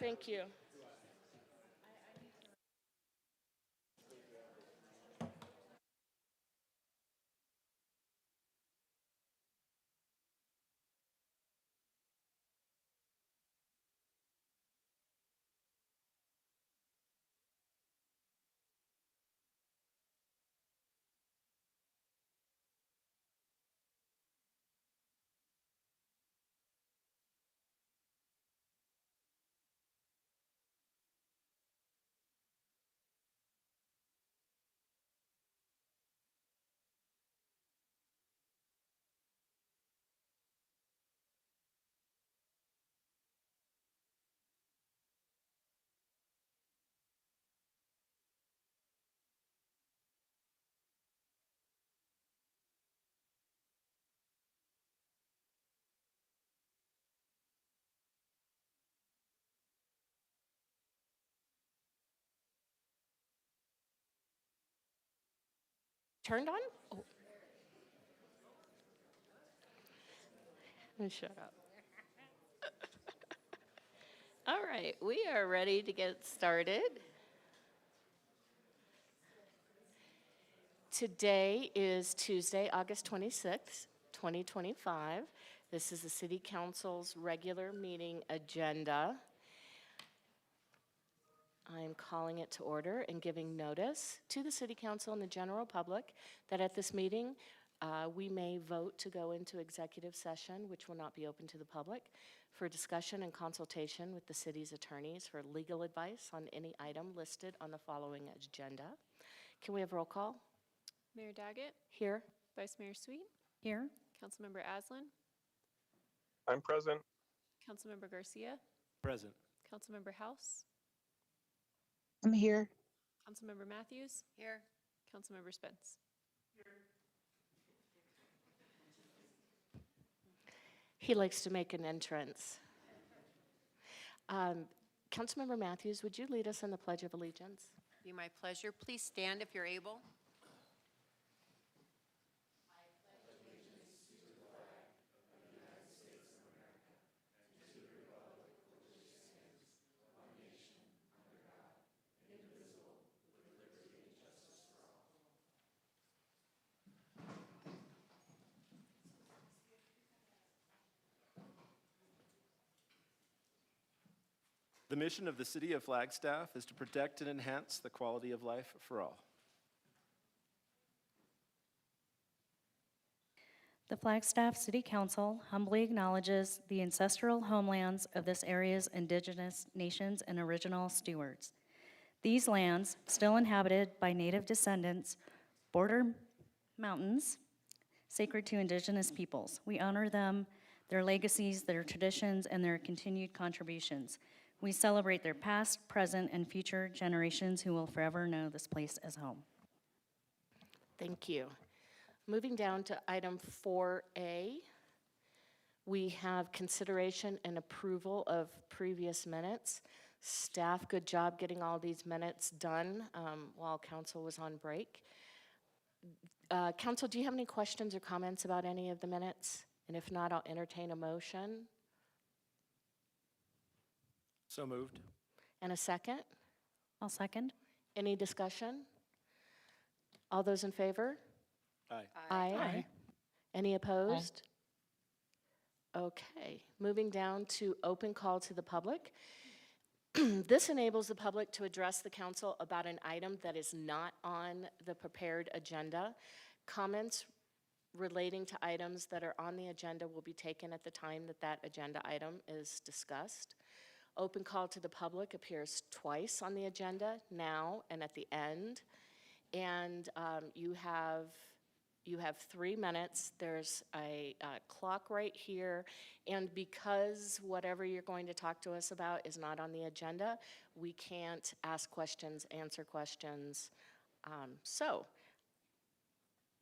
Thank you. Turned on? Oh. Shut up. All right, we are ready to get started. Today is Tuesday, August 26th, 2025. This is the City Council's regular meeting agenda. I'm calling it to order and giving notice to the City Council and the general public that at this meeting, we may vote to go into executive session, which will not be open to the public, for discussion and consultation with the city's attorneys for legal advice on any item listed on the following agenda. Can we have roll call? Mayor Daggett, Here. Vice Mayor Sweet, Here. Councilmember Aslan, I'm present. Councilmember Garcia, Present. Councilmember House, I'm here. Councilmember Matthews, Here. Councilmember Spence. He likes to make an entrance. Councilmember Matthews, would you lead us in the Pledge of Allegiance? Be my pleasure. Please stand if you're able. The mission of the City of Flagstaff is to protect and enhance the quality of life for all. The Flagstaff City Council humbly acknowledges the ancestral homelands of this area's indigenous nations and original stewards. These lands, still inhabited by native descendants, border mountains sacred to indigenous peoples. We honor them, their legacies, their traditions, and their continued contributions. We celebrate their past, present, and future generations who will forever know this place as home. Thank you. Moving down to item 4A, we have consideration and approval of previous minutes. Staff, good job getting all these minutes done while council was on break. Council, do you have any questions or comments about any of the minutes? And if not, I'll entertain a motion. So moved. And a second? I'll second. Any discussion? All those in favor? Aye. Aye. Any opposed? Okay, moving down to open call to the public. This enables the public to address the council about an item that is not on the prepared agenda. Comments relating to items that are on the agenda will be taken at the time that that agenda item is discussed. Open call to the public appears twice on the agenda, now and at the end. And you have 3 minutes. There's a clock right here. And because whatever you're going to talk to us about is not on the agenda, we can't ask questions, answer questions. So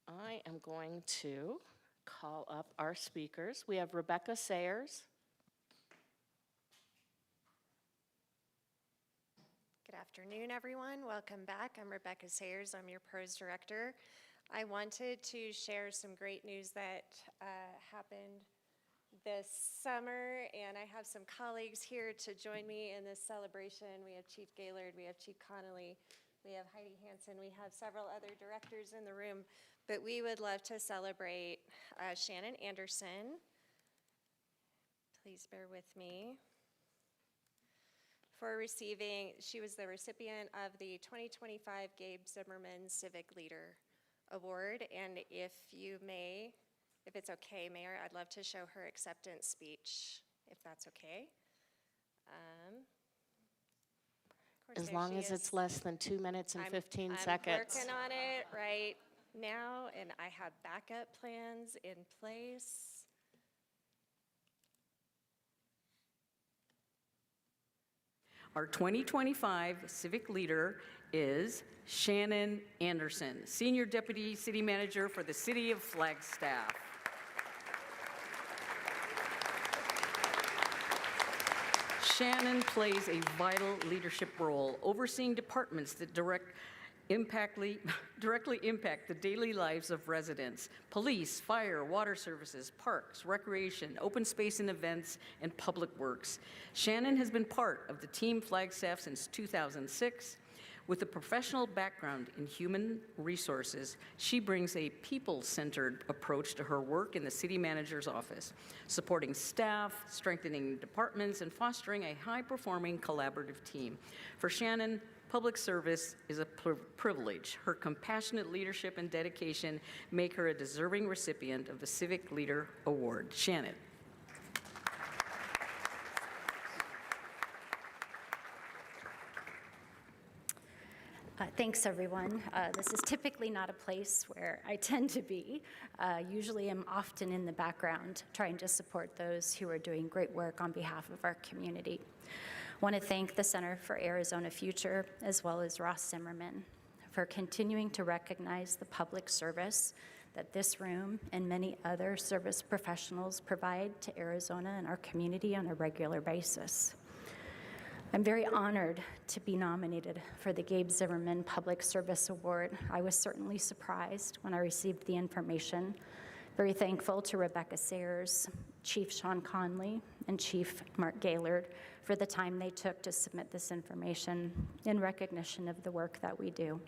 I am going to call up our speakers. We have Rebecca Sayers. Good afternoon, everyone. Welcome back. I'm Rebecca Sayers. I'm your PROS director. I wanted to share some great news that happened this summer, and I have some colleagues here to join me in this celebration. We have Chief Gaylord, we have Chief Connolly, we have Heidi Hansen, we have several other directors in the room, but we would love to celebrate Shannon Anderson. Please bear with me. For receiving, she was the recipient of the 2025 Gabe Zimmerman Civic Leader Award, and if it's okay, Mayor, I'd love to show her acceptance speech, if that's okay. Of course, As there long she as it's is. less than 2 minutes and 15 I'm seconds. working on it right now, and I have backup plans in place. Our 2025 Civic Leader is Shannon Anderson, Senior Deputy City Manager for the City of Flagstaff. Shannon plays a vital leadership role, overseeing departments that directly impact the daily lives of residents: police, fire, water services, parks, recreation, open space and events, and public works. Shannon has been part of the Team Flagstaff since 2006. With a professional background in human resources, she brings a people-centered approach to her work in the city manager's office, supporting staff, strengthening departments, and fostering a high-performing collaborative team. For Shannon, public service is a privilege. Her compassionate leadership and dedication make her a deserving recipient of the Civic Leader Award. Shannon. Thanks, everyone. This is typically not a place where I tend to be. Usually I'm often in the background trying to support those who are doing great work on behalf of our community. I want to thank the Center for Arizona Future, as well as Ross Zimmerman, for continuing to recognize the public service that this room and many other service professionals provide to Arizona and our community on a regular basis. I'm very honored to be nominated for the Gabe Zimmerman Public Service Award. I was certainly surprised when I received the information. Very thankful to Rebecca Sayers, Chief Sean Conley, and Chief Mark Gaylord for the time they took to submit this information in recognition of the work that we do.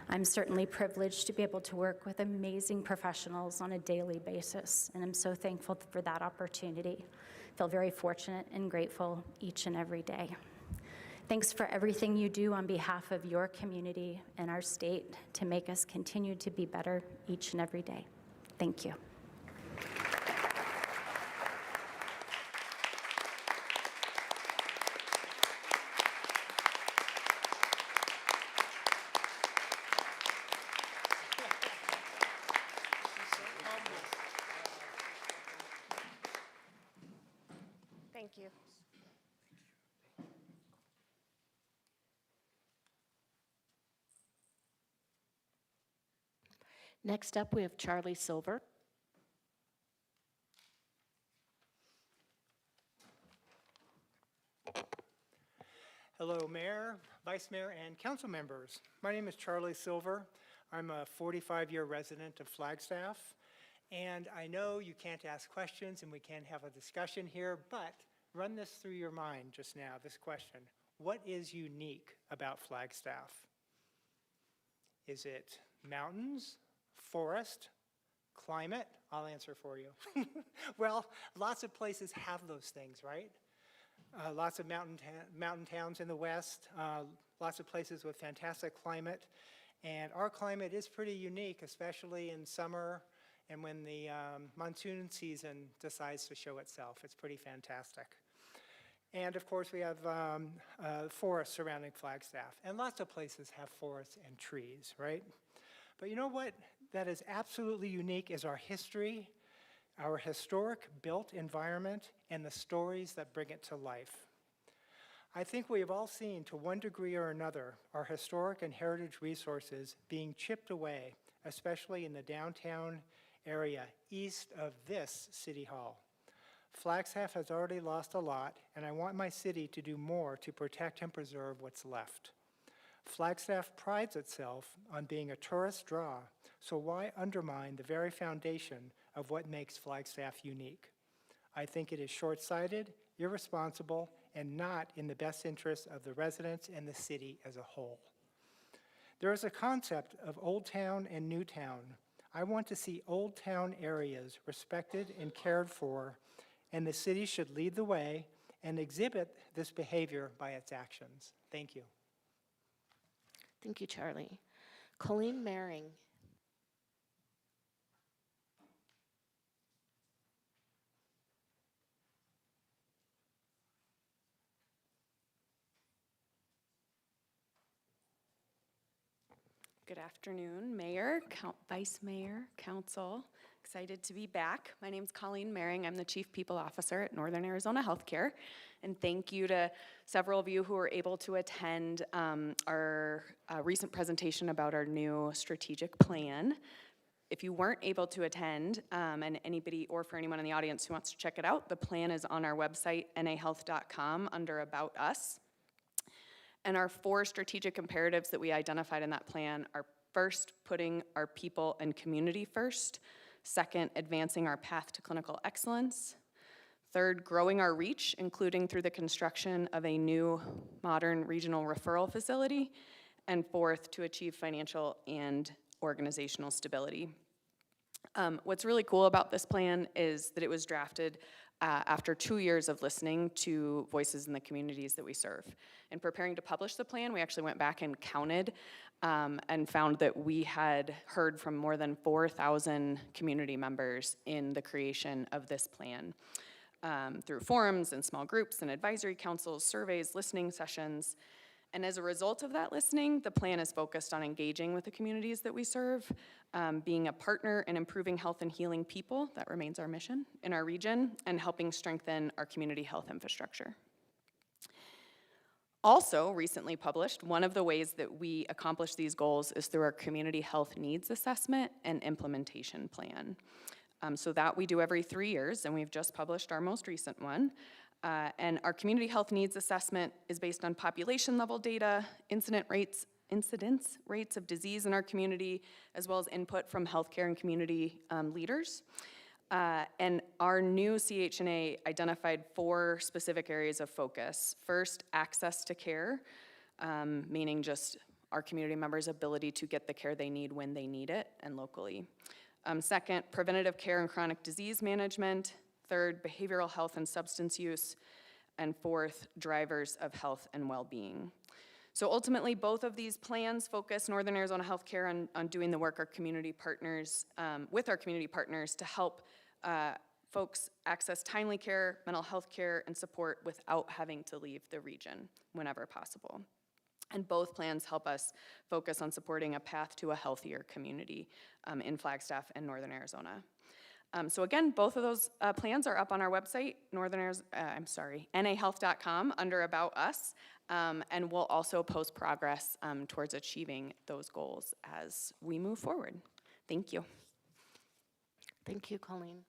I'm certainly privileged to be able to work with amazing professionals on a daily basis, and I'm so thankful for that opportunity. I feel very fortunate and grateful each and every day. Thanks for everything you do on behalf of your community and our state to make us continue to be better each and every day. Thank you. Thank you. Next up, we have Charlie Silver. Hello, Mayor, Vice Mayor, and council members. My name is Charlie Silver. I'm a 45-year resident of Flagstaff, and I know you can't ask questions and we can't have a discussion here, but run this through your mind just now, this question. What is unique about Flagstaff? Is it mountains, forest, climate? I'll answer for you. Well, lots of places have those things, right? Lots of mountain towns in the west, lots of places with fantastic climate. And our climate is pretty unique, especially in summer and when the monsoon season decides to show itself. It's pretty fantastic. And of course, we have forests surrounding Flagstaff. And lots of places have forests and trees, right? But you know what? That is absolutely unique is our history, our historic built environment, and the stories that bring it to life. I think we have all seen, to one degree or another, our historic and heritage resources being chipped away, especially in the downtown area east of this City Hall. Flagstaff has already lost a lot, and I want my city to do more to protect and preserve what's left. Flagstaff prides itself on being a tourist draw, so why undermine the very foundation of what makes Flagstaff unique. I think it is short-sighted, irresponsible, and not in the best interest of the residents and the city as a whole. There is a concept of Old Town and New Town. I want to see Old Town areas respected and cared for, and the city should lead the way and exhibit this behavior by its actions. Thank you. Thank you, Charlie. Colleen Maring. Good afternoon, Mayor, Vice Mayor, Council. Excited to be back. My name's Colleen Maring. I'm the Chief People Officer at Northern Arizona Healthcare. And thank you to several of you who were able to attend our recent presentation about our new strategic plan. If you weren't able to attend, and anybody, or for anyone in the audience who wants to check it out, the plan is on our website, nahealth.com, under About Us. And our 4 strategic imperatives that we identified in that plan are: first, putting our people and community first; second, advancing our path to clinical excellence; third, growing our reach, including through the construction of a new modern regional referral facility; and fourth, to achieve financial and organizational stability. What's really cool about this plan is that it was drafted after 2 years of listening to voices in the communities that we serve. In preparing to publish the plan, we actually went back and counted and found that we had heard from more than 4,000 community members in the creation of this plan, through forums and small groups and advisory councils, surveys, listening sessions. And as a result of that listening, the plan is focused on engaging with the communities that we serve, being a partner in improving health and healing people, that remains our mission, in our region, and helping strengthen our community health infrastructure. Also recently published, one of the ways that we accomplish these goals is through our Community Health Needs Assessment and Implementation Plan. So that we do every 3 years, and we've just published our most recent one. And our Community Health Needs Assessment is based on population level data, incidence rates of disease in our community, as well as input from healthcare and community leaders. And our new CHNA identified 4 specific areas of focus. First, access to care, meaning just our community members' ability to get the care they need when they need it and locally. Second, preventative care and chronic disease management. Third, behavioral health and substance use. And fourth, drivers of health and well-being. So ultimately, both of these plans focus Northern Arizona Healthcare on doing the work our community partners, with our community partners to help folks access timely care, mental health care, and support without having to leave the region whenever possible. And both plans help us focus on supporting a path to a healthier community in Flagstaff and Northern Arizona. So again, both of those plans are up on our website, nahealth.com, under About Us, and we'll also post progress towards achieving those goals as we move forward. Thank you. Thank you, Colleen.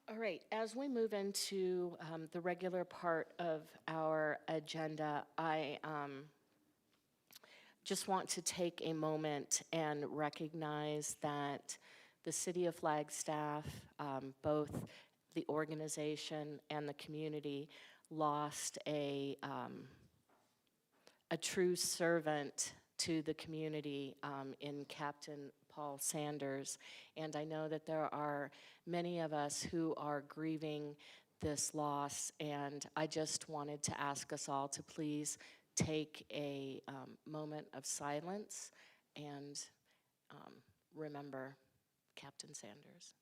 All right, as we move into the regular part of our agenda, I just want to take a moment and recognize that the City of Flagstaff, both the organization and the community, lost a true servant to the community in Captain Paul Sanders. And I know that there are many of us who are grieving this loss, and I just wanted to ask us all to please take a moment of silence and remember Captain Sanders.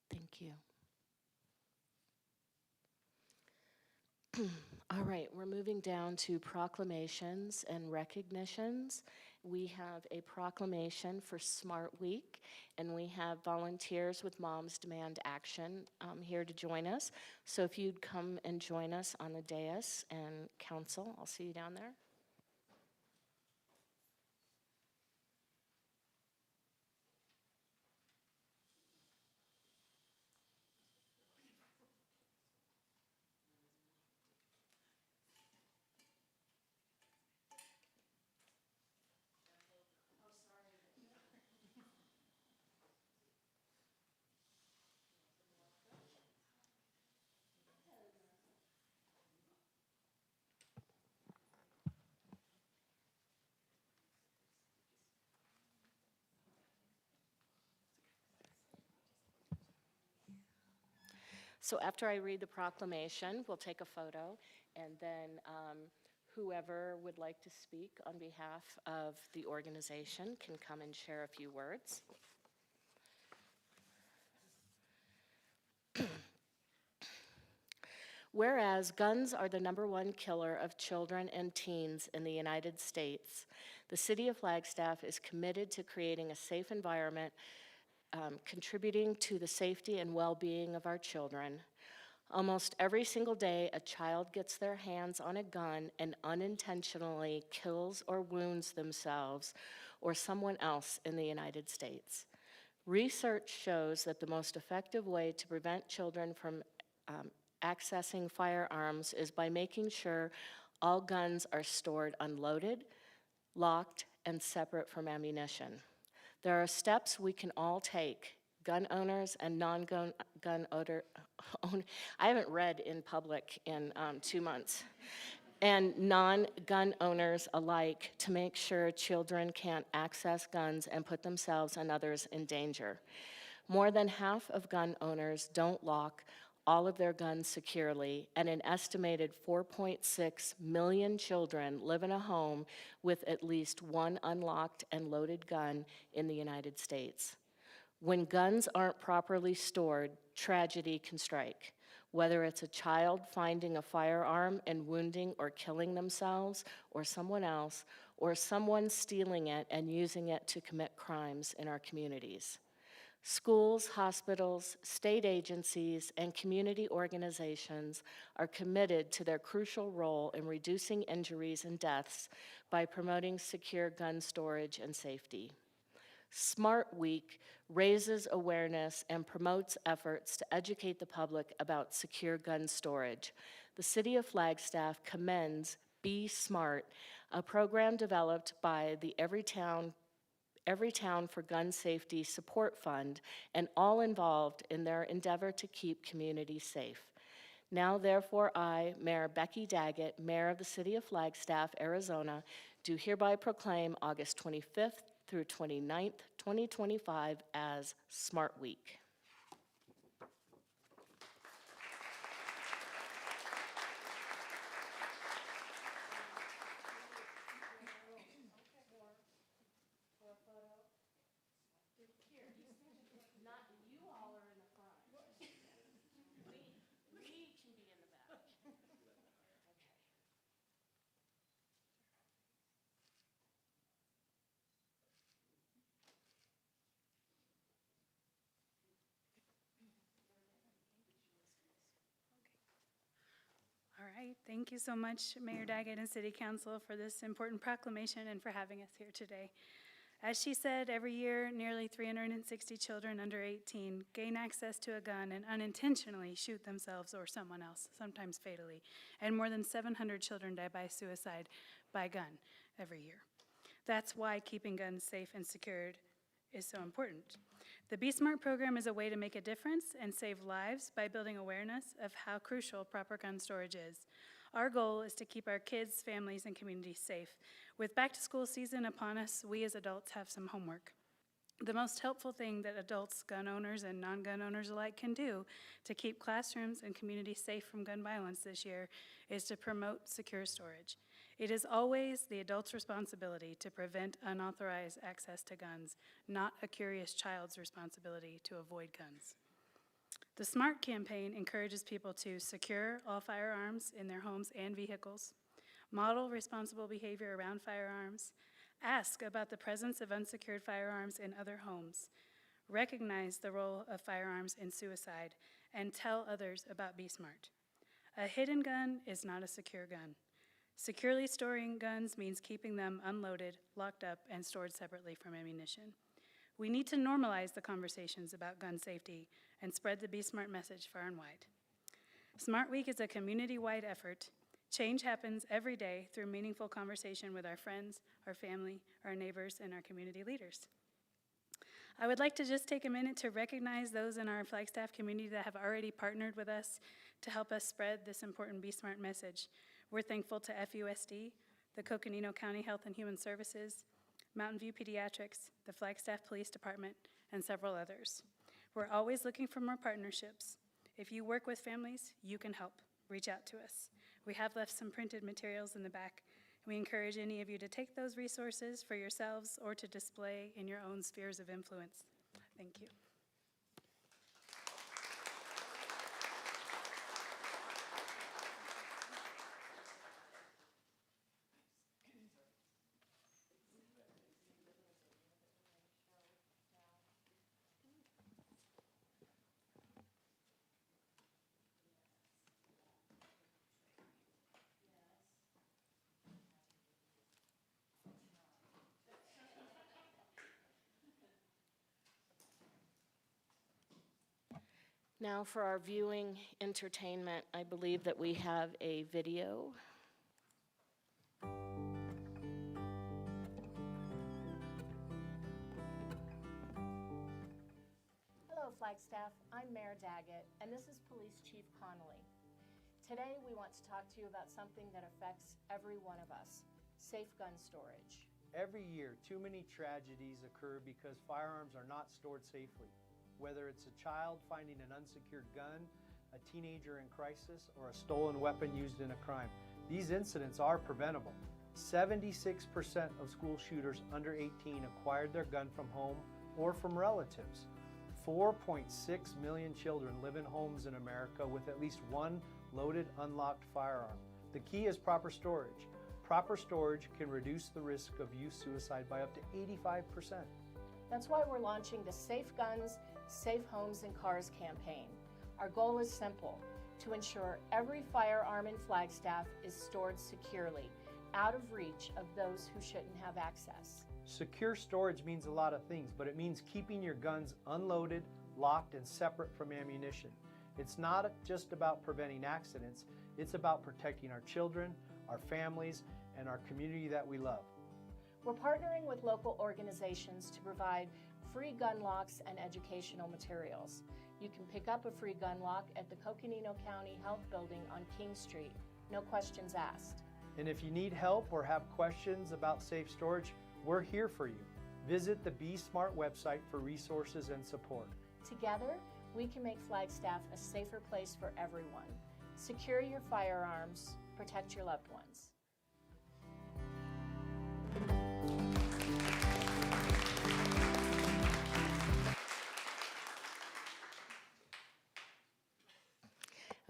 Thank you. All right, we're moving down to proclamations and recognitions. We have a proclamation for Smart Week, and we have volunteers with Moms Demand Action here to join us. So if you'd come and join us on the dais and council, I'll see you down there. So after I read the proclamation, we'll take a photo, and then whoever would like to speak on behalf of the organization can come and share a few words. Whereas guns are the #1 killer of children and teens in the United States, the City of Flagstaff is committed to creating a safe environment, contributing to the safety and well-being of our children. Almost every single day, a child gets their hands on a gun and unintentionally kills or wounds themselves or someone else in the United States. Research shows that the most effective way to prevent children from accessing firearms is by making sure all guns are stored unloaded, locked, and separate from ammunition. There are steps we can all take, gun owners and non-gun owner, I haven't read in public in 2 months, and non-gun owners alike, to make sure children can't access guns and put themselves and others in danger. More than half of gun owners don't lock all of their guns securely, and an estimated 4.6 million children live in a home with at least one unlocked and loaded gun in the United States. When guns aren't properly stored, tragedy can strike. Whether it's a child finding a firearm and wounding or killing themselves or someone else, or someone stealing it and using it to commit crimes in our communities. Schools, hospitals, state agencies, and community organizations are committed to their crucial role in reducing injuries and deaths by promoting secure gun storage and safety. Smart Week raises awareness and promotes efforts to educate the public about secure gun storage. The City of Flagstaff commends Be Smart, a program developed by the Every Town for Gun Safety Support Fund, and all involved in their endeavor to keep communities safe. Now, therefore, I, Mayor Becky Daggett, Mayor of the City of Flagstaff, Arizona, do hereby proclaim August 25th through 29th, 2025 as Smart Week. All right, thank you so much, Mayor Daggett and City Council, for this important proclamation and for having us here today. As she said, every year, nearly 360 children under 18 gain access to a gun and unintentionally shoot themselves or someone else, sometimes fatally. And more than 700 children die by suicide by gun every year. That's why keeping guns safe and secured is so important. The Be Smart program is a way to make a difference and save lives by building awareness of how crucial proper gun storage is. Our goal is to keep our kids, families, and communities safe. With back-to-school season upon us, we as adults have some homework. The most helpful thing that adults, gun owners, and non-gun owners alike can do to keep classrooms and communities safe from gun violence this year is to promote secure storage. It is always the adult's responsibility to prevent unauthorized access to guns, not a curious child's responsibility to avoid guns. The SMART campaign encourages people to secure all firearms in their homes and vehicles, model responsible behavior around firearms, ask about the presence of unsecured firearms in other homes, recognize the role of firearms in suicide, and tell others about Be Smart. A hidden gun is not a secure gun. Securely storing guns means keeping them unloaded, locked up, and stored separately from ammunition. We need to normalize the conversations about gun safety and spread the Be Smart message far and wide. Smart Week is a community-wide effort. Change happens every day through meaningful conversation with our friends, our family, our neighbors, and our community leaders. I would like to just take a minute to recognize those in our Flagstaff community that have already partnered with us to help us spread this important Be Smart message. We're thankful to FUSD, the Coconino County Health and Human Services, Mountain View Pediatrics, the Flagstaff Police Department, and several others. We're always looking for more partnerships. If you work with families, you can help. Reach out to us. We have left some printed materials in the back. We encourage any of you to take those resources for yourselves or to display in your own spheres of influence. Thank you. Now for our viewing entertainment, I believe that we have a video. Hello, Flagstaff. I'm Mayor Daggett, and this is Police Chief Connolly. Today, we want to talk to you about something that affects every one of us, safe gun storage. Every year, too many tragedies occur because firearms are not stored safely. Whether it's a child finding an unsecured gun, a teenager in crisis, or a stolen weapon used in a crime, these incidents are preventable. 76% of school shooters under 18 acquired their gun from home or from relatives. 4.6 million children live in homes in America with at least one loaded, unlocked firearm. The key is proper storage. Proper storage can reduce the risk of youth suicide by up to 85%. That's why we're launching the Safe Guns, Safe Homes and Cars campaign. Our goal is simple, to ensure every firearm in Flagstaff is stored securely, out of reach of those who shouldn't have access. Secure storage means a lot of things, but it means keeping your guns unloaded, locked, and separate from ammunition. It's not just about preventing accidents, it's about protecting our children, our families, and our community that we love. We're partnering with local organizations to provide free gun locks and educational materials. You can pick up a free gun lock at the Coconino County Health Building on King Street. No questions asked. And if you need help or have questions about safe storage, we're here for you. Visit the Be Smart website for resources and support. Together, we can make Flagstaff a safer place for everyone. Secure your firearms, protect your loved ones.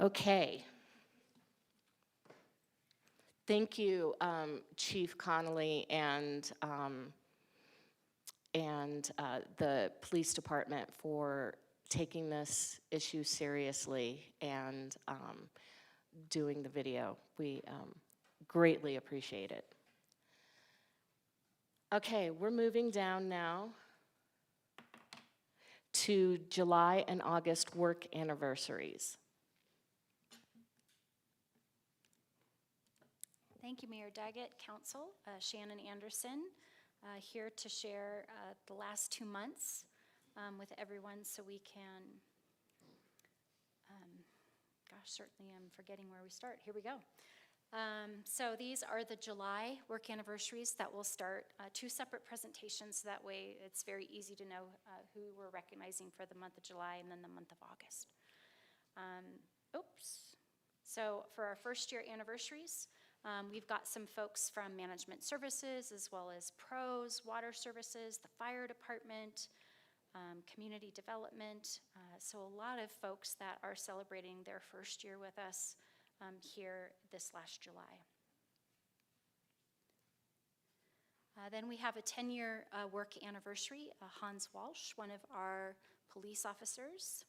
Okay. Thank you, Chief Connolly and the police department for taking this issue seriously and doing the video. We greatly appreciate it. Okay, we're moving down now to July and August work anniversaries. Thank you, Mayor Daggett, Council, Shannon Anderson, here to share the last 2 months with everyone so we can, certainly I'm forgetting where we start. Here we go. So these are the July work anniversaries that will start 2 separate presentations. That way it's very easy to know who we're recognizing for the month of July and then the month of August. So for our first year anniversaries, we've got some folks from management services as well as pros, water services, the fire department, community development. So a lot of folks that are celebrating their first year with us here this last July. Then we have a 10-year work anniversary. Hans Walsh, one of our police officers.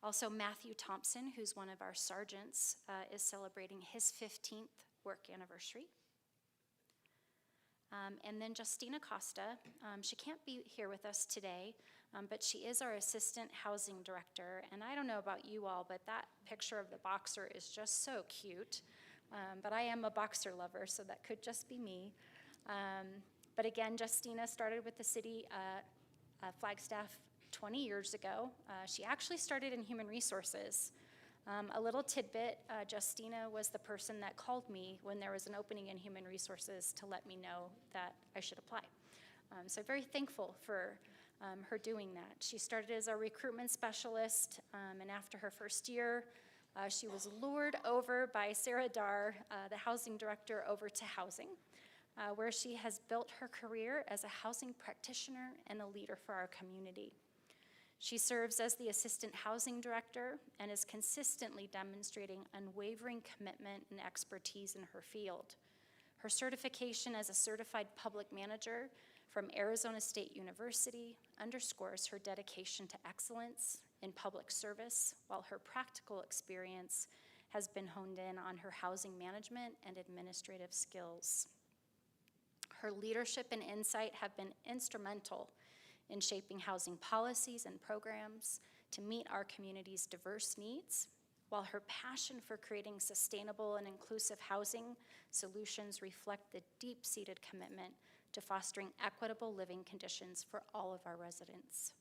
Also Matthew Thompson, who's one of our sergeants, is celebrating his 15th work anniversary. And then Justina Costa, she can't be here with us today, but she is our assistant housing director. And I don't know about you all, but that picture of the boxer is just so cute. But I am a boxer lover, so that could just be me. But again, Justina started with the city Flagstaff 20 years ago. She actually started in human resources. A little tidbit, Justina was the person that called me when there was an opening in human resources to let me know that I should apply. So very thankful for her doing that. She started as a recruitment specialist, and after her first year, she was lured over by Sarah Dar, the housing director, over to housing, where she has built her career as a housing practitioner and a leader for our community. She serves as the assistant housing director and is consistently demonstrating unwavering commitment and expertise in her field. Her certification as a certified public manager from Arizona State University underscores her dedication to excellence in public service, while her practical experience has been honed in on her housing management and administrative skills. Her leadership and insight have been instrumental in shaping housing policies and programs to meet our community's diverse needs, while her passion for creating sustainable and inclusive housing solutions reflect the deep-seated commitment to fostering equitable living conditions for all of our residents.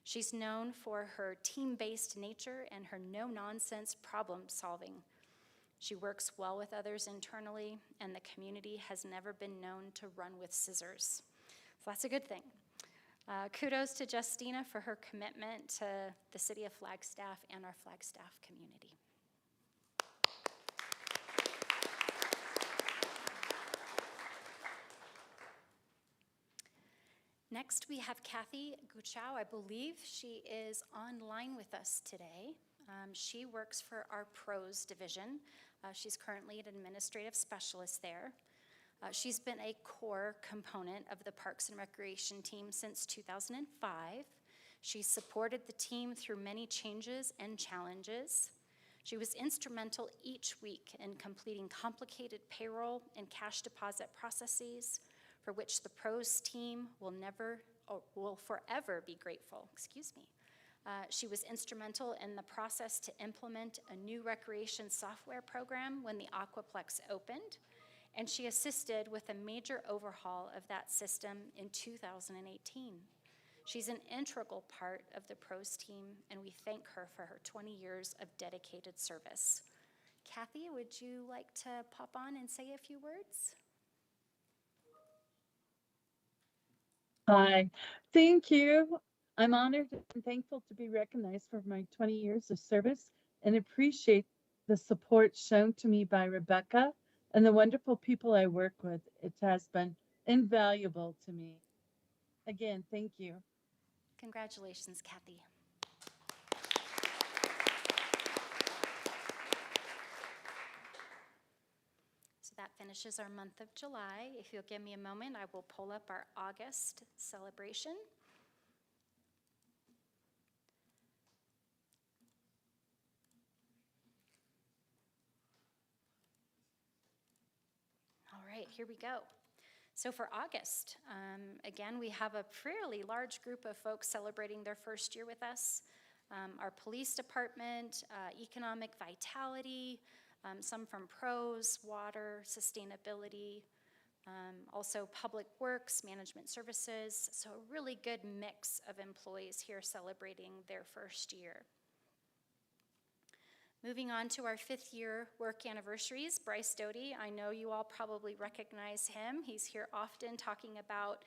She's known for her team-based nature and her no-nonsense problem-solving. She works well with others internally, and the community has never been known to run with scissors. So that's a good thing. Kudos to Justina for her commitment to the city of Flagstaff and our Flagstaff community. Next, we have Kathy Guchow. I believe she is online with us today. She works for our pros division. She's currently an administrative specialist there. She's been a core component of the Parks and Recreation team since 2005. She's supported the team through many changes and challenges. She was instrumental each week in completing complicated payroll and cash deposit processes, for which the pros team will forever be grateful. She was instrumental in the process to implement a new recreation software program when the Aquaplex opened, and she assisted with a major overhaul of that system in 2018. She's an integral part of the pros team, and we thank her for her 20 years of dedicated service. Kathy, would you like to pop on and say a few words? Hi, thank you. I'm honored and thankful to be recognized for my 20 years of service and appreciate the support shown to me by Rebecca and the wonderful people I work with. It has been invaluable to me. Again, thank you. Congratulations, Kathy. So that finishes our month of July. If you'll give me a moment, I will pull up our August celebration. All right, here we go. So for August, again, we have a fairly large group of folks celebrating their first year with us. Our police department, economic vitality, some from pros, water, sustainability, also public works, management services. So a really good mix of employees here celebrating their first year. Moving on to our 5th year work anniversaries, Bryce Doty, I know you all probably recognize him. He's here often talking about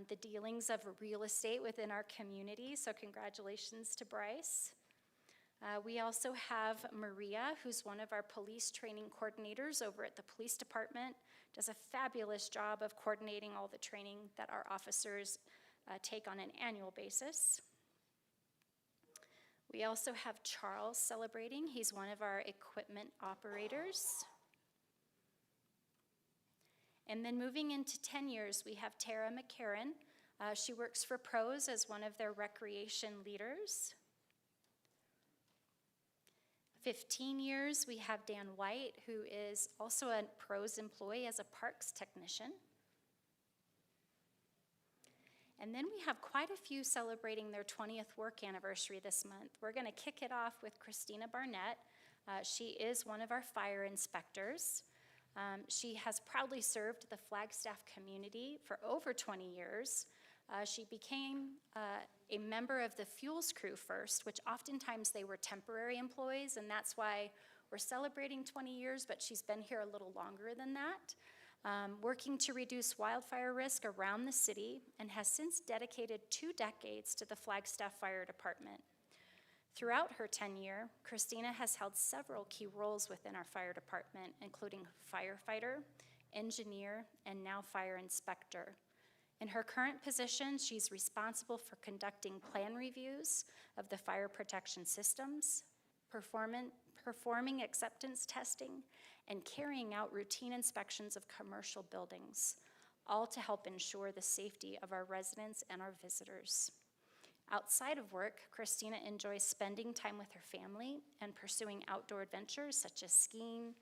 the dealings of real estate within our community, so congratulations to Bryce. We also have Maria, who's one of our police training coordinators over at the police department, does a fabulous job of coordinating all the training that our officers take on an annual basis. We also have Charles celebrating. He's one of our equipment operators. And then moving into 10 years, we have Tara McCarran. She works for Pros as one of their recreation leaders. 15 years, we have Dan White, who is also a Pros employee as a parks technician. And then we have quite a few celebrating their 20th work anniversary this month. We're going to kick it off with Christina Barnett. She is one of our fire inspectors. She has proudly served the Flagstaff community for over 20 years. She became a member of the fuels crew first, which oftentimes they were temporary employees, and that's why we're celebrating 20 years, but she's been here a little longer than that. working to reduce wildfire risk around the city, and has since dedicated 2 decades to the Flagstaff Fire Department. Throughout her tenure, Christina has held several key roles within our fire department, including firefighter, engineer, and now fire inspector. In her current position, she's responsible for conducting plan reviews of the fire protection systems, performing acceptance testing, and carrying out routine inspections of commercial buildings, all to help ensure the safety of our residents and our visitors. Outside of work, Christina enjoys spending time with her family and pursuing outdoor adventures such as skiing,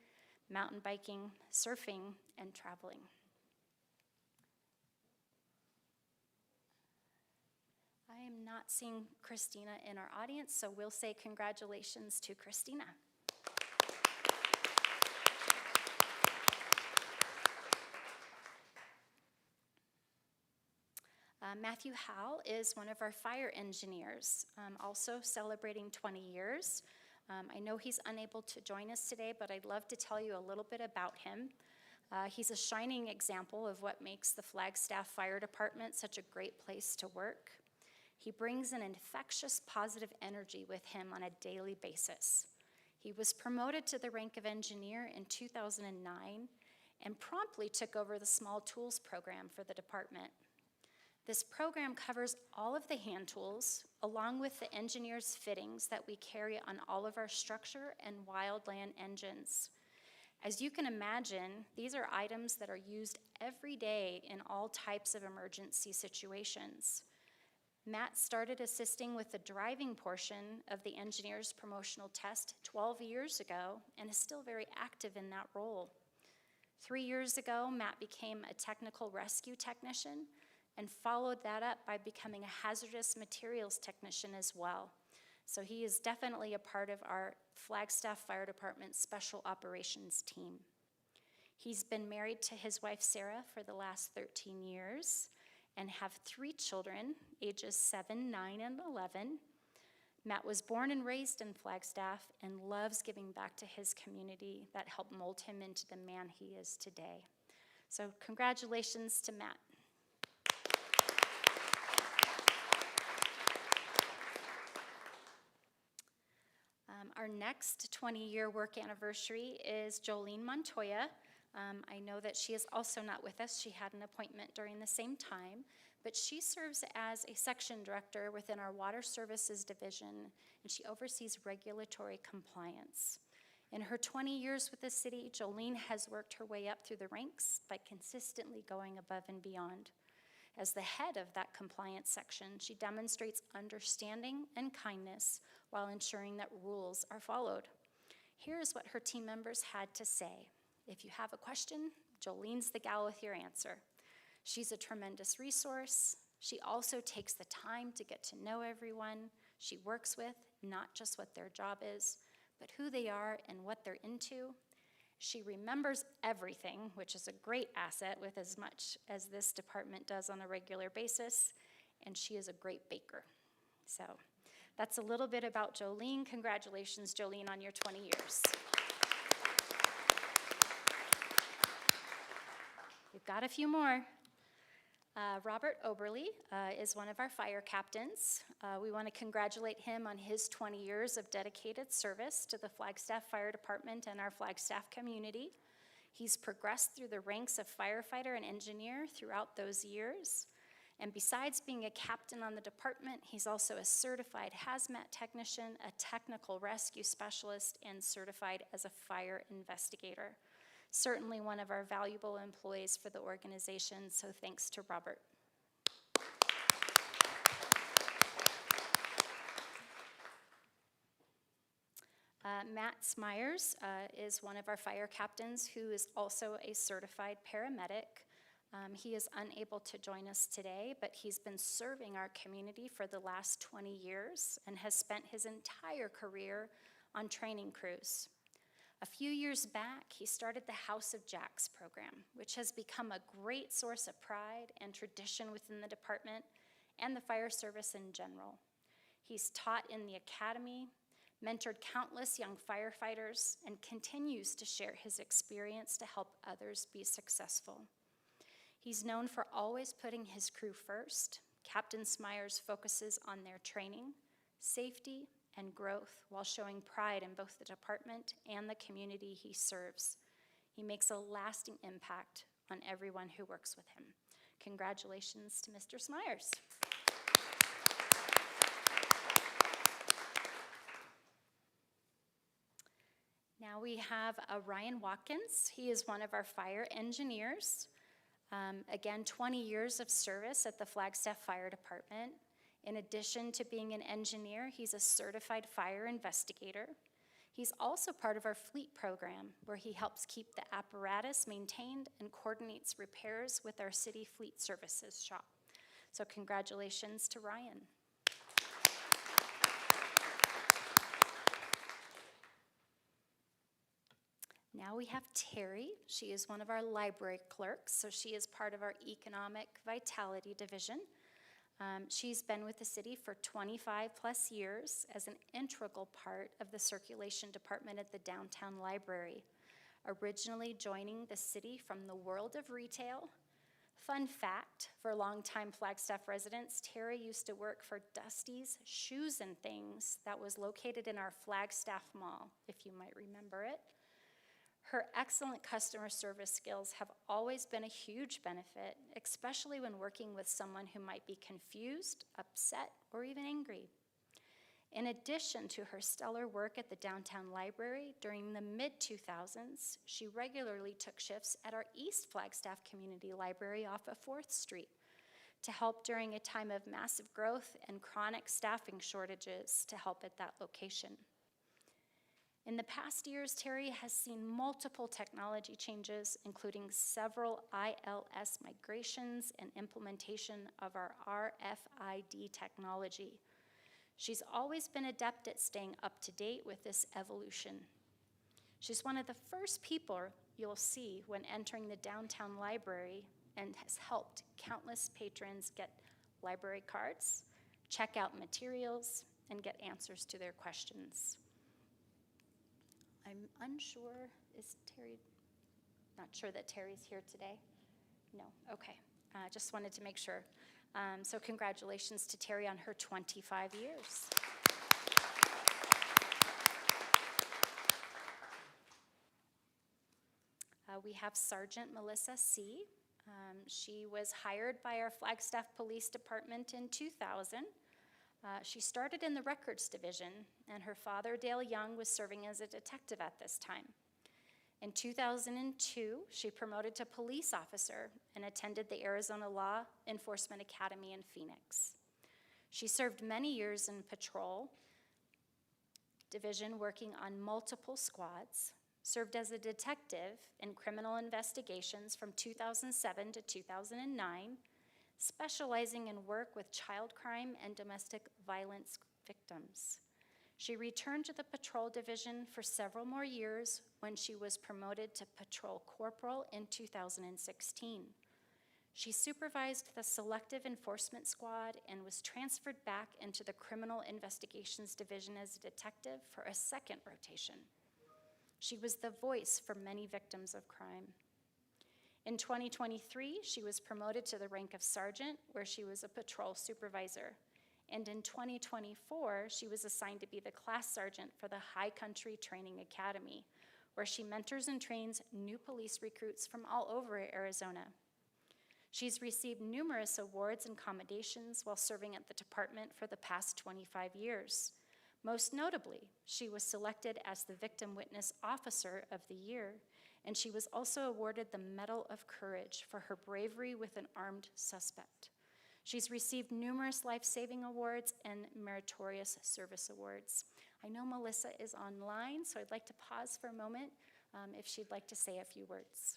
mountain biking, surfing, and traveling. I am not seeing Christina in our audience, so we'll say congratulations to Christina. Matthew Howell is one of our fire engineers, also celebrating 20 years. I know he's unable to join us today, but I'd love to tell you a little bit about him. He's a shining example of what makes the Flagstaff Fire Department such a great place to work. He brings an infectious positive energy with him on a daily basis. He was promoted to the rank of engineer in 2009 and promptly took over the small tools program for the department. This program covers all of the hand tools, along with the engineer's fittings that we carry on all of our structure and wildland engines. As you can imagine, these are items that are used every day in all types of emergency situations. Matt started assisting with the driving portion of the engineer's promotional test 12 years ago and is still very active in that role. 3 years ago, Matt became a technical rescue technician and followed that up by becoming a hazardous materials technician as well. So he is definitely a part of our Flagstaff Fire Department Special Operations team. He's been married to his wife Sarah for the last 13 years and have 3 children, ages 7, 9, and 11. Matt was born and raised in Flagstaff and loves giving back to his community that helped mold him into the man he is today. So congratulations to Matt. Our next 20-year work anniversary is Jolene Montoya. I know that she is also not with us. She had an appointment during the same time, but she serves as a section director within our Water Services Division, and she oversees regulatory compliance. In her 20 years with the city, Jolene has worked her way up through the ranks by consistently going above and beyond. As the head of that compliance section, she demonstrates understanding and kindness while ensuring that rules are followed. Here's what her team members had to say. If you have a question, Jolene's the gal with your answer. She's a tremendous resource. She also takes the time to get to know everyone she works with, not just what their job is, but who they are and what they're into. She remembers everything, which is a great asset with as much as this department does on a regular basis, and she is a great baker. So that's a little bit about Jolene. Congratulations, Jolene, on your 20 years. We've got a few more. Robert Oberly is one of our fire captains. We want to congratulate him on his 20 years of dedicated service to the Flagstaff Fire Department and our Flagstaff community. He's progressed through the ranks of firefighter and engineer throughout those years. And besides being a captain on the department, he's also a certified hazmat technician, a technical rescue specialist, and certified as a fire investigator. Certainly one of our valuable employees for the organization, so thanks to Robert. Matt Smyers is one of our fire captains who is also a certified paramedic. He is unable to join us today, but he's been serving our community for the last 20 years and has spent his entire career on training crews. A few years back, he started the House of Jacks program, which has become a great source of pride and tradition within the department and the fire service in general. He's taught in the academy, mentored countless young firefighters, and continues to share his experience to help others be successful. He's known for always putting his crew first. Captain Smyers focuses on their training, safety, and growth while showing pride in both the department and the community he serves. He makes a lasting impact on everyone who works with him. Congratulations to Mr. Smyers. Now we have Ryan Watkins. He is one of our fire engineers. Again, 20 years of service at the Flagstaff Fire Department. In addition to being an engineer, he's a certified fire investigator. He's also part of our fleet program, where he helps keep the apparatus maintained and coordinates repairs with our city fleet services shop. So congratulations to Ryan. Now we have Terry. She is one of our library clerks, so she is part of our Economic Vitality Division. She's been with the city for 25 plus years as an integral part of the circulation department at the downtown library, originally joining the city from the world of retail. Fun fact, for longtime Flagstaff residents, Terry used to work for Dusty's Shoes and Things that was located in our Flagstaff Mall, if you might remember it. Her excellent customer service skills have always been a huge benefit, especially when working with someone who might be confused, upset, or even angry. In addition to her stellar work at the downtown library, during the mid-2000s, she regularly took shifts at our East Flagstaff Community Library off of 4th Street to help during a time of massive growth and chronic staffing shortages to help at that location. In the past years, Terry has seen multiple technology changes, including several ILS migrations and implementation of our RFID technology. She's always been adept at staying up to date with this evolution. She's one of the first people you'll see when entering the downtown library and has helped countless patrons get library cards, check out materials, and get answers to their questions. I'm unsure, is Terry, not sure that Terry's here today? No, okay, just wanted to make sure. So congratulations to Terry on her 25 years. We have Sergeant Melissa C. She was hired by our Flagstaff Police Department in 2000. She started in the records division, and her father, Dale Young, was serving as a detective at this time. In 2002, she promoted to police officer and attended the Arizona Law Enforcement Academy in Phoenix. She served many years in patrol division, working on multiple squads, served as a detective in criminal investigations from 2007 to 2009, specializing in work with child crime and domestic violence victims. She returned to the patrol division for several more years when she was promoted to patrol corporal in 2016. She supervised the selective enforcement squad and was transferred back into the criminal investigations division as a detective for a second rotation. She was the voice for many victims of crime. In 2023, she was promoted to the rank of sergeant, where she was a patrol supervisor. And in 2024, she was assigned to be the class sergeant for the High Country Training Academy, where she mentors and trains new police recruits from all over Arizona. She's received numerous awards and commendations while serving at the department for the past 25 years. Most notably, she was selected as the Victim Witness Officer of the Year, and she was also awarded the Medal of Courage for her bravery with an armed suspect. She's received numerous life-saving awards and meritorious service awards. I know Melissa is online, so I'd like to pause for a moment if she'd like to say a few words.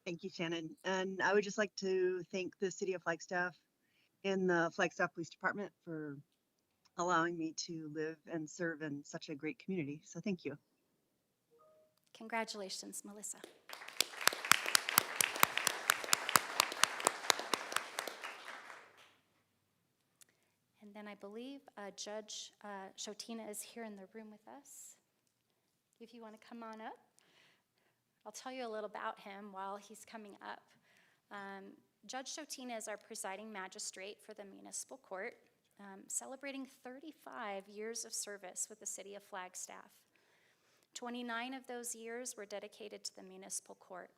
Thank you, Shannon. And I would just like to thank the City of Flagstaff and the Flagstaff Police Department for allowing me to live and serve in such a great community. So thank you. Congratulations, Melissa. And then I believe Judge Shotina is here in the room with us. If you want to come on up. I'll tell you a little about him while he's coming up. Judge Shotina is our presiding magistrate for the municipal court, celebrating 35 years of service with the city of Flagstaff. 29 of those years were dedicated to the municipal court.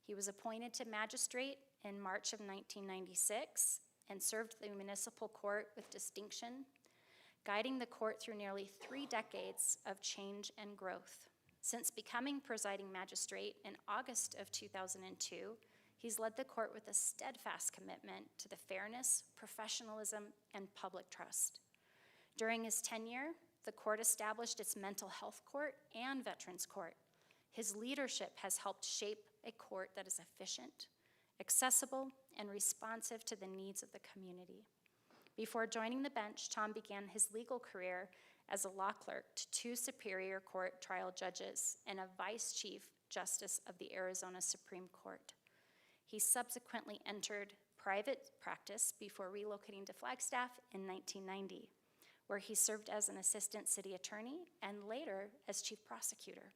He was appointed to magistrate in March of 1996 and served the municipal court with distinction, guiding the court through nearly 3 decades of change and growth. Since becoming presiding magistrate in August of 2002, he's led the court with a steadfast commitment to the fairness, professionalism, and public trust. During his tenure, the court established its mental health court and veterans court. His leadership has helped shape a court that is efficient, accessible, and responsive to the needs of the community. Before joining the bench, Tom began his legal career as a law clerk to 2 Superior Court trial judges and a Vice Chief Justice of the Arizona Supreme Court. He subsequently entered private practice before relocating to Flagstaff in 1990, where he served as an assistant city attorney and later as chief prosecutor.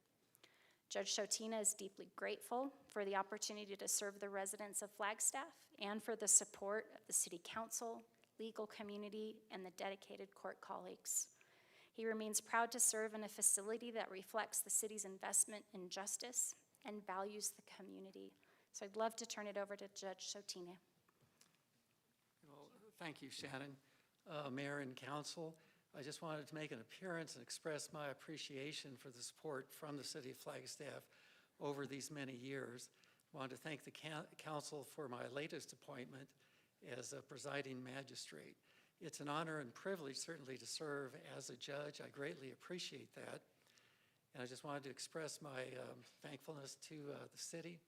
Judge Shotina is deeply grateful for the opportunity to serve the residents of Flagstaff and for the support of the city council, legal community, and the dedicated court colleagues. He remains proud to serve in a facility that reflects the city's investment in justice and values the community. So I'd love to turn it over to Judge Shotina. Well, thank you, Shannon. Mayor and council, I just wanted to make an appearance and express my appreciation for the support from the city of Flagstaff over these many years. I wanted to thank the council for my latest appointment as a presiding magistrate. It's an honor and privilege, certainly, to serve as a judge. I greatly appreciate that. And I just wanted to express my thankfulness to the city.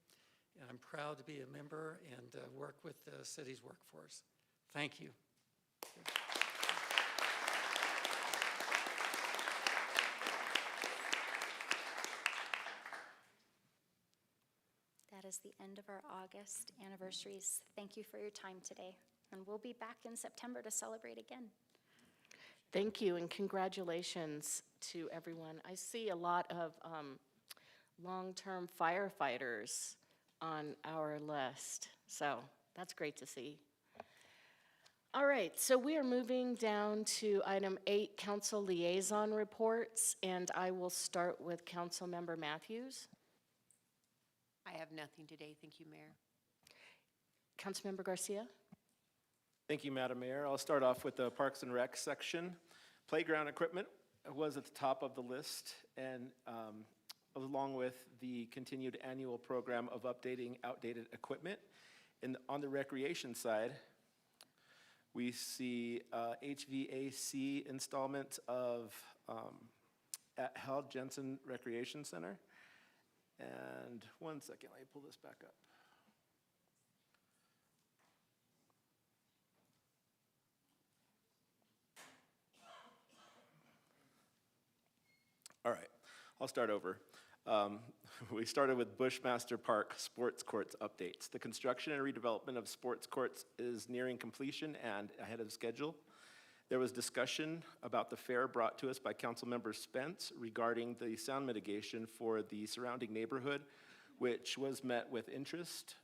And I'm proud to be a member and work with the city's workforce. Thank you. That is the end of our August anniversaries. Thank you for your time today. And we'll be back in September to celebrate again. Thank you, and congratulations to everyone. I see a lot of long-term firefighters on our list, so that's great to see. All right, so we are moving down to item 8, council liaison reports, and I will start with Councilmember Matthews. I have nothing today. Thank you, Mayor. Councilmember Garcia? Thank you, Madam Mayor. I'll start off with the Parks and Rec section. Playground equipment was at the top of the list, and along with the continued annual program of updating outdated equipment. On the recreation side, we see HVAC installment of at Hal Jensen Recreation Center. And 1 second, let me pull this back up. All right, I'll start over. We started with Bushmaster Park Sports Courts updates. The construction and redevelopment of sports courts is nearing completion and ahead of schedule. There was discussion about the fair brought to us by Councilmember Spence regarding the sound mitigation for the surrounding neighborhood, which was met with interest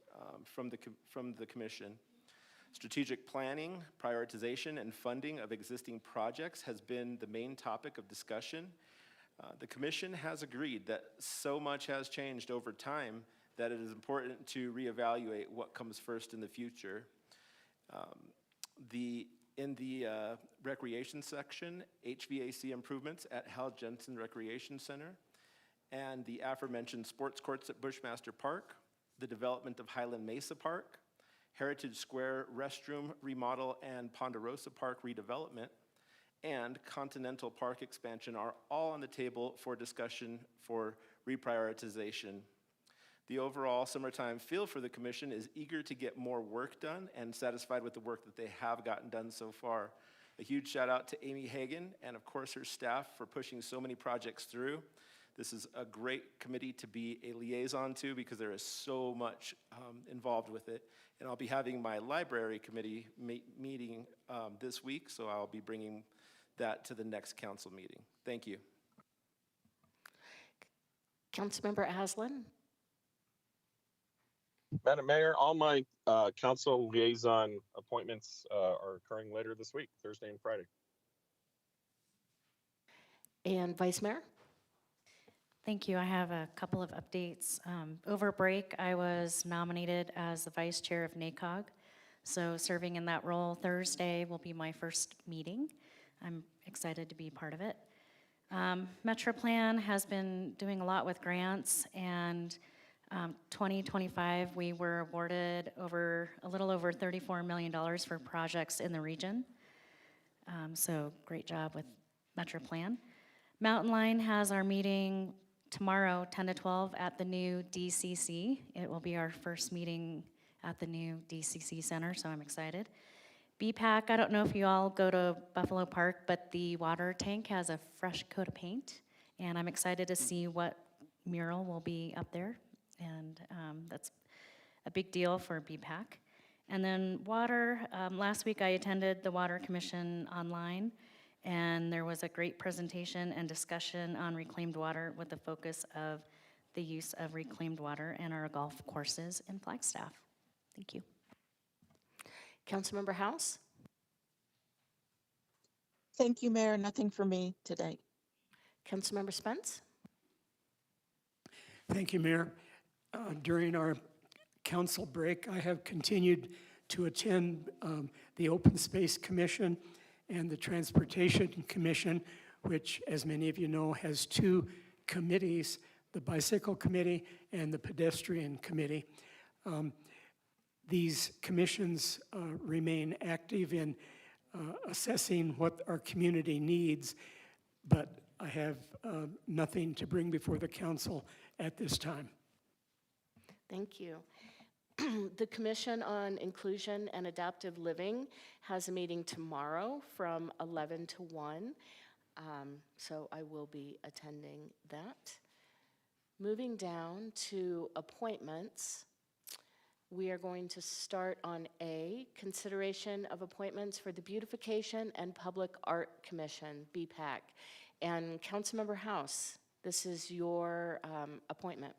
from the commission. Strategic planning, prioritization, and funding of existing projects has been the main topic of discussion. The commission has agreed that so much has changed over time that it is important to reevaluate what comes first in the future. In the recreation section, HVAC improvements at Hal Jensen Recreation Center, and the aforementioned sports courts at Bushmaster Park, the development of Highland Mesa Park, Heritage Square restroom remodel and Ponderosa Park redevelopment, and Continental Park expansion are all on the table for discussion for reprioritization. The overall summertime feel for the commission is eager to get more work done and satisfied with the work that they have gotten done so far. A huge shout out to Amy Hagan and of course her staff for pushing so many projects through. This is a great committee to be a liaison to because there is so much involved with it. And I'll be having my library committee meeting this week, so I'll be bringing that to the next council meeting. Thank you. Councilmember Aslan? Madam Mayor, all my council liaison appointments are occurring later this week, Thursday and Friday. And Vice Mayor? Thank you. I have a couple of updates. Over break, I was nominated as the vice chair of NACOG. So serving in that role Thursday will be my first meeting. I'm excited to be part of it. MetroPlan has been doing a lot with grants, and 2025 we were awarded a little over $34 million for projects in the region. So great job with MetroPlan. Mountain Line has our meeting tomorrow, 10 to 12, at the new DCC. It will be our first meeting at the new DCC Center, so I'm excited. BPAC, I don't know if you all go to Buffalo Park, but the water tank has a fresh coat of paint, and I'm excited to see what mural will be up there, and that's a big deal for BPAC. And then water, last week I attended the Water Commission online, and there was a great presentation and discussion on reclaimed water with the focus of the use of reclaimed water in our golf courses in Flagstaff. Thank you. Councilmember House? Thank you, Mayor. Nothing for me today. Councilmember Spence? Thank you, Mayor. During our council break, I have continued to attend the Open Space Commission and the Transportation Commission, which, as many of you know, has two committees, the Bicycle Committee and the Pedestrian Committee. These commissions remain active in assessing what our community needs, but I have nothing to bring before the council at this time. Thank you. The Commission on Inclusion and Adaptive Living has a meeting tomorrow from 11 to 1, so I will be attending that. Moving down to appointments, we are going to start on A, consideration of appointments for the Beautification and Public Art Commission, BPAC. And Councilmember House, this is your appointment.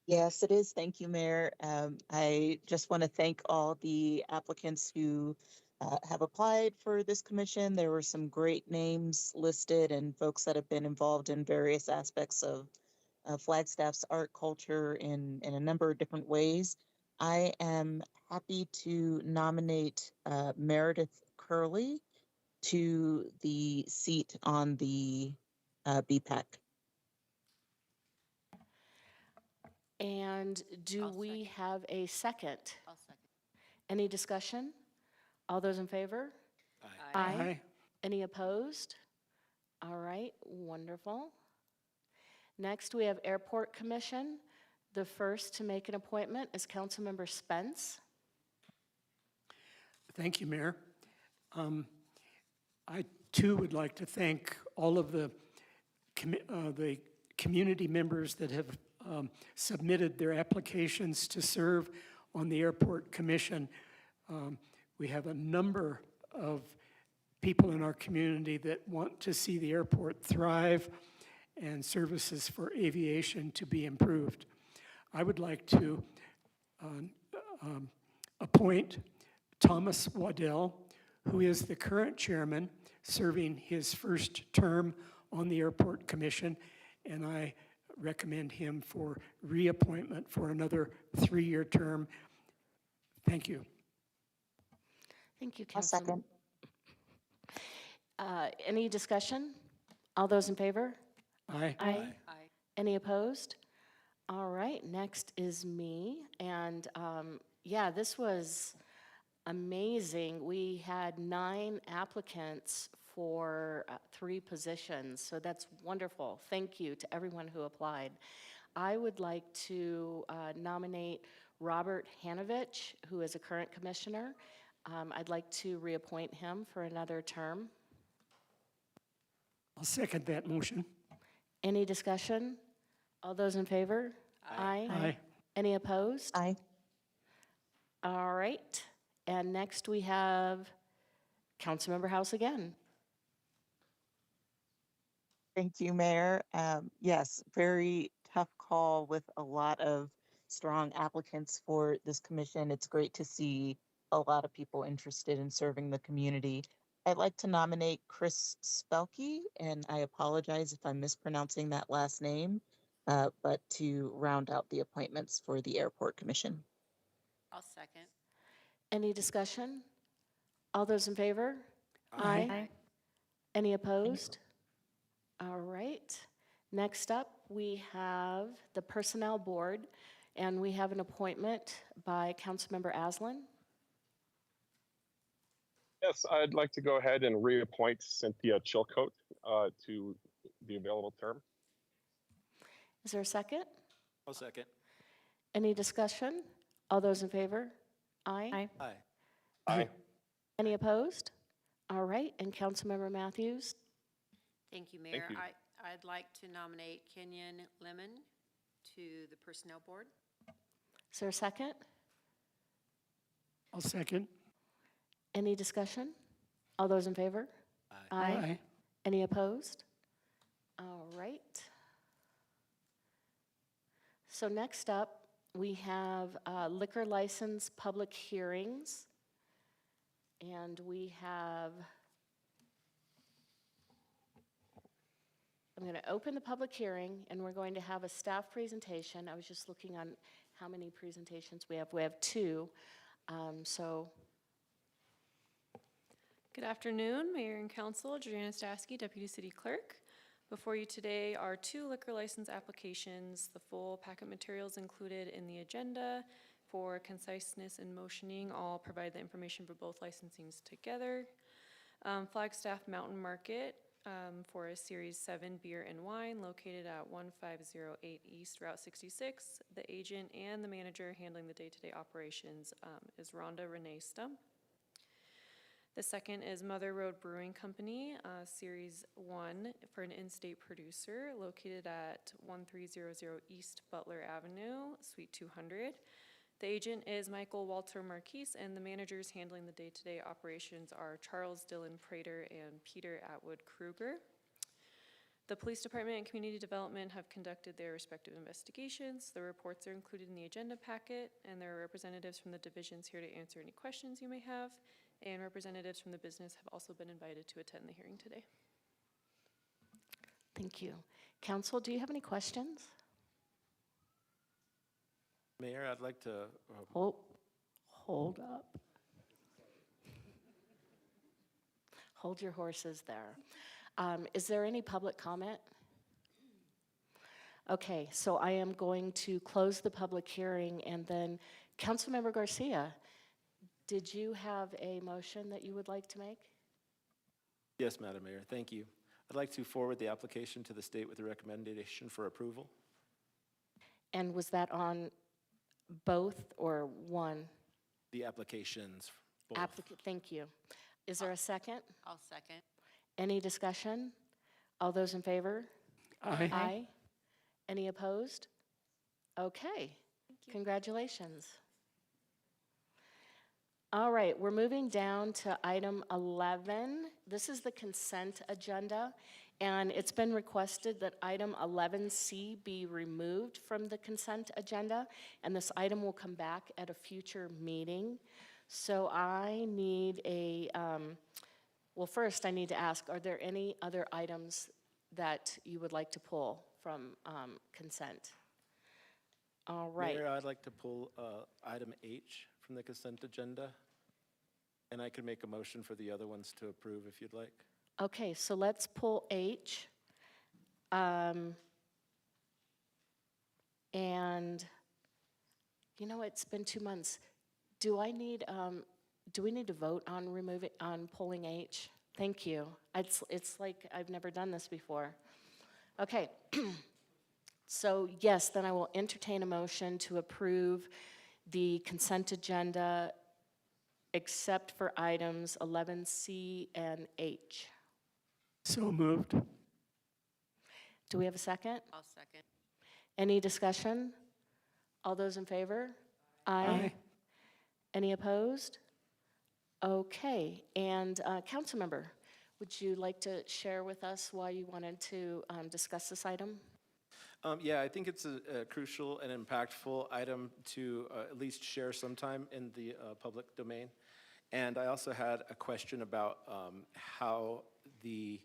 Yes, it is. Thank you, Mayor. I just want to thank all the applicants who have applied for this commission. There were some great names listed and folks that have been involved in various aspects of Flagstaff's art culture in a number of different ways. I am happy to nominate Meredith Curley to the seat on the BPAC. And do we have a second? I'll second. Any discussion? All those in favor? Aye. Aye. Any opposed? All right, wonderful. Next, we have Airport Commission. The first to make an appointment is Councilmember Spence. Thank you, Mayor. I too would like to thank all of the community members that have submitted their applications to serve on the Airport Commission. We have a number of people in our community that want to see the airport thrive and services for aviation to be improved. I would like to appoint Thomas Waddell, who is the current chairman, serving his first term on the Airport Commission, and I recommend him for reappointment for another 3-year term. Thank you. Thank you, I'll Councilman. second. Any discussion? All those in favor? Aye. Aye. Aye. Any opposed? All right, next is me. And yeah, this was amazing. We had 9 applicants for 3 positions, so that's wonderful. Thank you to everyone who applied. I would like to nominate Robert Hanovich, who is a current commissioner. I'd like to reappoint him for another term. I'll second that motion. Any discussion? All those in favor? Aye. Aye. Any opposed? Aye. All right. And next we have Councilmember House again. Thank you, Mayor. Yes, very tough call with a lot of strong applicants for this commission. It's great to see a lot of people interested in serving the community. I'd like to nominate Chris Spelke, and I apologize if I'm mispronouncing that last name, but to round out the appointments for the Airport Commission. I'll second. Any discussion? All those in favor? Aye. Any opposed? All right. Next up, we have the Personnel Board, and we have an appointment by Councilmember Aslan. Yes, I'd like to go ahead and reappoint Cynthia Chilcote to the available term. Is there a second? I'll second. Any discussion? All those in favor? Aye. Aye. Aye. Any opposed? All right, and Councilmember Matthews? Thank you, Mayor. you. I'd like to nominate Kenyon Lemon to the Personnel Board. Is there a second? I'll second. Any discussion? All those in favor? Aye. Any opposed? All right. So next up, we have liquor license public hearings. And we have, I'm going to open the public hearing, and we're going to have a staff presentation. I was just looking on how many presentations we have. We have two. So Good afternoon, Mayor and Council. Jordana Stasky, Deputy City Clerk. Before you today are two liquor license applications. The full packet materials included in the agenda. For conciseness and motioning, I'll provide the information for both licensings together. Flagstaff Mountain Market for a Series 7 beer and wine located at 1508 East Route 66. The agent and the manager handling the day-to-day operations is Rhonda Renee Stump. The second is Mother Road Brewing Company, Series 1 for an in-state producer located at 1300 East Butler Avenue, Suite 200. The agent is Michael Walter Marquise, and the managers handling the day-to-day operations are Charles Dillon Prater and Peter Atwood Kruger. The Police Department and Community Development have conducted their respective investigations. The reports are included in the agenda packet, and there are representatives from the divisions here to answer any questions you may have, and representatives from the business have also been invited to attend the hearing today. thank you. Council, do you have any questions? Mayor, I'd like to, Hold up. Hold your horses there. Is there any public comment? Okay, so I am going to close the public hearing, and then Councilmember Garcia, did you have a motion that you would like to make? yes, Madam Mayor, thank you. I'd like to forward the application to the state with a recommendation for approval. And was that on both or one? The applications, both. Thank you. Is there a second? I'll second. Any discussion? All those in favor? Aye. Any opposed? Okay, congratulations. All right, we're moving down to item 11. This is the consent agenda, and it's been requested that item 11C be removed from the consent agenda, and this item will come back at a future meeting. So I need a, well, first I need to ask, are there any other items that you would like to pull from consent? All right. Mayor, I'd like to pull item H from the consent agenda, and I could make a motion for the other ones to approve if you'd like. Okay, so let's pull H. And, you know, it's been 2 months. Do we need to vote on pulling H? Thank you. It's like I've never done this before. Okay. So yes, then I will entertain a motion to approve the consent agenda except for items 11C and H. So moved. Do we have a second? I'll second. Any discussion? All those in favor? Aye. Any opposed? Okay, and Councilmember, would you like to share with us why you wanted to discuss this item? Yeah, I think it's a crucial and impactful item to at least share sometime in the public domain. And I also had a question about how the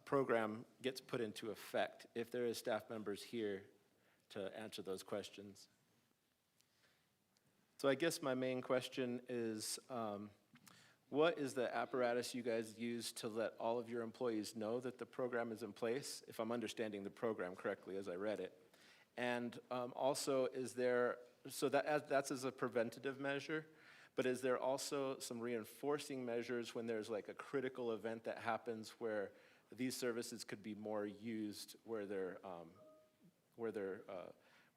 program gets put into effect, if there is staff members here to answer those questions. So I guess my main question is, what is the apparatus you guys use to let all of your employees know that the program is in place, if I'm understanding the program correctly as I read it? And also, is there, so that's as a preventative measure, but is there also some reinforcing measures when there's like a critical event that happens where these services could be more used, where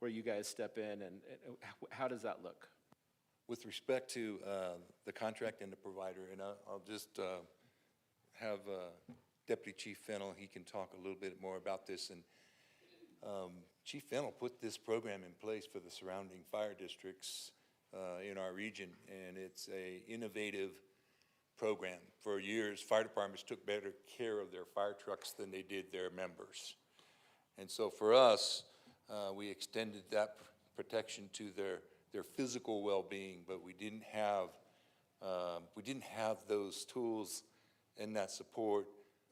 you guys step in, and how does that look? With respect to the contract and the provider, and I'll just have Deputy Chief Fennell, he can talk a little bit more about this. And Chief Fennell put this program in place for the surrounding fire districts in our region, and it's an innovative program. For years, fire departments took better care of their fire trucks than they did their members. And so for us, we extended that protection to their physical well-being, but we didn't have those tools and that support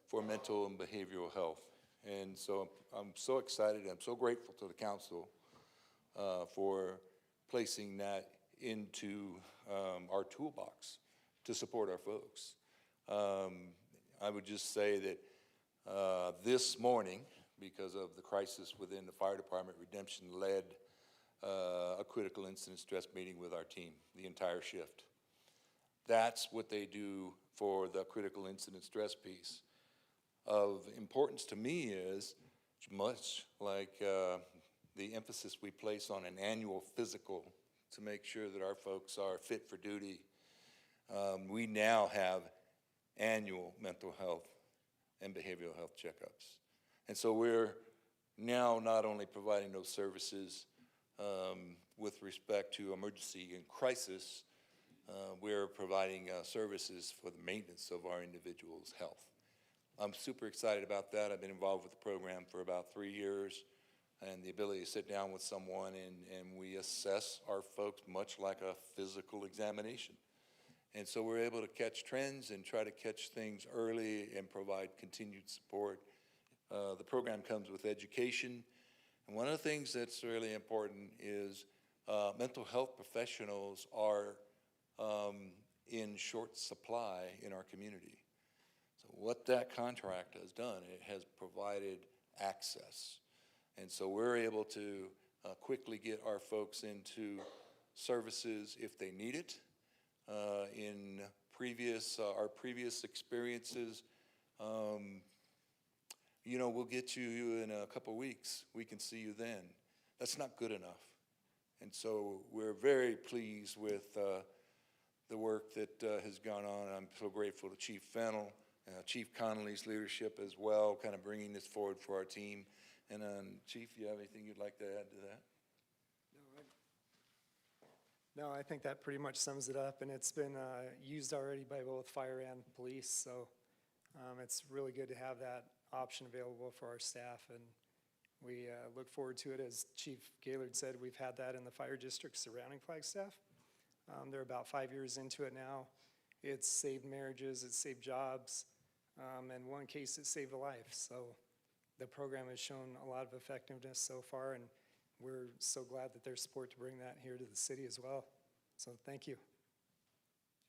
for mental and behavioral health. And so I'm so excited, I'm so grateful to the council for placing that into our toolbox to support our folks. I would just say that this morning, because of the crisis within the fire department, Redemption led a critical incident stress meeting with our team, the entire shift. That's what they do for the critical incident stress piece. Of importance to me is much like the emphasis we place on an annual physical to make sure that our folks are fit for duty. We now have annual mental health and behavioral health checkups. And so we're now not only providing those services with respect to emergency and crisis, we're providing services for the maintenance of our individuals' health. I'm super excited about that. I've been involved with the program for about 3 years, and the ability to sit down with someone and we assess our folks much like a physical examination. And so we're able to catch trends and try to catch things early and provide continued support. The program comes with education. And one of the things that's really important is mental health professionals are in short supply in our community. So what that contract has done, it has provided access. And so we're able to quickly get our folks into services if they need it. In our previous experiences, we'll get you in a couple of weeks. We can see you then. That's not good enough. And so we're very pleased with the work that has gone on. I'm so grateful to Chief Fennell, Chief Connolly's leadership as well, kind of bringing this forward for our team. And Chief, you have anything you'd like to add to that? No, I think that pretty much sums it up, and it's been used already by both fire and police, so it's really good to have that option available for our staff, and we look forward to it. As Chief Gaylord said, we've had that in the fire districts surrounding Flagstaff. They're about 5 years into it now. It's saved marriages, it's saved jobs, and in one case it saved a life. So the program has shown a lot of effectiveness so far, and we're so glad that there's support to bring that here to the city as well. So thank you.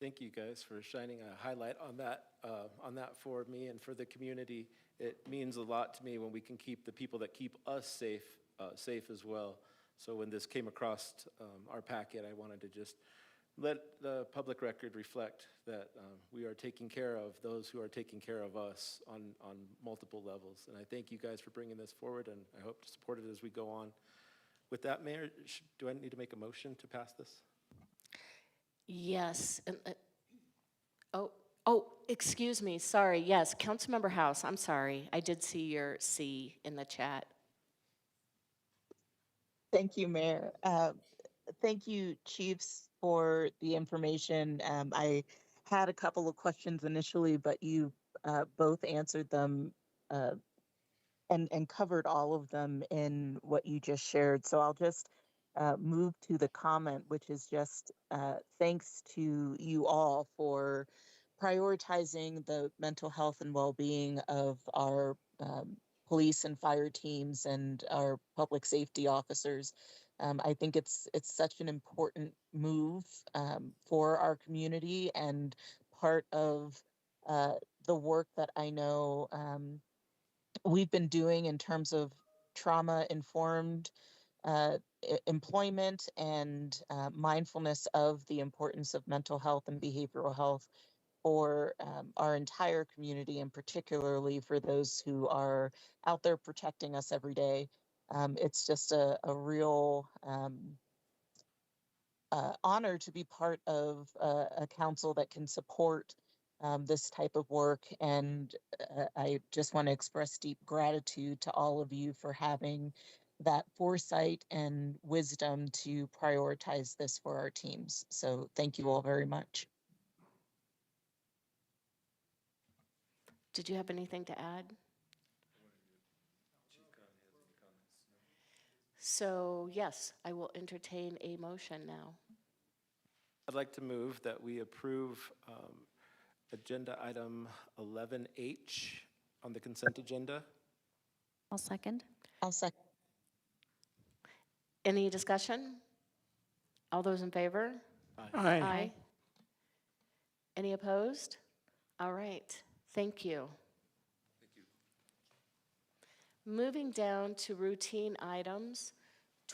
Thank you guys for shining a highlight on that for me and for the community. It means a lot to me when we can keep the people that keep us safe as well. So when this came across our packet, I wanted to just let the public record reflect that we are taking care of those who are taking care of us on multiple levels. And I thank you guys for bringing this forward, and I hope to support it as we go on. With that, Mayor, do I need to make a motion to pass this? Yes. And, Oh, excuse me, sorry, yes, Councilmember House, I'm sorry. I did see your C in the chat. Thank you, Mayor. Thank you, chiefs, for the information. I had a couple of questions initially, but you both answered them uh, and covered all of them in what you just shared. So I'll just move to the comment, which is just thanks to you all for prioritizing the mental health and well-being of our police and fire teams and our public safety officers. I think it's such an important move for our community and part of uh, the work that I know we've been doing in terms of trauma informed employment and mindfulness of the importance of mental health and behavioral health for our entire community, and particularly for those who are out there protecting us every day. It's just a real honor to be part of a council that can support this type of work. And I just want to express deep gratitude to all of you for having that foresight and wisdom to prioritize this for our teams. So thank you all very much. Did you have anything to add? So yes, I will entertain a motion now. I'd like to move that we approve agenda item 11H on the consent agenda. I'll second. I'll second. Any discussion? All those in favor? Aye. Aye. Any opposed? All right, thank you. Moving down to routine items,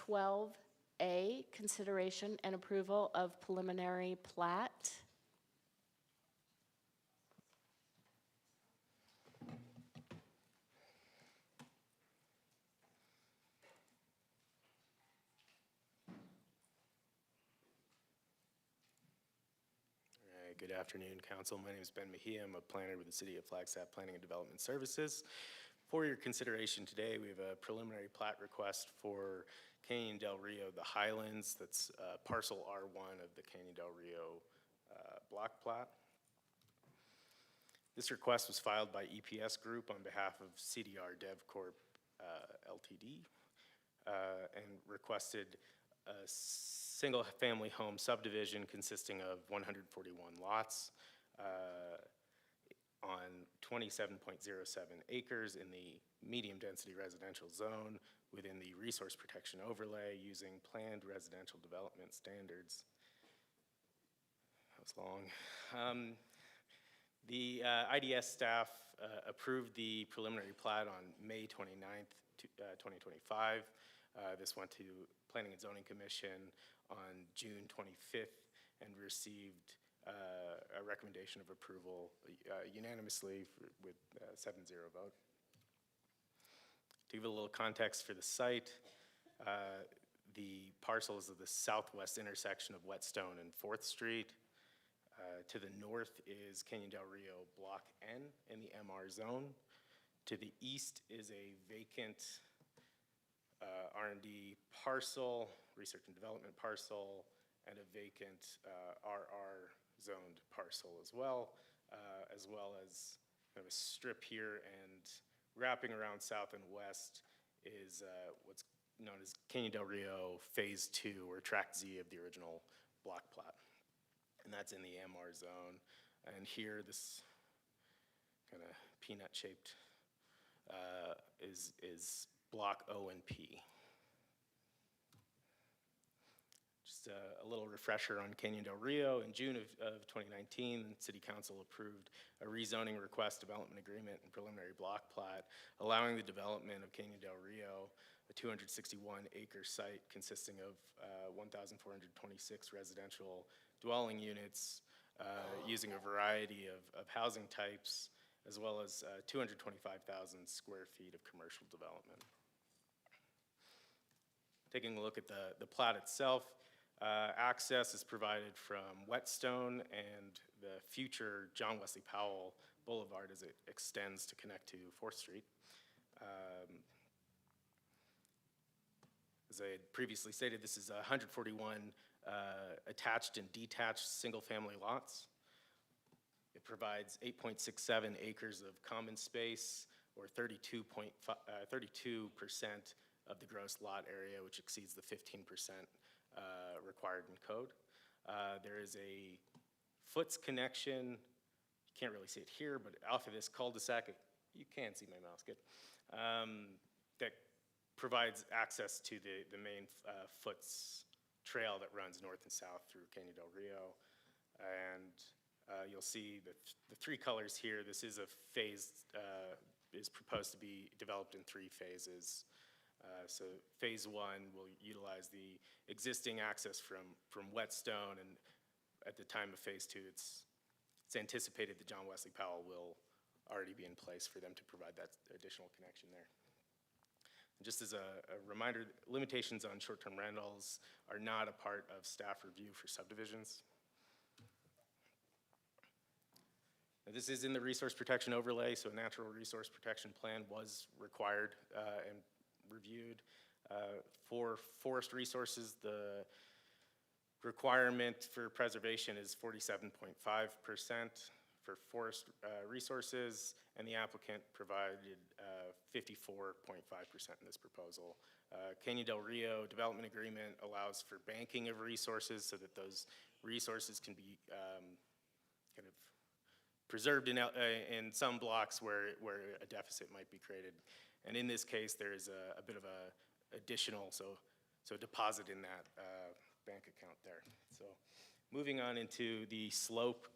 12A, consideration and approval of preliminary plat. Good afternoon, Council. My name is Ben Mejia. I'm a planner with the City of Flagstaff Planning and Development Services. For your consideration today, we have a preliminary plat request for Canyon Del Rio, the Highlands. That's parcel R1 of the Canyon Del Rio block plat. This request was filed by EPS Group on behalf of CDR DevCorp Ltd. And requested a single-family home subdivision consisting of 141 lots on 27.07 acres in the medium-density residential zone within the resource protection overlay using planned residential development standards. That was long. The IDS staff approved the preliminary plat on May 29th, 2025. This went to Planning and Zoning Commission on June 25th and received a recommendation of approval unanimously with a 7-0 vote. To give a little context for the site, the parcel is at the southwest intersection of Whetstone and 4th Street. To the north is Canyon Del Rio Block N in the MR zone. To the east is a vacant R&D parcel, research and development parcel, and a vacant RR zoned parcel as well as kind of a strip here, and wrapping around south and west is what's known as Canyon Del Rio Phase 2, or Tract Z of the original block plat. And that's in the MR zone. And here, this kind of peanut-shaped is block O and P. Just a little refresher on Canyon Del Rio. In June of 2019, City Council approved a rezoning request, development agreement, and preliminary block plat, allowing the development of Canyon Del Rio, a 261-acre site consisting of 1,426 residential dwelling units using a variety of housing types, as well as 225,000 square feet of commercial development. Taking a look at the plat itself, Access is provided from Whetstone and the future John Wesley Powell Boulevard as it extends to connect to 4th Street. As I had previously stated, this is 141 attached and detached single-family lots. It provides 8.67 acres of common space, or 32% of the gross lot area, which exceeds the 15% required in code. There is a Foots connection. You can't really see it here, but off of this cul-de-sac, you can see my mouse, good, that provides access to the main Foots trail that runs north and south through Canyon del Rio. And you'll see the three colors here. This is a phase, is proposed to be developed in 3 phases. So phase 1 will utilize the existing access from Whetstone, and at the time of phase 2, it's anticipated that John Wesley Powell will already be in place for them to provide that additional connection there. And just as a reminder, limitations on short-term rentals are not a part of staff review for subdivisions. Now, this is in the resource protection overlay, so a natural resource protection plan was required and reviewed. For forest resources, the requirement for preservation is 47.5% for forest resources, and the applicant provided 54.5% in this proposal. Canyon del Rio Development Agreement allows for banking of resources so that those resources can be kind of preserved in some blocks where a deficit might be created. And in this case, there is a bit of a additional, so deposit in that bank account there. So moving on into the slope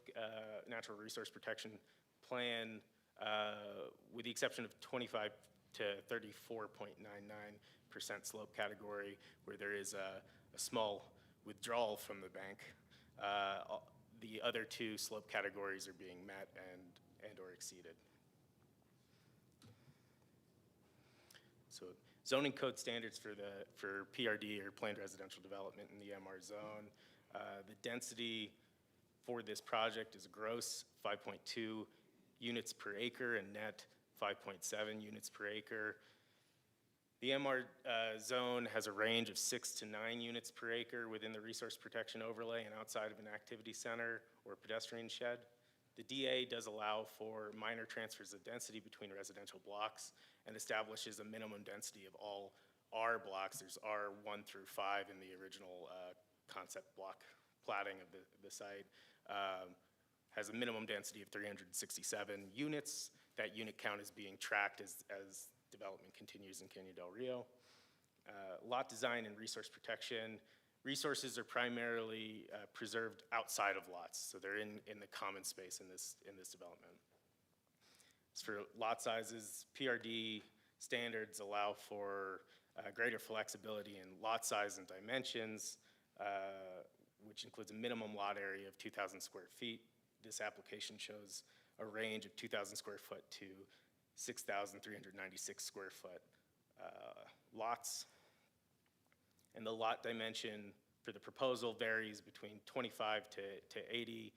natural resource protection plan, with the exception of 25 to 34.99% slope category, where there is a small withdrawal from the bank, the other 2 slope categories are being met and or exceeded. So zoning code standards for PRD, or planned residential development in the MR zone. The density for this project is gross 5.2 units per acre and net 5.7 units per acre. The MR zone has a range of 6 to 9 units per acre within the resource protection overlay and outside of an activity center or pedestrian shed. The DA does allow for minor transfers of density between residential blocks and establishes a minimum density of all R blocks. There's R1 through 5 in the original concept block platting of the site. Has a minimum density of 367 units. That unit count is being tracked as development continues in Canyon del Rio. Lot design and resource protection. Resources are primarily preserved outside of lots, so they're in the common space in this development. As for lot sizes, PRD standards allow for greater flexibility in lot size and dimensions, which includes a minimum lot area of 2,000 square feet. This application shows a range of 2,000 square foot to 6,396 square foot lots. And the lot dimension for the proposal varies between 25 to 80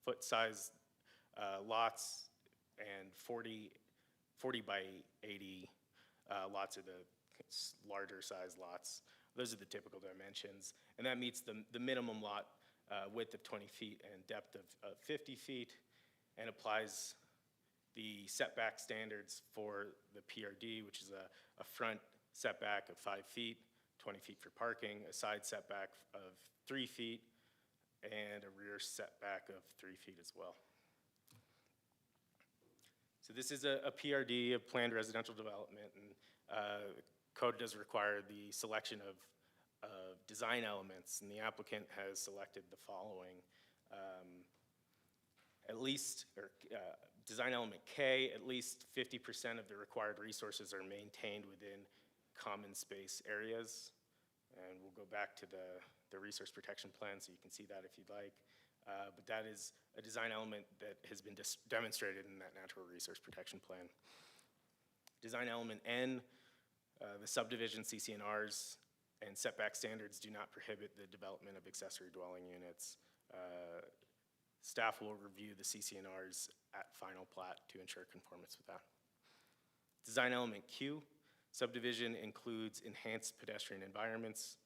foot size lots, and 40 by 80 lots are the larger size lots. Those are the typical dimensions, and that meets the minimum lot width of 20 feet and depth of 50 feet, and applies the setback standards for the PRD, which is a front setback of 5 feet, 20 feet for parking, a side setback of 3 feet, and a rear setback of 3 feet as well. So this is a PRD, a planned residential development, and code does require the selection of design elements, and the applicant has selected the following. Design element K, at least 50% of the required resources are maintained within common space areas. And we'll go back to the resource protection plan so you can see that if you'd like. But that is a design element that has been demonstrated in that natural resource protection plan. Design element N, the subdivision CCNRs And setback standards do not prohibit the development of accessory dwelling units. Staff will review the CCNRs at final plat to ensure conformance with that. Design element Q, subdivision includes enhanced pedestrian environments,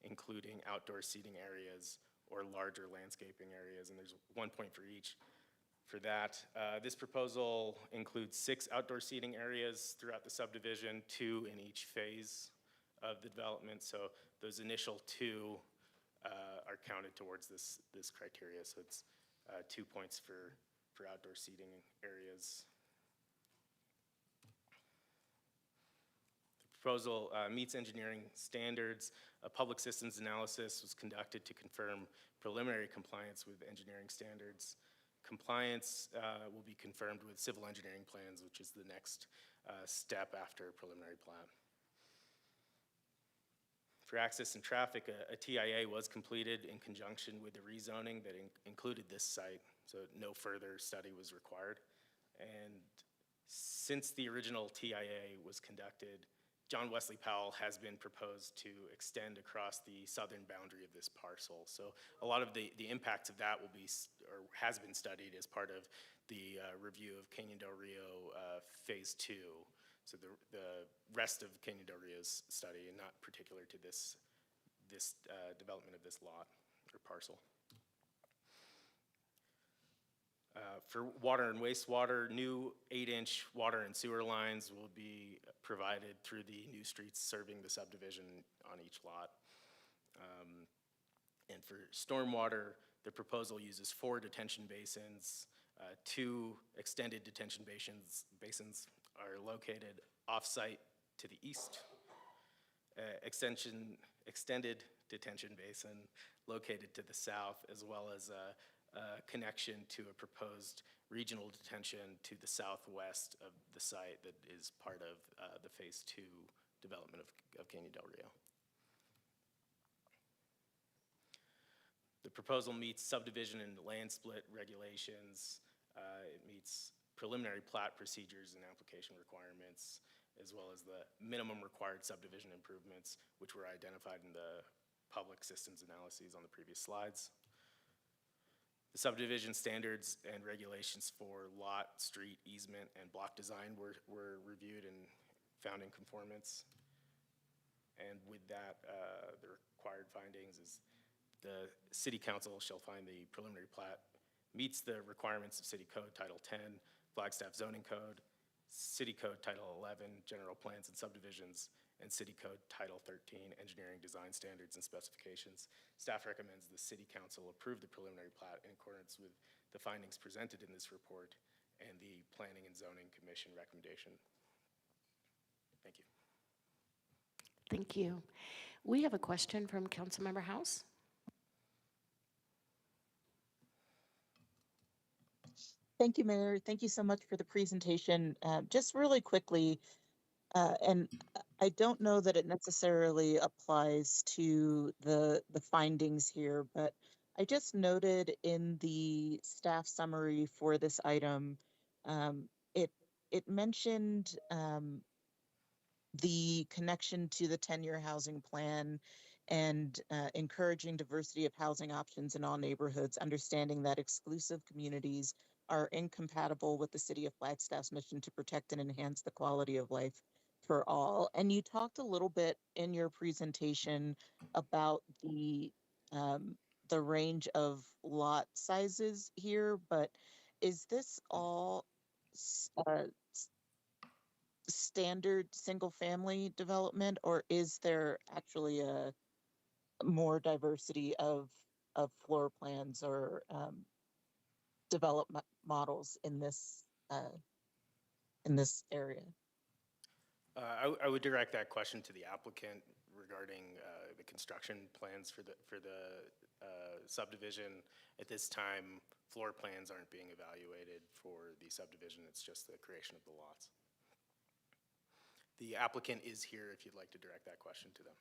including outdoor seating areas or larger landscaping areas, and there's 1 point for each. For that, this proposal includes 6 outdoor seating areas throughout the subdivision, 2 in each phase of the development. So those initial 2 are counted towards this criteria. So it's 2 points for outdoor seating areas. The proposal meets engineering standards. A public systems analysis was conducted to confirm preliminary compliance with engineering standards. Compliance will be confirmed with civil engineering plans, which is the next step after preliminary plat. For access and traffic, a TIA was completed in conjunction with the rezoning that included this site, so no further study was required. And since the original TIA was conducted, John Wesley Powell has been proposed to extend across the southern boundary of this parcel. So a lot of the impacts of that will be, or has been studied as part of the review of Canyon del Rio Phase 2. So the rest of Canyon del Rio's study, and not particular to this development of this lot or parcel. For water and wastewater, new 8-inch water and sewer lines will be provided through the new streets serving the subdivision on each lot. And for stormwater, the proposal uses 4 detention basins. 2 extended detention basins are located off-site to the east. Extended detention basin located to the south, as well as a connection to a proposed regional detention to the southwest of the site that is part of the Phase 2 development of Canyon del Rio. The proposal meets subdivision and land split regulations. It meets preliminary plat procedures and application requirements, as well as the minimum required subdivision improvements, which were identified in the public systems analyses on the previous slides. The subdivision standards and regulations for lot, street, easement, and block design were reviewed and found in conformance. And with that, the required findings is the City Council shall find the preliminary plat meets the requirements of City Code Title 10, Flagstaff Zoning Code, City Code Title 11, General Plans and Subdivisions, and City Code Title 13, Engineering Design Standards and Specifications. Staff recommends the City Council approve the preliminary plat in accordance with the findings presented in this report and the Planning and Zoning Commission recommendation. Thank you. Thank you. We have a question from Councilmember House. Thank you, Mayor. Thank you so much for the presentation. Just really quickly, and I don't know that it necessarily applies to the findings here, but I just noted in the staff summary for this item, it mentioned the connection to the 10-year housing plan and encouraging diversity of housing options in all neighborhoods, understanding that exclusive communities are incompatible with the City of Flagstaff's mission to protect and enhance the quality of life for all. And you talked a little bit in your presentation about the range of lot sizes here, but is this all standard single-family development, or is there actually a more diversity of floor plans or development models in this area? I would direct that question to the applicant regarding the construction plans for the subdivision. At this time, floor plans aren't being evaluated for the subdivision. It's just the creation of the lots. The applicant is here if you'd like to direct that question to them.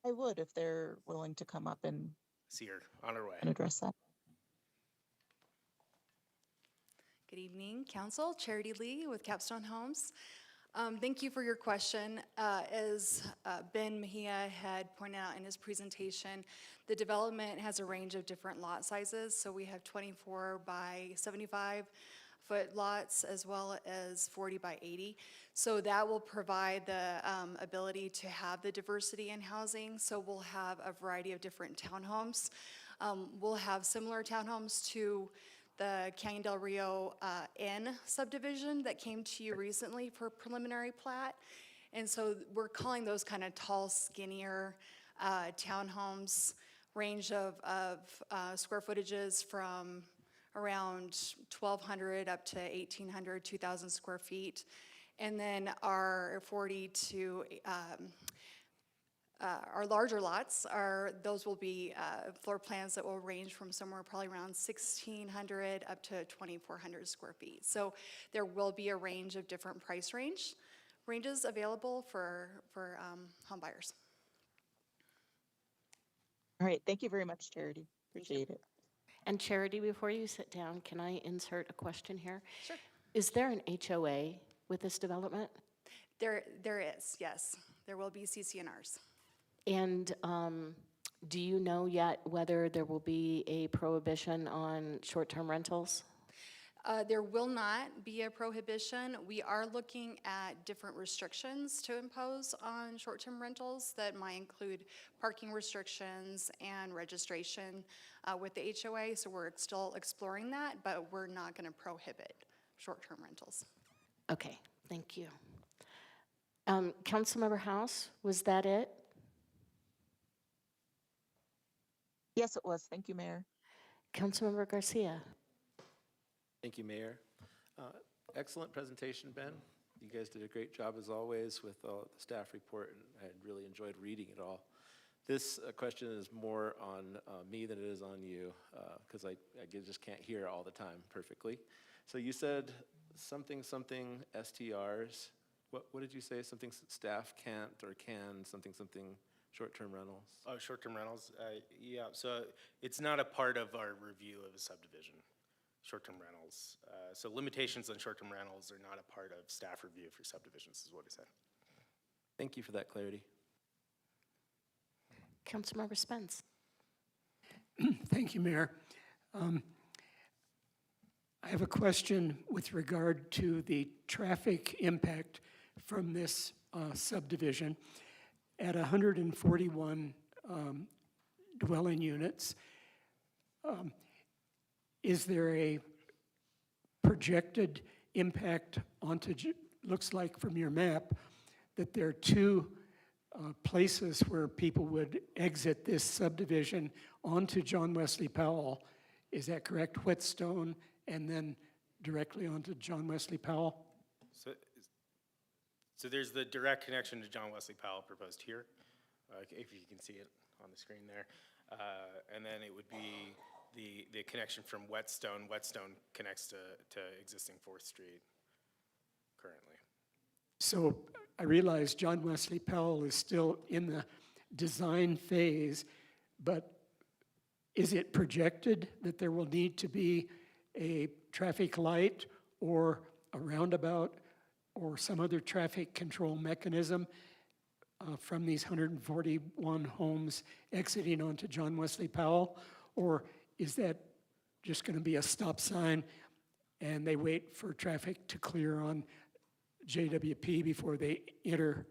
I would, if they're willing to come up and See her on her way. address that. Good evening, Council. Charity Lee with Capstone Homes. Thank you for your question. As Ben Mejia had pointed out in his presentation, the development has a range of different lot sizes. So we have 24 by 75-foot lots as well as 40 by 80. So that will provide the ability to have the diversity in housing. So we'll have a variety of different townhomes. We'll have similar townhomes to the Canyon del Rio N subdivision that came to you recently for preliminary plat. And so we're calling those kind of tall, skinnier townhomes, range of square footages from around 1,200 up to 1,800, 2,000 square feet. And then our 40 to our larger lots those will be floor plans that will range from somewhere probably around 1,600 up to 2,400 square feet. So there will be a range of different price ranges available for home buyers. All right, thank you very much, Charity. Appreciate it. And Charity, before you sit down, can I insert a question here? Sure. Is there an HOA with this development? There is, yes. There will be CC&Rs. And do you know yet whether there will be a prohibition on short-term rentals? There will not be a prohibition. We are looking at different restrictions to impose on short-term rentals that might include parking restrictions and registration with the HOA. So we're still exploring that, but we're not going to prohibit short-term rentals. Okay, thank you. Councilmember House, was that it? Yes, it was. Thank you, Mayor. Councilmember Garcia. Thank you, Mayor. Excellent presentation, Ben. You guys did a great job as always with the staff report, and I really enjoyed reading it all. This question is more on me than it is on you, because I just can't hear all the time perfectly. So you said something STRs. What did you say? Something staff can't or can, something short-term rentals? Oh, short-term rentals? Yeah, so it's not a part of our review of a subdivision, short-term rentals. So limitations on short-term rentals are not a part of staff review for subdivisions, is what I said. Thank you for that clarity. Councilmember Spence. Thank you, Mayor. I have a question with regard to the traffic impact from this subdivision. At 141 dwelling units, is there a projected impact onto, looks like from your map, that there are two places where people would exit this subdivision onto John Wesley Powell. Is that correct? Whetstone and then directly onto John Wesley Powell? So there's the direct connection to John Wesley Powell proposed here, if you can see it on the screen there. And then it would be the connection from Whetstone. Whetstone connects to existing 4th Street currently. So I realize John Wesley Powell is still in the design phase, but is it projected that there will need to be a traffic light or a roundabout or some other traffic control mechanism from these 141 homes exiting onto John Wesley Powell? Or is that just going to be a stop sign and they wait for traffic to clear on JWP before they enter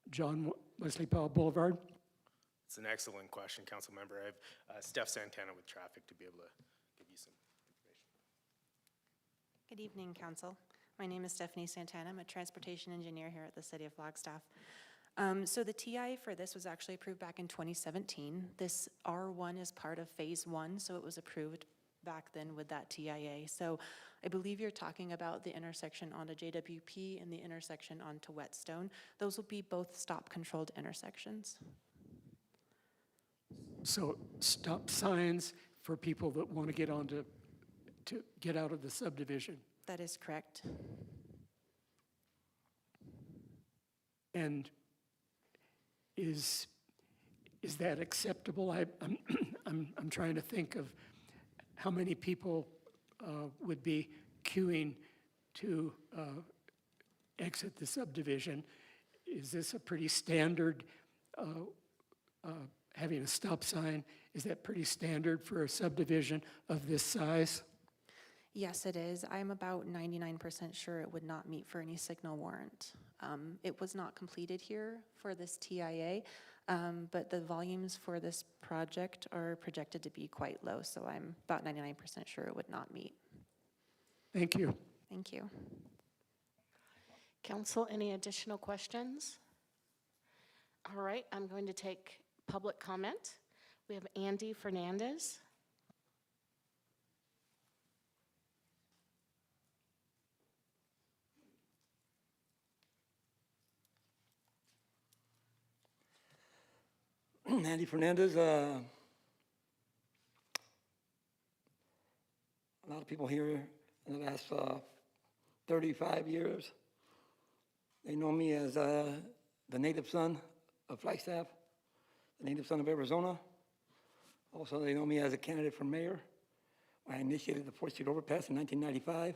John Wesley Powell Boulevard? It's an excellent question, Council Member. I have Steph Santana with traffic to be able to give you some information. Good evening, Council. My name is Stephanie Santana. I'm a transportation engineer here at the City of Flagstaff. So the TI for this was actually approved back in 2017. This R1 is part of Phase 1, so it was approved back then with that TIA. So I believe you're talking about the intersection onto JWP and the intersection onto Whetstone. Those will be both stop-controlled intersections. So stop signs for people that want to get onto, to get out of the subdivision. That is correct. And is that acceptable? I'm trying to think of how many people would be queuing to exit the subdivision. Is this a pretty standard, having a stop sign, is that pretty standard for a subdivision of this size? Yes, it is. I'm about 99% sure it would not meet for any signal warrant. It was not completed here for this TIA, but the volumes for this project are projected to be quite low, so I'm about 99% sure it would not meet. Thank you. Thank you. Council, any additional questions? All right, I'm going to take public comment. We have Andy Fernandez. Andy Fernandez. A lot of people here in the last 35 years, they know me as the native son of Flagstaff, the native son of Arizona. Also, they know me as a candidate for mayor. I initiated the 4th Street overpass in 1995,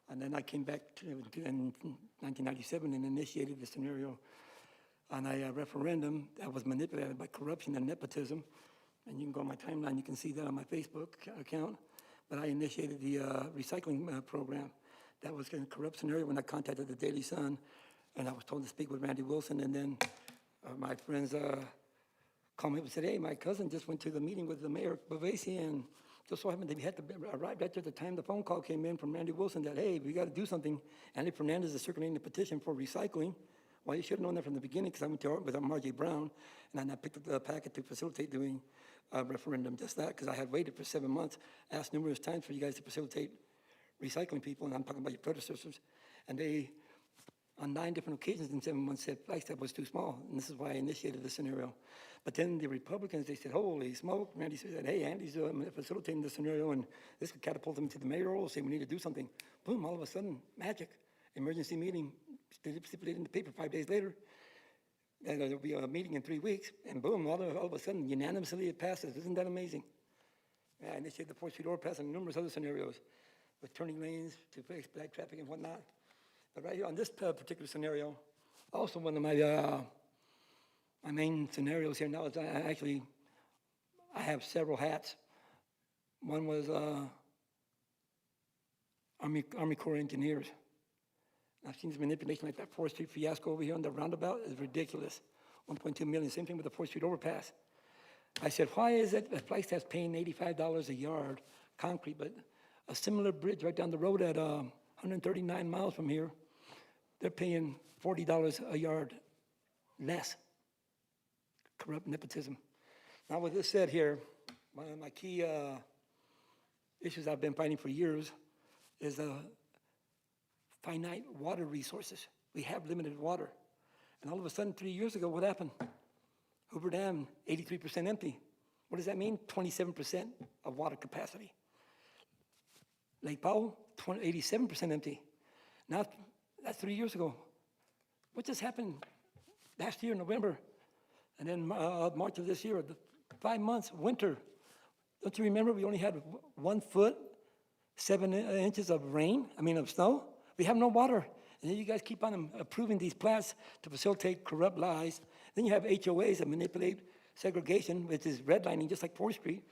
and then I came back in 1997 and initiated the scenario on a referendum that was manipulated by corruption and nepotism. And you can go on my timeline, you can see that on my Facebook account. But I initiated the recycling program. That was a corrupt scenario when I contacted the Daily Sun, and I was told to speak with Randy Wilson. And then my friends called me up and said, hey, my cousin just went to the meeting with the mayor, Bavasi, and just so happened that he had to arrive right at the time the phone call came in from Randy Wilson that, hey, we got to do something. Andy Fernandez is circulating a petition for recycling. Well, you should have known that from the beginning because I went to with Margie Brown, and then I picked up the packet to facilitate doing a referendum, just that, because I had waited for 7 months, asked numerous times for you guys to facilitate recycling people, and I'm talking about your predecessors, and they, on 9 different occasions in 7 months, said Flagstaff was too small, and this is why I initiated the scenario. But then the Republicans, they said, holy smoke, Randy said, hey, Andy's facilitating the scenario, and this could catapult him to the mayoral, say we need to do something. Boom, all of a sudden, magic, emergency meeting, stipulated in the paper 5 days later, and there'll be a meeting in 3 weeks, and boom, all of a sudden, unanimously it passes. Isn't that amazing? Yeah, I initiated the 4th Street overpass and numerous other scenarios with turning lanes to fix black traffic and whatnot. But right here on this particular scenario, also one of my main scenarios here now is I have several hats. One was Army Corps engineers. I've seen this manipulation like that 4th Street fiasco over here on the roundabout is ridiculous. 1.2 million, same thing with the 4th Street overpass. I said, why is it that Flagstaff's paying $85 a yard concrete, but a similar bridge right down the road at 139 miles from here, they're paying $40 a yard less. Corrupt nepotism. Now with this said here, one of my key issues I've been fighting for years is finite water resources. We have limited water. And all of a sudden, 3 years ago, what happened? Hoover Dam, 83% empty. What does that mean? 27% of water capacity. Lake Powell, 87% empty. Now, that's 3 years ago. What just happened last year, November? And then March of this year, 5 months, winter. Don't you remember we only had 1 foot, 7 inches of snow? We have no water. And then you guys keep on approving these plans to facilitate corrupt lies. Then you have HOAs that manipulate segregation, which is redlining, just like 4th Street.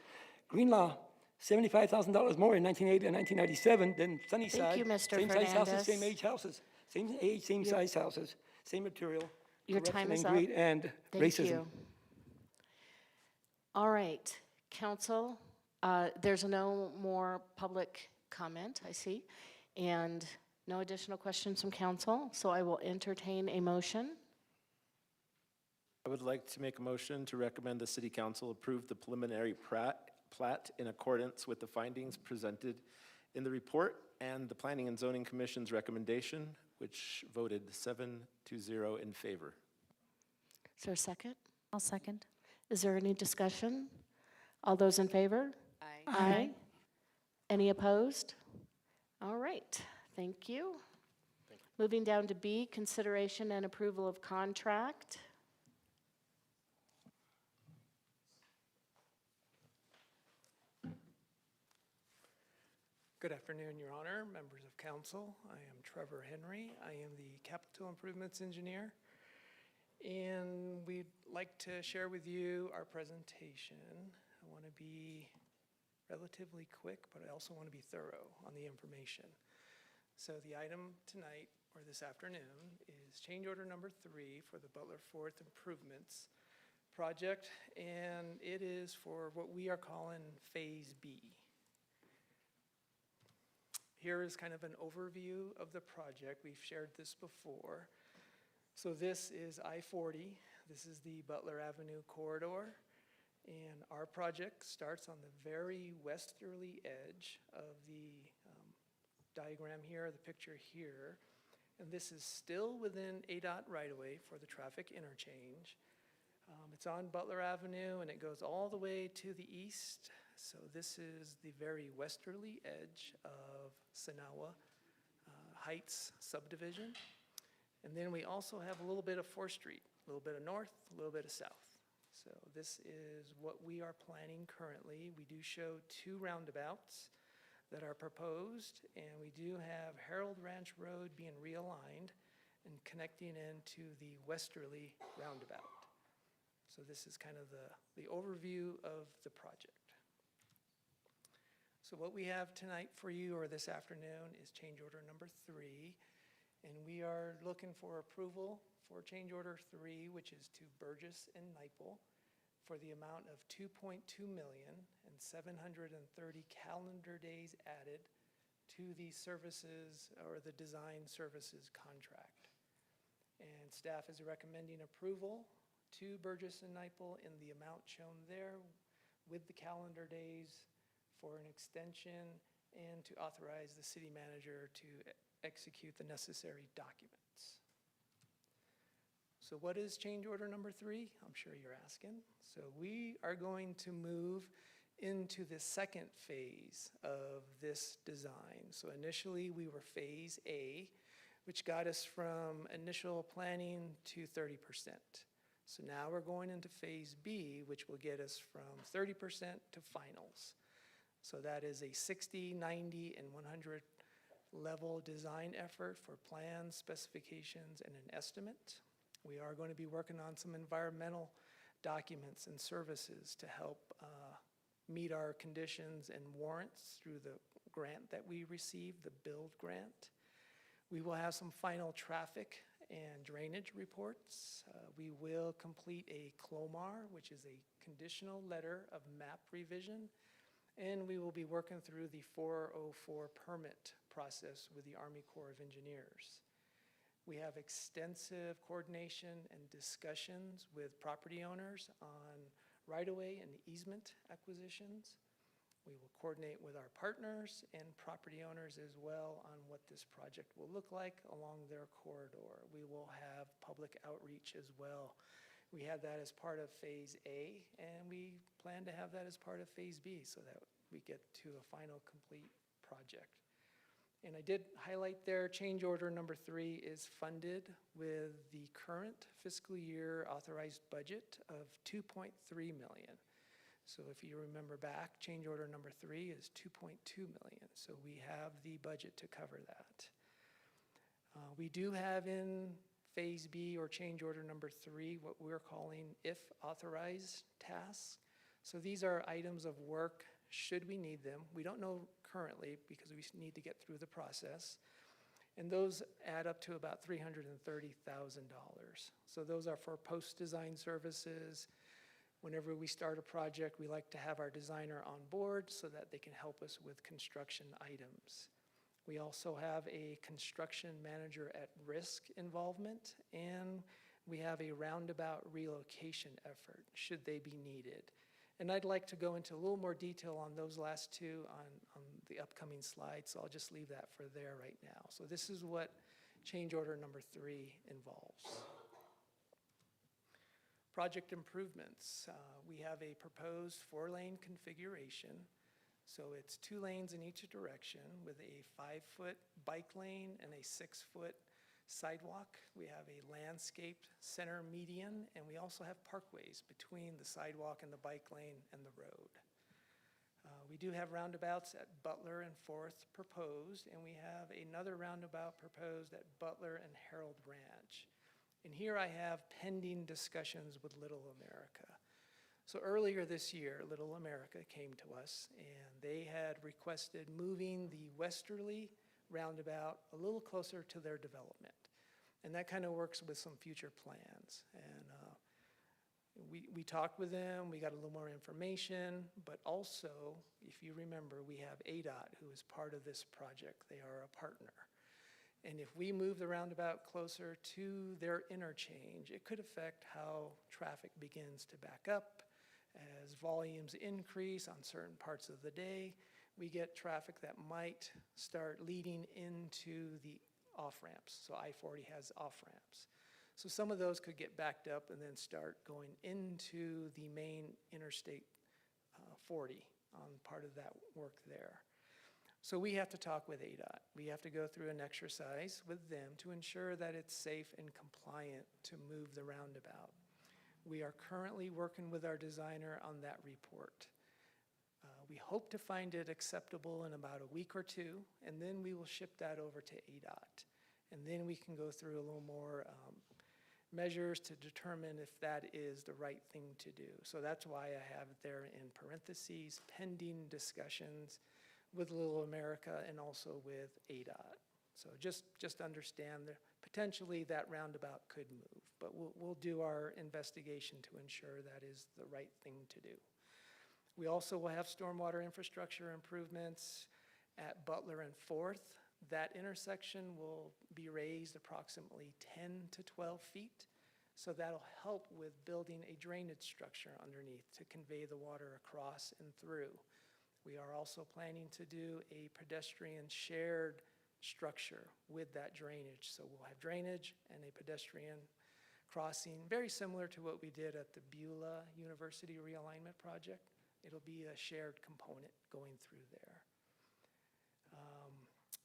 Green Law, $75,000 more in 1980 and 1997 than Sunnyside. Thank you, Mr. Same size houses, Fernandez. same age houses. Same age, same size houses, same material. Your time corruption is and up. greed and Thank racism. you. All right, council, there's no more public comment, I see, and no additional questions from council, so I will entertain a motion. I would like to make a motion to recommend the city council approve the preliminary plat in accordance with the findings presented in the report and the Planning and Zoning Commission's recommendation, which voted 7-0 in favor. Is there a second? I'll second. Is there any discussion? All those in favor? Aye. Aye. Any opposed? All right, thank you. Moving down to B, consideration and approval of contract. Good afternoon, Your Honor, members of council. I am Trevor Henry. I am the Capital Improvements Engineer. And we'd like to share with you our presentation. I want to be relatively quick, but I also want to be thorough on the information. So the item tonight, or this afternoon, is change order number 3 for the Butler Fourth Improvements project, and it is for what we are calling Phase B. Here is kind of an overview of the project. We've shared this before. So this is I-40. This is the Butler Avenue corridor. And our project starts on the very westerly edge of the diagram here, the picture here. And this is still within ADOT right-of-way for the traffic interchange. It's on Butler Avenue, and it goes all the way to the east. So this is the very westerly edge of Sanawa Heights subdivision. And then we also have a little bit of 4th Street, a little bit of north, a little bit of south. So this is what we are planning currently. We do show 2 roundabouts that are proposed, and we do have Harold Ranch Road being realigned and connecting into the westerly roundabout. So this is kind of the overview of the project. So what we have tonight for you, or this afternoon, is change order number 3. And we are looking for approval for change order 3, which is to Burgess and Nyepel, for the amount of $2.2 million and 730 calendar days added to the services, or the design services contract. And staff is recommending approval to Burgess and Nyepel in the amount shown there, with the calendar days for an extension, and to authorize the city manager to execute the necessary documents. So what is change order number 3? I'm sure you're asking. So we are going to move into the second phase of this design. So initially we were phase A, which got us from initial planning to 30%. So now we're going into phase B, which will get us from 30% to finals. So that is a 60, 90, and 100 level design effort for plans, specifications, and an estimate. We are going to be working on some environmental documents and services to help meet our conditions and warrants through the grant that we received, the BUILD grant. We will have some final traffic and drainage reports. We will complete a CLOMAR, which is a conditional letter of map revision, and we will be working through the 404 permit process with the Army Corps of Engineers. We have extensive coordination and discussions with property owners on right-of-way and easement acquisitions. We will coordinate with our partners and property owners as well on what this project will look like along their corridor. We will have public outreach as well. We had that as part of phase A, and we plan to have that as part of phase B so that we get to a final complete project. And I did highlight there, change order number 3 is funded with the current fiscal year authorized budget of $2.3 million. So if you remember back, change order number 3 is $2.2 million. So we have the budget to cover that. We do have in phase B, or change order number 3, what we're calling if authorized tasks. So these are items of work should we need them. We don't know currently because we need to get through the process. And those add up to about $330,000. So those are for post-design services. Whenever we start a project, we like to have our designer on board so that they can help us with construction items. We also have a construction manager at risk involvement, and we have a roundabout relocation effort should they be needed. And I'd like to go into a little more detail on those last 2 on the upcoming slides, so I'll just leave that for there right now. So this is what change order number 3 involves. Project improvements. We have a proposed 4-lane configuration. So it's 2 lanes in each direction with a 5-foot bike lane and a 6-foot sidewalk. We have a landscaped center median, and we also have parkways between the sidewalk and the bike lane and the road. We do have roundabouts at Butler and Fourth proposed, and we have another roundabout proposed at Butler and Harold Ranch. And here I have pending discussions with Little America. So earlier this year, Little America came to us, and they had requested moving the westerly roundabout a little closer to their development. And that kind of works with some future plans. And we talked with them, we got a little more information, but also, if you remember, we have ADOT, who is part of this project. They are a partner. And if we move the roundabout closer to their interchange, it could affect how traffic begins to back up. As volumes increase on certain parts of the day, we get traffic that might start leading into the off-ramps. So I-40 has off-ramps. So some of those could get backed up and then start going into the main Interstate 40 on part of that work there. So we have to talk with ADOT. We have to go through an exercise with them to ensure that it's safe and compliant to move the roundabout. We are currently working with our designer on that report. We hope to find it acceptable in about a week or two, and then we will ship that over to ADOT. And then we can go through a little more measures to determine if that is the right thing to do. So that's why I have there in parentheses, pending discussions with Little America and also with ADOT. So just understand that potentially that roundabout could move, but we'll do our investigation to ensure that is the right thing to do. We also will have stormwater infrastructure improvements at Butler and Fourth. That intersection will be raised approximately 10 to 12 feet. So that'll help with building a drainage structure underneath to convey the water across and through. We are also planning to do a pedestrian shared structure with that drainage. So we'll have drainage and a pedestrian crossing, very similar to what we did at the Beulah University Realignment Project. It'll be a shared component going through there.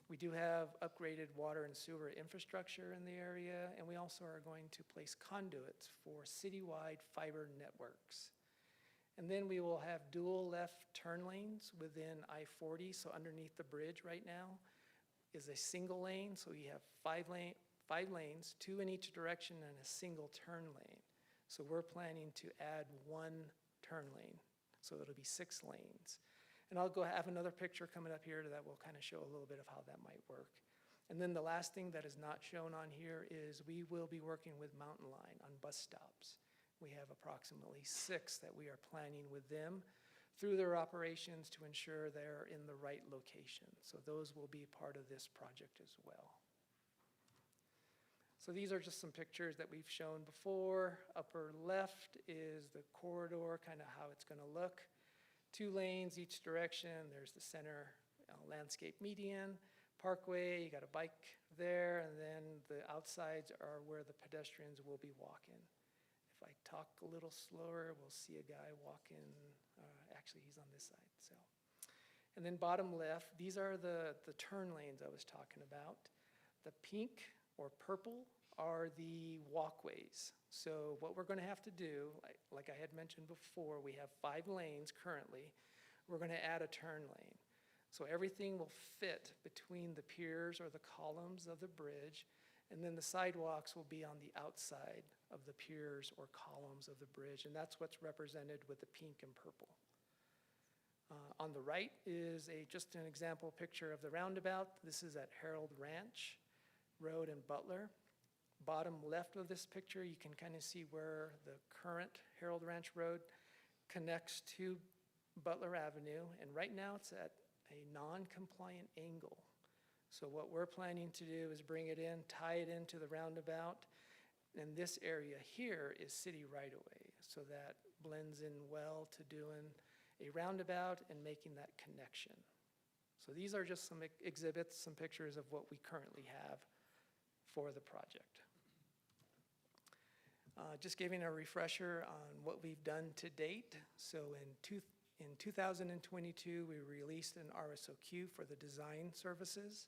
We do have upgraded water and sewer infrastructure in the area, and we also are going to place conduits for citywide fiber networks. And then we will have dual left turn lanes within I-40, so underneath the bridge right now is a single lane, so you have five lanes, 2 in each direction and a single turn lane. So we're planning to add 1 turn lane, so it'll be 6 lanes. And I'll go have another picture coming up here that will kind of show a little bit of how that might work. And then the last thing that is not shown on here is we will be working with Mountain Line on bus stops. We have approximately 6 that we are planning with them through their operations to ensure they're in the right location. So those will be part of this project as well. So these are just some pictures that we've shown before. Upper left is the corridor, kind of how it's going to look. 2 lanes each direction. There's the center landscape median, parkway, you got a bike there, and then the outsides are where the pedestrians will be walking. If I talk a little slower, we'll see a guy walking. Actually, he's on this side. So, and then bottom left, these are the turn lanes I was talking about. The pink or purple are the walkways. So what we're going to have to do, like I had mentioned before, we have 5 lanes currently. We're going to add a turn lane. So everything will fit between the piers or the columns of the bridge, and then the sidewalks will be on the outside of the piers or columns of the bridge, and that's what's represented with the pink and purple. On the right is just an example picture of the roundabout. This is at Harold Ranch Road in Butler. Bottom left of this picture, you can kind of see where the current Harold Ranch Road connects to Butler Avenue, and right now it's at a non-compliant angle. So what we're planning to do is bring it in, tie it into the roundabout, and this area here is city right-of-way, so that blends in well to doing a roundabout and making that connection. So these are just some exhibits, some pictures of what we currently have for the project. Just giving a refresher on what we've done to date. So in 2022, we released an RSOQ for the design services.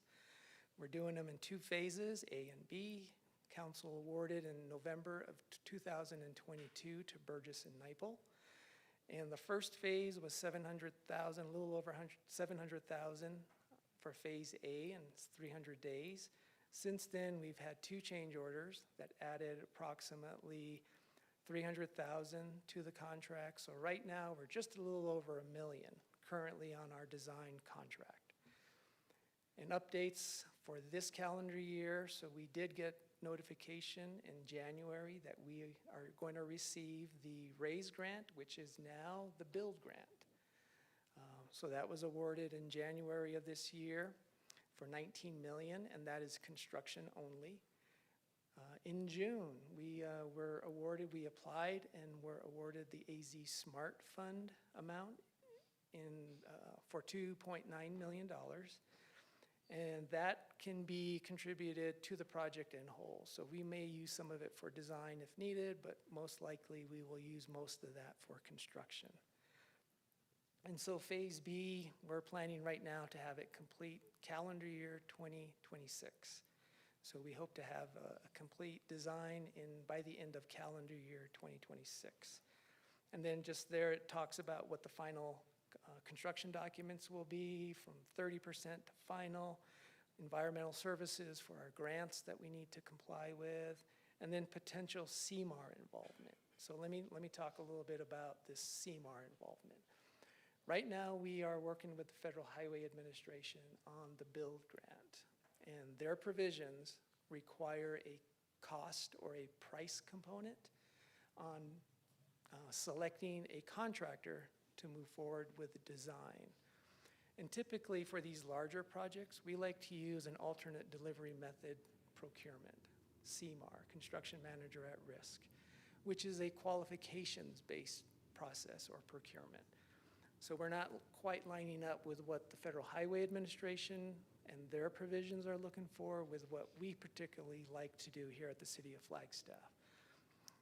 We're doing them in 2 phases, A and B. Council awarded in November of 2022 to Burgess and Nyepel. And the first phase was 700,000, a little over 700,000 for Phase A, and it's 300 days. Since then, we've had 2 change orders that added approximately 300,000 to the contract. So right now, we're just a little over $1 million currently on our design contract. And updates for this calendar year, so we did get notification in January that we are going to receive the RAISE grant, which is now the BUILD grant. So that was awarded in January of this year for $19 million, and that is construction only. In June, we applied and were awarded the AZ SMART Fund amount for $2.9 million. And that can be contributed to the project in whole. So we may use some of it for design if needed, but most likely we will use most of that for construction. And so Phase B, we're planning right now to have it complete calendar year 2026. So we hope to have a complete design by the end of calendar year 2026. And then just there it talks about what the final construction documents will be, from 30% to final, environmental services for our grants that we need to comply with, and then potential CMAR involvement. So let me talk a little bit about this CMAR involvement. Right now, we are working with the Federal Highway Administration on the BUILD grant, and their provisions require a cost or a price component on selecting a contractor to move forward with the design. And typically for these larger projects, we like to use an alternate delivery method procurement, CMAR, Construction Manager at Risk, which is a qualifications-based process or procurement. So we're not quite lining up with what the Federal Highway Administration and their provisions are looking for with what we particularly like to do here at the City of Flagstaff.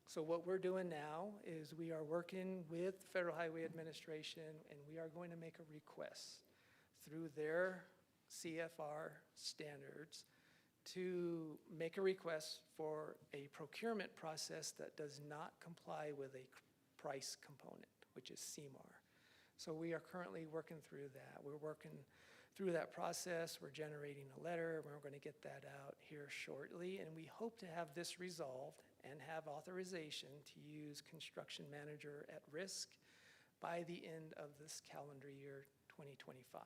So what we're doing now is we are working with the Federal Highway Administration, and we are going to make a request through their CFR standards to make a request for a procurement process that does not comply with a price component, which is CMAR. So we are currently working through that. We're working through that process. We're generating a letter. We're going to get that out here shortly, and we hope to have this resolved and have authorization to use Construction Manager at Risk by the end of this calendar year 2025.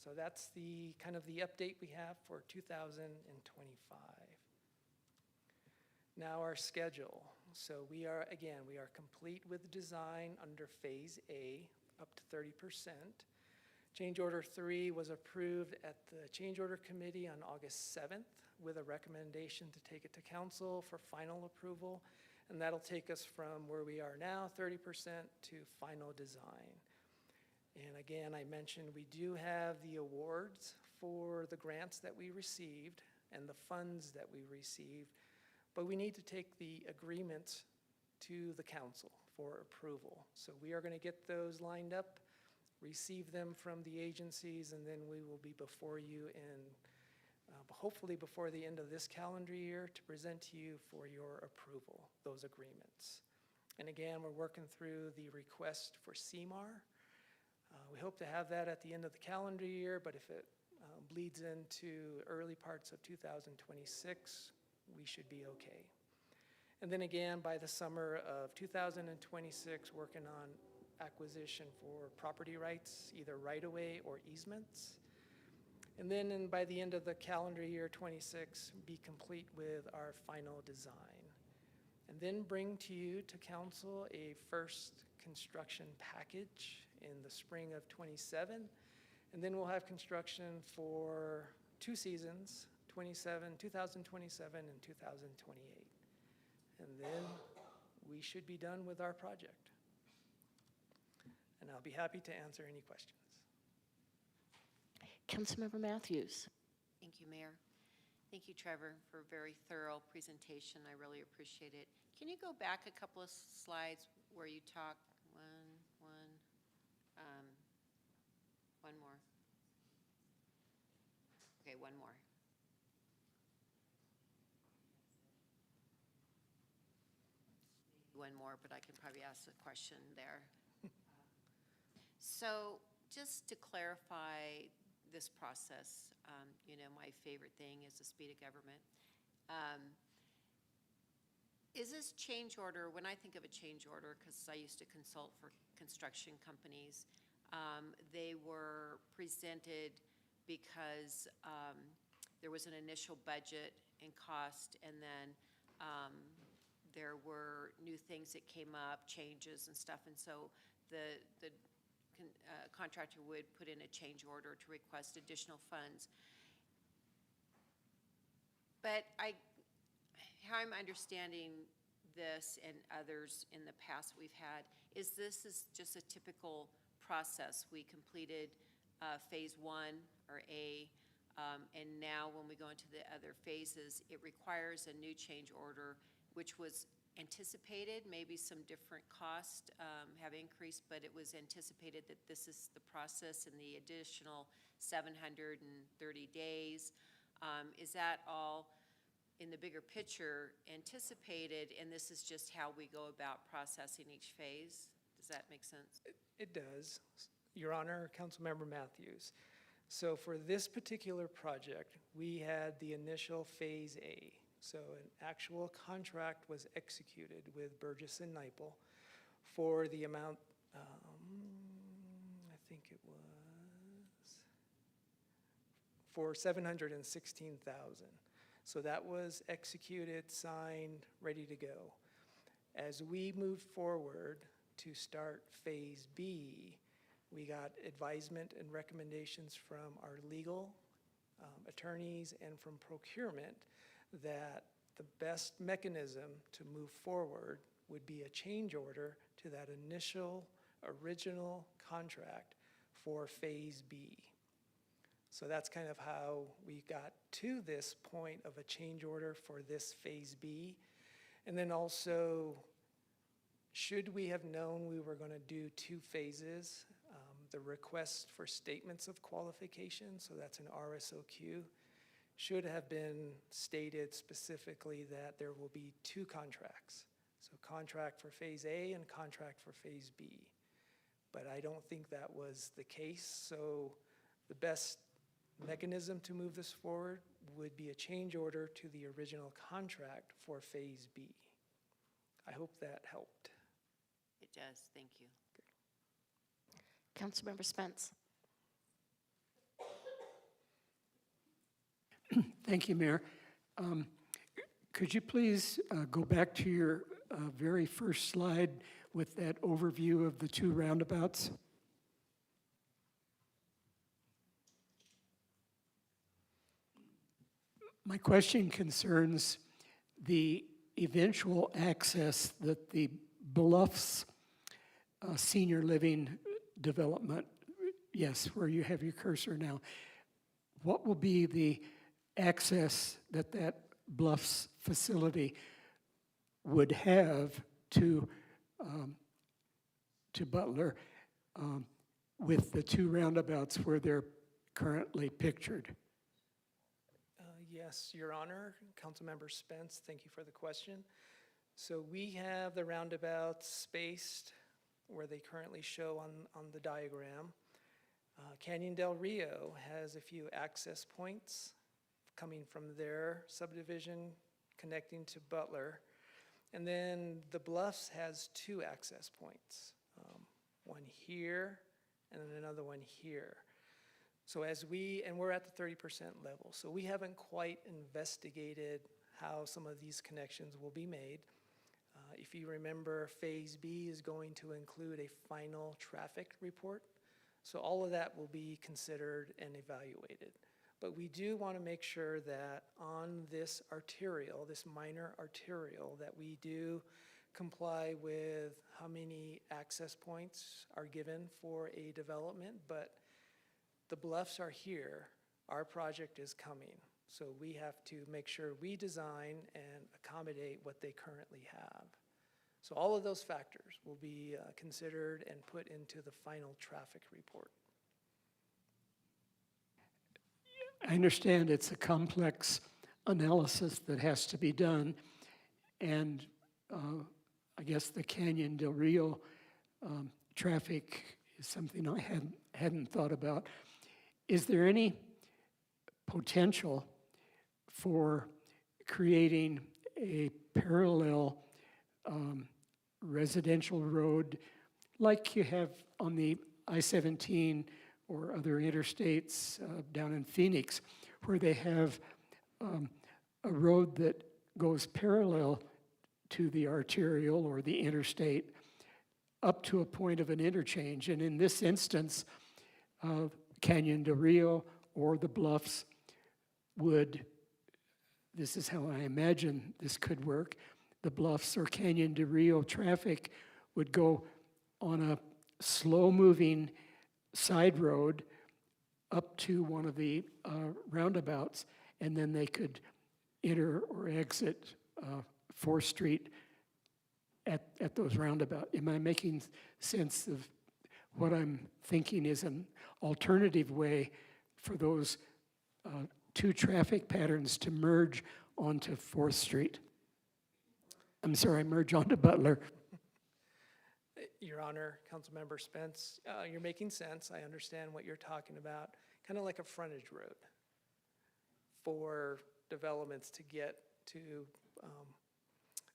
So that's the kind of the update we have for 2025. Now our schedule. So we are complete with design under Phase A, up to 30%. Change Order 3 was approved at the Change Order Committee on August 7th with a recommendation to take it to Council for final approval. And that'll take us from where we are now, 30%, to final design. And again, I mentioned we do have the awards for the grants that we received and the funds that we received, but we need to take the agreements to the council for approval. So we are going to get those lined up, receive them from the agencies, and then we will be before you in hopefully before the end of this calendar year to present to you for your approval, those agreements. And again, we're working through the request for CMAR. We hope to have that at the end of the calendar year, but if it bleeds into early parts of 2026, we should be okay. And then again, by the summer of 2026, working on acquisition for property rights, either right-of-way or easements. And then by the end of the calendar year 26, be complete with our final design. And then bring to you, to council, a first construction package in the spring of 27. And then we'll have construction for 2 seasons, 2027 and 2028. And then we should be done with our project. And I'll be happy to answer any questions. Councilmember Matthews. Thank you, Mayor. Thank you, Trevor, for a very thorough presentation. I really appreciate it. Can you go back a couple of slides where you talk, one more. Okay, one more. One one more, but I can probably ask a question there. So just to clarify this process, my favorite thing is the speed of government. Is this change order, when I think of a change order, because I used to consult for construction companies, they were presented because there was an initial budget and cost, and then there were new things that came up, changes and stuff, and so the contractor would put in a change order to request additional funds. But how I'm understanding this and others in the past we've had is this is just a typical process. We completed phase 1 or A, and now when we go into the other phases, it requires a new change order, which was anticipated. Maybe some different costs have increased, but it was anticipated that this is the process in the additional 730 days. Is that all in the bigger picture anticipated, and this is just how we go about processing each phase? Does that make sense? It does, Your Honor, Councilmember Matthews. So for this particular project, we had the initial Phase A. So an actual contract was executed with Burgess and Nyepel for the amount, I think it was, for $716,000. So that was executed, signed, ready to go. As we moved forward to start Phase B, we got advisement and recommendations from our legal attorneys and from procurement that the best mechanism to move forward would be a change order to that initial original contract for Phase B. So that's kind of how we got to this point of a change order for this Phase B. And then also, should we have known we were going to do 2 phases, the request for statements of qualification, so that's an RSOQ, should have been stated specifically that there will be 2 contracts. So contract for Phase A and contract for Phase B. But I don't think that was the case, so the best mechanism to move this forward would be a change order to the original contract for Phase B. I hope that helped. It does, thank you. Councilmember Spence. Thank you, Mayor. Could you please go back to your very first slide with that overview of the 2 roundabouts? My question concerns the eventual access that the Bluffs senior living development, yes, where you have your cursor now, what will be the access that that Bluffs facility would have to Butler with the 2 roundabouts where they're currently pictured? Yes, Your Honor, Councilmember Spence, thank you for the question. So we have the roundabouts spaced where they currently show on the diagram. Canyon Del Rio has a few access points coming from their subdivision connecting to Butler. And then the Bluffs has 2 access points, one here and then another one here. So and we're at the 30% level, so we haven't quite investigated how some of these connections will be made. If you remember, Phase B is going to include a final traffic report. So all of that will be considered and evaluated. But we do want to make sure that on this arterial, this minor arterial, that we do comply with how many access points are given for a development. But the Bluffs are here. Our project is coming. So we have to make sure we design and accommodate what they currently have. So all of those factors will be considered and put into the final traffic report. I understand it's a complex analysis that has to be done, and I guess the Canyon del Rio traffic is something I hadn't thought about. Is there any potential for creating a parallel residential road like you have on the I-17 or other interstates down in Phoenix, where they have a road that goes parallel to the arterial or the interstate up to a point of an interchange? And in this instance, Canyon del Rio or the Bluffs would, this is how I imagine this could work, the Bluffs or Canyon del Rio traffic would go on a slow-moving side road up to one of the roundabouts, and then they could enter or exit 4th Street at those roundabouts. Am I making sense of what I'm thinking is an alternative way for those two traffic patterns to merge onto 4th Street? I'm sorry, merge onto Butler. Your Honor, Councilmember Spence, you're making sense. I understand what you're talking about. Kind of like a frontage road for developments to get to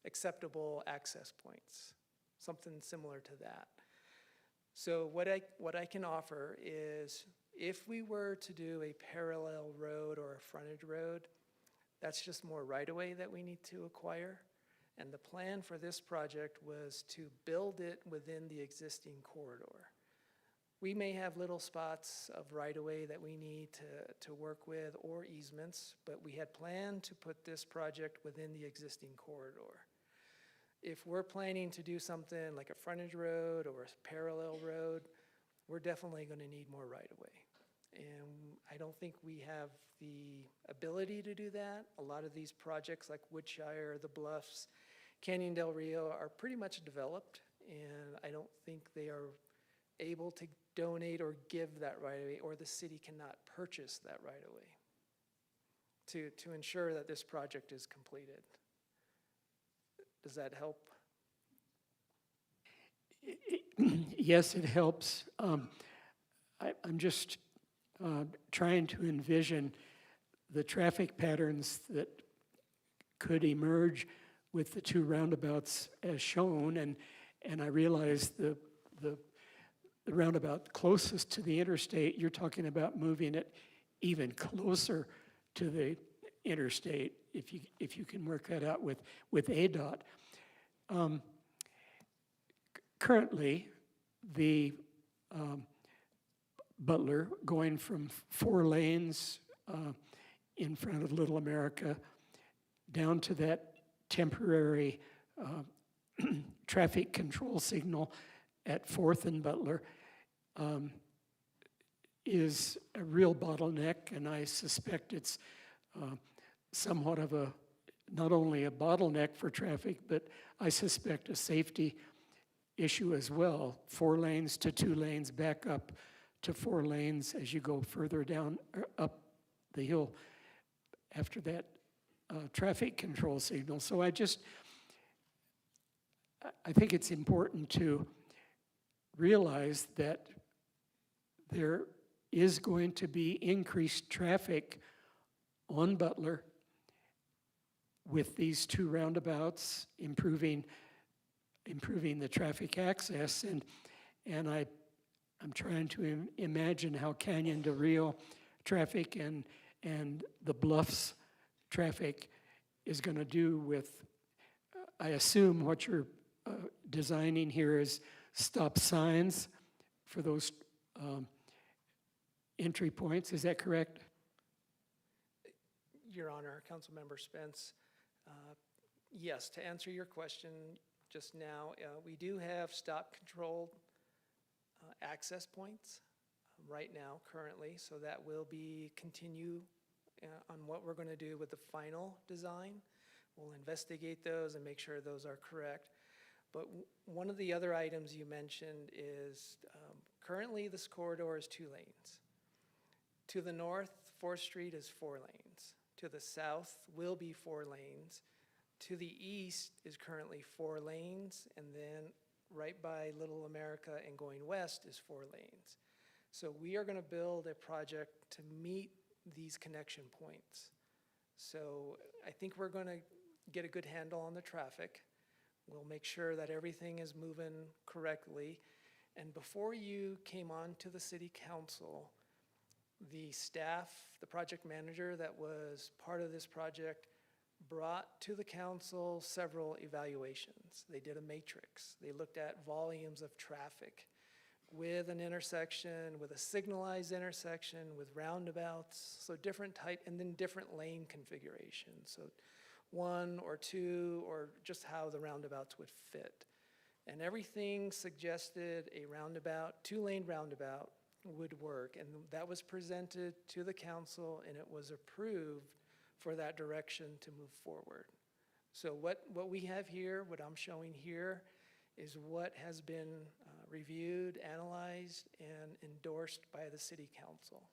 acceptable access points, something similar to that. So what I can offer is, if we were to do a parallel road or a frontage road, that's just more right-of-way that we need to acquire. And the plan for this project was to build it within the existing corridor. We may have little spots of right-of-way that we need to work with, or easements, but we had planned to put this project within the existing corridor. If we're planning to do something like a frontage road or a parallel road, we're definitely going to need more right-of-way. And I don't think we have the ability to do that. A lot of these projects like Woodshire, the Bluffs, Canyon del Rio are pretty much developed, and I don't think they are able to donate or give that right-of-way, or the city cannot purchase that right-of-way to ensure that this project is completed. Does that help? Yes, it helps. I'm just trying to envision the traffic patterns that could emerge with the two roundabouts as shown, and I realize the roundabout closest to the interstate, you're talking about moving it even closer to the interstate, if you can work that out with ADOT. Currently, the Butler going from 4 lanes in front of Little America down to that temporary traffic control signal at 4th and Butler is a real bottleneck, and I suspect it's somewhat of a, not only a bottleneck for traffic, but I suspect a safety issue as well. 4 lanes to 2 lanes, back up to 4 lanes as you go further down, up the hill after that traffic control signal. So I think it's important to realize that there is going to be increased traffic on Butler with these 2 roundabouts, improving the traffic access, and I'm trying to imagine how Canyon del Rio traffic and the Bluffs traffic is going to do with, I assume what you're designing here is stop signs for those entry points. Is that correct? Your Honor, Councilmember Spence, yes, to answer your question just now, we do have stop-controlled access points right now, currently, so that will be continue on what we're going to do with the final design. We'll investigate those and make sure those are correct. But one of the other items you mentioned is currently this corridor is 2 lanes. To the north, 4th Street is 4 lanes. To the south will be 4 lanes. to the east is currently 4 lanes, and then right by Little America and going west is 4 lanes. So we are going to build a project to meet these connection points. So I think we're going to get a good handle on the traffic. We'll make sure that everything is moving correctly. And before you came on to the city council, the staff, the project manager that was part of this project, brought to the council several evaluations. They did a matrix. They looked at volumes of traffic with an intersection, with a signalized intersection, with roundabouts, so different type, and then different lane configurations. So 1 or 2, or just how the roundabouts would fit. And everything suggested a roundabout, 2-lane roundabout would work. And that was presented to the council, and it was approved for that direction to move forward. So what we have here, what I'm showing here, is what has been reviewed, analyzed, and endorsed by the city council.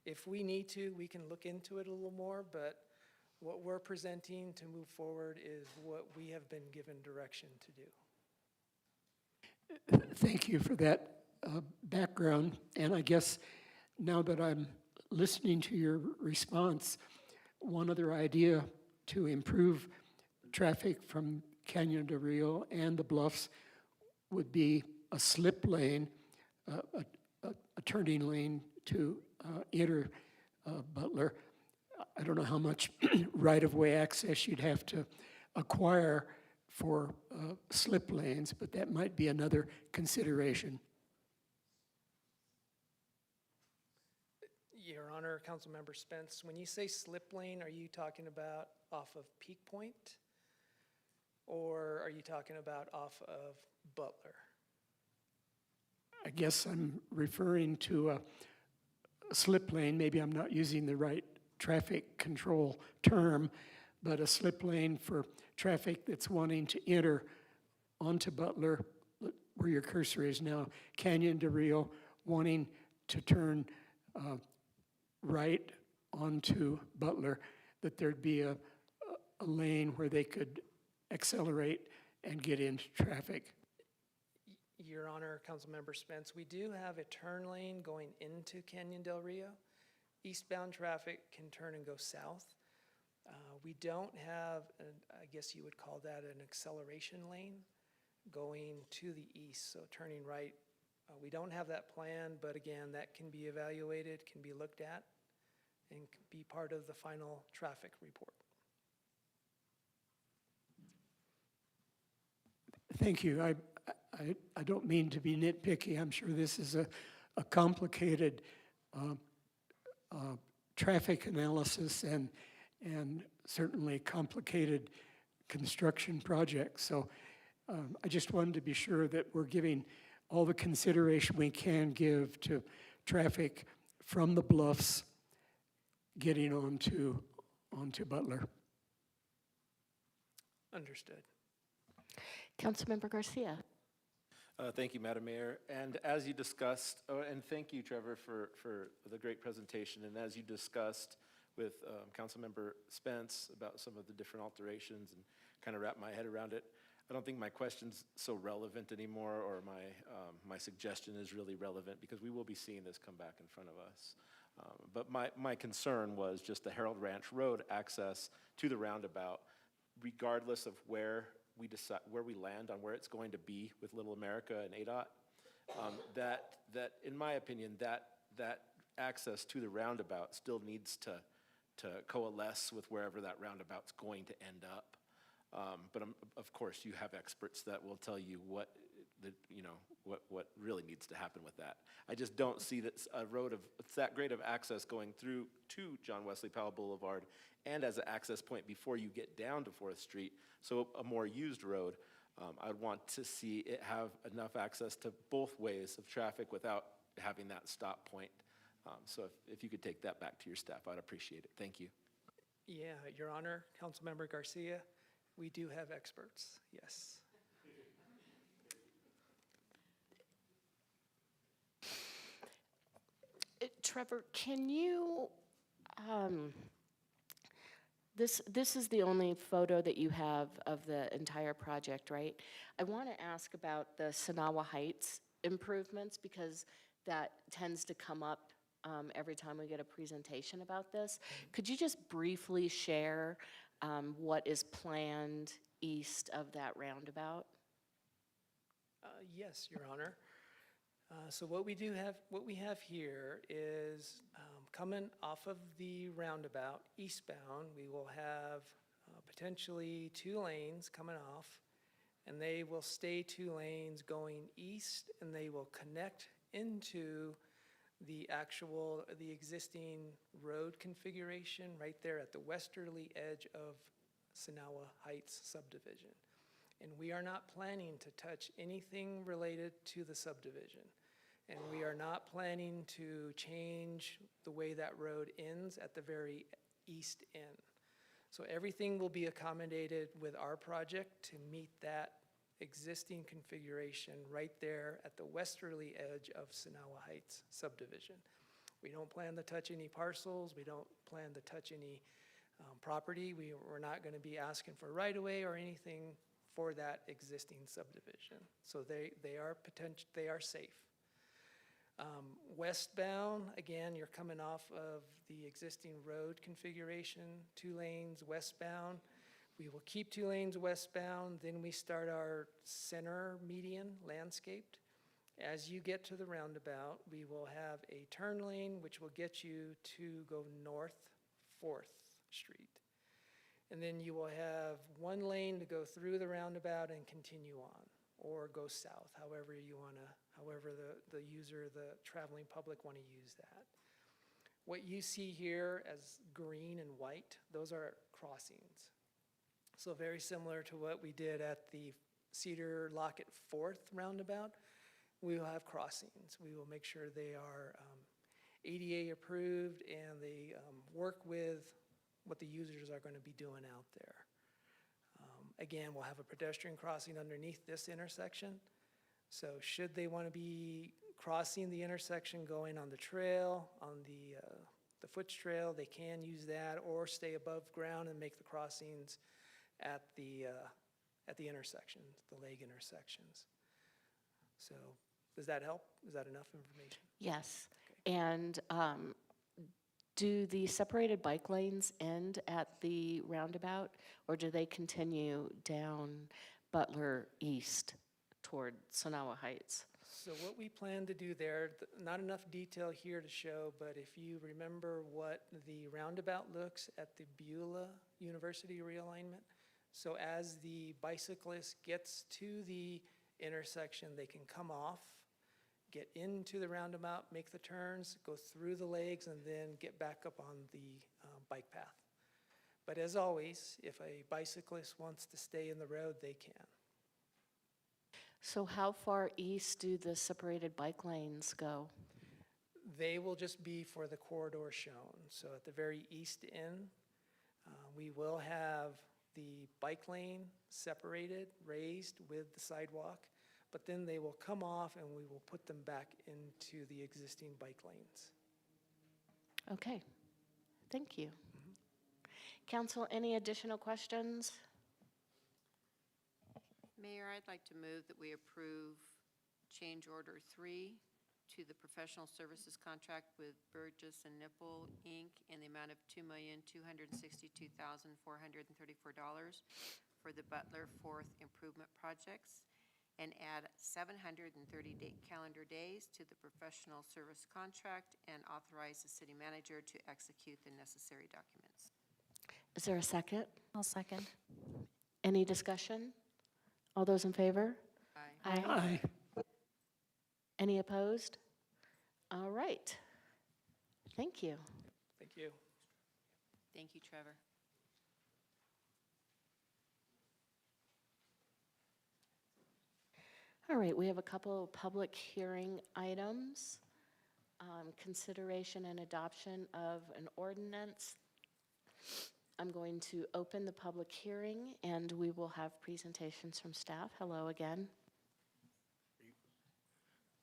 If we need to, we can look into it a little more, but what we're presenting to move forward is what we have been given direction to do. Thank you for that background. And I guess now that I'm listening to your response, one other idea to improve traffic from Canyon de Rio and the Bluffs would be a slip lane, a turning lane to enter Butler. I don't know how much right-of-way access you'd have to acquire for slip lanes, but that might be another consideration. Your Honor, Councilmember Spence, when you say slip lane, are you talking about off of Peak Point? Or are you talking about off of Butler? I guess I'm referring to a slip lane. Maybe I'm not using the right traffic control term, but a slip lane for traffic that's wanting to enter onto Butler, where your cursor is now, Canyon de Rio, wanting to turn right onto Butler, that there'd be a lane where they could accelerate and get into traffic. Your Honor, Councilmember Spence, we do have a turn lane going into Canyon del Rio. Eastbound traffic can turn and go south. We don't have, I guess you would call that an acceleration lane going to the east, so turning right. We don't have that plan, but again, that can be evaluated, can be looked at, and can be part of the final traffic report. Thank you. I don't mean to be nitpicky. I'm sure this is a complicated traffic analysis and certainly complicated construction project. So I just wanted to be sure that we're giving all the consideration we can give to traffic from the Bluffs getting onto Butler. Understood. Councilmember Garcia. Thank you, Madam Mayor. And as you discussed, and thank you, Trevor, for the great presentation. And as you discussed with Councilmember Spence about some of the different alterations and kind of wrap my head around it, I don't think my question's so relevant anymore, or my suggestion is really relevant, because we will be seeing this come back in front of us. But my concern was just the Harold Ranch Road access to the roundabout, regardless of where we land on where it's going to be with Little America and ADOT. That in my opinion, that access to the roundabout still needs to coalesce with wherever that roundabout's going to end up. But of course, you have experts that will tell you what really needs to happen with that. I just don't see that a road of that great of access going through to John Wesley Powell Boulevard and as an access point before you get down to 4th Street, so a more used road. I'd want to see it have enough access to both ways of traffic without having that stop point. So if you could take that back to your staff, I'd appreciate it. Thank you. Yeah, Your Honor, Councilmember Garcia, we do have experts, yes. Trevor, can you This is the only photo that you have of the entire project, right? I want to ask about the Sanawa Heights improvements because that tends to come up every time we get a presentation about this. Could you just briefly share what is planned east of that roundabout? Yes, Your Honor. So what we have here is coming off of the roundabout eastbound, we will have potentially 2 lanes coming off, and they will stay 2 lanes going east, and they will connect into the existing road configuration right there at the westerly edge of Sanawa Heights subdivision. And we are not planning to touch anything related to the subdivision. And we are not planning to change the way that road ends at the very east end. So everything will be accommodated with our project to meet that existing configuration right there at the westerly edge of Sanawa Heights subdivision. We don't plan to touch any parcels. We don't plan to touch any property. We're not going to be asking for right-of-way or anything for that existing subdivision. So they are safe. Westbound, again, you're coming off of the existing road configuration, 2 lanes westbound. We will keep 2 lanes westbound, then we start our center median landscaped. As you get to the roundabout, we will have a turn lane which will get you to go north 4th Street. And then you will have 1 lane to go through the roundabout and continue on, or go south, however the user, the traveling public want to use that. What you see here as green and white, those are crossings. So very similar to what we did at the Cedar Lockett 4th roundabout, we will have crossings. We will make sure they are ADA approved and they work with what the users are going to be doing out there. Again, we'll have a pedestrian crossing underneath this intersection. So should they want to be crossing the intersection going on the trail, on the foot trail, they can use that, or stay above ground and make the crossings at the intersections, the leg intersections. So does that help? Is that enough information? Yes. And do the separated bike lanes end at the roundabout, or do they continue down Butler East toward Sanawa Heights? So what we plan to do there, not enough detail here to show, but if you remember what the roundabout looks at the Beulah University realignment, so as the bicyclist gets to the intersection, they can come off, get into the roundabout, make the turns, go through the legs, and then get back up on the bike path. But as always, if a bicyclist wants to stay in the road, they can. So how far east do the separated bike lanes go? They will just be for the corridor shown. So at the very east end, we will have the bike lane separated, raised with the sidewalk, but then they will come off and we will put them back into the existing bike lanes. Okay, thank you. Council, any additional questions? Mayor, I'd like to move that we approve change order 3 to the professional services contract with Burgess and Nipple, Inc. in the amount of $2,262,434 for the Butler 4th improvement projects, and add 730 calendar days to the professional service contract and authorize the city manager to execute the necessary documents. Is there a second? I'll second. Any discussion? All those in favor? Aye. Aye. Any opposed? All right. Thank you. Thank you. Thank you, Trevor. All right, we have a couple of public hearing items. Consideration and adoption of an ordinance. I'm going to open the public hearing and we will have presentations from staff. Hello again.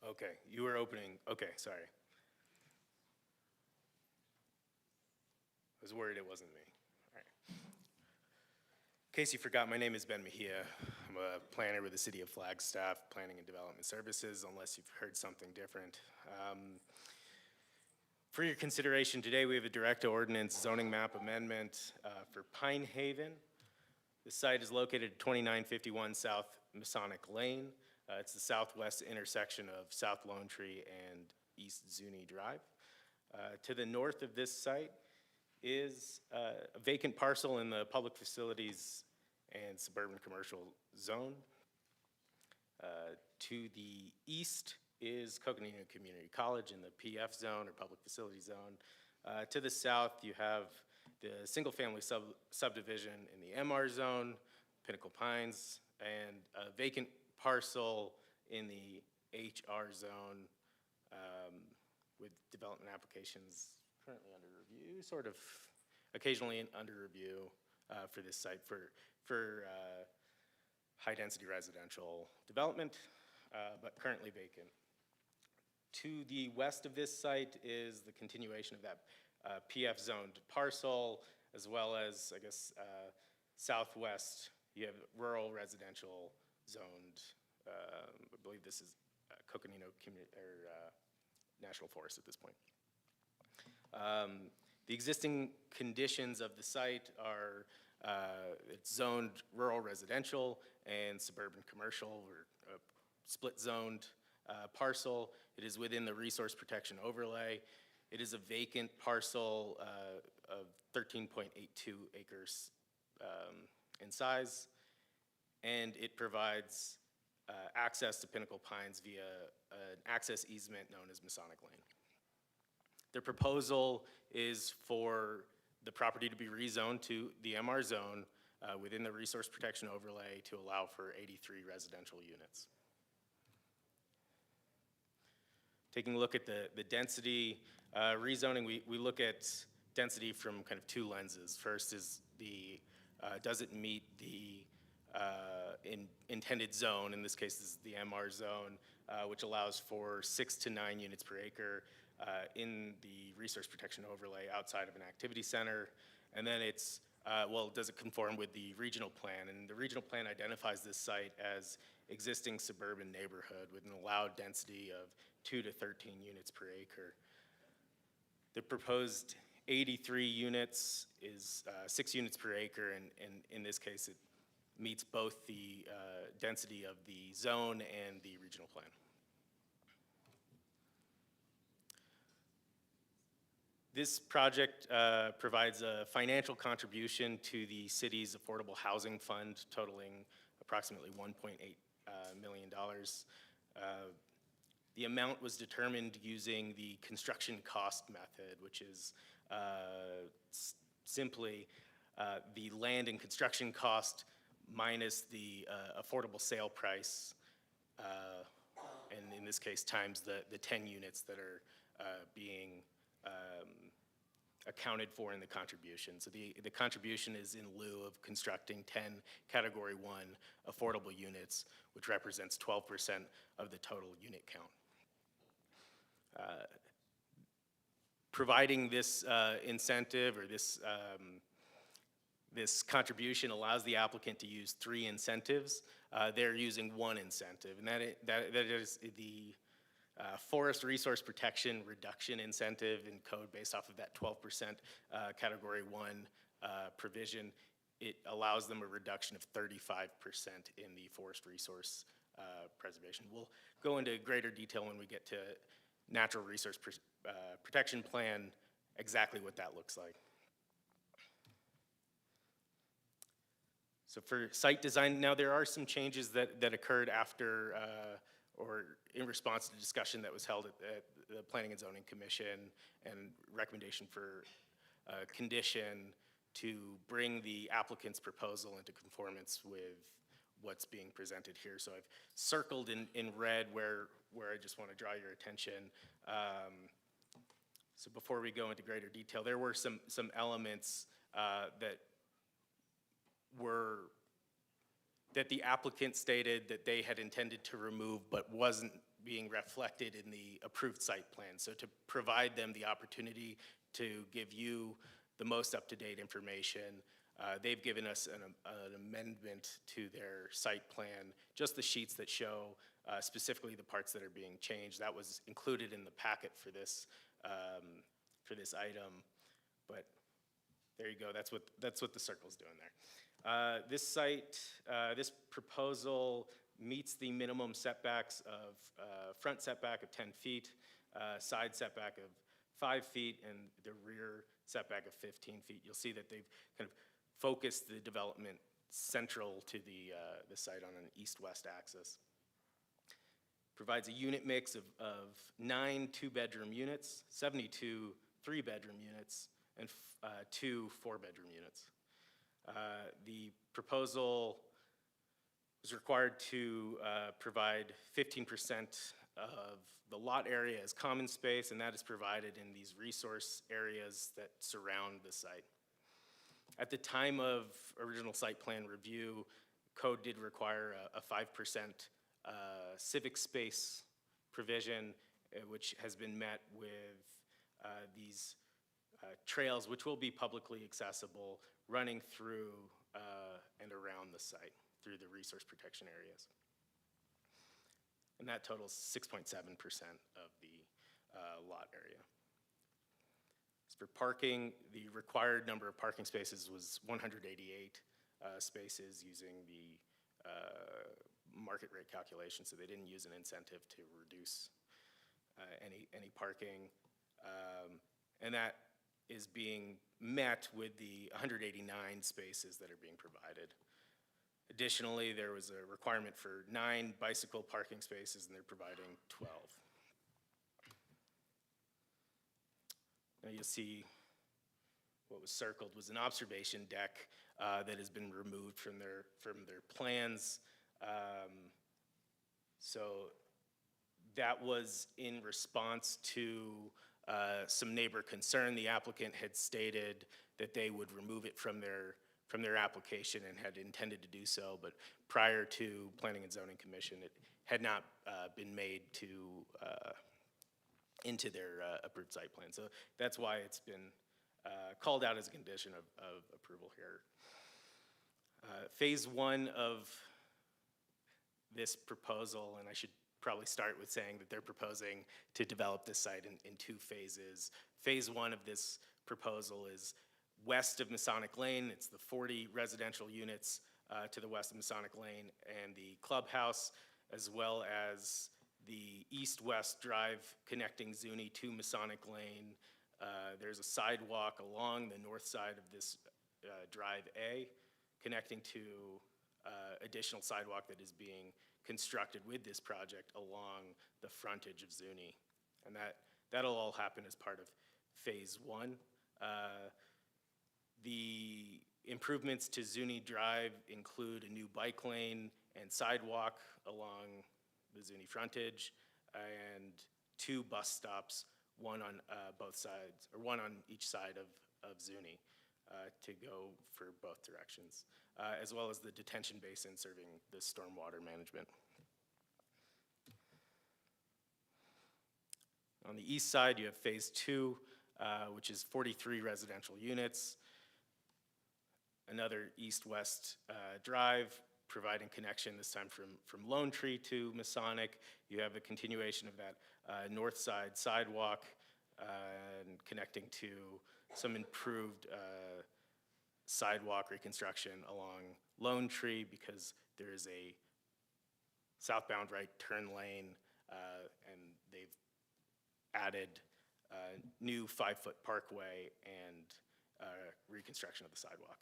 Okay, you were opening, okay, sorry. I was worried it wasn't me. All right. case you forgot, my name is Ben Mejia. I'm a planner with the City of Flagstaff Planning and Development Services, unless you've heard something different. For your consideration today, we have a direct ordinance zoning map amendment for Pine Haven. The site is located at 2951 South Masonic Lane. It's the southwest intersection of South Lone Tree and East Zuni Drive. To the north of this site is a vacant parcel in the public facilities and suburban commercial zone. To the east is Coconino Community College in the PF zone or public facility zone. To the south, you have the single-family subdivision in the MR zone, Pinnacle Pines, and a vacant parcel in the HR zone with development applications currently under review, sort of occasionally under review for this site for high-density residential development, but currently vacant. To the west of this site is the continuation of that PF zoned parcel, as well as, I guess, southwest, you have rural residential zoned. I believe this is Coconino National Forest at this point. The existing conditions of the site are it's zoned rural residential and suburban commercial, or split zoned parcel. It is within the resource protection overlay. It is a vacant parcel of 13.82 acres in size, and it provides access to Pinnacle Pines via an access easement known as Masonic Lane. The proposal is for the property to be rezoned to the MR zone within the resource protection overlay to allow for 83 residential units. Taking a look at the density rezoning, we look at density from kind of two lenses. First is does it meet the intended zone? In this case, this is the MR zone, which allows for 6 to 9 units per acre in the resource protection overlay outside of an activity center. And then it's, well, does it conform with the regional plan? And the regional plan identifies this site as existing suburban neighborhood with an allowed density of 2 to 13 units per acre. The proposed 83 units is 6 units per acre, and in this case, it meets both the density of the zone and the regional plan. This project provides a financial contribution to the city's affordable housing fund totaling approximately $1.8 million. The amount was determined using the construction cost method, which is simply the land and construction cost minus the affordable sale price, and in this case times the 10 units that are being accounted for in the contribution. So the contribution is in lieu of constructing 10 Category 1 affordable units, which represents 12% of the total unit count. Providing this incentive or this contribution allows the applicant to use 3 incentives. They're using 1 incentive, and that is the forest resource protection reduction incentive in code based off of that 12% Category 1 provision. It allows them a reduction of 35% in the forest resource preservation. We'll go into greater detail when we get to natural resource protection plan, exactly what that looks like. So for site design, now there are some changes that occurred after or in response to discussion that was held at the Planning and Zoning Commission and recommendation for condition to bring the applicant's proposal into conformance with what's being presented here. So I've circled in red where I just want to draw your attention. So before we go into greater detail, there were some elements that the applicant stated that they had intended to remove but wasn't being reflected in the approved site plan. So to provide them the opportunity to give you the most up-to-date information, They've given us an amendment to their site plan, just the sheets that show specifically the parts that are being changed. That was included in the packet for this item, but there you go. That's what the circle's doing there. This site, this proposal meets the minimum setbacks of front setback of 10 feet, side setback of 5 feet, and the rear setback of 15 feet. You'll see that they've kind of focused the development central to the site on an east-west axis. Provides a unit mix of 9 two-bedroom units, 72 three-bedroom units, and 2 four-bedroom units. The proposal is required to provide 15% of the lot area as common space, and that is provided in these resource areas that surround the site. At the time of original site plan review, code did require a 5% civic space provision, which has been met with these trails, which will be publicly accessible, running through and around the site through the resource protection areas. And that totals 6.7% of the lot area. As for parking, the required number of parking spaces was 188 spaces using the market rate calculation, so they didn't use an incentive to reduce any parking. And that is being met with the 189 spaces that are being provided. Additionally, there was a requirement for 9 bicycle parking spaces, and they're providing 12. Now you'll see what was circled was an observation deck that has been removed from their plans. So that was in response to some neighbor concern. The applicant had stated that they would remove it from their application and had intended to do so, but prior to Planning and Zoning Commission, it had not been made into their approved site plan. So that's why it's been called out as a condition of approval here. Phase 1 of this proposal, and I should probably start with saying that they're proposing to develop this site in 2 phases. Phase 1 of this proposal is west of Masonic Lane. It's the 40 residential units to the west of Masonic Lane and the clubhouse, as well as the east-west drive connecting Zuni to Masonic Lane. There's a sidewalk along the north side of this Drive A, connecting to additional sidewalk that is being constructed with this project along the frontage of Zuni. And that'll all happen as part of phase 1. The improvements to Zuni Drive include a new bike lane and sidewalk along the Zuni frontage, and 2 bus stops, one on both sides, or one on each side of Zuni to go for both directions, as well as the detention basin serving the stormwater management. On the east side, you have phase 2, which is 43 residential units. Another east-west drive, providing connection this time from Lone Tree to Masonic. You have a continuation of that north side sidewalk and connecting to some improved sidewalk reconstruction along Lone Tree, because there is a southbound right turn lane, and they've added new 5-foot parkway and reconstruction of the sidewalk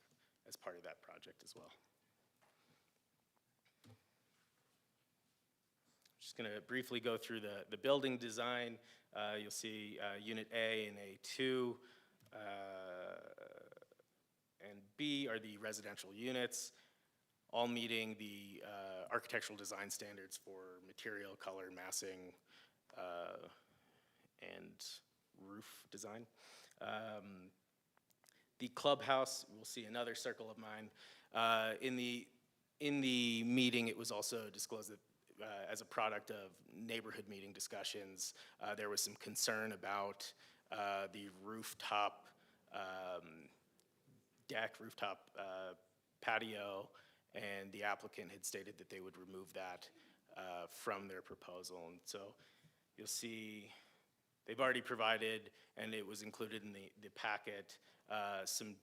as part of that project as well. Just going to briefly go through the building design. You'll see Unit A and A2 and B are the residential units, all meeting the architectural design standards for material, color, massing, and roof design. The clubhouse, we'll see another circle of mine. In the meeting, it was also disclosed that as a product of neighborhood meeting discussions, there was some concern about the rooftop deck, rooftop patio, and the applicant had stated that they would remove that from their proposal. And so you'll see they've already provided, and it was included in the packet, some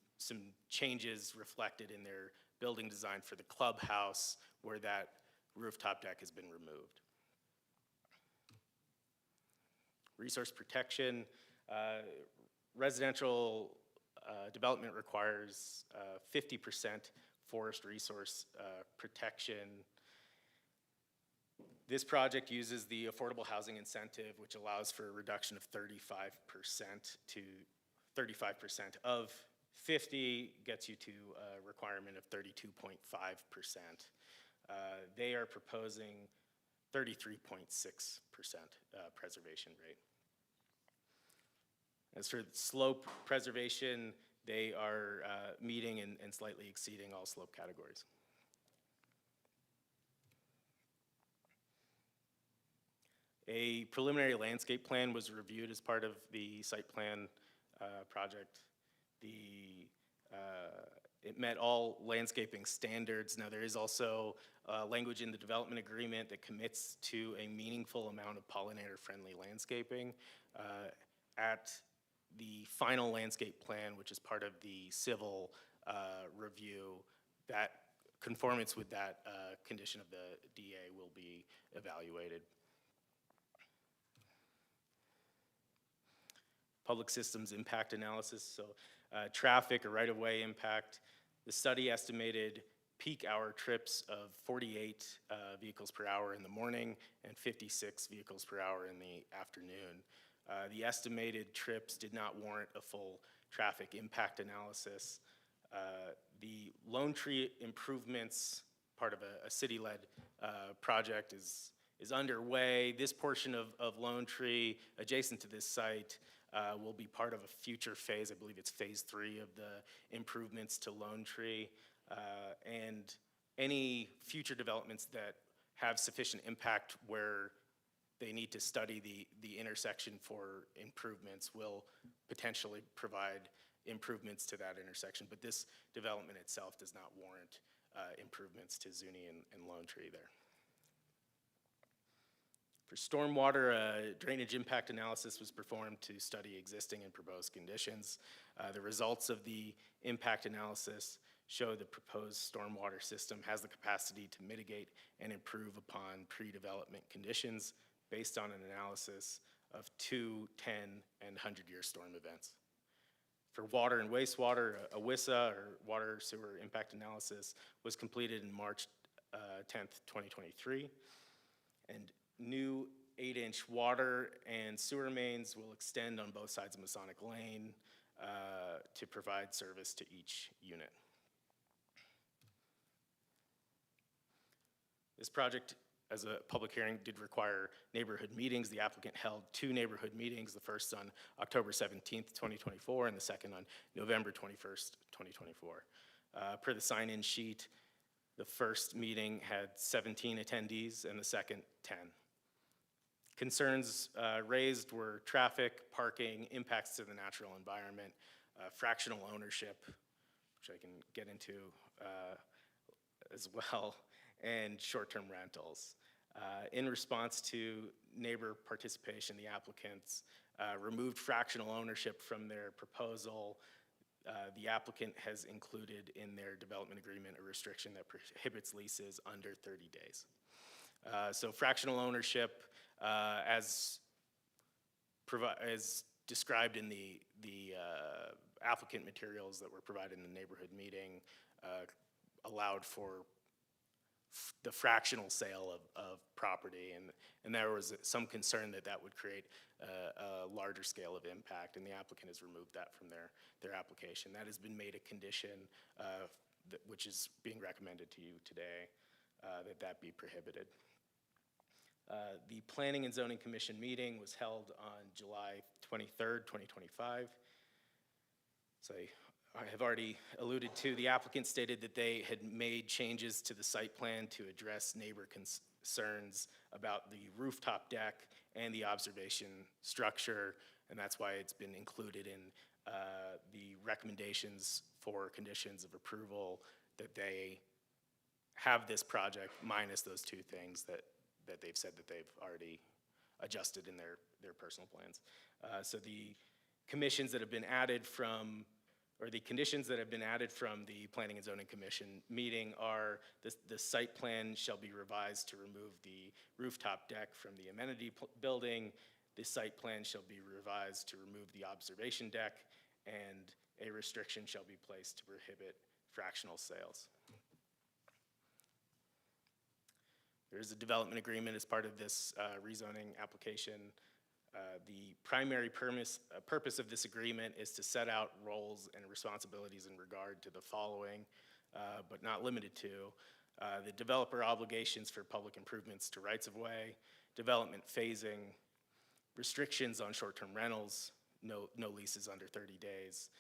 changes reflected in their building design for the clubhouse where that rooftop deck has been removed. Resource protection, residential development requires 50% forest resource protection. This project uses the affordable housing incentive, which allows for a reduction of 35% to 35% of 50 gets you to a requirement of 32.5%. They are proposing 33.6% preservation rate. As for slope preservation, they are meeting and slightly exceeding all slope categories. A preliminary landscape plan was reviewed as part of the site plan project. It met all landscaping standards. Now, there is also language in the development agreement that commits to a meaningful amount of pollinator-friendly landscaping. At the final landscape plan, which is part of the civil review, that conformance with that condition of the DA will be evaluated. Public systems impact analysis, so traffic or right-of-way impact. The study estimated peak hour trips of 48 vehicles per hour in the morning and 56 vehicles per hour in the afternoon. The estimated trips did not warrant a full traffic impact analysis. The Lone Tree improvements, part of a city-led project, is underway. This portion of Lone Tree, adjacent to this site, will be part of a future phase. I believe it's phase 3 of the improvements to Lone Tree. And any future developments that have sufficient impact where they need to study the intersection for improvements will potentially provide improvements to that intersection. But this development itself does not warrant improvements to Zuni and Lone Tree there. For stormwater, drainage impact analysis was performed to study existing and proposed conditions. The results of the impact analysis show the proposed stormwater system has the capacity to mitigate and improve upon pre-development conditions based on an analysis of 2, 10, and 100-year storm events. For water and wastewater, a WISA, or water sewer impact analysis, was completed in March 10th, 2023. And new 8-inch water and sewer mains will extend on both sides of Masonic Lane to provide service to each unit. This project, as a public hearing, did require neighborhood meetings. The applicant held 2 neighborhood meetings, the first on October 17th, 2024, and the second on November 21st, 2024. Per the sign-in sheet, the first meeting had 17 attendees and the second 10. Concerns raised were traffic, parking, impacts to the natural environment, fractional ownership, which I can get into as well, and short-term rentals. In response to neighbor participation, the applicants removed fractional ownership from their proposal. The applicant has included in their development agreement a restriction that prohibits leases under 30 days. So fractional ownership, as described in the applicant materials that were provided in the neighborhood meeting, allowed for the fractional sale of property, and there was some concern that that would create a larger scale of impact, and the applicant has removed that from their application. That has been made a condition, which is being recommended to you today, that be prohibited. The Planning and Zoning Commission meeting was held on July 23rd, 2025. So I have already alluded to, the applicant stated that they had made changes to the site plan to address neighbor concerns about the rooftop deck and the observation structure, and that's why it's been included in the recommendations for conditions of approval, that they have this project minus those two things that they've said that they've already adjusted in their personal plans. So the commissions that have been added from, or the conditions that have been added from the Planning and Zoning Commission meeting are the site plan shall be revised to remove the rooftop deck from the amenity building. The site plan shall be revised to remove the observation deck, and a restriction shall be placed to prohibit fractional sales. There is a development agreement as part of this rezoning application. The primary purpose of this agreement is to set out roles and responsibilities in regard to the following, but not limited to, the developer obligations for public improvements to rights-of-way, development phasing, restrictions on short-term rentals, no leases under 30 days,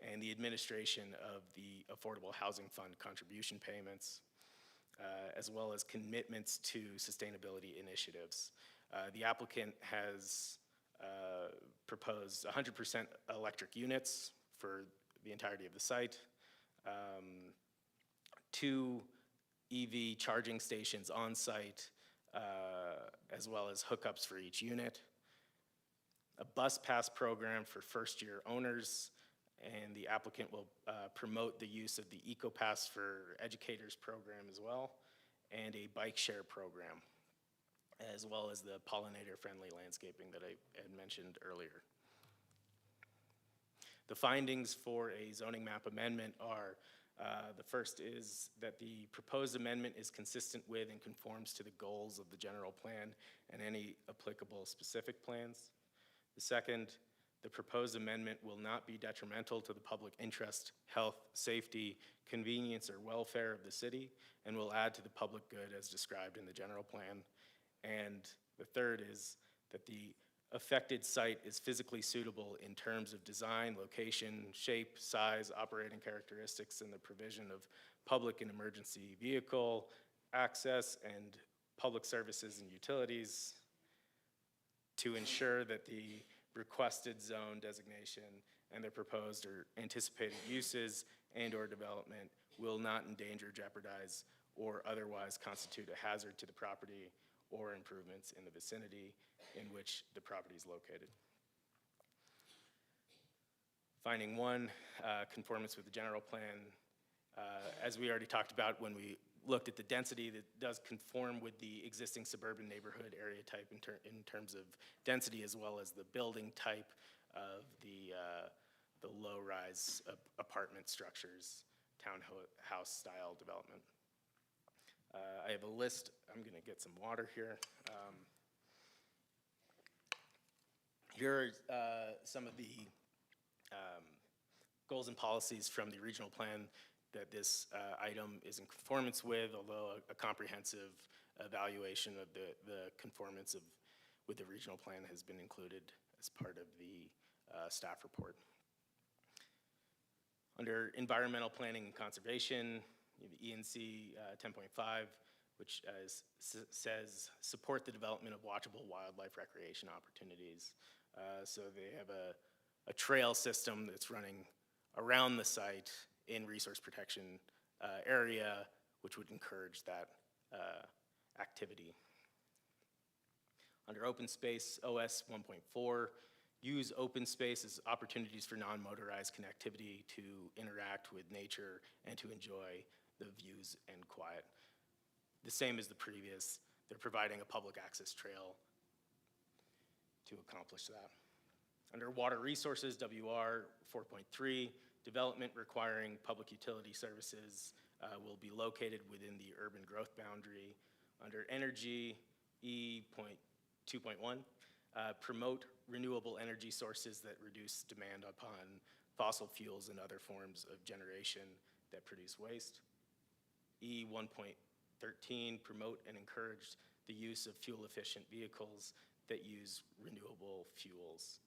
and the administration of the Affordable Housing Fund contribution payments, as well as commitments to sustainability initiatives. The applicant has proposed 100% electric units for the entirety of the site, 2 EV charging stations on site, as well as hookups for each unit, a bus pass program for first-year owners, and the applicant will promote the use of the EcoPass for Educators program as well, and a bike share program, as well as the pollinator-friendly landscaping that I had mentioned earlier. The findings for a zoning map amendment are, the first is that the proposed amendment is consistent with and conforms to the goals of the general plan and any applicable specific plans. The second, the proposed amendment will not be detrimental to the public interest, health, safety, convenience, or welfare of the city, and will add to the public good as described in the general plan. And the third is that the affected site is physically suitable in terms of design, location, shape, size, operating characteristics, and the provision of public and emergency vehicle access and public services and utilities to ensure that the requested zone designation and the proposed or anticipated uses and/or development will not endanger, jeopardize, or otherwise constitute a hazard to the property or improvements in the vicinity in which the property is located. Finding 1, conformance with the general plan. As we already talked about when we looked at the density, that does conform with the existing suburban neighborhood area type in terms of density, as well as the building type of the low-rise apartment structures, townhouse style development. I have a list. I'm going to get some water here. Here are some of the goals and policies from the regional plan that this item is in conformance with, although a comprehensive evaluation of the conformance with the regional plan has been included as part of the staff report. Under environmental planning and conservation, the ENC 10.5, which says support the development of watchable wildlife recreation opportunities. So they have a trail system that's running around the site in resource protection area, which would encourage that activity. Under open space, OS 1.4, use open space as opportunities for non-motorized connectivity to interact with nature and to enjoy the views and quiet. The same as the previous, they're providing a public access trail to accomplish that. Under water resources, WR 4.3, development requiring public utility services will be located within the urban growth boundary. Under energy, E.2.1, promote renewable energy sources that reduce demand upon fossil fuels and other forms of generation that produce waste. E1.13, promote and encourage the use of fuel-efficient vehicles that use renewable fuels.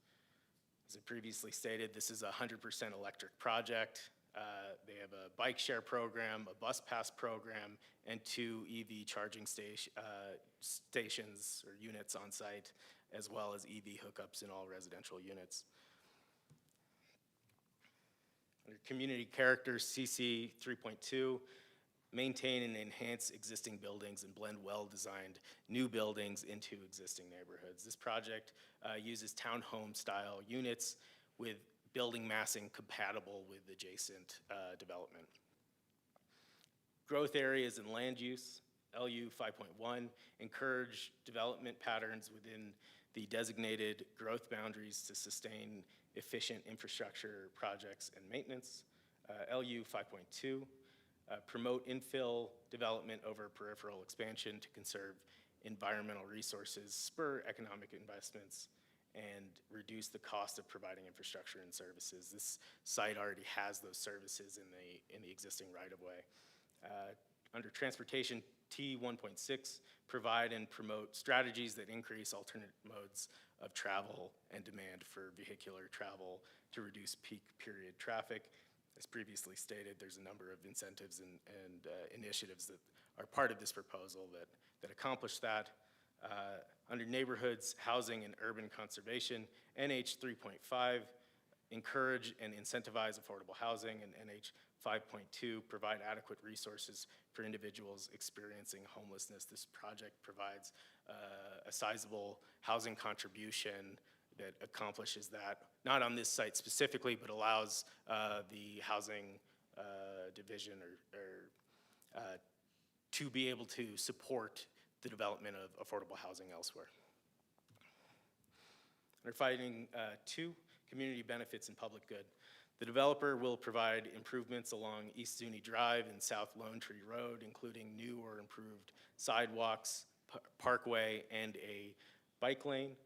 As I previously stated, this is a 100% electric project. They have a bike share program, a bus pass program, and 2 EV charging stations or units on site, as well as EV hookups in all residential units. Under community character, CC 3.2, maintain and enhance existing buildings and blend well-designed new buildings into existing neighborhoods. This project uses townhome-style units with building massing compatible with adjacent development. Growth areas and land use, LU 5.1, encourage development patterns within the designated growth boundaries to sustain efficient infrastructure projects and maintenance. LU 5.2, promote infill development over peripheral expansion to conserve environmental resources, spur economic investments, and reduce the cost of providing infrastructure and services. This site already has those services in the existing right-of-way. Under transportation, T1.6, provide and promote strategies that increase alternate modes of travel and demand for vehicular travel to reduce peak period traffic. As previously stated, there's a number of incentives and initiatives that are part of this proposal that accomplish that. Under neighborhoods, housing, and urban conservation, NH 3.5, encourage and incentivize affordable housing, and NH 5.2, provide adequate resources for individuals experiencing homelessness. This project provides a sizable housing contribution that accomplishes that, not on this site specifically, but allows the housing division to be able to support the development of affordable housing elsewhere. Under finding 2, community benefits and public good. The developer will provide improvements along East Zuni Drive and South Lone Tree Road, including new or improved sidewalks, parkway, and a bike lane.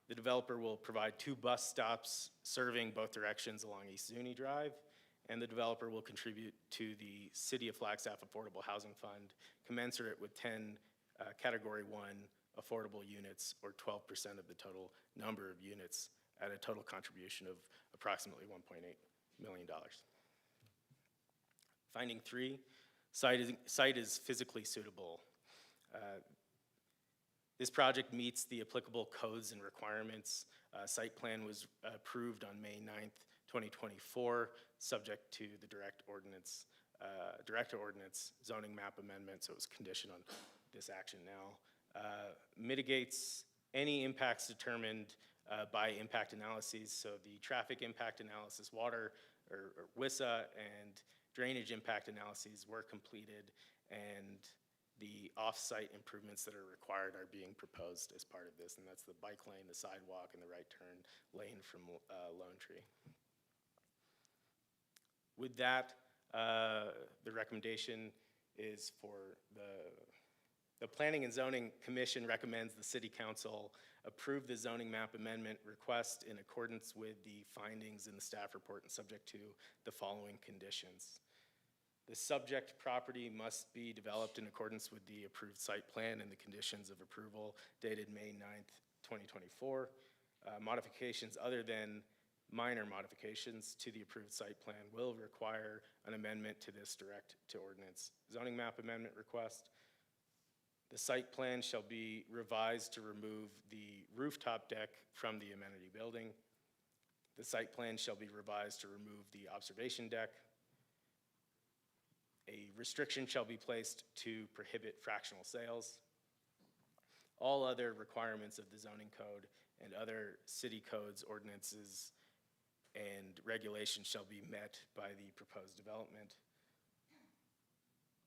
The developer will provide 2 bus stops serving both directions along East Zuni Drive, and the developer will contribute to the City of Flagstaff Affordable Housing Fund, commensurate with 10 Category 1 affordable units, or 12% of the total number of units, at a total contribution of approximately $1.8 million. Finding 3, site is physically suitable. This project meets the applicable codes and requirements. Site plan was approved on May 9th, 2024, subject to the director ordinance zoning map amendment, so it was conditioned on this action now. Mitigates any impacts determined by impact analyses, so the traffic impact analysis, water or WISA, and drainage impact analyses were completed, and the off-site improvements that are required are being proposed as part of this, and that's the bike lane, the sidewalk, and the right turn lane from Lone Tree. With that, the recommendation is for the Planning and Zoning Commission recommends the City Council approve the zoning map amendment request in accordance with the findings in the staff report and subject to the following conditions. The subject property must be developed in accordance with the approved site plan and the conditions of approval dated May 9th, 2024. Modifications other than minor modifications to the approved site plan will require an amendment to this direct to ordinance zoning map amendment request. The site plan shall be revised to remove the rooftop deck from the amenity building. The site plan shall be revised to remove the observation deck. A restriction shall be placed to prohibit fractional sales. All other requirements of the zoning code and other city codes, ordinances, and regulations shall be met by the proposed development.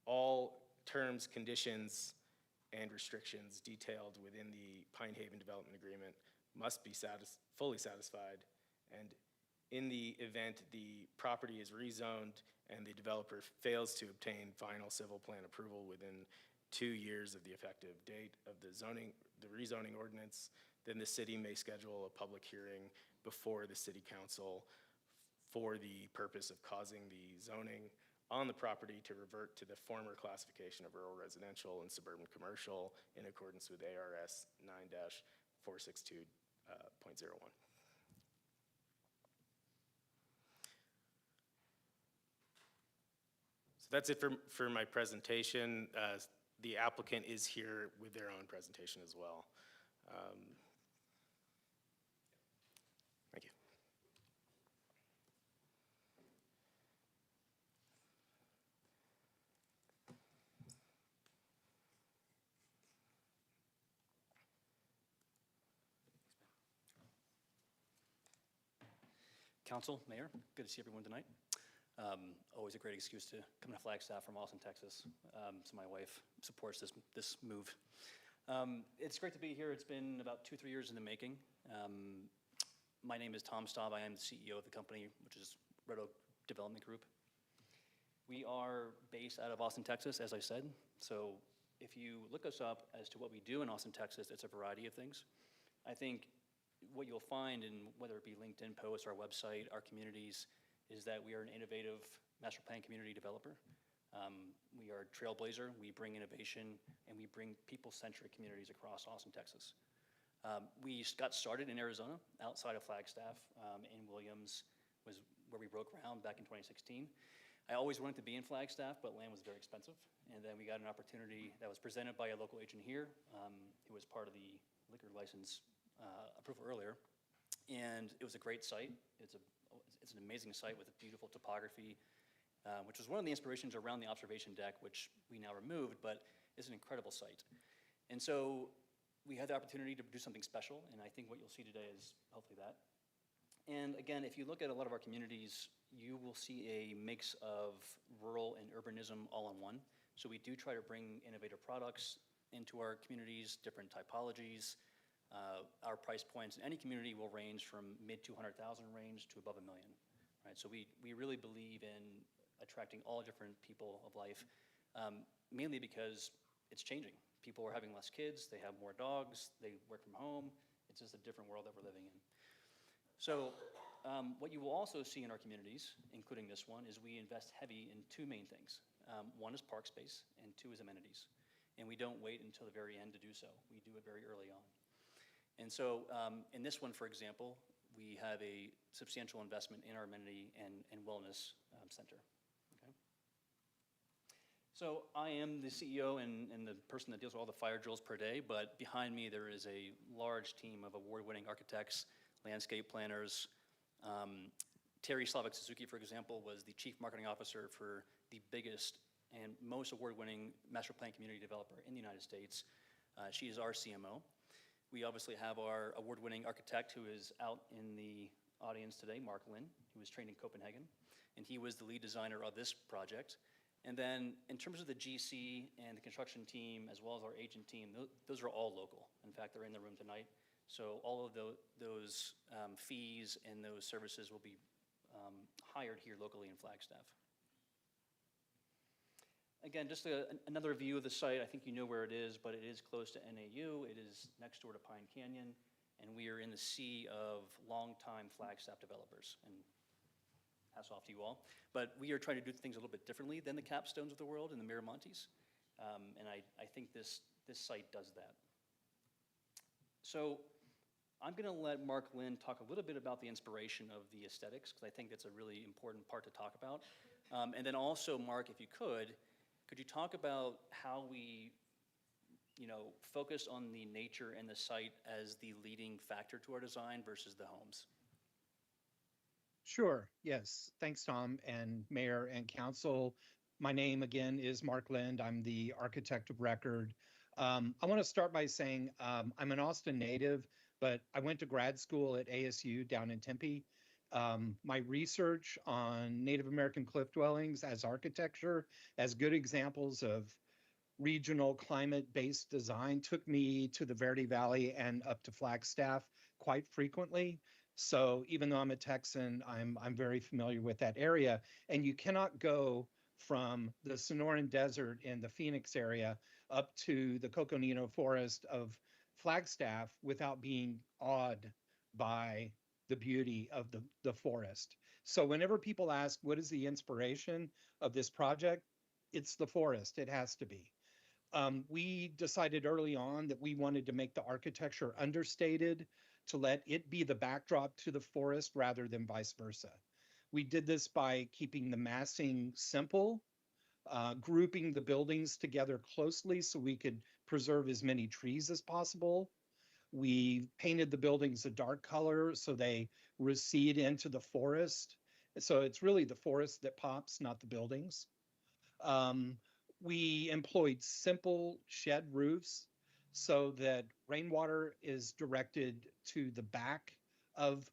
All terms, conditions, and restrictions detailed within the Pine Haven Development Agreement must be fully satisfied, and in the event the property is rezoned and the developer fails to obtain final civil plan approval within 2 years of the effective date of the rezoning ordinance, then the city may schedule a public hearing before the City Council for the purpose of causing the zoning on the property to revert to the former classification of rural residential and suburban commercial in accordance with ARS 9-462.01. So that's it for my presentation. The applicant is here with their own presentation as well. Thank you. Council, Mayor, good to see everyone tonight. Always a great excuse to come to Flagstaff from Austin, Texas. So my wife supports this move. It's great to be here. It's been about 2-3 years in the making. My name is Tom Staub. I am the CEO of the company, which is Red Oak Development Group. We are based out of Austin, Texas, as I said. So if you look us up as to what we do in Austin, Texas, it's a variety of things. I think what you'll find in whether it be LinkedIn posts, our website, our communities, is that we are an innovative master plan community developer. We are a trailblazer. We bring innovation, and we bring people-centric communities across Austin, Texas. We got started in Arizona, outside of Flagstaff, in Williams, was where we broke ground back in 2016. I always wanted to be in Flagstaff, but land was very expensive. And then we got an opportunity that was presented by a local agent here, who was part of the liquor license approval earlier. And it was a great site. It's an amazing site with a beautiful topography, which was one of the inspirations around the observation deck, which we now removed, but it's an incredible site. And so we had the opportunity to do something special, and I think what you'll see today is hopefully that. And again, if you look at a lot of our communities, you will see a mix of rural and urbanism all in one. So we do try to bring innovative products into our communities, different typologies. Our price points in any community will range from mid-200,000 range to above $1 million, right? So we really believe in attracting all different people of life, mainly because it's changing. People are having less kids, they have more dogs, they work from home. It's just a different world that we're living in. So what you will also see in our communities, including this one, is we invest heavy in two main things. One is park space, and two is amenities. And we don't wait until the very end to do so. We do it very early on. And so in this one, for example, we have a substantial investment in our amenity and wellness center. Okay? So I am the CEO and the person that deals with all the fire drills per day, but behind me there is a large team of award-winning architects, landscape planners. Terry Slavic-Suzuki, for example, was the chief marketing officer for the biggest and most award-winning master plan community developer in the United States. She is our CMO. We obviously have our award-winning architect who is out in the audience today, Mark Lin, who was trained in Copenhagen, and he was the lead designer of this project. And then in terms of the GC and the construction team, as well as our agent team, those are all local. In fact, they're in the room tonight. So all of those fees and those services will be hired here locally in Flagstaff. Again, just another view of the site. I think you know where it is, but it is close to NAU. It is next door to Pine Canyon, and we are in the sea of longtime Flagstaff developers. And hats off to you all. But we are trying to do things a little bit differently than the Capstones of the world and the Miramontes. And I think this site does that. So I'm going to let Mark Lin talk a little bit about the inspiration of the aesthetics, because I think that's a really important part to talk about. And then also, Mark, if you could you talk about how we, focus on the nature and the site as the leading factor to our design versus the homes? Sure, yes. Thanks, Tom, and Mayor and Council. My name, again, is Mark Lind. I'm the architect of record. I want to start by saying I'm an Austin native, but I went to grad school at ASU down in Tempe. My research on Native American cliff dwellings as architecture, as good examples of regional climate-based design, took me to the Verde Valley and up to Flagstaff quite frequently. So even though I'm a Texan, I'm very familiar with that area. And you cannot go from the Sonoran Desert in the Phoenix area up to the Coconino Forest of Flagstaff without being awed by the beauty of the forest. So whenever people ask, what is the inspiration of this project? It's the forest, it has to be. We decided early on that we wanted to make the architecture understated, to let it be the backdrop to the forest rather than vice versa. We did this by keeping the massing simple, grouping the buildings together closely so we could preserve as many trees as possible. We painted the buildings a dark color so they recede into the forest. So it's really the forest that pops, not the buildings. We employed simple shed roofs so that rainwater is directed to the back of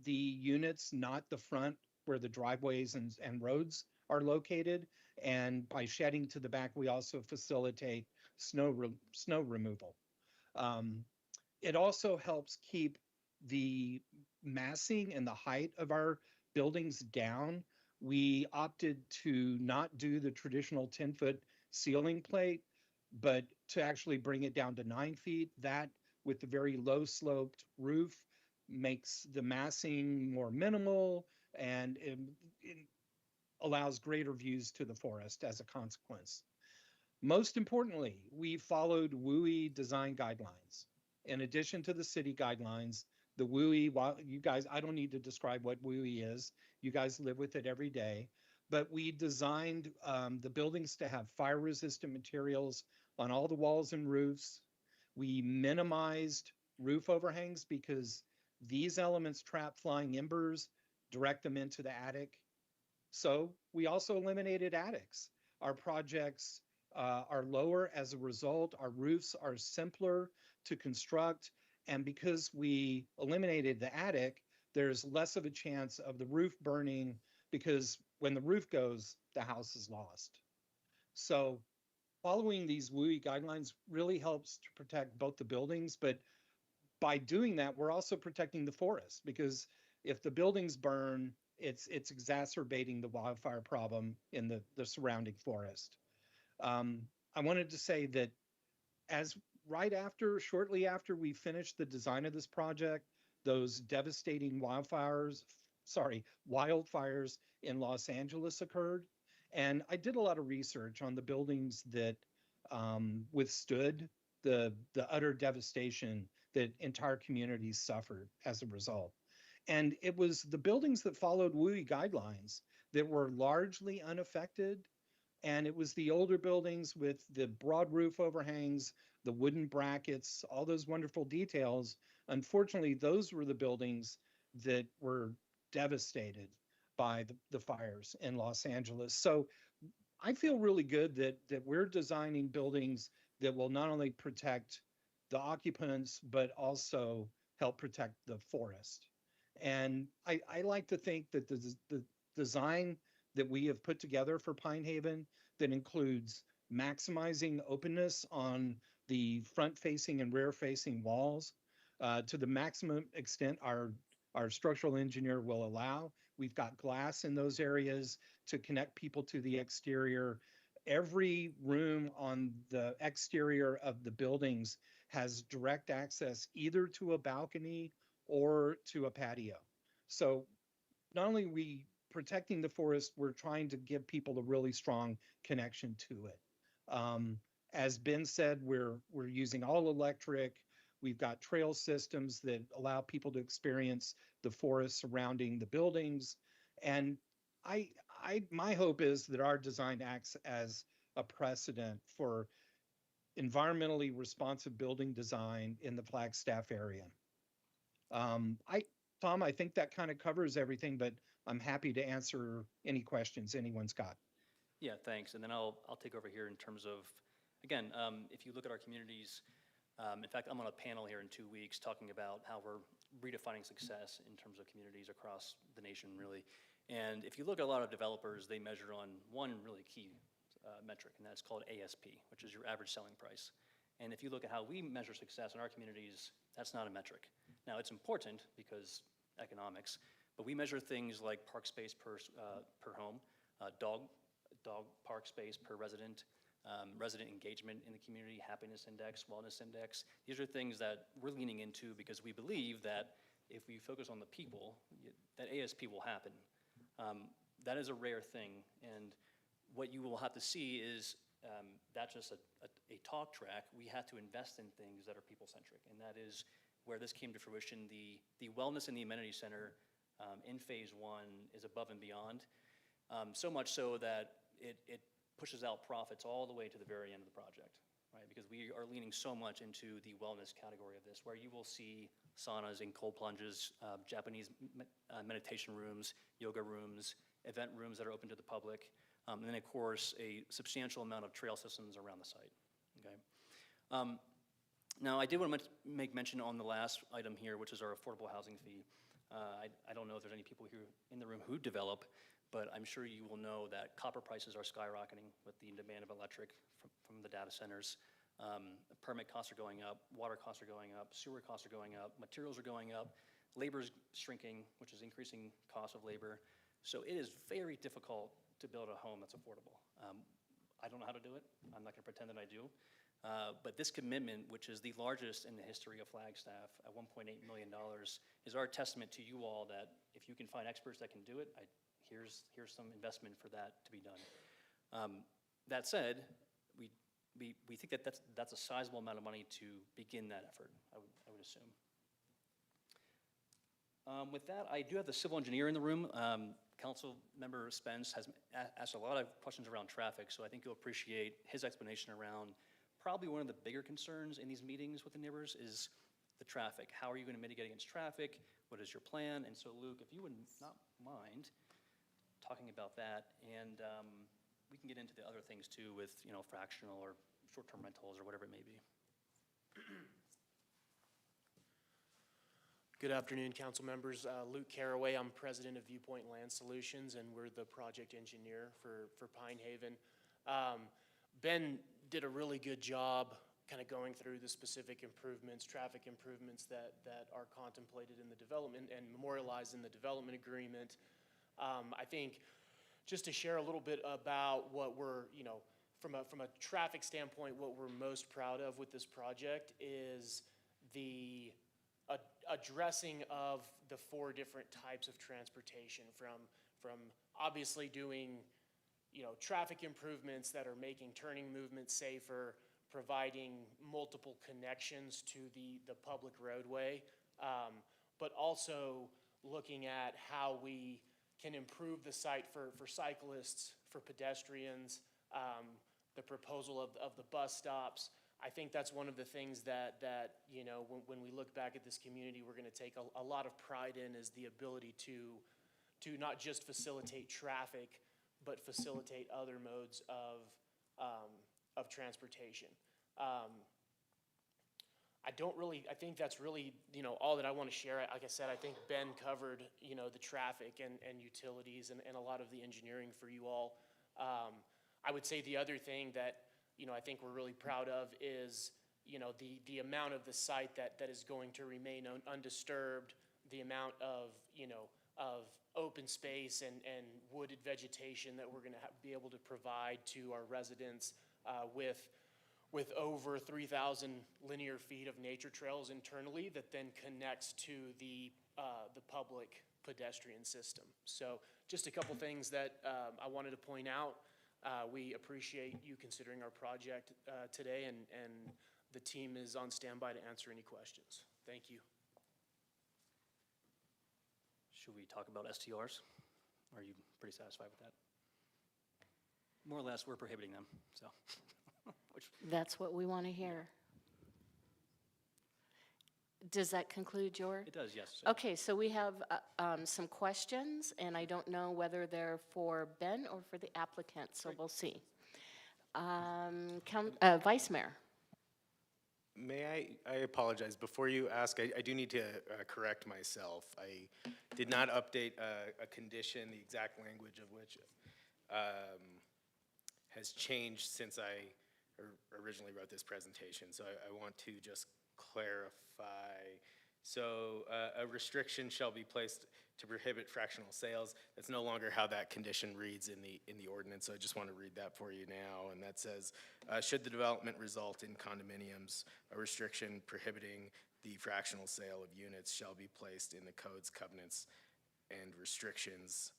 the units, not the front where the driveways and roads are located. And by shedding to the back, we also facilitate snow removal. Um, it also helps keep the massing and the height of our buildings down. We opted to not do the traditional 10-foot ceiling plate, but to actually bring it down to 9 feet. That, with the very low sloped roof, makes the massing more minimal, and it allows greater views to the forest as a consequence. Most importantly, we followed WUI design guidelines. In addition to the city guidelines, the WUI, while you guys, I don't need to describe what WUI is. You guys live with it every day. But we designed the buildings to have fire-resistant materials on all the walls and roofs. We minimized roof overhangs because these elements trap flying embers, direct them into the attic. So we also eliminated attics. Our projects are lower as a result. Our roofs are simpler to construct. And because we eliminated the attic, there's less of a chance of the roof burning, because when the roof goes, the house is lost. So following these WUI guidelines really helps to protect both the buildings, but by doing that, we're also protecting the forest, because if the buildings burn, it's exacerbating the wildfire problem in the surrounding forest. I wanted to say that shortly after we finished the design of this project, those devastating wildfires in Los Angeles occurred. And I did a lot of research on the buildings that withstood the utter devastation that entire communities suffered as a result. And it was the buildings that followed WUI guidelines that were largely unaffected. And it was the older buildings with the broad roof overhangs, the wooden brackets, all those wonderful details. Unfortunately, those were the buildings that were devastated by the fires in Los Angeles. So I feel really good that we're designing buildings that will not only protect the occupants, but also help protect the forest. And I like to think that the design that we have put together for Pine Haven, that includes maximizing openness on the front-facing and rear-facing walls to the maximum extent our structural engineer will allow. We've got glass in those areas to connect people to the exterior. Every room on the exterior of the buildings has direct access either to a balcony or to a patio. So not only are we protecting the forest, we're trying to give people a really strong connection to it. As Ben said, we're using all electric. We've got trail systems that allow people to experience the forest surrounding the buildings. And my hope is that our design acts as a precedent for environmentally responsive building design in the Flagstaff area. Tom, I think that kind of covers everything, but I'm happy to answer any questions anyone's got. Yeah, thanks. And then I'll take over here in terms of, again, if you look at our communities, in fact, I'm on a panel here in 2 weeks talking about how we're redefining success in terms of communities across the nation, really. And if you look at a lot of developers, they measure on one really key metric, and that's called ASP, which is your average selling price. And if you look at how we measure success in our communities, that's not a metric. Now, it's important because economics, but we measure things like park space per home, dog park space per resident, resident engagement in the community, happiness index, wellness index. These are things that we're leaning into because we believe that if we focus on the people, that ASP will happen. That is a rare thing, and what you will have to see is that's just a talk track. We have to invest in things that are people-centric, and that is where this came to fruition. The Wellness and the Amenity Center in Phase 1 is above and beyond, so much so that it pushes out profits all the way to the very end of the project, right? Because we are leaning so much into the wellness category of this, where you will see saunas and cold plunges, Japanese meditation rooms, yoga rooms, event rooms that are open to the public, and then of course a substantial amount of trail systems around the site, okay? Now I did want to make mention on the last item here, which is our affordable housing fee. I don't know if there's any people here in the room who develop, but I'm sure you will know that copper prices are skyrocketing with the demand of electric from the data centers. Permit costs are going up, water costs are going up, sewer costs are going up, materials are going up, labor's shrinking, which is increasing cost of labor. So it is very difficult to build a home that's affordable. I don't know how to do it. I'm not going to pretend that I do. But this commitment, which is the largest in the history of Flagstaff at $1.8 million, is our testament to you all that if you can find experts that can do it, here's some investment for that to be done. That said, we think that that's a sizable amount of money to begin that effort, I would assume. With that, I do have the civil engineer in the room. Council Member Spence has asked a lot of questions around traffic, so I think you'll appreciate his explanation around probably one of the bigger concerns in these meetings with the neighbors is the traffic. How are you going to mitigate against traffic? What is your plan? And so, Luke, if you would not mind talking about that, and we can get into the other things too with, fractional or short-term rentals or whatever it may be. Good afternoon, council members. Luke Caraway, I'm president of Viewpoint Land Solutions, and we're the project engineer for Pine Haven. Ben did a really good job kind of going through the specific improvements, traffic improvements that are contemplated in the development and memorialized in the development agreement. I think just to share a little bit about what we're, from a traffic standpoint, what we're most proud of with this project is the addressing of the 4 different types of transportation, from obviously doing traffic improvements that are making turning movements safer, providing multiple connections to the public roadway, but also looking at how we can improve the site for cyclists, for pedestrians, the proposal of the bus stops. I think that's one of the things that when we look back at this community, we're going to take a lot of pride in, is the ability to not just facilitate traffic, but facilitate other modes of transportation. I think that's really, all that I want to share. Like I said, I think Ben covered, the traffic and utilities and a lot of the engineering for you all. I would say the other thing that, I think we're really proud of is, the amount of the site that is going to remain undisturbed, the amount of, of open space and wooded vegetation that we're going to be able to provide to our residents with over 3,000 linear feet of nature trails internally that then connects to the public pedestrian system. So just a couple things that I wanted to point out. We appreciate you considering our project today, and the team is on standby to answer any questions. Thank you. Should we talk about STRs? Are you pretty satisfied with that? More or less, we're prohibiting them, so. That's what we want to hear. Does that conclude your? It does, yes. Okay, so we have some questions, and I don't know whether they're for Ben or for the applicant, so we'll see. Vice Mayor. May I apologize. Before you ask, I do need to correct myself. I did not update a condition, the exact language of which has changed since I originally wrote this presentation. So I want to just clarify. So a restriction shall be placed to prohibit fractional sales. That's no longer how that condition reads in the ordinance. So I just want to read that for you now. And that says, should the development result in condominiums, a restriction prohibiting the fractional sale of units shall be placed in the code's covenants and restrictions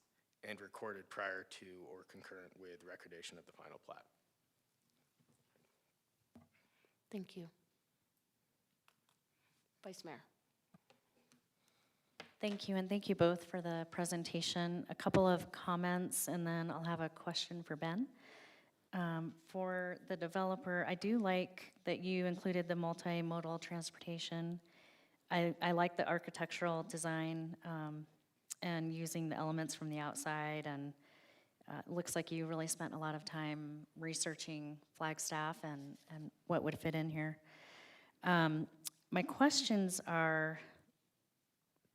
and recorded prior to or concurrent with recordation of the final plat. Thank you. Vice Mayor. Thank you, and thank you both for the presentation. A couple of comments, and then I'll have a question for Ben. For the developer, I do like that you included the multimodal transportation. I like the architectural design and using the elements from the outside, and it looks like you really spent a lot of time researching Flagstaff and what would fit in here. My questions are,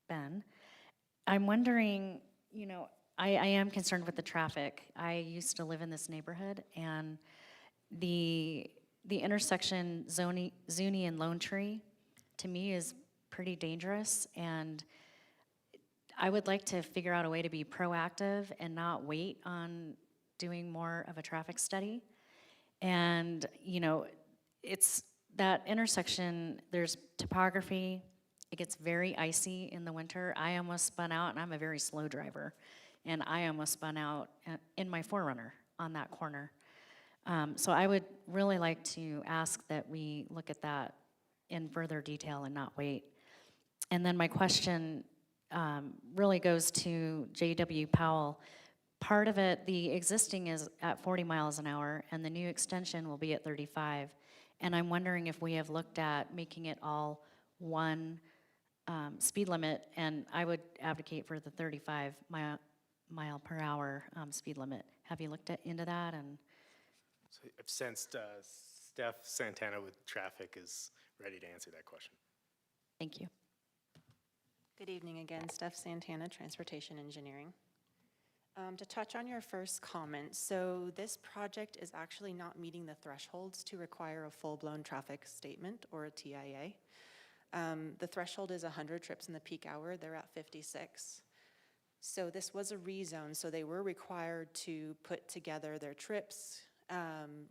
Ben, I'm wondering, I am concerned with the traffic. I used to live in this neighborhood, and the intersection Zuni and Lone Tree, to me, is pretty dangerous, and I would like to figure out a way to be proactive and not wait on doing more of a traffic study. And, it's that intersection, there's topography, it gets very icy in the winter. I almost spun out, and I'm a very slow driver, and I almost spun out in my 4Runner on that corner. So I would really like to ask that we look at that in further detail and not wait. And then my question really goes to J.W. Powell. Part of it, the existing is at 40 miles an hour, and the new extension will be at 35. And I'm wondering if we have looked at making it all one speed limit, and I would advocate for the 35 mile per hour speed limit. Have you looked into that? And So I've sensed Steph Santana with traffic is ready to answer that question. thank you. Good evening again, Steph Santana, Transportation Engineering. To touch on your first comment, so this project is actually not meeting the thresholds to require a full-blown traffic statement or a TIA. The threshold is 100 trips in the peak hour. They're at 56. So this was a rezone, so they were required to put together their trips,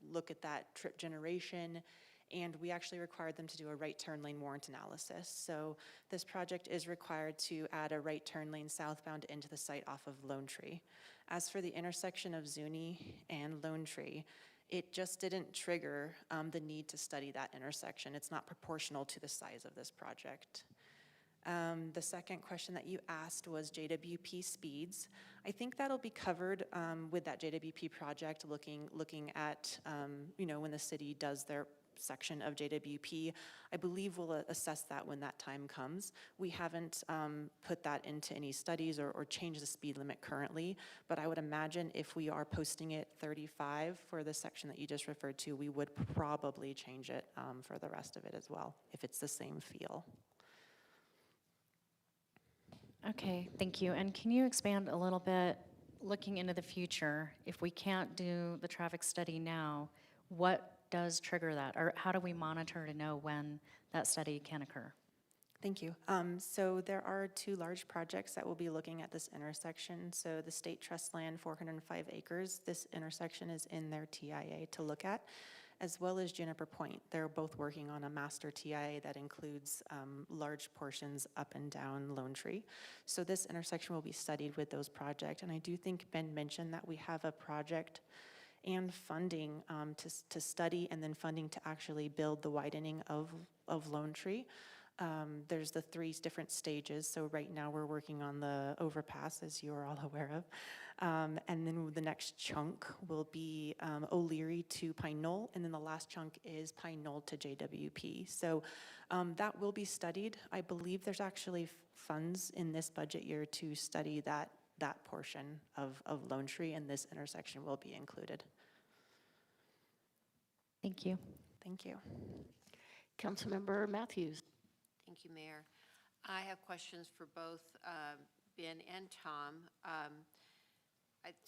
look at that trip generation, and we actually required them to do a right turn lane warrant analysis. So this project is required to add a right turn lane southbound into the site off of Lone Tree. As for the intersection of Zuni and Lone Tree, it just didn't trigger the need to study that intersection. It's not proportional to the size of this project. The second question that you asked was JWP speeds. I think that'll be covered with that JWP project, looking at when the city does their section of JWP. I believe we'll assess that when that time comes. We haven't put that into any studies or changed the speed limit currently, but I would imagine if we are posting it 35 for the section that you just referred to, we would probably change it for the rest of it as well, if it's the same feel. Okay, thank you. And can you expand a little bit, looking into the future, if we can't do the traffic study now, what does trigger that? Or how do we monitor to know when that study can occur? Thank you. So there are two large projects that will be looking at this intersection. So the state trust land, 405 acres, this intersection is in their TIA to look at, as well as Juniper Point. They're both working on a master TIA that includes large portions up and down Lone Tree. So this intersection will be studied with those projects. And I do think Ben mentioned that we have a project and funding to study, and then funding to actually build the widening of Lone Tree. There's the 3 different stages. So right now we're working on the overpass, as you are all aware of. And then the next chunk will be O'Leary to Pine Knoll, and then the last chunk is Pine Knoll to JWP. So that will be studied. I believe there's actually funds in this budget year to study that portion of Lone Tree, and this intersection will be included. Thank you. Thank you. Councilmember Matthews. Thank you, Mayor. I have questions for both Ben and Tom.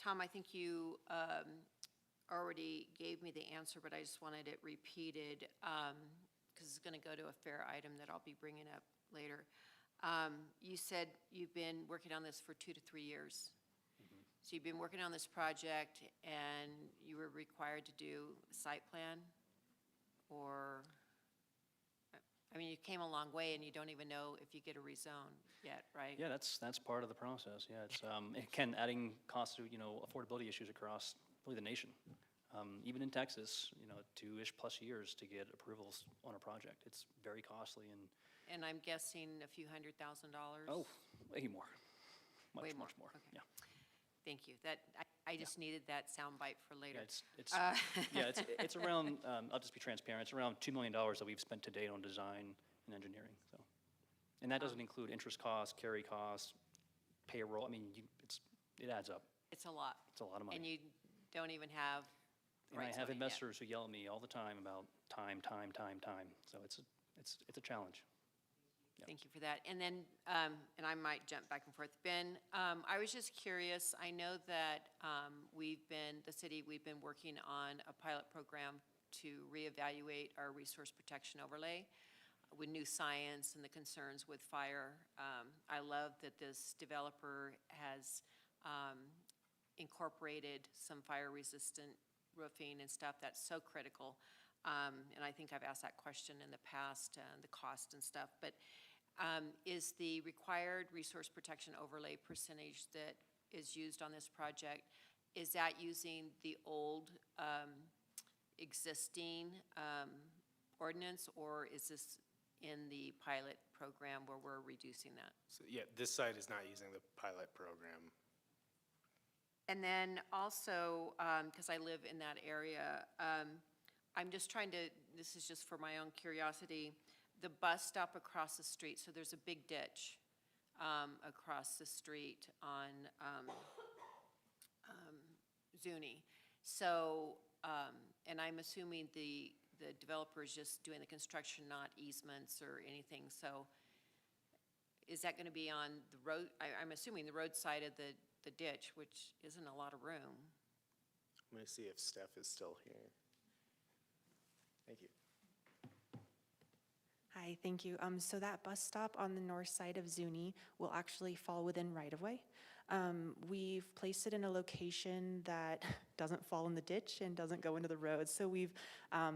Tom, I think you already gave me the answer, but I just wanted it repeated because it's going to go to a fair item that I'll be bringing up later. You said you've been working on this for 2 to 3 years. Mm-hmm. So you've been working on this project and you were required to do a site plan? Or, I mean, you came a long way and you don't even know if you get a rezone yet, right? Yeah, that's part of the process. Yeah, it's adding costs to affordability issues across really the nation. Even in Texas, 2-ish plus years to get approvals on a project. It's very costly And I'm guessing a few $100,000. Oh, way more. Way more. Much more. Okay. Yeah. Thank you. I just needed that soundbite for later. Yeah, it's around. I'll just be transparent. It's around $2 million that we've spent to date on design and engineering. So, and that doesn't include interest costs, carry costs, payroll. I mean, it adds up. It's a lot. It's a lot of money. And you don't even have. And I have investors who yell at me all the time about time. So it's a challenge. Thank you for that. And then, and I might jump back and forth. Ben, I was just curious, I know that the city, we've been working on a pilot program to reevaluate our resource protection overlay with new science and the concerns with fire. I love that this developer has incorporated some fire-resistant roofing and stuff. That's so critical. And I think I've asked that question in the past, the cost and stuff. But is the required resource protection overlay percentage that is used on this project, is that using the old existing ordinance, or is this in the pilot program where we're reducing that? So yeah, this site is not using the pilot program. And then also, because I live in that area, I'm just trying to, this is just for my own curiosity, the bus stop across the street, so there's a big ditch across the street on Zuni. So, and I'm assuming the developer is just doing the construction, not easements or anything. So is that going to be on the road? I'm assuming the roadside of the ditch, which isn't a lot of room. I'm going to see if Steph is still here. Thank you. Hi, thank you. So that bus stop on the north side of Zuni will actually fall within right-of-way. We've placed it in a location that doesn't fall in the ditch and doesn't go into the road. So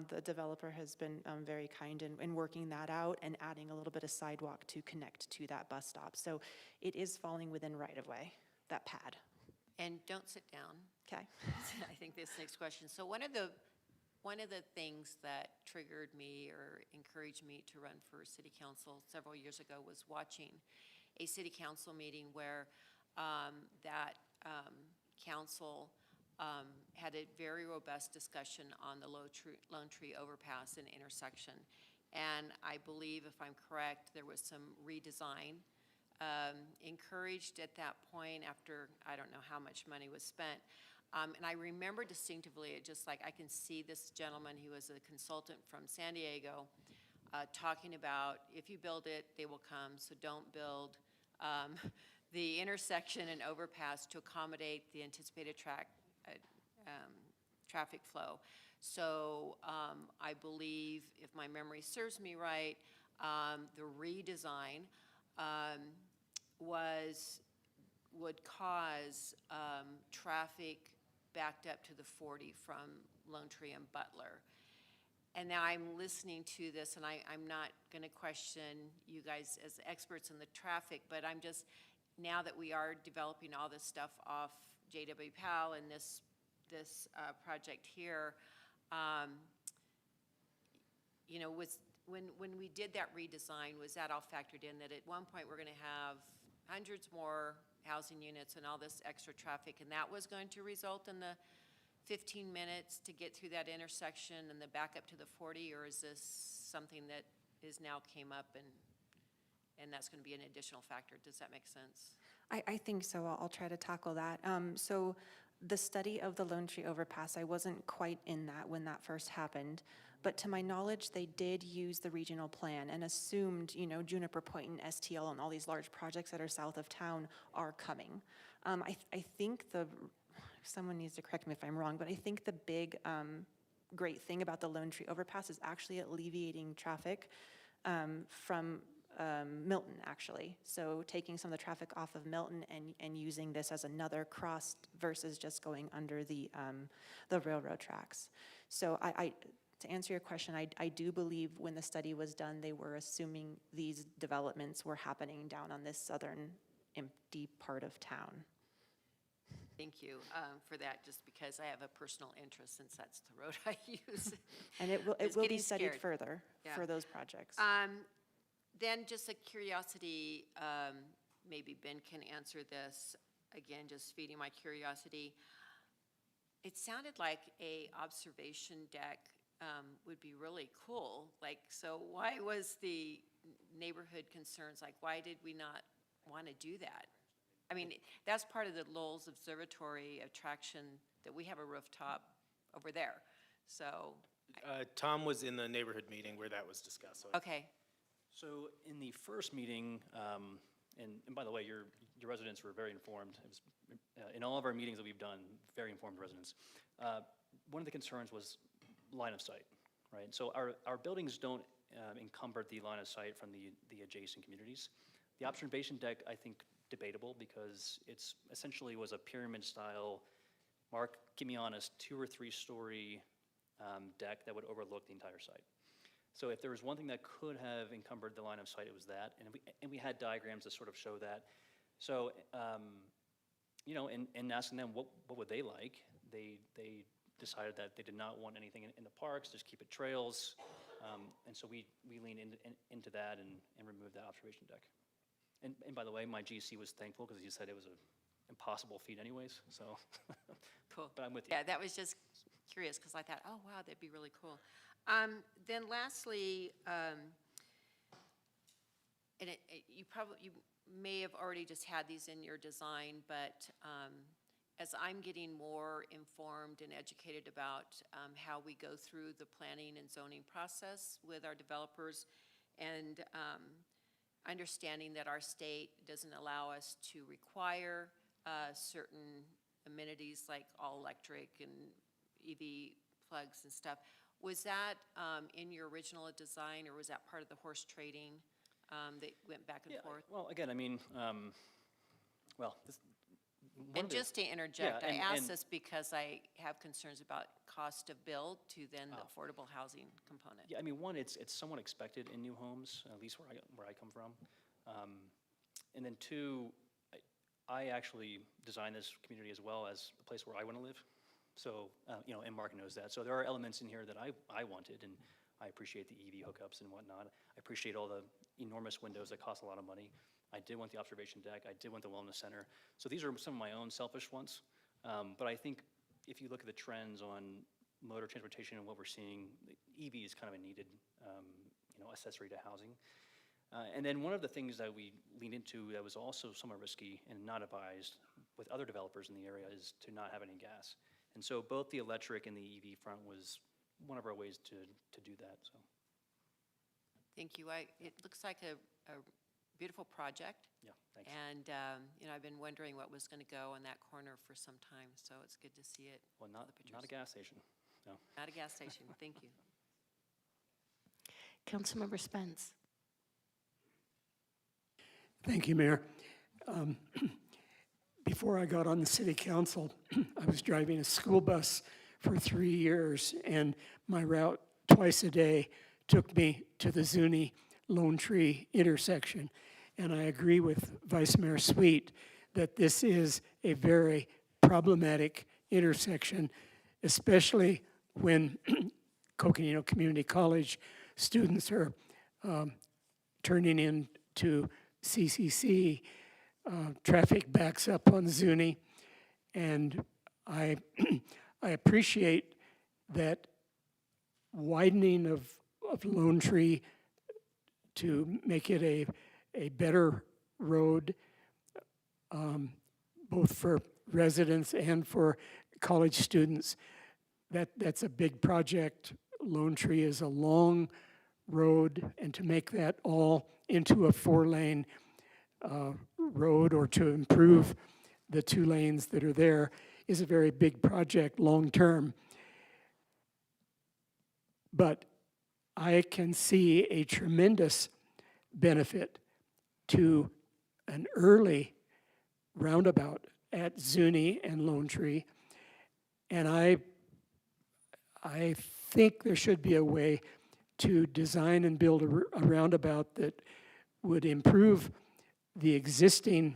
the developer has been very kind in working that out and adding a little bit of sidewalk to connect to that bus stop. So it is falling within right-of-way, that pad. And don't sit down. Okay. I think this next question. So one of the things that triggered me or encouraged me to run for city council several years ago was watching a city council meeting where that council had a very robust discussion on the Lone Tree overpass and intersection. And I believe, if I'm correct, there was some redesign encouraged at that point after I don't know how much money was spent. And I remember distinctively, it just like I can see this gentleman, he was a consultant from San Diego, talking about if you build it, they will come, so don't build the intersection and overpass to accommodate the anticipated traffic flow. So I believe, if my memory serves me right, the redesign would cause traffic backed up to the 40 from Lone Tree and Butler. And now I'm listening to this, and I'm not going to question you guys as experts in the traffic, but I'm just, now that we are developing all this stuff off J.W. Powell and this project here, you know, when we did that redesign, was that all factored in, that at one point we're going to have hundreds more housing units and all this extra traffic, and that was going to result in the 15 minutes to get through that intersection and the backup to the 40, or is this something that is now came up and that's going to be an additional factor? Does that make sense? I think so. I'll try to tackle that. So the study of the Lone Tree overpass, I wasn't quite in that when that first happened. But to my knowledge, they did use the regional plan and assumed, you know, Juniper Point and STL and all these large projects that are south of town are coming. I think someone needs to correct me if I'm wrong, but I think the big great thing about the Lone Tree overpass is actually alleviating traffic from Milton, actually. So taking some of the traffic off of Milton and using this as another cross versus just going under the railroad tracks. So to answer your question, I do believe when the study was done, they were assuming these developments were happening down on this southern empty part of town. Thank you for that, just because I have a personal interest since that's the road I use. And it will be studied further for those projects. Then just a curiosity, maybe Ben can answer this, again, just feeding my curiosity. It sounded like a observation deck would be really cool. Like, so why was the neighborhood concerns, like why did we not want to do that? I mean, that's part of the Lowell's Observatory attraction, that we have a rooftop over there. So Tom was in the neighborhood meeting where that was discussed. So okay. So in the first meeting, and by the way, your residents were very informed. It was, in all of our meetings that we've done, very informed residents. One of the concerns was line of sight, right? So our buildings don't encumber the line of sight from the adjacent communities. The observation deck, I think, debatable because it's essentially was a pyramid style, Mark, keep me honest, 2 or 3 story deck that would overlook the entire site. So if there was one thing that could have encumbered the line of sight, it was that, and we had diagrams to sort of show that. So, you know, in asking them what would they like, they decided that they did not want anything in the parks, just keep it trails, and so we leaned into that and removed that observation deck. And by the way, my GC was thankful because he said it was an impossible feat anyways, so. Cool. But I'm with you. Yeah, that was just curious, because I thought, oh, wow, that'd be really cool. Then lastly, and you may have already just had these in your design, but as I'm getting more informed and educated about how we go through the planning and zoning process with our developers, and understanding that our state doesn't allow us to require certain amenities like all electric and EV plugs and stuff. Was that in your original design, or was that part of the horse trading that went back and forth? Well, again, I mean, well, And just to interject, yeah, I ask and this because I have concerns about cost of build to then the affordable housing component. yeah, I mean, one, it's somewhat expected in new homes, at least where I come from. And then two, I actually designed this community as well as a place where I want to live. So, you know, and Mark knows that. So there are elements in here that I wanted, and I appreciate the EV hookups and whatnot. I appreciate all the enormous windows that cost a lot of money. I did want the observation deck. I did want the wellness center. So these are some of my own selfish ones. But I think if you look at the trends on motor transportation and what we're seeing, EV is kind of a needed, you know, accessory to housing. And then one of the things that we leaned into that was also somewhat risky and not advised with other developers in the area is to not have any gas. And so both the electric and the EV front was one of our ways to do that. So. Thank you. It looks like a beautiful project. Yeah, thanks. And, you know, I've been wondering what was going to go in that corner for some time, so it's good to see it. Well, not a gas station, no. Not a gas station, thank you. Councilmember Spence. Thank you, Mayor. Before I got on the city council, I was driving a school bus for 3 years, and my route twice a day took me to the Zuni Lone Tree intersection. And I agree with Vice Mayor Sweet that this is a very problematic intersection, especially when Coconino Community College students are turning into CCC. Traffic backs up on Zuni, and I appreciate that widening of Lone Tree to make it a better road, both for residents and for college students. That's a big project. Lone Tree is a long road, and to make that all into a 4-lane road, or to improve the 2 lanes that are there, is a very big project long term. But I can see a tremendous benefit to an early roundabout at Zuni and Lone Tree, and I think there should be a way to design and build a roundabout that would improve the existing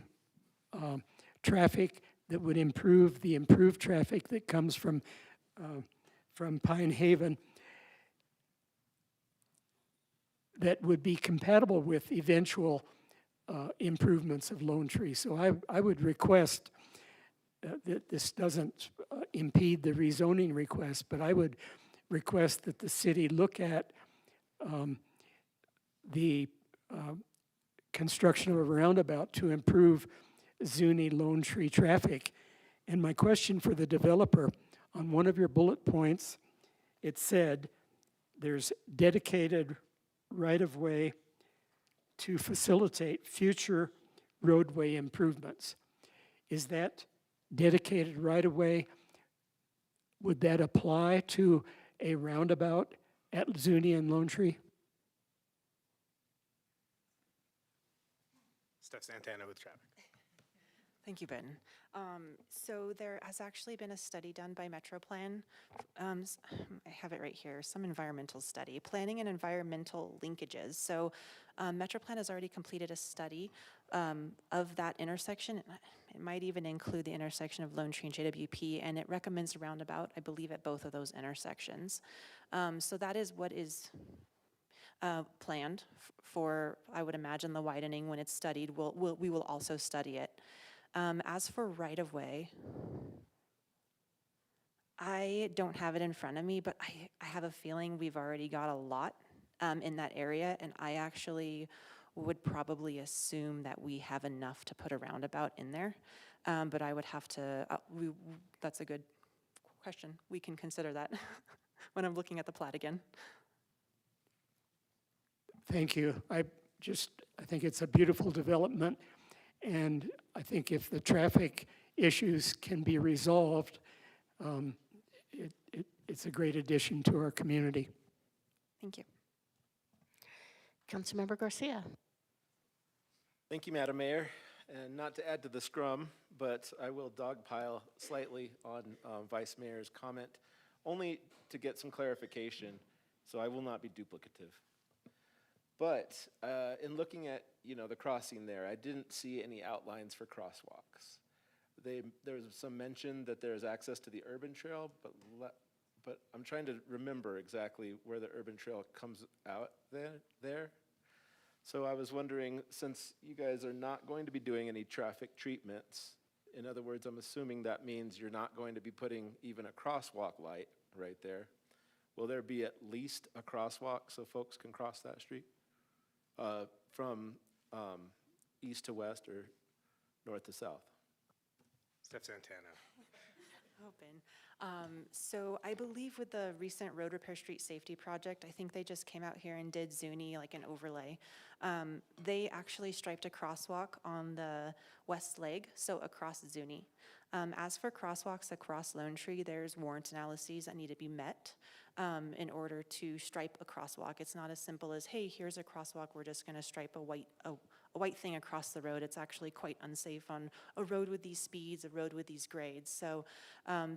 traffic, that would improve the improved traffic that comes from Pine Haven, that would be compatible with eventual improvements of Lone Tree. So I would request that this doesn't impede the rezoning request, but I would request that the city look at the construction of a roundabout to improve Zuni Lone Tree traffic. And my question for the developer, on one of your bullet points, it said there's dedicated right-of-way to facilitate future roadway improvements. Is that dedicated right-of-way? Would that apply to a roundabout at Zuni and Lone Tree? Steph Santana with traffic. Thank you, Ben. So there has actually been a study done by MetroPlan. I have it right here, some environmental study, planning and environmental linkages. So MetroPlan has already completed a study of that intersection. It might even include the intersection of Lone Tree and JWP, and it recommends a roundabout, I believe, at both of those intersections. So that is what is planned for, I would imagine, the widening when it's studied. We will also study it. As for right-of-way, I don't have it in front of me, but I have a feeling we've already got a lot in that area, and I actually would probably assume that we have enough to put a roundabout in there. But I would have to, that's a good question. We can consider that when I'm looking at the plat again. Thank you. I think it's a beautiful development, and I think if the traffic issues can be resolved, it's a great addition to our community. Thank you. Councilmember Garcia. Thank you, Madam Mayor. And not to add to the scrum, but I will dogpile slightly on Vice Mayor's comment, only to get some clarification, so I will not be duplicative. But in looking at, the crossing there, I didn't see any outlines for crosswalks. There was some mention that there's access to the urban trail, but I'm trying to remember exactly where the urban trail comes out there. So I was wondering, since you guys are not going to be doing any traffic treatments, in other words, I'm assuming that means you're not going to be putting even a crosswalk light right there. Will there be at least a crosswalk so folks can cross that street? From east to west or north to south? Steph Santana. Open. So I believe with the recent Road Repair Street Safety Project, I think they just came out here and did Zuni, like an overlay. They actually striped a crosswalk on the west leg, so across Zuni. As for crosswalks across Lone Tree, there's warrant analyses that need to be met in order to stripe a crosswalk. It's not as simple as, hey, here's a crosswalk, we're just gonna stripe a white thing across the road. It's actually quite unsafe on a road with these speeds, a road with these grades. So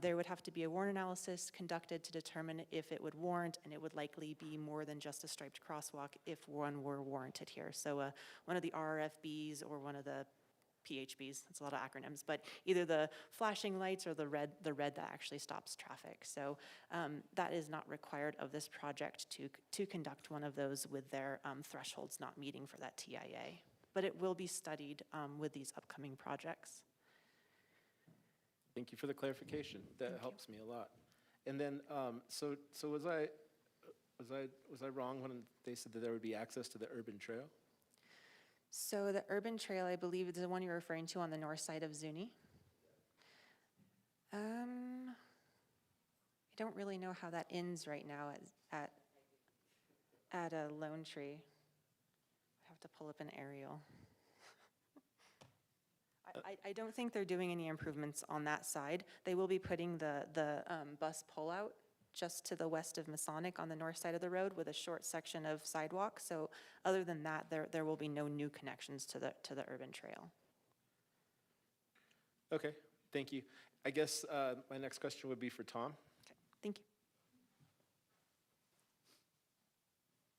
there would have to be a warrant analysis conducted to determine if it would warrant, and it would likely be more than just a striped crosswalk if one were warranted here. So one of the RRFBs or one of the PHBs, that's a lot of acronyms, but either the flashing lights or the red that actually stops traffic. So that is not required of this project to conduct one of those with their thresholds not meeting for that TIA. But it will be studied with these upcoming projects. Thank you for the clarification. That helps me a lot. And then, so was I wrong when they said that there would be access to the urban trail? So the urban trail, I believe, is the one you're referring to on the north side of Zuni. I don't really know how that ends right now at a Lone Tree. I have to pull up an aerial. I don't think they're doing any improvements on that side. They will be putting the bus pullout just to the west of Masonic on the north side of the road with a short section of sidewalk. So other than that, there will be no new connections to the urban trail. Okay, thank you. I guess my next question would be for Tom. Okay, thank you.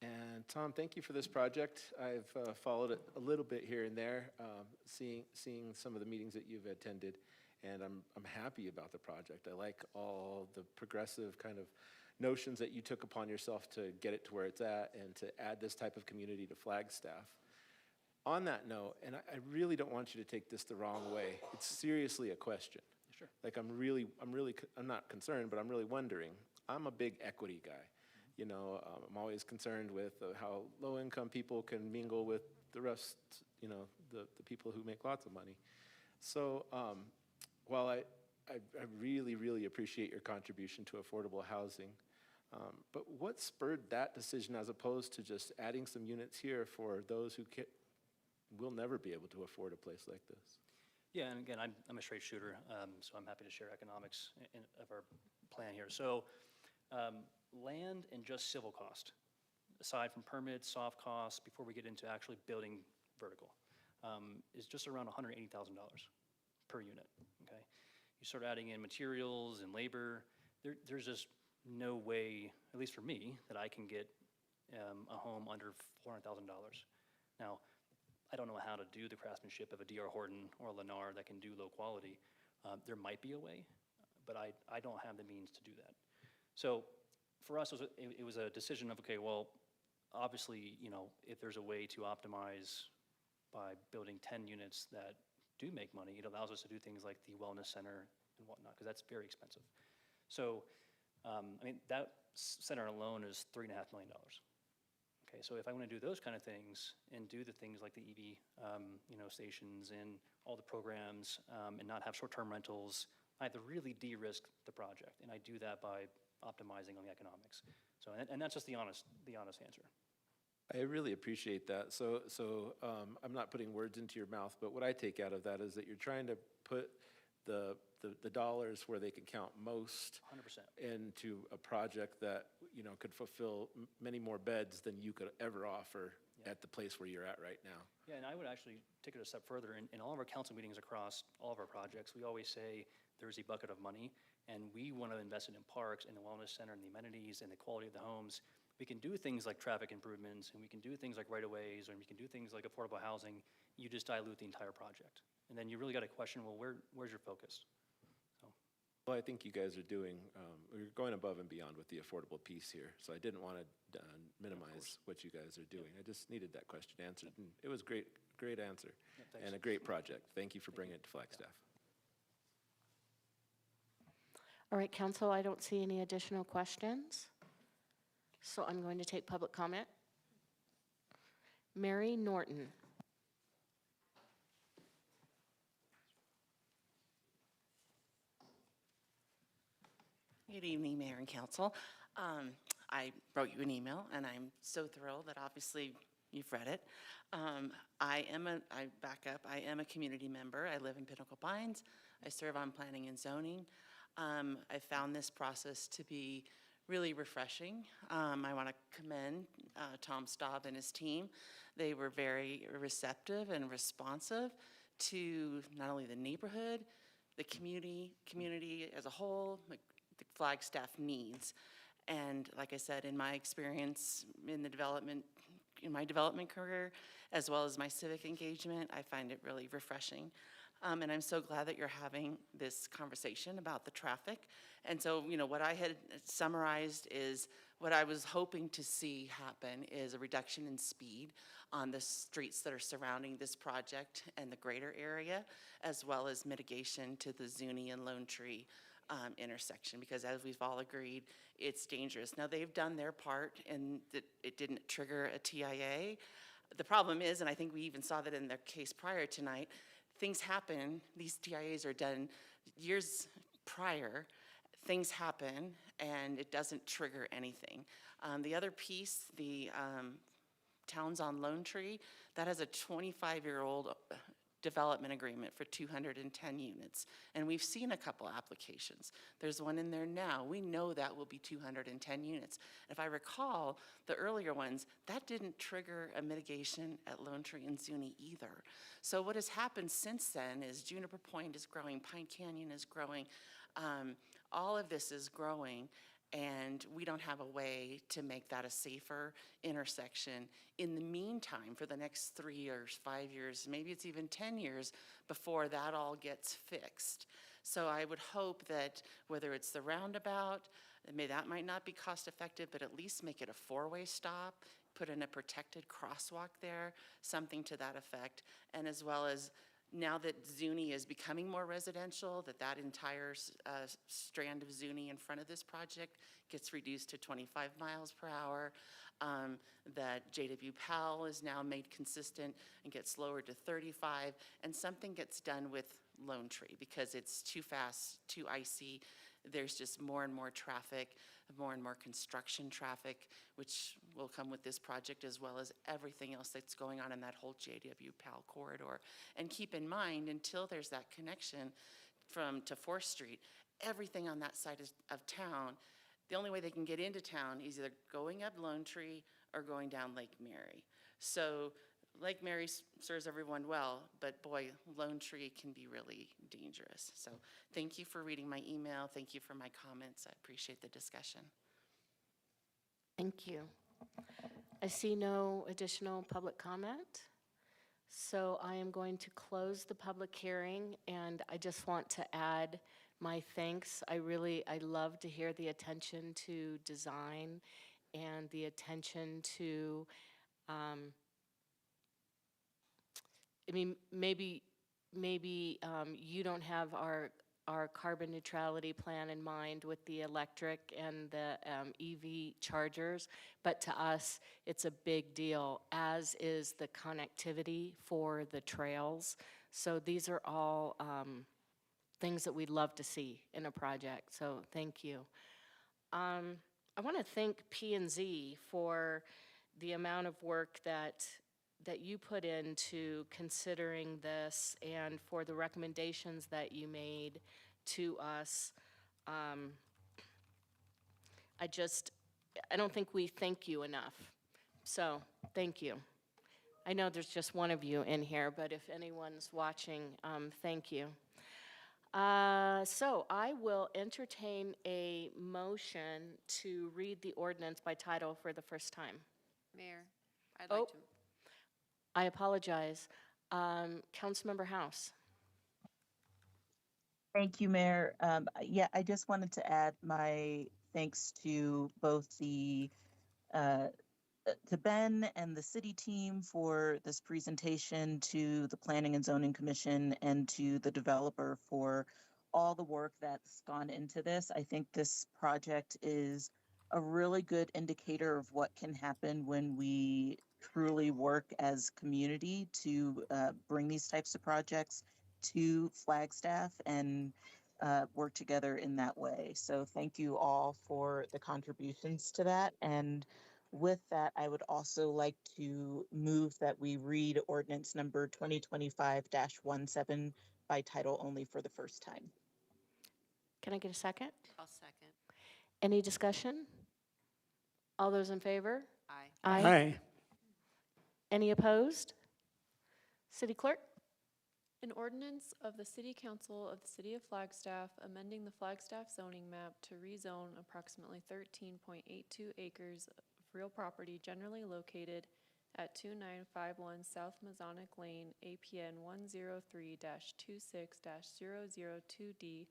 And Tom, thank you for this project. I've followed it a little bit here and there, seeing some of the meetings that you've attended, and I'm happy about the project. I like all the progressive kind of notions that you took upon yourself to get it to where it's at and to add this type of community to Flagstaff. On that note, and I really don't want you to take this the wrong way, it's seriously a question. Sure. Like I'm not concerned, but I'm really wondering. I'm a big equity guy. I'm always concerned with how low-income people can mingle with the rest, the people who make lots of money. So while I really, really appreciate your contribution to affordable housing, But what spurred that decision as opposed to just adding some units here for those who will never be able to afford a place like this? Yeah, and again, I'm a straight shooter, so I'm happy to share economics of our plan here. So land and just civil cost, aside from permits, soft costs, before we get into actually building vertical, is just around $180,000 per unit, okay? You start adding in materials and labor, there's just no way, at least for me, that I can get a home under $400,000. Now, I don't know how to do the craftsmanship of a D.R. Horton or a Lennar that can do low quality. There might be a way, but I don't have the means to do that. So for us, it was a decision of, okay, well, obviously, you know, if there's a way to optimize by building 10 units that do make money, it allows us to do things like the wellness center and whatnot, because that's very expensive. So, I mean, that center alone is $3.5 million. Okay, so if I want to do those kind of things and do the things like the EV, stations and all the programs, and not have short-term rentals, I have to really de-risk the project, and I do that by optimizing on the economics. So, and that's just the honest answer. I really appreciate that. So I'm not putting words into your mouth, but what I take out of that is that you're trying to put the dollars where they can count most 100%. into a project that, you know, could fulfill many more beds than you could ever offer at the place where you're at right now. Yeah, and I would actually take it a step further. In all of our council meetings across all of our projects, we always say there's a bucket of money, and we want to invest it in parks and the wellness center and the amenities and the quality of the homes. We can do things like traffic improvements, and we can do things like right-of-ways, and we can do things like affordable housing. You just dilute the entire project. And then you really got to question, well, where's your focus? Well, I think you guys are doing, you're going above and beyond with the affordable piece here. So I didn't want to minimize what you guys are doing. I just needed that question answered. And it was great answer and a great project. Thank you for bringing it to Flagstaff. All right, council, I don't see any additional questions. So I'm going to take public comment. Mary Norton. Good evening, Mayor and Council. I wrote you an email, and I'm so thrilled that obviously you've read it. I am a community member. I live in Pinnacle Pines. I serve on planning and zoning. I found this process to be really refreshing. I want to commend Tom Staub and his team. They were very receptive and responsive to not only the neighborhood, the community as a whole, the Flagstaff needs. And like I said, in my experience in my development career, as well as my civic engagement, I find it really refreshing. And I'm so glad that you're having this conversation about the traffic. And so, you know, what I had summarized is what I was hoping to see happen is a reduction in speed on the streets that are surrounding this project and the greater area, as well as mitigation to the Zuni and Lone Tree intersection, because as we've all agreed, it's dangerous. Now, they've done their part and it didn't trigger a TIA. The problem is, and I think we even saw that in their case prior tonight, things happen, these TIAs are done years prior, things happen, and it doesn't trigger anything. The other piece, the Towns on Lone Tree, that has a 25-year-old development agreement for 210 units. And we've seen a couple applications. There's one in there now. We know that will be 210 units. If I recall, the earlier ones, that didn't trigger a mitigation at Lone Tree and Zuni either. So what has happened since then is Juniper Point is growing, Pine Canyon is growing, all of this is growing, and we don't have a way to make that a safer intersection in the meantime for the next 3 years, 5 years, maybe it's even 10 years before that all gets fixed. So I would hope that whether it's the roundabout, that might not be cost effective, but at least make it a four-way stop, put in a protected crosswalk there, something to that effect, and as well as now that Zuni is becoming more residential, that entire strand of Zuni in front of this project gets reduced to 25 miles per hour, that JW Powell is now made consistent and gets lowered to 35, and something gets done with Lone Tree because it's too fast, too icy, there's just more and more traffic, more and more construction traffic, which will come with this project as well as everything else that's going on in that whole JW PAL corridor. And keep in mind, until there's that connection to 4th Street, everything on that side of town, the only way they can get into town is either going up Lone Tree or going down Lake Mary. So Lake Mary serves everyone well, but boy, Lone Tree can be really dangerous. So thank you for reading my email. Thank you for my comments. I appreciate the discussion. Thank you. I see no additional public comment. So I am going to close the public hearing, and I just want to add my thanks. I love to hear the attention to design and the attention to, I mean, maybe you don't have our carbon neutrality plan in mind with the electric and the EV chargers, but to us, it's a big deal, as is the connectivity for the trails. So these are all things that we'd love to see in a project, so thank you. I want to thank P&Z for the amount of work that you put into considering this and for the recommendations that you made to us. I don't think we thank you enough. So, thank you. I know there's just one of you in here, but if anyone's watching, thank you. So I will entertain a motion to read the ordinance by title for the first time. Mayor, I'd like to. I apologize. Councilmember House. Thank you, Mayor. Yeah, I just wanted to add my thanks to both to Ben and the city team for this presentation, to the Planning and Zoning Commission, and to the developer for all the work that's gone into this. I think this project is a really good indicator of what can happen when we truly work as community to bring these types of projects to Flagstaff and work together in that way. So thank you all for the contributions to that. And with that, I would also like to move that we read ordinance number 2025-17 by title only for the first time. Can I get a second? I'll second. Any discussion? All those in favor? Aye. Aye. Any opposed? City Clerk? An ordinance of the City Council of the City of Flagstaff amending the Flagstaff zoning map to rezone approximately 13.82 acres of real property generally located at 2951 South Masonic Lane, APN 103-26-002D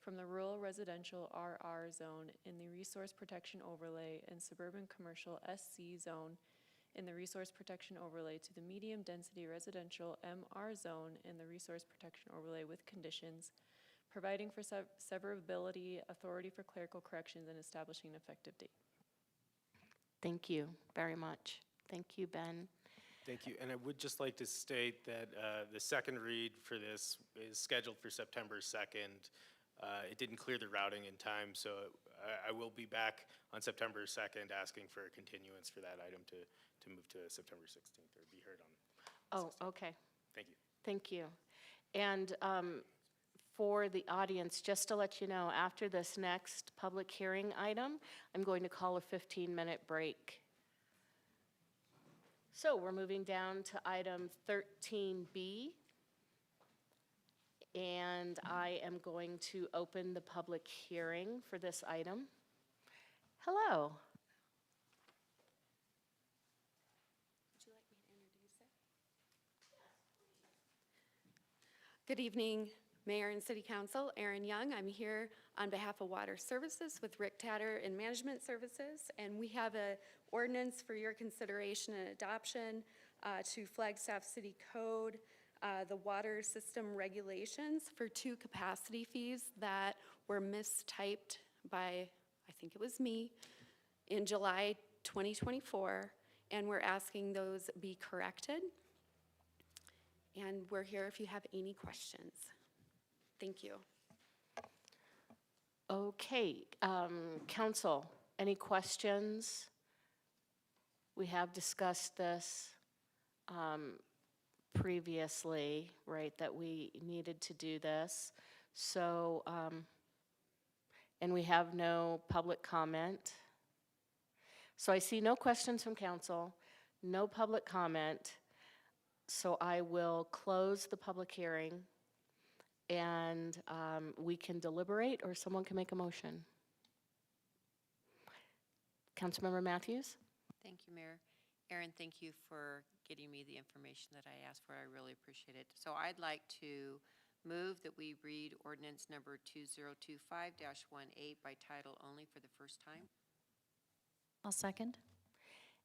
from the Rural Residential RR Zone in the Resource Protection Overlay and Suburban Commercial SC Zone in the Resource Protection Overlay to the Medium Density Residential MR Zone in the Resource Protection Overlay with conditions, providing for severability, authority for clerical corrections, and establishing an effective date. Thank you very much. Thank you, Ben. Thank you. And I would just like to state that the second read for this is scheduled for September 2nd. It didn't clear the routing in time, so I will be back on September 2nd asking for a continuance for that item to move to September 16th or be heard on. Oh, okay. Thank you. Thank you. And for the audience, just to let you know, after this next public hearing item, I'm going to call a 15-minute break. So we're moving down to item 13B. And I am going to open the public hearing for this item. Hello. Would you like me to introduce it? Good evening, Mayor and City Council. Erin Young. I'm here on behalf of Water Services with Rick Tatter in Management Services, and we have an ordinance for your consideration and adoption to Flagstaff City Code, the water system regulations for 2 capacity fees that were mistyped by, I think it was me, in July 2024, and we're asking those be corrected. And we're here if you have any questions. Thank you. Okay, council, any questions? We have discussed this previously, right, that we needed to do this. So, and we have no public comment. So I see no questions from council, no public comment. So I will close the public hearing and we can deliberate or someone can make a motion. Councilmember Matthews? Thank you, Mayor. Aaron, thank you for getting me the information that I asked for. I really appreciate it. So I'd like to move that we read ordinance number 2025-18 by title only for the first time. I'll second.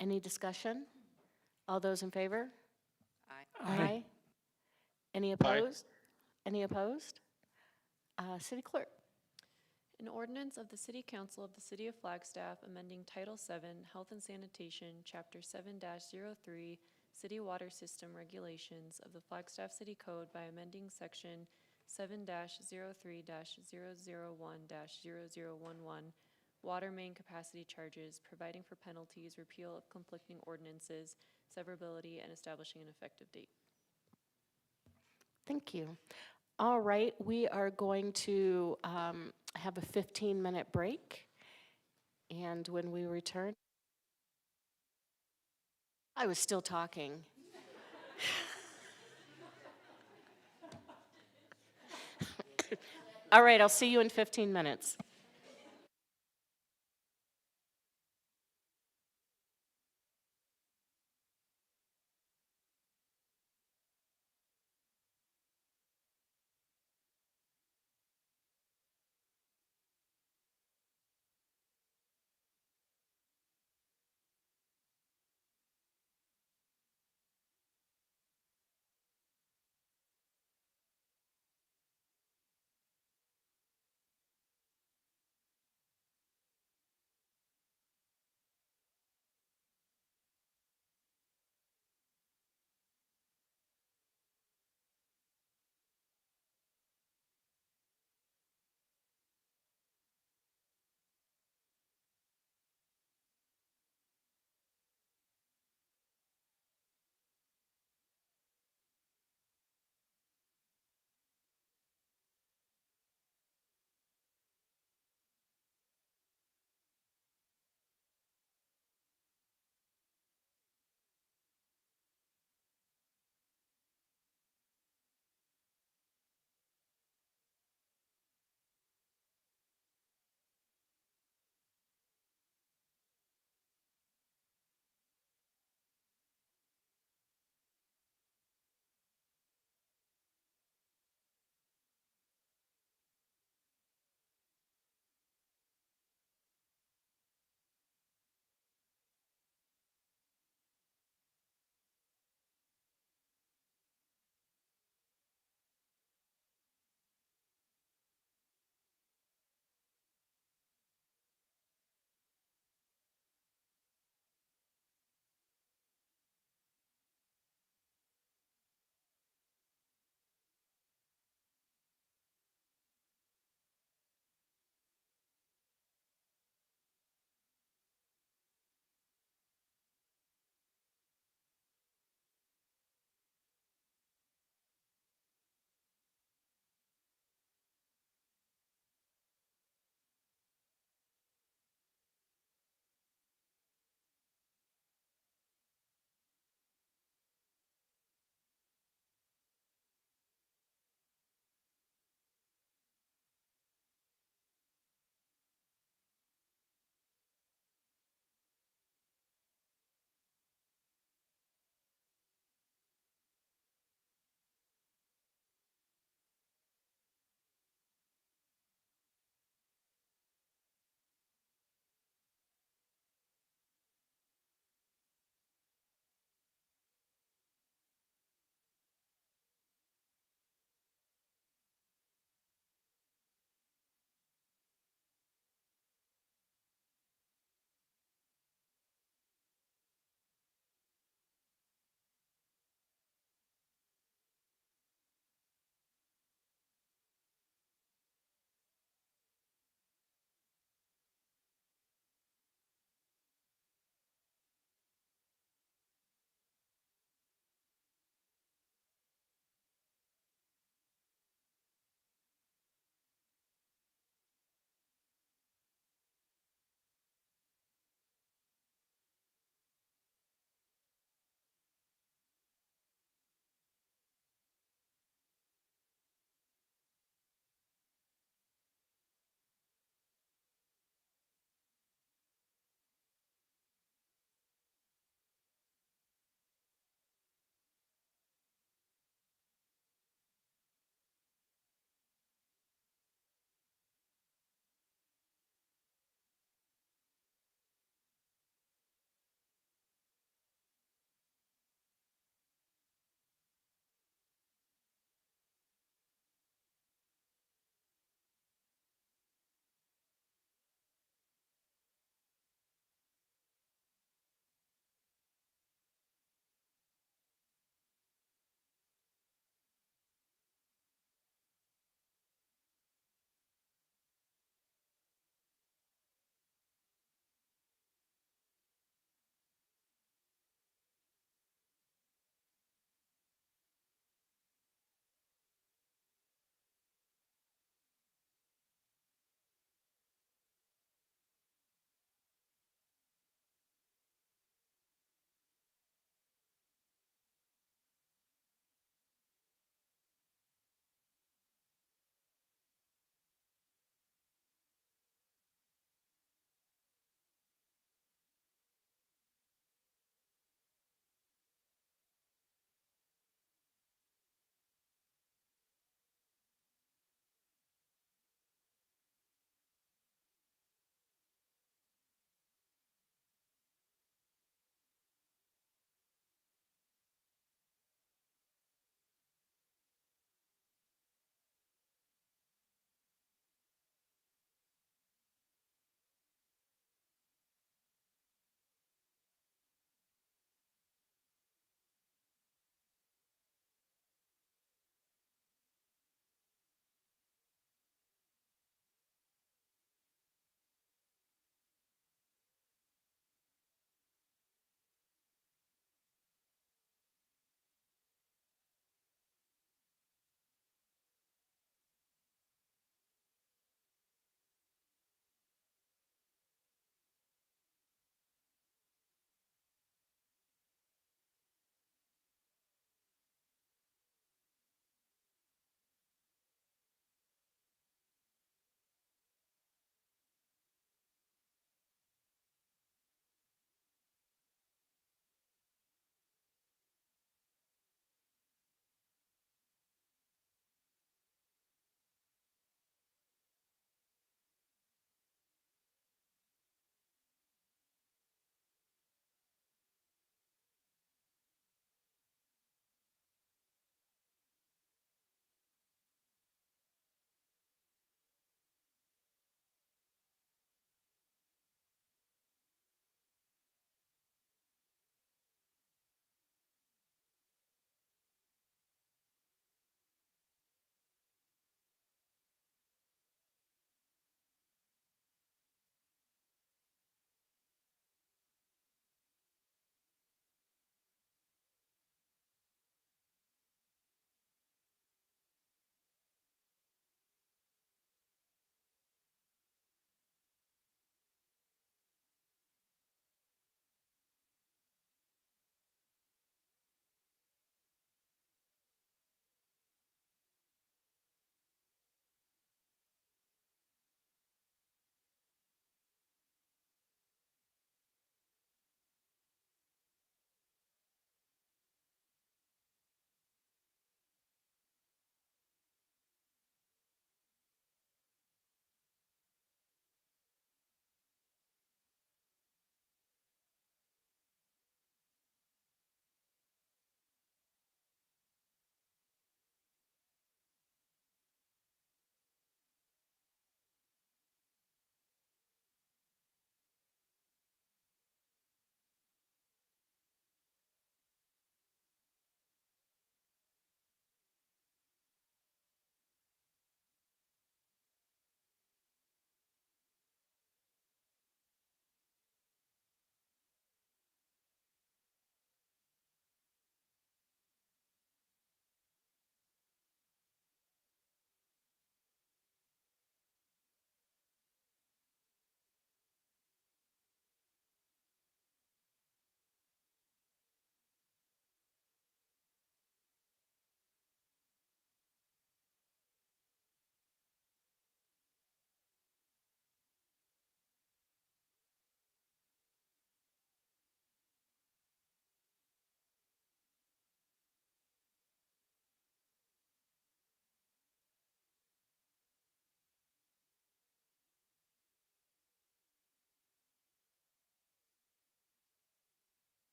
Any discussion? All those in favor? Aye. Any opposed? Any opposed? City Clerk? An ordinance of the City Council of the City of Flagstaff amending Title VII Health and Sanitation, Chapter 7-03, City Water System Regulations of the Flagstaff City Code by amending Section 7-03-001-0011, Water Main Capacity Charges, providing for penalties, repeal of conflicting ordinances, severability, and establishing an effective date. Thank you. All right, we are going to have a 15-minute break. And when we return, I was still talking. All right, I'll see you in 15 minutes.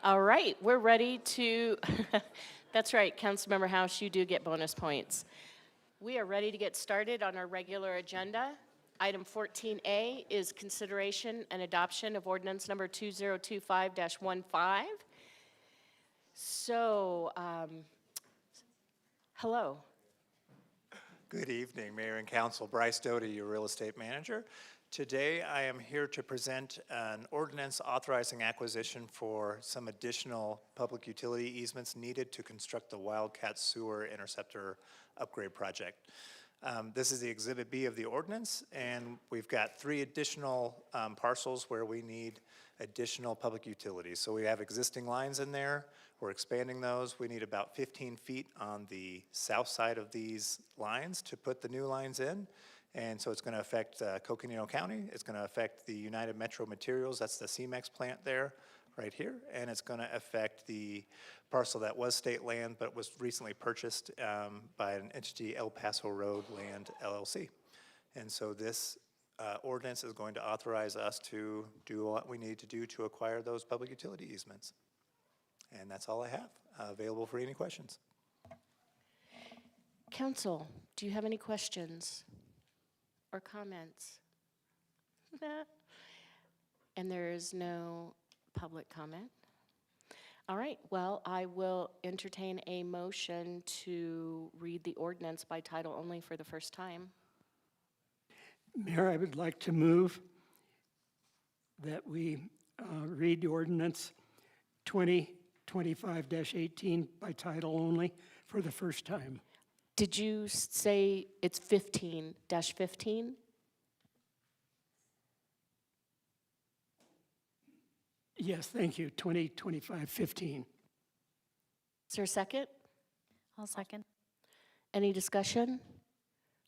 All right, we're ready to, that's right, Councilmember House, you do get bonus points. We are ready to get started on our regular agenda. Item 14A is consideration and adoption of ordinance number 2025-15. So, hello. Good evening, Mayor and Council. Bryce Doty, your real estate manager. Today, I am here to present an ordinance authorizing acquisition for some additional public utility easements needed to construct the Wildcat Sewer Interceptor Upgrade Project. This is the Exhibit B of the ordinance, and we've got 3 additional parcels where we need additional public utilities. So we have existing lines in there. We're expanding those. We need about 15 feet on the south side of these lines to put the new lines in. And so it's going to affect Coconino County. It's going to affect the United Metro Materials. That's the CEMEX plant there, right here. And it's going to affect the parcel that was state land but was recently purchased by an entity, El Paso Road Land LLC. And so this ordinance is going to authorize us to do what we need to do to acquire those public utility easements. And that's all I have. Available for any questions. Council, do you have any questions or comments? And there is no public comment. All right, well, I will entertain a motion to read the ordinance by title only for the first time. Mayor, I would like to move that we read the ordinance 2025-18 by title only for the first time. Did you say it's 15-15? Yes, thank you, 2025-15. Is there a second? I'll second. Any discussion?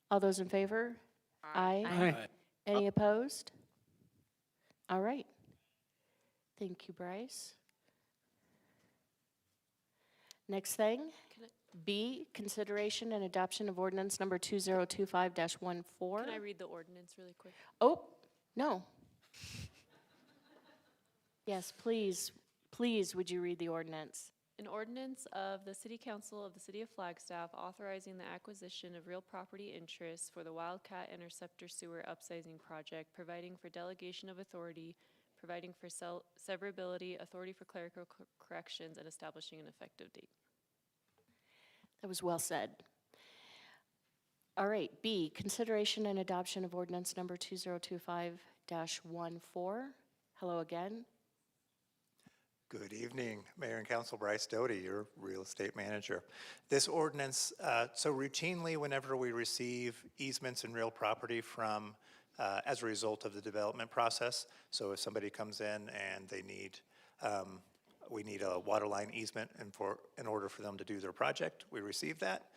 All those in favor? Aye. Aye. Any opposed? All right. Thank you, Bryce. Next thing, B, consideration and adoption of ordinance number 2025-14. Can I read the ordinance really quick? Oh, no. Yes, please, would you read the ordinance? An ordinance of the City Council of the City of Flagstaff authorizing the acquisition of real property interests for the Wildcat Interceptor Sewer Upsizing Project, providing for delegation of authority, providing for severability, authority for clerical corrections, and establishing an effective date. That was well said. All right, B, consideration and adoption of ordinance number 2025-14. Hello again. Good evening, Mayor and Council. Bryce Doty, your real estate manager. This ordinance, so routinely whenever we receive easements in real property from, as a result of the development process, so if somebody comes in and they need, we need a water line easement in order for them to do their project, we receive that.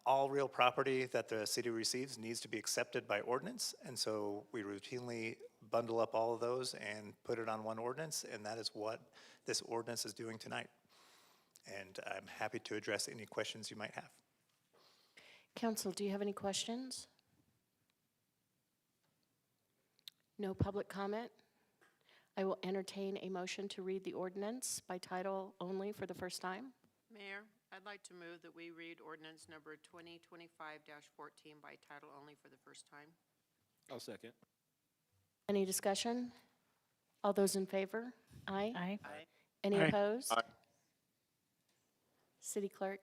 All real property that the city receives needs to be accepted by ordinance, and so we routinely bundle up all of those and put it on one ordinance, and that is what this ordinance is doing tonight. And I'm happy to address any questions you might have. Council, do you have any questions? No public comment? I will entertain a motion to read the ordinance by title only for the first time. Mayor, I'd like to move that we read ordinance number 2025-14 by title only for the first time. I'll second. Any discussion? All those in favor? Aye. Aye. Any Aye. opposed? Aye. City Clerk?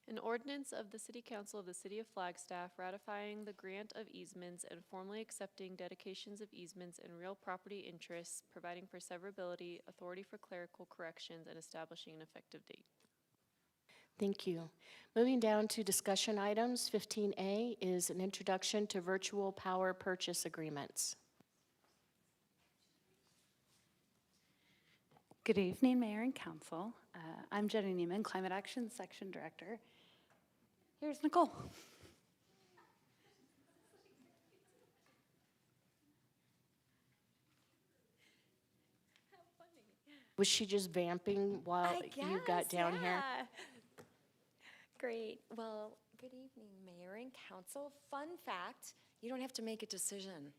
An ordinance of the City Council of the City of Flagstaff ratifying the grant of easements and formally accepting dedications of easements and real property interests, providing for severability, authority for clerical corrections, and establishing an effective date. Thank you. Moving down to discussion items, 15A is an introduction to virtual power purchase agreements. Good evening, Mayor and Council. I'm Jenny Neiman, Climate Action Section Director. Here's Nicole. Was she just vamping while you got down here? Great. Well, good evening, Mayor and Council. Fun fact, you don't have to make a decision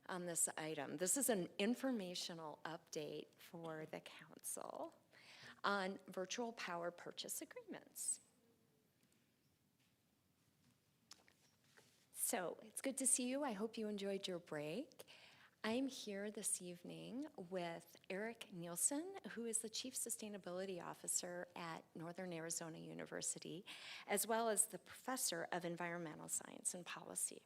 on this item. This is an informational update for the council. on virtual power purchase agreements. So it's good to see you. I hope you enjoyed your break. I'm here this evening with Eric Nielsen, who is the Chief Sustainability Officer at Northern Arizona University, as well as the Professor of Environmental Science and Policy.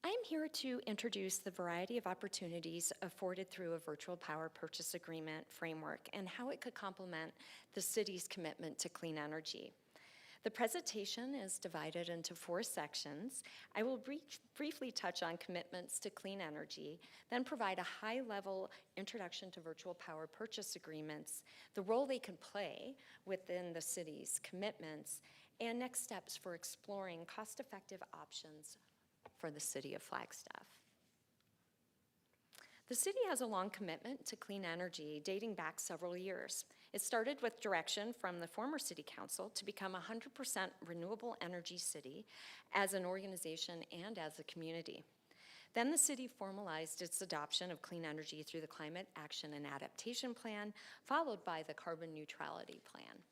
I'm here to introduce the variety of opportunities afforded through a virtual power purchase agreement framework and how it could complement the city's commitment to clean energy. The presentation is divided into 4 sections. I will briefly touch on commitments to clean energy, then provide a high-level introduction to virtual power purchase agreements, the role they can play within the city's commitments, and next steps for exploring cost-effective options for the city of Flagstaff. The city has a long commitment to clean energy dating back several years. It started with direction from the former city council to become a 100% renewable energy city as an organization and as a community. Then the city formalized its adoption of clean energy through the Climate Action and Adaptation Plan, followed by the Carbon Neutrality Plan.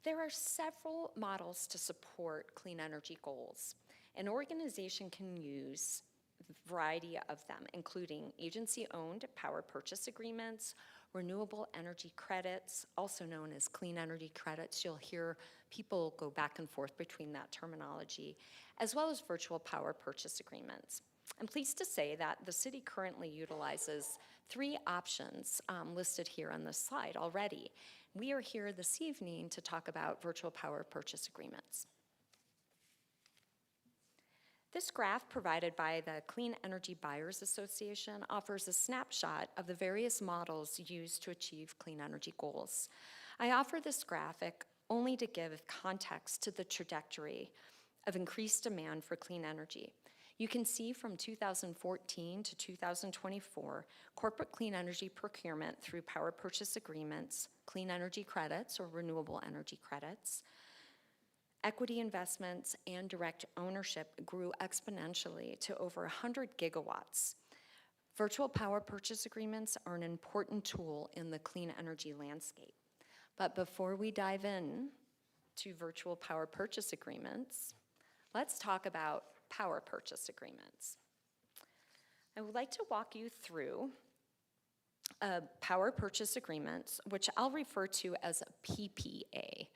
There are several models to support clean energy goals. An organization can use a variety of them, including agency-owned power purchase agreements, renewable energy credits, also known as clean energy credits. You'll hear people go back and forth between that terminology, as well as virtual power purchase agreements. I'm pleased to say that the city currently utilizes 3 options listed here on this slide already. We are here this evening to talk about virtual power purchase agreements. This graph provided by the Clean Energy Buyers Association offers a snapshot of the various models used to achieve clean energy goals. I offer this graphic only to give context to the trajectory of increased demand for clean energy. You can see from 2014 to 2024, corporate clean energy procurement through power purchase agreements, clean energy credits or renewable energy credits, equity investments, and direct ownership grew exponentially to over 100 gigawatts. Virtual power purchase agreements are an important tool in the clean energy landscape. But before we dive in to virtual power purchase agreements, let's talk about power purchase agreements. I would like to walk you through power purchase agreements, which I'll refer to as a PPA,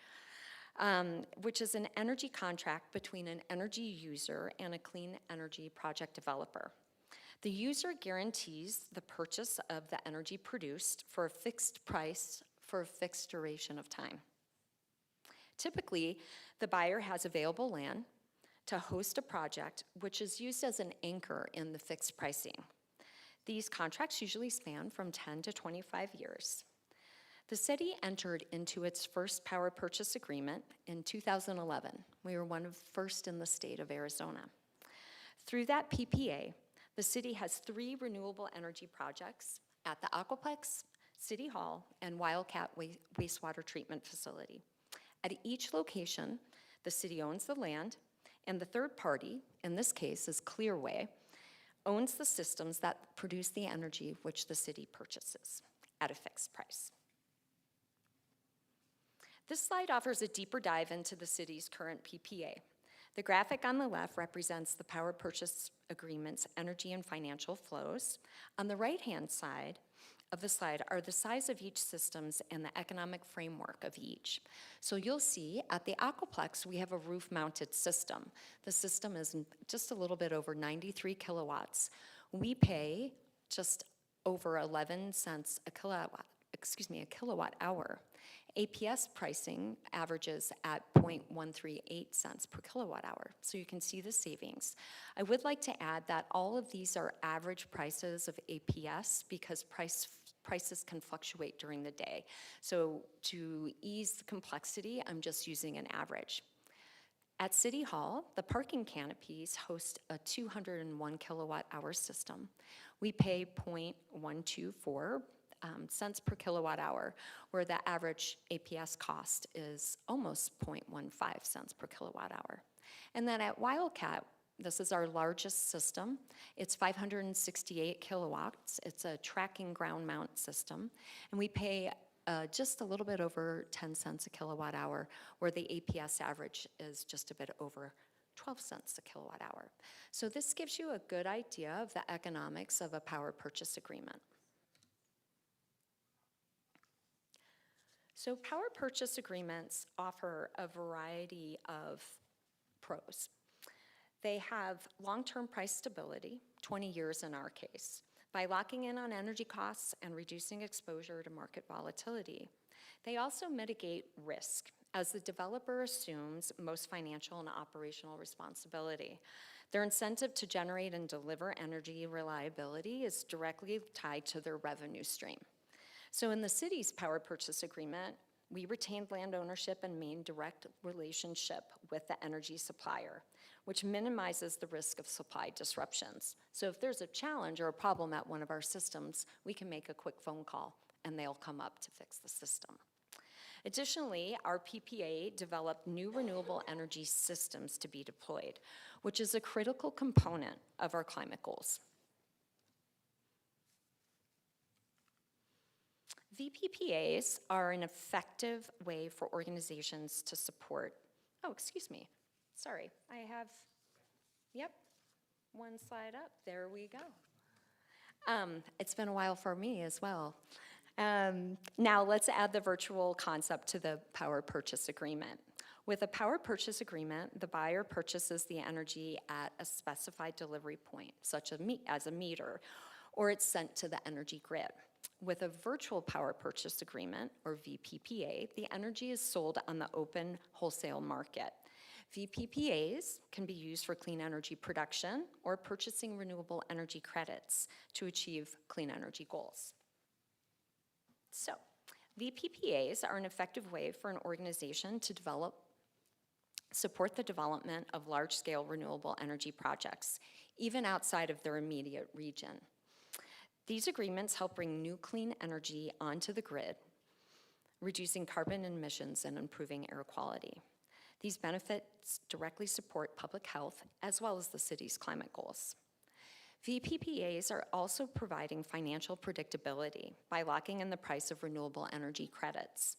which is an energy contract between an energy user and a clean energy project developer. The user guarantees the purchase of the energy produced for a fixed price for a fixed duration of time. Typically, the buyer has available land to host a project, which is used as an anchor in the fixed pricing. These contracts usually span from 10 to 25 years. The city entered into its first power purchase agreement in 2011. We were one of the first in the state of Arizona. Through that PPA, the city has 3 renewable energy projects at the Aquaplex, City Hall, and Wildcat Wastewater Treatment Facility. At each location, the city owns the land, and the third party, in this case is Clearway, owns the systems that produce the energy which the city purchases at a fixed price. This slide offers a deeper dive into the city's current PPA. The graphic on the left represents the power purchase agreement's energy and financial flows. On the right-hand side of the slide are the size of each systems and the economic framework of each. So you'll see at the Aquaplex, we have a roof-mounted system. The system is just a little bit over 93 kilowatts. We pay just over 11 cents a kilowatt hour. APS pricing averages at 0.138 cents per kilowatt hour, so you can see the savings. I would like to add that all of these are average prices of APS because prices can fluctuate during the day. So to ease the complexity, I'm just using an average. At City Hall, the parking canopies host a 201 kilowatt hour system. We pay 0.124 cents per kilowatt hour, where the average APS cost is almost 0.15 cents per kilowatt hour. And then at Wildcat, this is our largest system. It's 568 kilowatts. It's a tracking ground mount system. And we pay just a little bit over 10 cents a kilowatt hour, where the APS average is just a bit over 12 cents a kilowatt hour. So this gives you a good idea of the economics of a power purchase agreement. So power purchase agreements offer a variety of pros. They have long-term price stability, 20 years in our case, by locking in on energy costs and reducing exposure to market volatility. They also mitigate risk, as the developer assumes most financial and operational responsibility. Their incentive to generate and deliver energy reliability is directly tied to their revenue stream. So in the city's power purchase agreement, we retained land ownership and main direct relationship with the energy supplier, which minimizes the risk of supply disruptions. So if there's a challenge or a problem at one of our systems, we can make a quick phone call and they'll come up to fix the system. Additionally, our PPA developed new renewable energy systems to be deployed, which is a critical component of our climate goals. VPPAs are an effective way for organizations to support, sorry, I have, yep, one slide up, there we go. It's been a while for me as well. Now let's add the virtual concept to the power purchase agreement. With a power purchase agreement, the buyer purchases the energy at a specified delivery point, such as a meter, or it's sent to the energy grid. With a virtual power purchase agreement, or VPPA, the energy is sold on the open wholesale market. VPPAs can be used for clean energy production or purchasing renewable energy credits to achieve clean energy goals. So, VPPAs are an effective way for an organization to support the development of large-scale renewable energy projects, even outside of their immediate region. These agreements help bring new clean energy onto the grid, reducing carbon emissions and improving air quality. These benefits directly support public health as well as the city's climate goals. VPPAs are also providing financial predictability by locking in the price of renewable energy credits.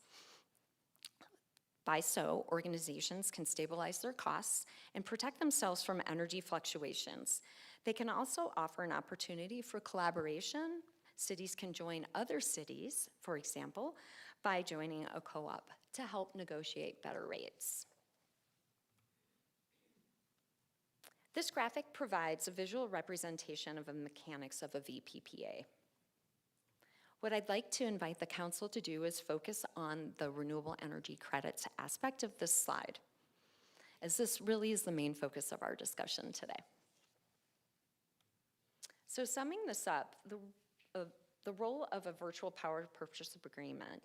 By so, organizations can stabilize their costs and protect themselves from energy fluctuations. They can also offer an opportunity for collaboration. Cities can join other cities, for example, by joining a co-op to help negotiate better rates. This graphic provides a visual representation of the mechanics of a VPPA. What I'd like to invite the council to do is focus on the renewable energy credits aspect of this slide, as this really is the main focus of our discussion today. So summing this up, the role of a virtual power purchase agreement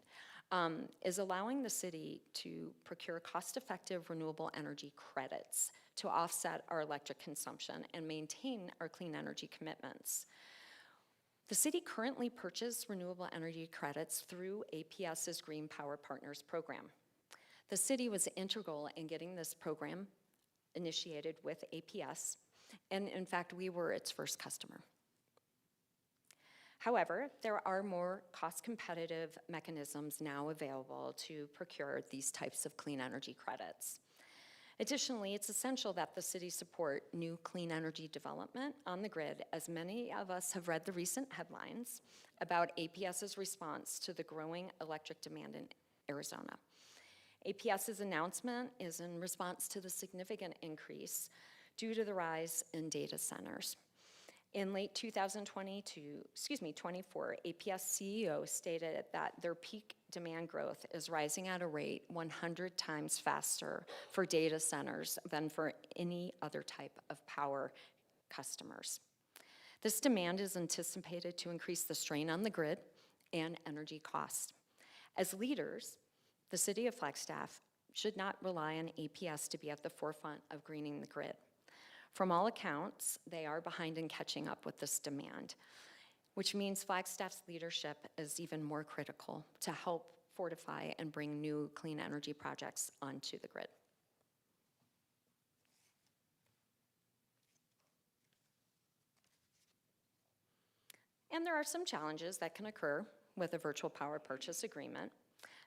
is allowing the city to procure cost-effective renewable energy credits to offset our electric consumption and maintain our clean energy commitments. The city currently purchases renewable energy credits through APS's Green Power Partners program. The city was integral in getting this program initiated with APS, and in fact, we were its first customer. However, there are more cost-competitive mechanisms now available to procure these types of clean energy credits. Additionally, it's essential that the city support new clean energy development on the grid, as many of us have read the recent headlines about APS's response to the growing electric demand in Arizona. APS's announcement is in response to the significant increase due to the rise in data centers. In late 2024, APS CEO stated that their peak demand growth is rising at a rate 100 times faster for data centers than for any other type of power customers. This demand is anticipated to increase the strain on the grid and energy costs. As leaders, the city of Flagstaff should not rely on APS to be at the forefront of greening the grid. From all accounts, they are behind in catching up with this demand. which means Flagstaff's leadership is even more critical to help fortify and bring new clean energy projects onto the grid. And there are some challenges that can occur with a virtual power purchase agreement.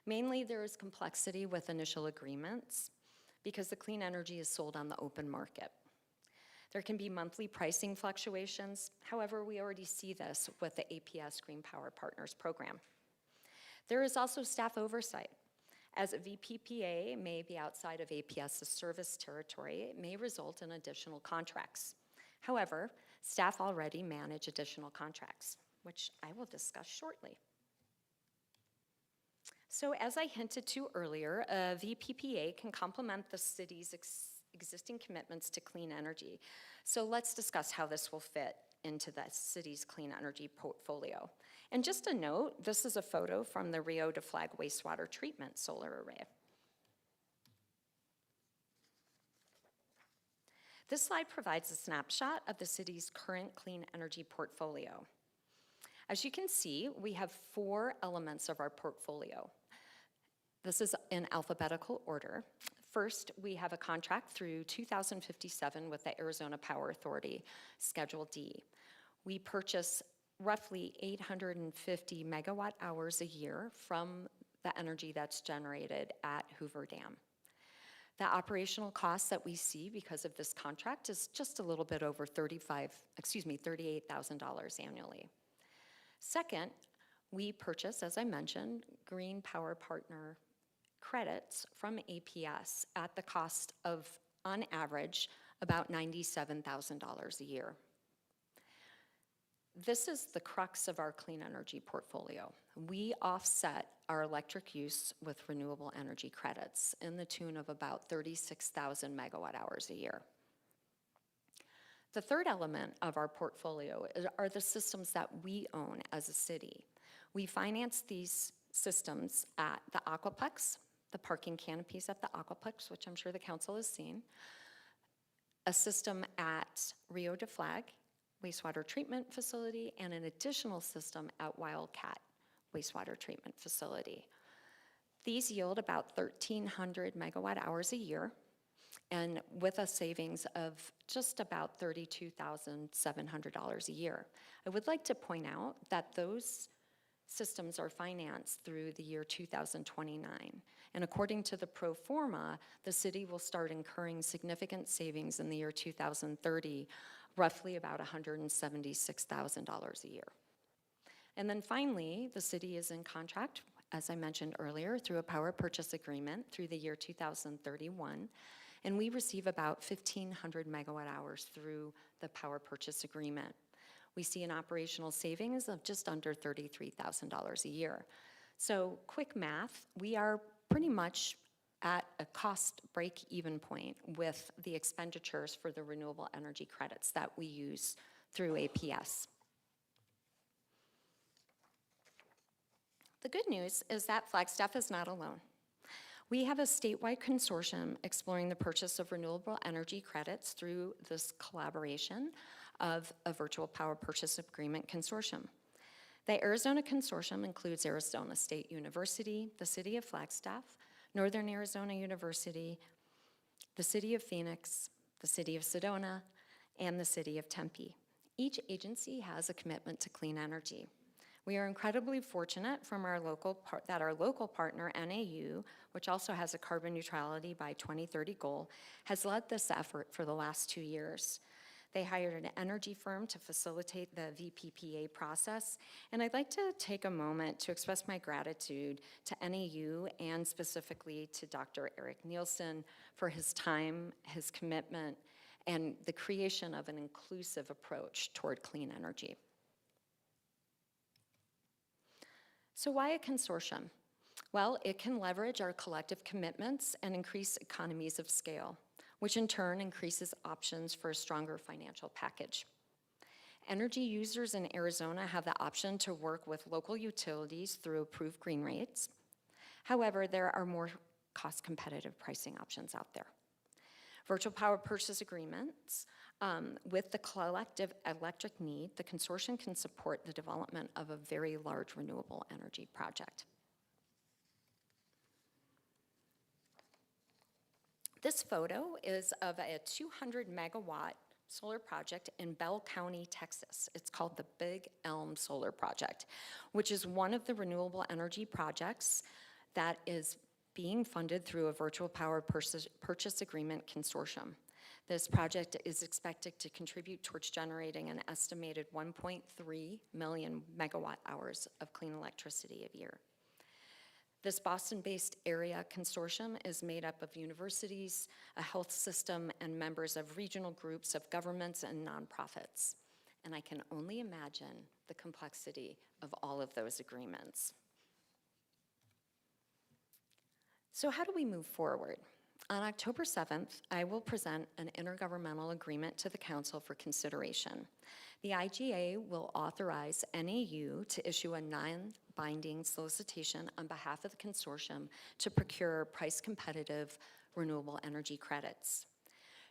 Mainly, there is complexity with initial agreements because the clean energy is sold on the open market. There can be monthly pricing fluctuations. However, we already see this with the APS Green Power Partners program. There is also staff oversight. As a VPPA may be outside of APS's service territory, it may result in additional contracts. However, staff already manage additional contracts, which I will discuss shortly. So as I hinted to earlier, a VPPA can complement the city's existing commitments to clean energy. So let's discuss how this will fit into the city's clean energy portfolio. And just a note, this is a photo from the Rio de Flag wastewater treatment solar array. This slide provides a snapshot of the city's current clean energy portfolio. As you can see, we have 4 elements of our portfolio. This is in alphabetical order. First, we have a contract through 2057 with the Arizona Power Authority, Schedule D. We purchase roughly 850 megawatt hours a year from the energy that's generated at Hoover Dam. The operational costs that we see because of this contract is just a little bit over $38,000 annually. Second, we purchase, as I mentioned, Green Power Partner credits from APS at the cost of, on average, about $97,000 a year. This is the crux of our clean energy portfolio. We offset our electric use with renewable energy credits in the tune of about 36,000 megawatt hours a year. The third element of our portfolio are the systems that we own as a city. We finance these systems at the Aquaplex, the parking canopies at the Aquaplex, which I'm sure the council has seen, a system at Rio de Flag wastewater treatment facility, and an additional system at Wildcat wastewater treatment facility. These yield about 1,300 megawatt hours a year, and with a savings of just about $32,700 a year. I would like to point out that those systems are financed through the year 2029. And according to the pro forma, the city will start incurring significant savings in the year 2030, roughly about $176,000 a year. And then finally, the city is in contract, as I mentioned earlier, through a power purchase agreement through the year 2031. And we receive about 1,500 megawatt hours through the power purchase agreement. We see an operational savings of just under $33,000 a year. So quick math, we are pretty much at a cost break-even point with the expenditures for the renewable energy credits that we use through APS. The good news is that Flagstaff is not alone. We have a statewide consortium exploring the purchase of renewable energy credits through this collaboration of a virtual power purchase agreement consortium. The Arizona Consortium includes Arizona State University, the City of Flagstaff, Northern Arizona University, the City of Phoenix, the City of Sedona, and the City of Tempe. Each agency has a commitment to clean energy. We are incredibly fortunate from that our local partner, NAU, which also has a carbon neutrality by 2030 goal, has led this effort for the last 2 years. They hired an energy firm to facilitate the VPPA process, and I'd like to take a moment to express my gratitude to NAU and specifically to Dr. Eric Nielsen for his time, his commitment, and the creation of an inclusive approach toward clean energy. So why a consortium? Well, it can leverage our collective commitments and increase economies of scale, which in turn increases options for a stronger financial package. Energy users in Arizona have the option to work with local utilities through approved green rates. However, there are more cost-competitive pricing options out there. Virtual power purchase agreements with the collective electric need, the consortium can support the development of a very large renewable energy project. This photo is of a 200 megawatt solar project in Bell County, Texas. It's called the Big Elm Solar Project, which is one of the renewable energy projects that is being funded through a virtual power purchase agreement consortium. This project is expected to contribute towards generating an estimated 1.3 million megawatt hours of clean electricity a year. This Boston-based area consortium is made up of universities, a health system, and members of regional groups of governments and nonprofits. And I can only imagine the complexity of all of those agreements. So how do we move forward? On October 7th, I will present an intergovernmental agreement to the Council for consideration. The IGA will authorize NAU to issue a non-binding solicitation on behalf of the consortium to procure price-competitive renewable energy credits.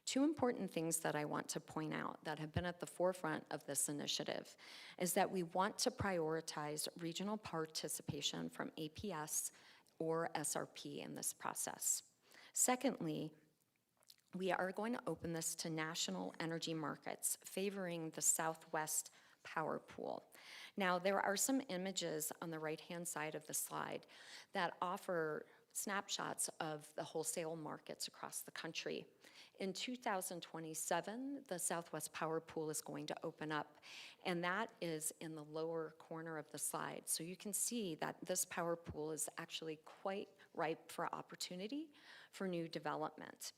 Two important things that I want to point out that have been at the forefront of this initiative is that we want to prioritize regional participation from APS or SRP in this process. Secondly, we are going to open this to national energy markets, favoring the Southwest power pool. Now, there are some images on the right-hand side of the slide that offer snapshots of the wholesale markets across the country. In 2027, the Southwest Power Pool is going to open up, and that is in the lower corner of the slide. So you can see that this power pool is actually quite ripe for opportunity for new development.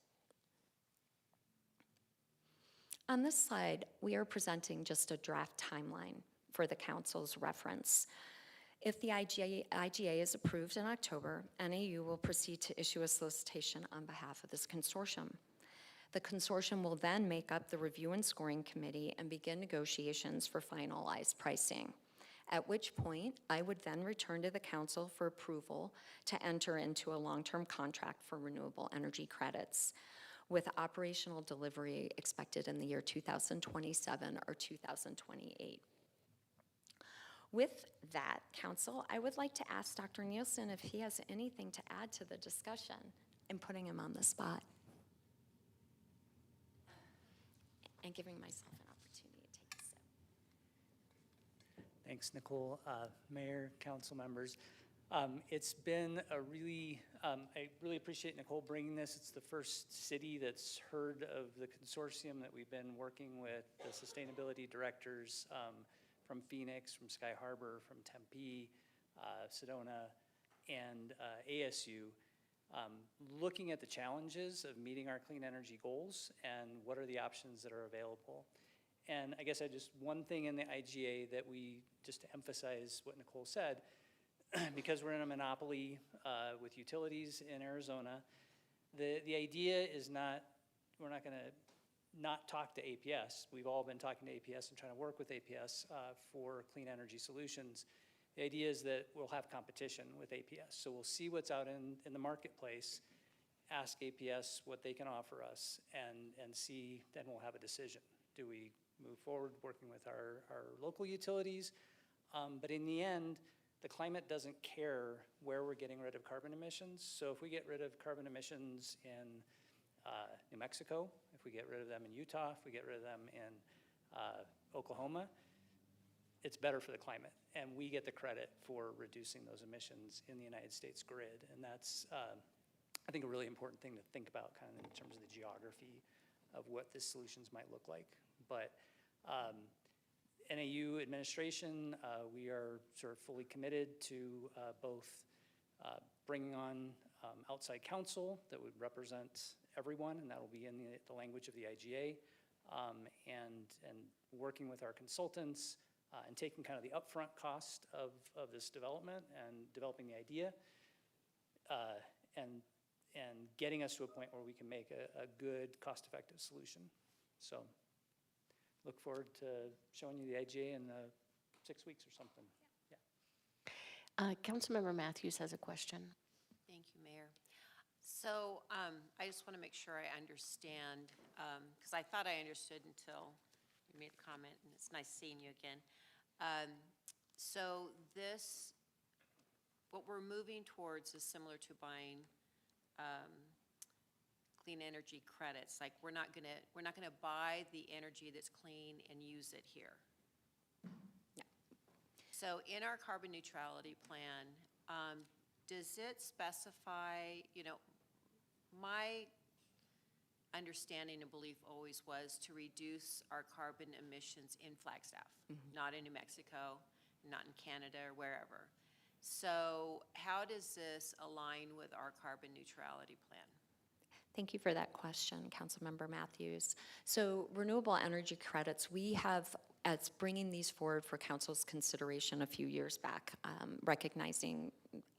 On this slide, we are presenting just a draft timeline for the Council's reference. If the IGA is approved in October, NAU will proceed to issue a solicitation on behalf of this consortium. The consortium will then make up the review and scoring committee and begin negotiations for finalized pricing, at which point I would then return to the Council for approval to enter into a long-term contract for renewable energy credits, with operational delivery expected in the year 2027 or 2028. With that, Council, I would like to ask Dr. Nielsen if he has anything to add to the discussion. I'm putting him on the spot and giving myself an opportunity to take a sip. Thanks, Nicole. Mayor, council members. It's been a really, I really appreciate Nicole bringing this. It's the first city that's heard of the consortium that we've been working with, the sustainability directors from Phoenix, from Sky Harbor, from Tempe, Sedona, and ASU, looking at the challenges of meeting our clean energy goals and what are the options that are available. And I guess one thing in the IGA that we, just to emphasize what Nicole said, because we're in a monopoly with utilities in Arizona, the idea is not, we're not going to not talk to APS. We've all been talking to APS and trying to work with APS for clean energy solutions. The idea is that we'll have competition with APS. So we'll see what's out in the marketplace, ask APS what they can offer us, and see, then we'll have a decision. Do we move forward working with our local utilities? But in the end, the climate doesn't care where we're getting rid of carbon emissions. So if we get rid of carbon emissions in New Mexico, if we get rid of them in Utah, if we get rid of them in Oklahoma, it's better for the climate. And we get the credit for reducing those emissions in the United States grid. And that's, I think, a really important thing to think about kind of in terms of the geography of what the solutions might look like. But NAU administration, we are sort of fully committed to both bringing on outside counsel that would represent everyone, and that will be in the language of the IGA, and working with our consultants and taking kind of the upfront cost of this development and developing the idea, and getting us to a point where we can make a good, cost-effective solution. So look forward to showing you the IGA in 6 weeks or something. Yeah. Councilmember Matthews has a question. Thank you, Mayor. So I just want to make sure I understand, because I thought I understood until you made the comment, and it's nice seeing you again. So this, what we're moving towards is similar to buying clean energy credits. Like we're not gonna buy the energy that's clean and use it here. So in our carbon neutrality plan, does it specify, my understanding and belief always was to reduce our carbon emissions in Flagstaff, not in New Mexico, not in Canada or wherever. So how does this align with our carbon neutrality plan? Thank you for that question, Councilmember Matthews. So renewable energy credits, we have, as bringing these forward for council's consideration a few years back, recognizing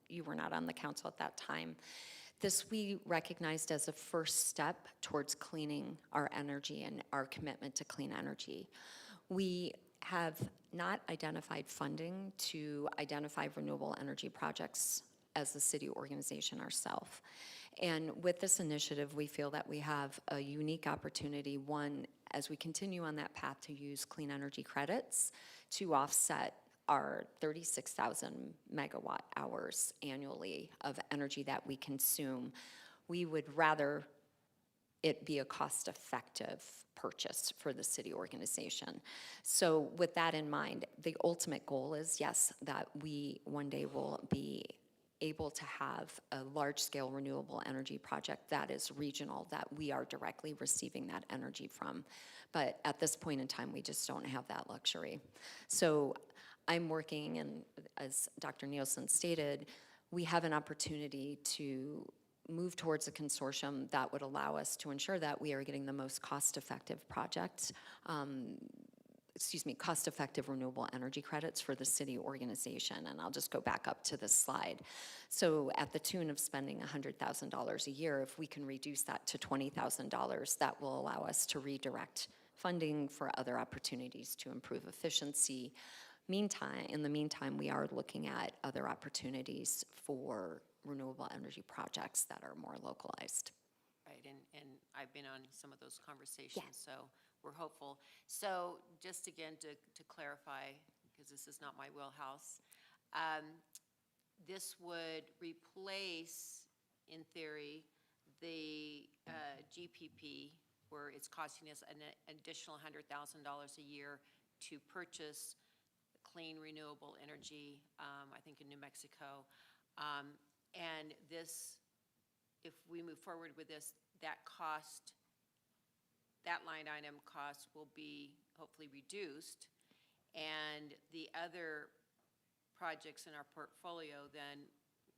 you were not on the council at that time. This we recognized as a first step towards cleaning our energy and our commitment to clean energy. We have not identified funding to identify renewable energy projects as the city organization ourselves. And with this initiative, we feel that we have a unique opportunity, one, as we continue on that path to use clean energy credits to offset our 36,000 megawatt hours annually of energy that we consume. We would rather it be a cost-effective purchase for the city organization. So with that in mind, the ultimate goal is, yes, that we one day will be able to have a large-scale renewable energy project that is regional, that we are directly receiving that energy from. But at this point in time, we just don't have that luxury. So I'm working, and as Dr. Nielsen stated, we have an opportunity to move towards a consortium that would allow us to ensure that we are getting the most cost-effective project, cost-effective renewable energy credits for the city organization. And I'll just go back up to this slide. So at the tune of spending $100,000 a year, if we can reduce that to $20,000, that will allow us to redirect funding for other opportunities to improve efficiency. In the meantime, we are looking at other opportunities for renewable energy projects that are more localized. Right, and I've been on some of those conversations, so we're hopeful. So just again to clarify, because this is not my wheelhouse, this would replace, in theory, the GPP, where it's costing us an additional $100,000 a year to purchase clean renewable energy, I think in New Mexico. And this, if we move forward with this, that line item cost will be hopefully reduced. And the other projects in our portfolio, then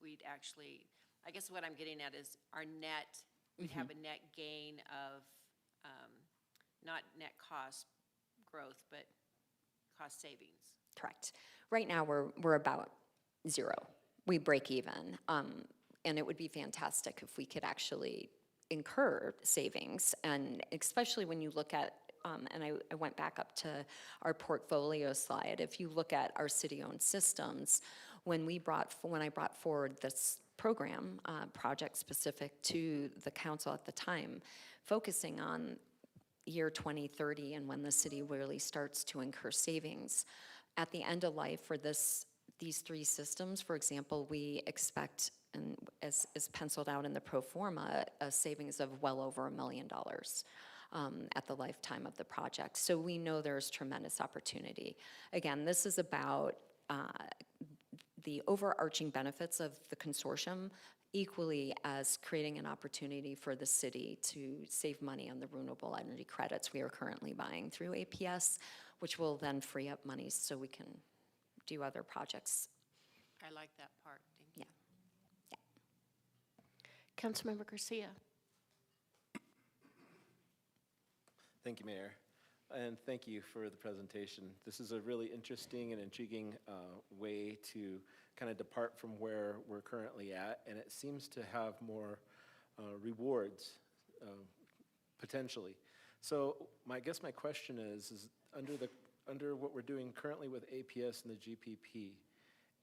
we'd actually, I guess what I'm getting at is our net, we'd have a net gain of, not net cost growth, but cost savings. Correct. Right now, we're about zero. We break even. And it would be fantastic if we could actually incur savings. And especially when you look at, and I went back up to our portfolio slide. If you look at our city-owned systems, when I brought forward this program, project specific to the council at the time, focusing on year 2030 and when the city really starts to incur savings. At the end of life for these three systems, for example, we expect, and as is penciled out in the pro forma, a savings of well over $1 million at the lifetime of the project. So we know there's tremendous opportunity. Again, this is about the overarching benefits of the consortium, equally as creating an opportunity for the city to save money on the renewable energy credits we are currently buying through APS, which will then free up money so we can do other projects. I like that part. Thank you. Councilmember Garcia. Thank you, Mayor. And thank you for the presentation. This is a really interesting and intriguing way to kind of depart from where we're currently at, and it seems to have more rewards potentially. So I guess my question is under what we're doing currently with APS and the GPP,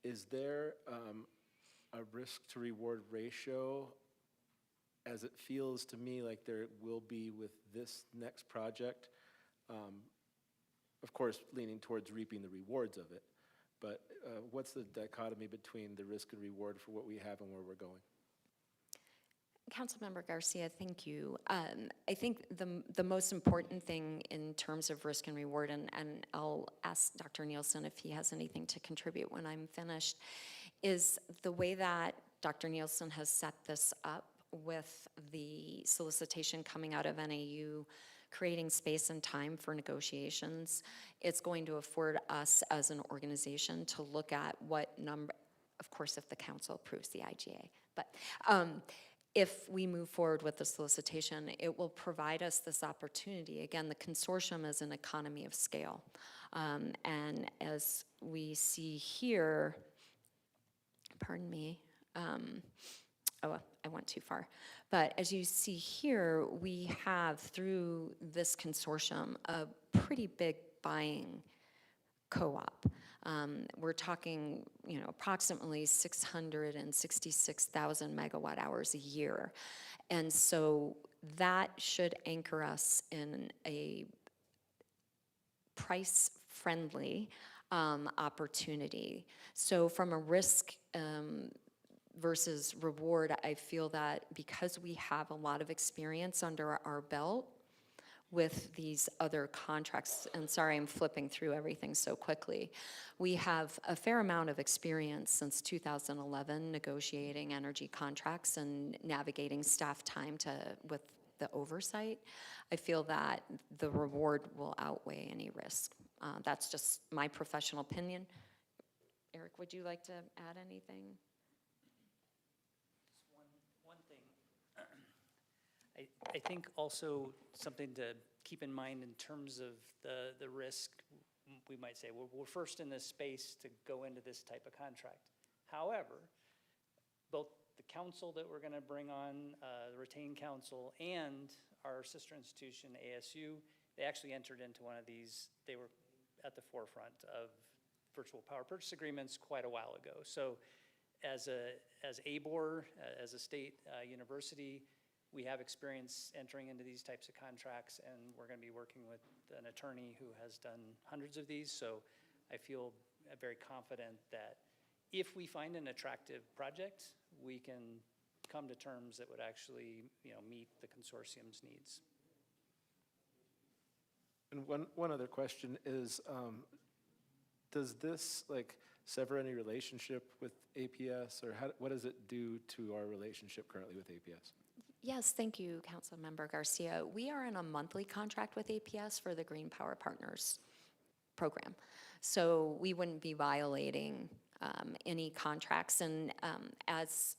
is there a risk to reward ratio as it feels to me like there will be with this next project. Of course, leaning towards reaping the rewards of it. But what's the dichotomy between the risk and reward for what we have and where we're going? Councilmember Garcia, thank you. I think the most important thing in terms of risk and reward, and I'll ask Dr. Nielsen if he has anything to contribute when I'm finished, is the way that Dr. Nielsen has set this up with the solicitation coming out of NAU, creating space and time for negotiations. It's going to afford us as an organization to look at what number, of course, if the council approves the IGA, but if we move forward with the solicitation, it will provide us this opportunity. Again, the consortium is an economy of scale. And as we see here, pardon me, oh, I went too far. But as you see here, we have, through this consortium, a pretty big buying co-op. We're talking, approximately 666,000 megawatt hours a year. And so that should anchor us in a price-friendly opportunity. So from a risk versus reward, I feel that because we have a lot of experience under our belt with these other contracts, and sorry I'm flipping through everything so quickly, we have a fair amount of experience since 2011 negotiating energy contracts and navigating staff time with the oversight. I feel that the reward will outweigh any risk. That's just my professional opinion. Eric, would you like to add anything? One thing. I think also something to keep in mind in terms of the risk, we might say, we're first in this space to go into this type of contract. However, both the council that we're going to bring on, the retained council, and our sister institution, ASU, they actually entered into one of these. They were at the forefront of virtual power purchase agreements quite a while ago. So as ABOR, as a state university, we have experience entering into these types of contracts, and we're going to be working with an attorney who has done hundreds of these. So I feel very confident that if we find an attractive project, we can come to terms that would actually, meet the consortium's needs. And one other question is, does this sever any relationship with APS, or what does it do to our relationship currently with APS? Yes, thank you, Councilmember Garcia. We are in a monthly contract with APS for the Green Power Partners program. So we wouldn't be violating any contracts. And as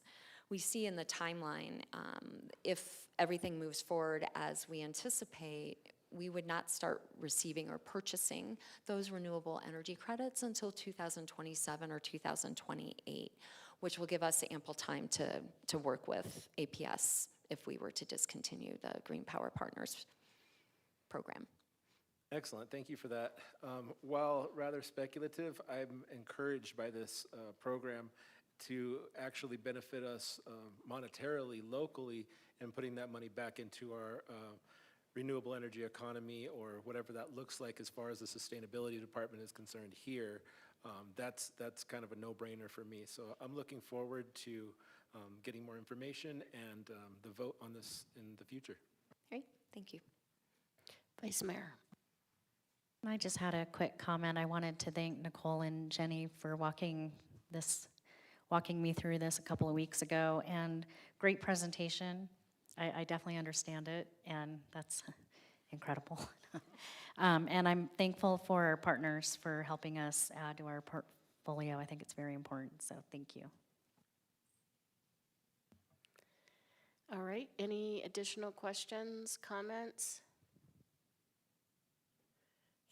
we see in the timeline, if everything moves forward as we anticipate, we would not start receiving or purchasing those renewable energy credits until 2027 or 2028, which will give us ample time to work with APS if we were to discontinue the Green Power Partners program. Excellent, thank you for that. While rather speculative, I'm encouraged by this program to actually benefit us monetarily, locally, and putting that money back into our renewable energy economy, or whatever that looks like as far as the sustainability department is concerned here. That's kind of a no-brainer for me. So I'm looking forward to getting more information and the vote on this in the future. Great, thank you. Vice Mayor. I just had a quick comment. I wanted to thank Nicole and Jenny for walking me through this a couple of weeks ago, and great presentation. I definitely understand it, and that's incredible. And I'm thankful for our partners for helping us add to our portfolio. I think it's very important, so thank you. All right, any additional questions, comments?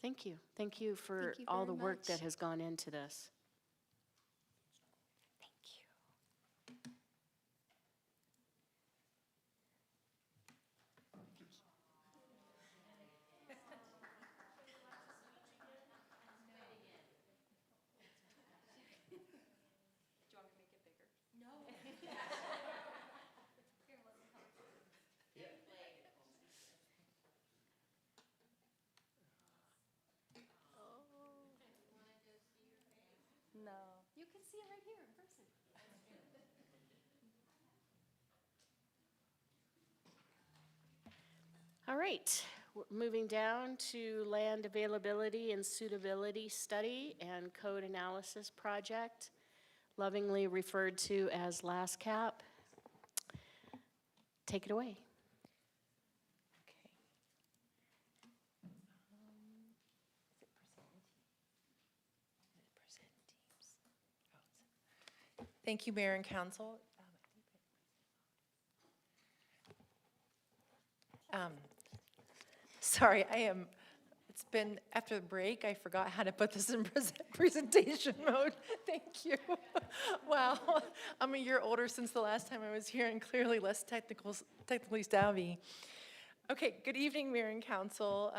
Thank you. Thank you for all the work that has gone into this. All right, moving down to land availability and suitability study and code analysis project, lovingly referred to as LASCAP. Take it away. Thank you, Mayor and Council. Sorry, it's been, after the break, I forgot how to put this in presentation mode. Thank you. Wow, I'm a year older since the last time I was here and clearly less technically savvy. Okay, good evening, Mayor and Council.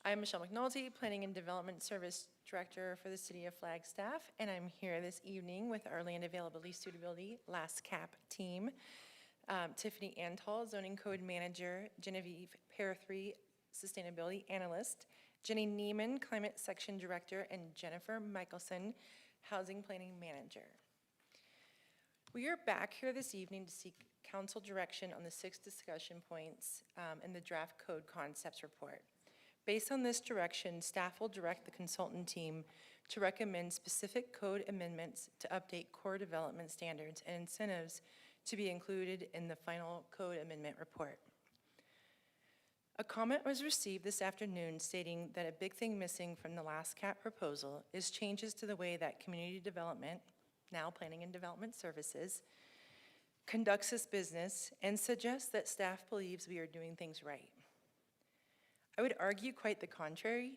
I'm Michelle McNulty, Planning and Development Service Director for the City of Flagstaff, and I'm here this evening with our Land Availability Suitability LASCAP team. Tiffany Antal, Zoning Code Manager, Genevieve Pear3, Sustainability Analyst, Jenny Neiman, Climate Section Director, and Jennifer Michelson, Housing Planning Manager. We are back here this evening to seek council direction on the 6 discussion points in the draft code concepts report. Based on this direction, staff will direct the consultant team to recommend specific code amendments to update core development standards and incentives to be included in the final code amendment report. A comment was received this afternoon stating that a big thing missing from the LASCAP proposal is changes to the way that community development, now Planning and Development Services, conducts its business and suggests that staff believes we are doing things right. I would argue quite the contrary,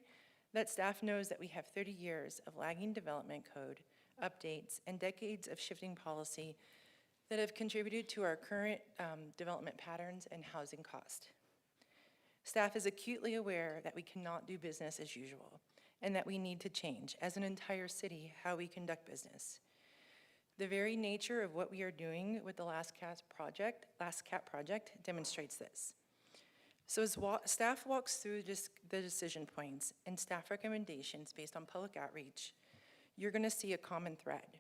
that staff knows that we have 30 years of lagging development code, updates, and decades of shifting policy that have contributed to our current development patterns and housing cost. Staff is acutely aware that we cannot do business as usual and that we need to change, as an entire city, how we conduct business. The very nature of what we are doing with the LASCAP project demonstrates this. So as staff walks through the decision points and staff recommendations based on public outreach, you're going to see a common thread.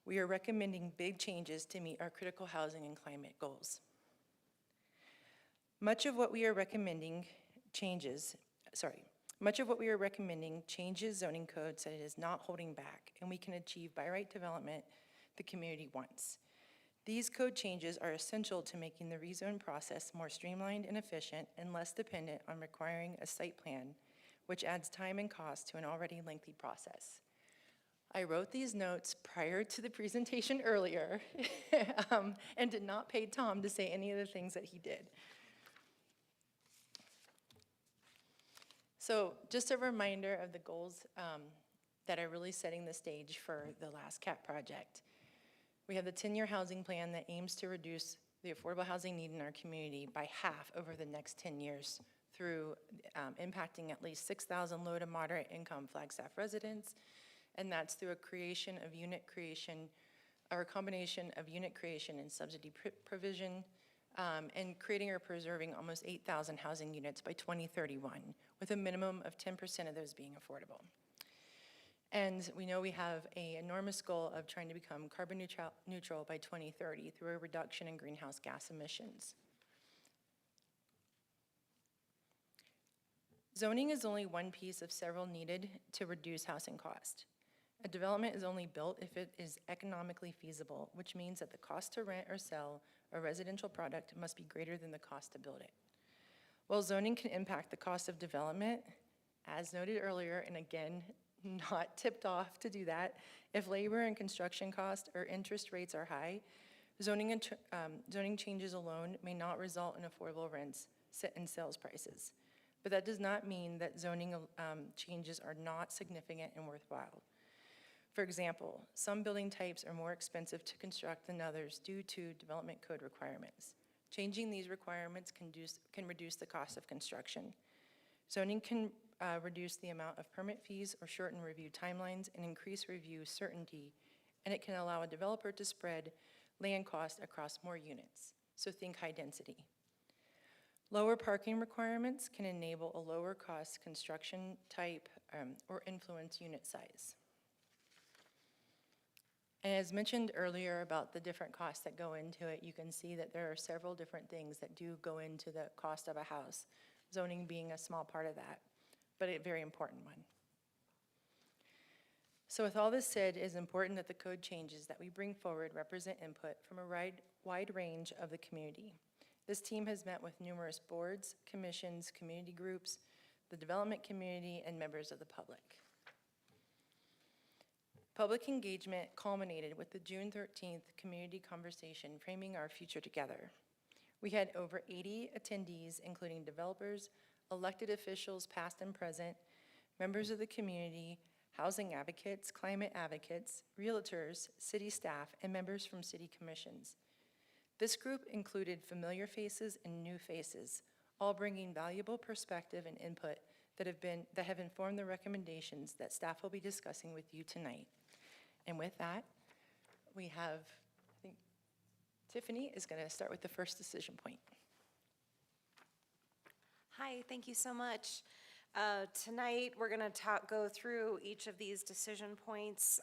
We are recommending big changes to meet our critical housing and climate goals. Much of what we are recommending changes zoning code so it is not holding back and we can achieve by right development the community wants. These code changes are essential to making the rezone process more streamlined and efficient and less dependent on requiring a site plan, which adds time and cost to an already lengthy process. I wrote these notes prior to the presentation earlier and did not pay Tom to say any of the things that he did. So just a reminder of the goals that are really setting the stage for the LASCAP project. We have the 10-year housing plan that aims to reduce the affordable housing need in our community by half over the next 10 years through impacting at least 6,000 low to moderate income Flagstaff residents, and that's through a combination of unit creation and subsidy provision, and creating or preserving almost 8,000 housing units by 2031, with a minimum of 10% of those being affordable. And we know we have an enormous goal of trying to become carbon neutral by 2030 through a reduction in greenhouse gas emissions. Zoning is only one piece of several needed to reduce housing cost. A development is only built if it is economically feasible, which means that the cost to rent or sell a residential product must be greater than the cost to build it. While zoning can impact the cost of development, as noted earlier, and again, not tipped off to do that, if labor and construction costs or interest rates are high, zoning changes alone may not result in affordable rents and sales prices. But that does not mean that zoning changes are not significant and worthwhile. For example, some building types are more expensive to construct than others due to development code requirements. Changing these requirements can reduce the cost of construction. Zoning can reduce the amount of permit fees or shorten review timelines and increase review certainty, and it can allow a developer to spread land cost across more units. So think high density. Lower parking requirements can enable a lower cost construction type or influence unit size. And as mentioned earlier about the different costs that go into it, you can see that there are several different things that do go into the cost of a house, zoning being a small part of that, but a very important one. So with all this said, it is important that the code changes that we bring forward represent input from a wide range of the community. This team has met with numerous boards, commissions, community groups, the development community, and members of the public. Public engagement culminated with the June 13th community conversation framing our future together. We had over 80 attendees, including developers, elected officials past and present, members of the community, housing advocates, climate advocates, realtors, city staff, and members from city commissions. This group included familiar faces and new faces, all bringing valuable perspective and input that have informed the recommendations that staff will be discussing with you tonight. And with that, we have, I think, Tiffany is going to start with the first decision point. Hi, thank you so much. Tonight, we're going to go through each of these decision points.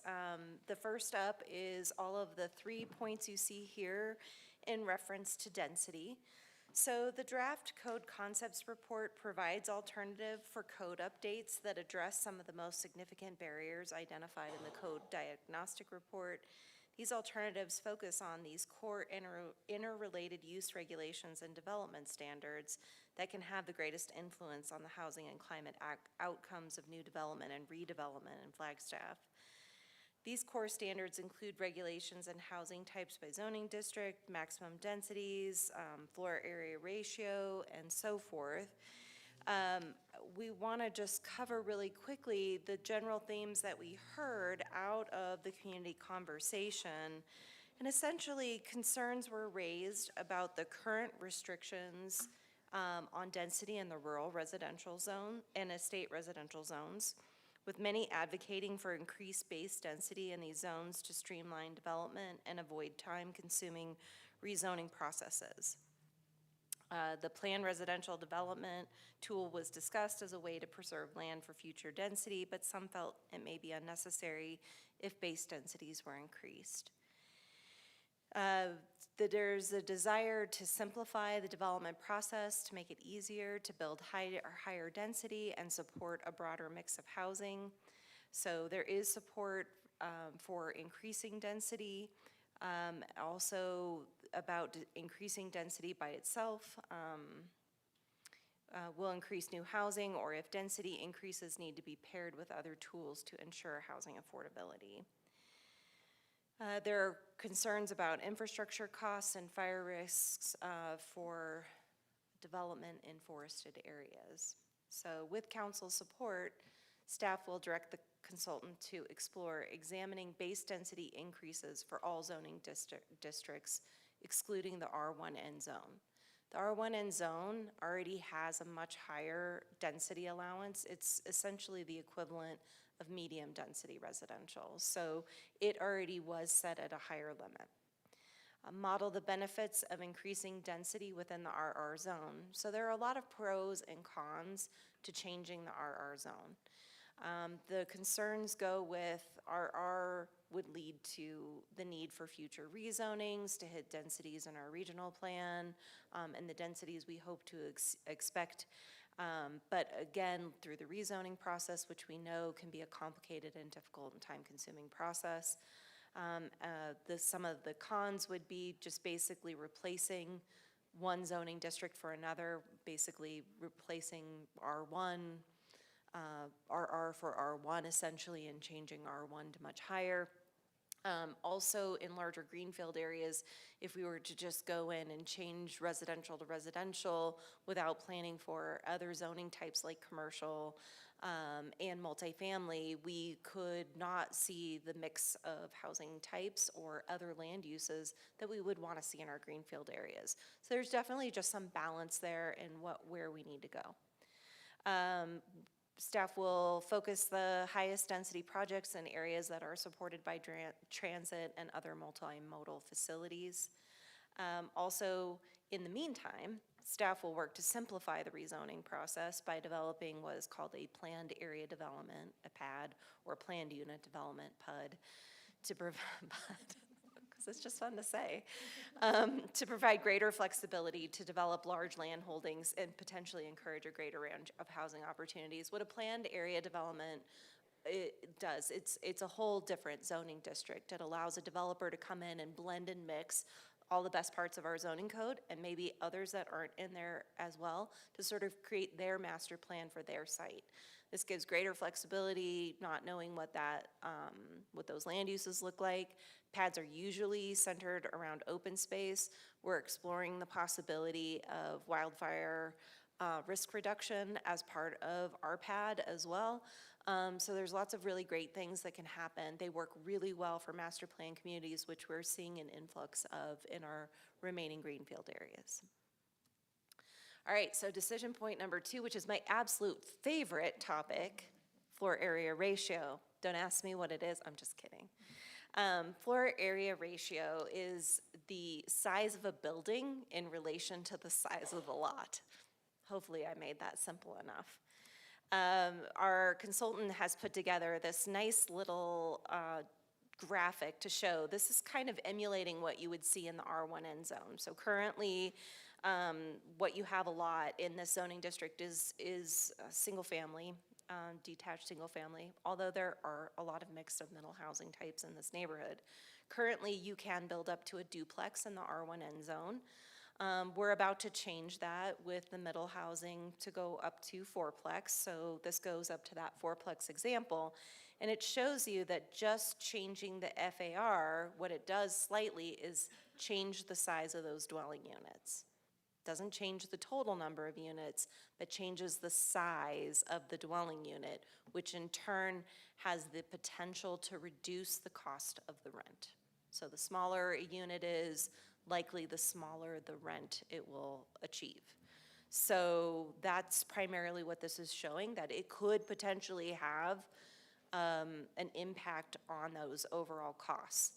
The first up is all of the 3 points you see here in reference to density. So the draft code concepts report provides alternative for code updates that address some of the most significant barriers identified in the code diagnostic report. These alternatives focus on these core interrelated use regulations and development standards that can have the greatest influence on the housing and climate outcomes of new development and redevelopment in Flagstaff. These core standards include regulations and housing types by zoning district, maximum densities, floor area ratio, and so forth. We want to just cover really quickly the general themes that we heard out of the community conversation. And essentially, concerns were raised about the current restrictions on density in the rural residential zone and estate residential zones, with many advocating for increased base density in these zones to streamline development and avoid time-consuming rezoning processes. The planned residential development tool was discussed as a way to preserve land for future density, but some felt it may be unnecessary if base densities were increased. There's a desire to simplify the development process to make it easier to build higher density and support a broader mix of housing. So there is support for increasing density. Also about increasing density by itself will increase new housing, or if density increases need to be paired with other tools to ensure housing affordability. There are concerns about infrastructure costs and fire risks for development in forested areas. So with council support, staff will direct the consultant to explore examining base density increases for all zoning districts, excluding the R1N zone. The R1N zone already has a much higher density allowance. It's essentially the equivalent of medium density residential. So it already was set at a higher limit. Model the benefits of increasing density within the RR zone. So there are a lot of pros and cons to changing the RR zone. The concerns go with RR would lead to the need for future rezonings to hit densities in our regional plan and the densities we hope to expect. But again, through the rezoning process, which we know can be a complicated and difficult and time-consuming process. Some of the cons would be just basically replacing one zoning district for another, basically replacing R1, RR for R1 essentially, and changing R1 to much higher. Also in larger greenfield areas, if we were to just go in and change residential to residential without planning for other zoning types like commercial and multifamily, we could not see the mix of housing types or other land uses that we would want to see in our greenfield areas. So there's definitely just some balance there in where we need to go. Staff will focus the highest density projects in areas that are supported by transit and other multimodal facilities. Also, in the meantime, staff will work to simplify the rezoning process by developing what is called a planned area development, a PAD, or planned unit development, PUD, to provide, because it's just fun to say, to provide greater flexibility to develop large land holdings and potentially encourage a greater range of housing opportunities. What a planned area development it does, it's a whole different zoning district. It allows a developer to come in and blend and mix all the best parts of our zoning code and maybe others that aren't in there as well to sort of create their master plan for their site. This gives greater flexibility, not knowing what what those land uses look like. Pads are usually centered around open space. We're exploring the possibility of wildfire risk reduction as part of our pad as well. So there's lots of really great things that can happen. They work really well for master plan communities, which we're seeing an influx of in our remaining greenfield areas. All right, so decision point number 2, which is my absolute favorite topic, floor area ratio. Don't ask me what it is, I'm just kidding. Floor area ratio is the size of a building in relation to the size of the lot. Hopefully I made that simple enough. Our consultant has put together this nice little graphic to show, this is kind of emulating what you would see in the R1N zone. So currently, what you have a lot in this zoning district is single family, detached single family, although there are a lot of mixed of middle housing types in this neighborhood. Currently, you can build up to a duplex in the R1N zone. We're about to change that with the middle housing to go up to fourplex, so this goes up to that fourplex example. And it shows you that just changing the FAR, what it does slightly is change the size of those dwelling units. Doesn't change the total number of units, but changes the size of the dwelling unit, which in turn has the potential to reduce the cost of the rent. So the smaller a unit is, likely the smaller the rent it will achieve. So that's primarily what this is showing, that it could potentially have an impact on those overall costs.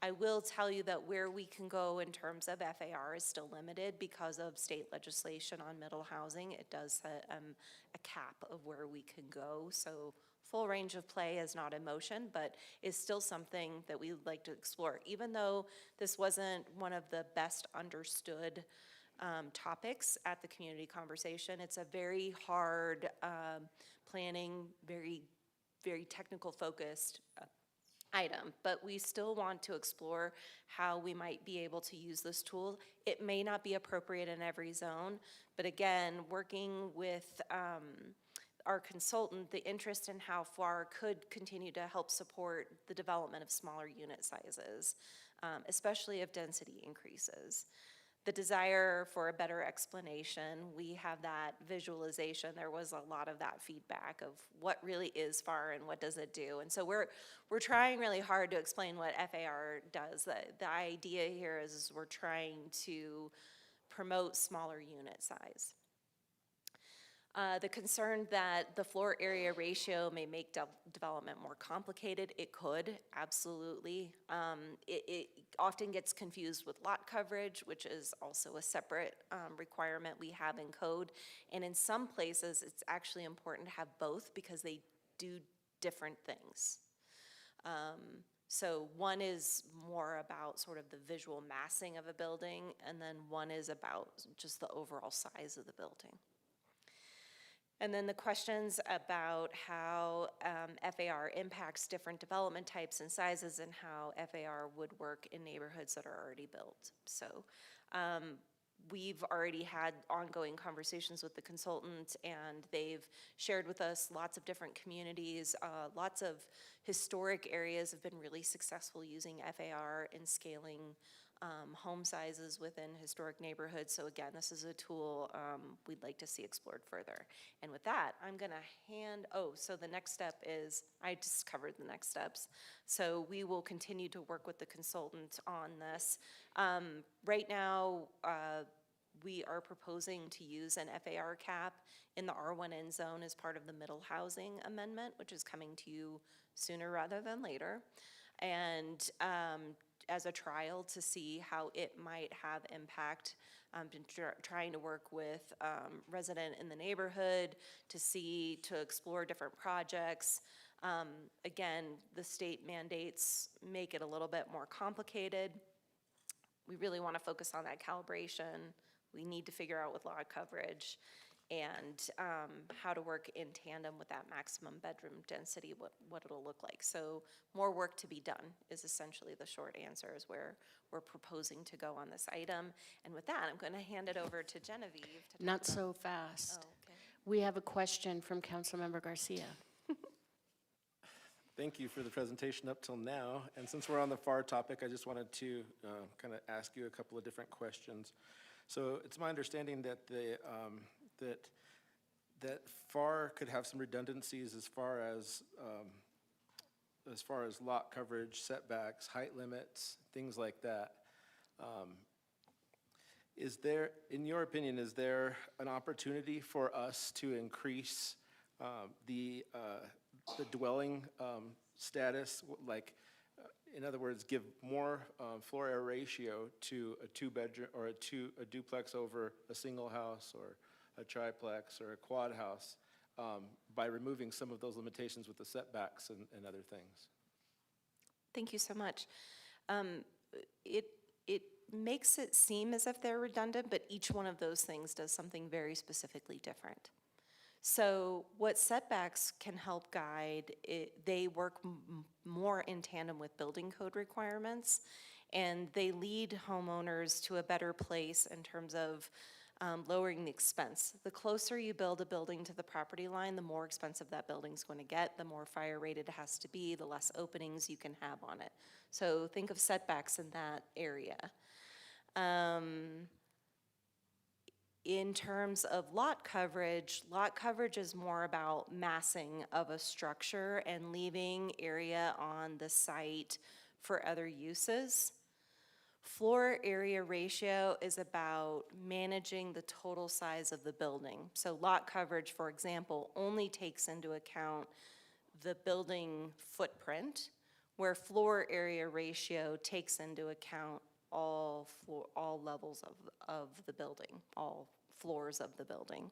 I will tell you that where we can go in terms of FAR is still limited because of state legislation on middle housing. It does set a cap of where we can go. So full range of play is not in motion, but is still something that we would like to explore. Even though this wasn't one of the best understood topics at the community conversation, it's a very hard planning, very technical focused item, but we still want to explore how we might be able to use this tool. It may not be appropriate in every zone, but again, working with our consultant, the interest in how FAR could continue to help support the development of smaller unit sizes, especially if density increases. The desire for a better explanation, we have that visualization. There was a lot of that feedback of what really is FAR and what does it do. And so we're trying really hard to explain what FAR does. The idea here is we're trying to promote smaller unit size. The concern that the floor area ratio may make development more complicated, it could, absolutely. It often gets confused with lot coverage, which is also a separate requirement we have in code. And in some places, it's actually important to have both because they do different things. So one is more about sort of the visual massing of a building, and then one is about just the overall size of the building. And then the questions about how FAR impacts different development types and sizes and how FAR would work in neighborhoods that are already built. So we've already had ongoing conversations with the consultant, and they've shared with us lots of different communities. Lots of historic areas have been really successful using FAR in scaling home sizes within historic neighborhoods. So again, this is a tool we'd like to see explored further. And with that, I'm gonna so the next step is, I just covered the next steps. So we will continue to work with the consultant on this. Right now, we are proposing to use an FAR cap in the R1N zone as part of the middle housing amendment, which is coming to you sooner rather than later. And as a trial to see how it might have impact. Been trying to work with resident in the neighborhood to explore different projects. Again, the state mandates make it a little bit more complicated. We really want to focus on that calibration. We need to figure out with lot coverage and how to work in tandem with that maximum bedroom density, what it'll look like. So more work to be done is essentially the short answer, is where we're proposing to go on this item. And with that, I'm going to hand it over to Genevieve to talk Not about. so fast. Oh, okay. We have a question from Councilmember Garcia. Thank you for the presentation up till now. And since we're on the FAR topic, I just wanted to kind of ask you a couple of different questions. So it's my understanding that that FAR could have some redundancies as far as lot coverage, setbacks, height limits, things like that. Is there, in your opinion, is there an opportunity for us to increase the dwelling status, like, in other words, give more floor area ratio to a two-bedroom or a duplex over a single house or a triplex or a quad house by removing some of those limitations with the setbacks and other things? Thank you so much. It makes it seem as if they're redundant, but each one of those things does something very specifically different. So what setbacks can help guide, they work more in tandem with building code requirements, and they lead homeowners to a better place in terms of lowering the expense. The closer you build a building to the property line, the more expensive that building's going to get, the more fire rated it has to be, the less openings you can have on it. So think of setbacks in that area. In terms of lot coverage is more about massing of a structure and leaving area on the site for other uses. Floor area ratio is about managing the total size of the building. So lot coverage, for example, only takes into account the building footprint, where floor area ratio takes into account all levels of the building, all floors of the building.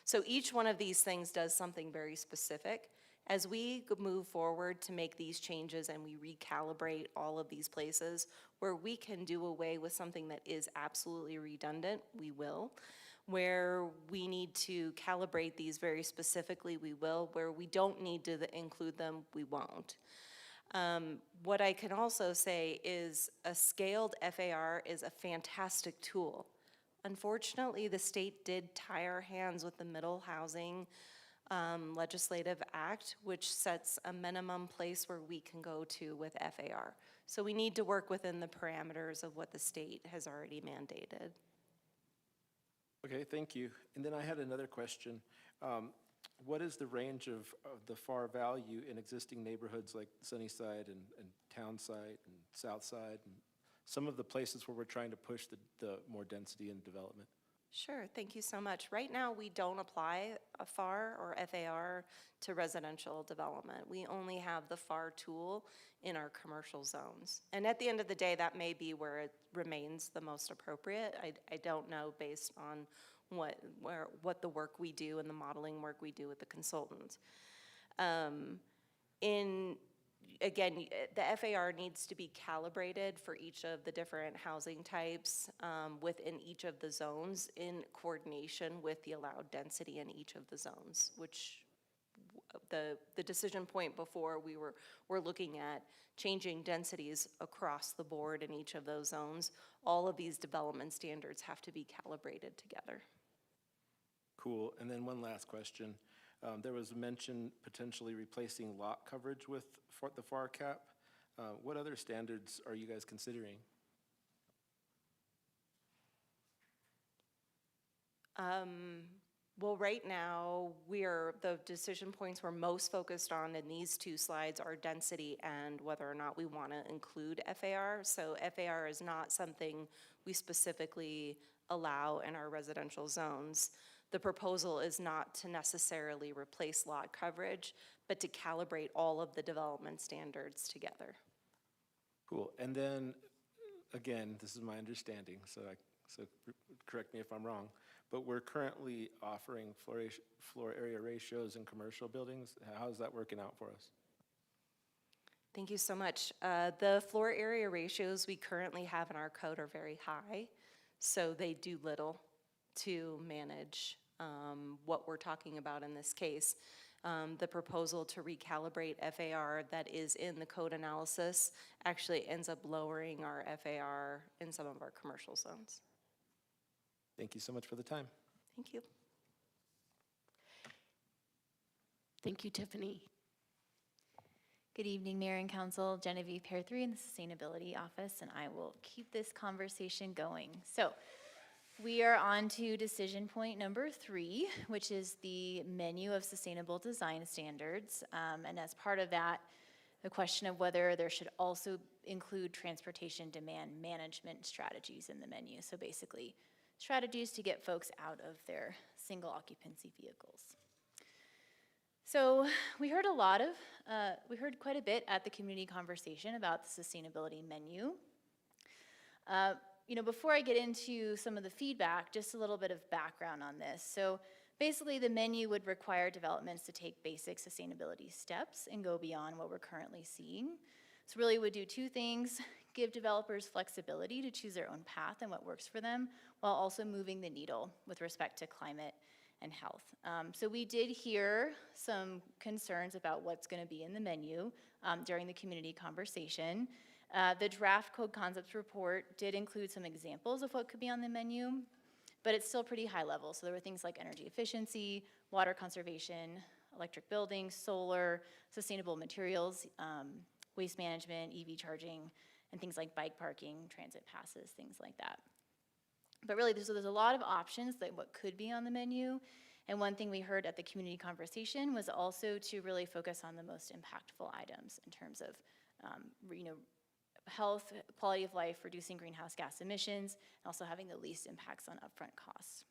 So each one of these things does something very specific. As we move forward to make these changes and we recalibrate all of these places where we can do away with something that is absolutely redundant, we will. Where we need to calibrate these very specifically, we will. Where we don't need to include them, we won't. What I can also say is a scaled FAR is a fantastic tool. Unfortunately, the state did tie our hands with the Middle Housing Legislative Act, which sets a minimum place where we can go to with FAR. So we need to work within the parameters of what the state has already mandated. Okay, thank you. And then I had another question. What is the range of the FAR value in existing neighborhoods like Sunnyside and Townside and Southside and some of the places where we're trying to push the more density and development? Sure, thank you so much. Right now, we don't apply a FAR or FAR to residential development. We only have the FAR tool in our commercial zones. And at the end of the day, that may be where it remains the most appropriate. I don't know based on what the work we do and the modeling work we do with the consultant. Again, the FAR needs to be calibrated for each of the different housing types within each of the zones in coordination with the allowed density in each of the zones, which the decision point before we're looking at changing densities across the board in each of those zones. All of these development standards have to be calibrated together. Cool. And then one last question. There was a mention potentially replacing lot coverage with the FAR cap. What other standards are you guys considering? Well, right now, the decision points we're most focused on in these two slides are density and whether or not we want to include FAR. So FAR is not something we specifically allow in our residential zones. The proposal is not to necessarily replace lot coverage, but to calibrate all of the development standards together. Cool. And then, again, this is my understanding, so correct me if I'm wrong, but we're currently offering floor area ratios in commercial buildings. How's that working out for us? Thank you so much. The floor area ratios we currently have in our code are very high, so they do little to manage what we're talking about in this case. The proposal to recalibrate FAR that is in the code analysis actually ends up lowering our FAR in some of our commercial zones. Thank you so much for the time. Thank you. Thank you, Tiffany. Good evening, Mayor and Council. Genevieve Pear 3 in the Sustainability Office, and I will keep this conversation going. So we are on to decision point number 3, which is the menu of sustainable design standards. And as part of that, the question of whether there should also include transportation demand management strategies in the menu. So basically, strategies to get folks out of their single occupancy vehicles. So we heard quite a bit at the community conversation about the sustainability menu. Before I get into some of the feedback, just a little bit of background on this. So basically the menu would require developments to take basic sustainability steps and go beyond what we're currently seeing. So really would do 2 things: give developers flexibility to choose their own path and what works for them, while also moving the needle with respect to climate and health. So we did hear some concerns about what's going to be in the menu during the community conversation. The draft code concepts report did include some examples of what could be on the menu, but it's still pretty high level. So there were things like energy efficiency, water conservation, electric buildings, solar, sustainable materials, waste management, EV charging, and things like bike parking, transit passes, things like that. But really, there's a lot of options that what could be on the menu. And one thing we heard at the community conversation was also to really focus on the most impactful items in terms of, health, quality of life, reducing greenhouse gas emissions, and also having the least impacts on upfront costs.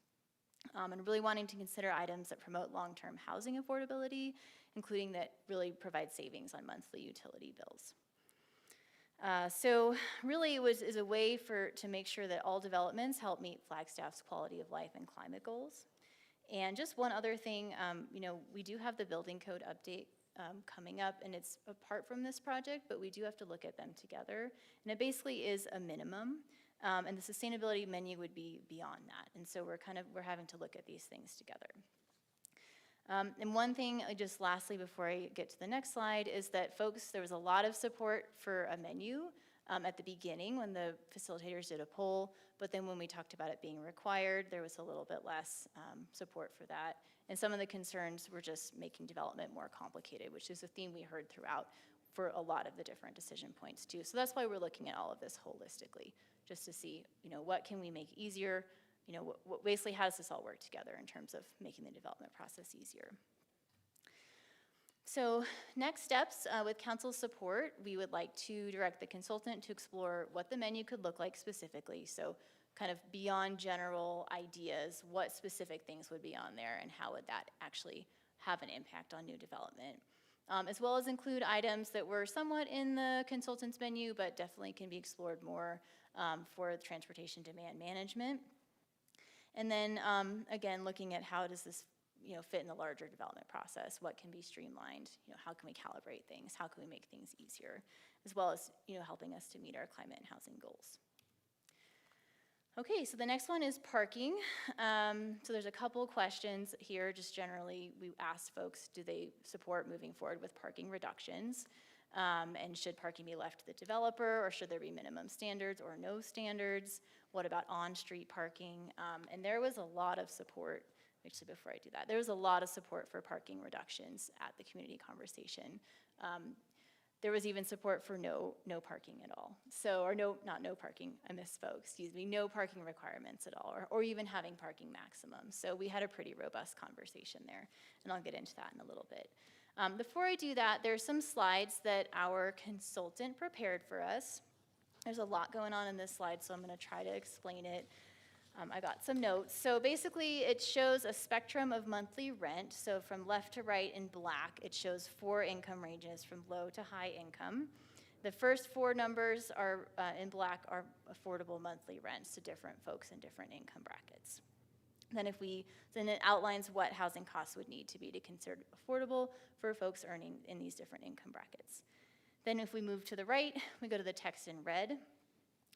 And really wanting to consider items that promote long-term housing affordability, including that really provide savings on monthly utility bills. So really is a way to make sure that all developments help meet Flagstaff's quality of life and climate goals. And just one other thing, we do have the building code update coming up, and it's apart from this project, but we do have to look at them together. And it basically is a minimum, and the sustainability menu would be beyond that. And so we're having to look at these things together. And one thing, just lastly before I get to the next slide, is that there was a lot of support for a menu at the beginning when the facilitators did a poll, but then when we talked about it being required, there was a little bit less support for that. And some of the concerns were just making development more complicated, which is a theme we heard throughout for a lot of the different decision points too. So that's why we're looking at all of this holistically, just to see, what can we make easier, basically how does this all work together in terms of making the development process easier. So next steps, with council's support, we would like to direct the consultant to explore what the menu could look like specifically. So kind of beyond general ideas, what specific things would be on there and how would that actually have an impact on new development. As well as include items that were somewhat in the consultant's menu, but definitely can be explored more for transportation demand management. And then, again, looking at how does this fit in the larger development process? What can be streamlined? How can we calibrate things? How can we make things easier? As well as, helping us to meet our climate and housing goals. Okay, so the next one is parking. So there's a couple questions here. Just generally, we asked folks, do they support moving forward with parking reductions? And should parking be left to the developer, or should there be minimum standards or no standards? What about on-street parking? And there was a lot of support. Actually, before I do that, there was a lot of support for parking reductions at the community conversation. There was even support for no parking at all. So, or not no parking, I misspoke, excuse me, no parking requirements at all, or even having parking maximums. So we had a pretty robust conversation there, and I'll get into that in a little bit. Before I do that, there's some slides that our consultant prepared for us. There's a lot going on in this slide, so I'm gonna try to explain it. I got some notes. So basically, it shows a spectrum of monthly rent. So from left to right in black, it shows 4 income ranges from low to high income. The first 4 numbers are in black are affordable monthly rents to different folks in different income brackets. Then it outlines what housing costs would need to be to consider affordable for folks earning in these different income brackets. Then if we move to the right, we go to the text in red.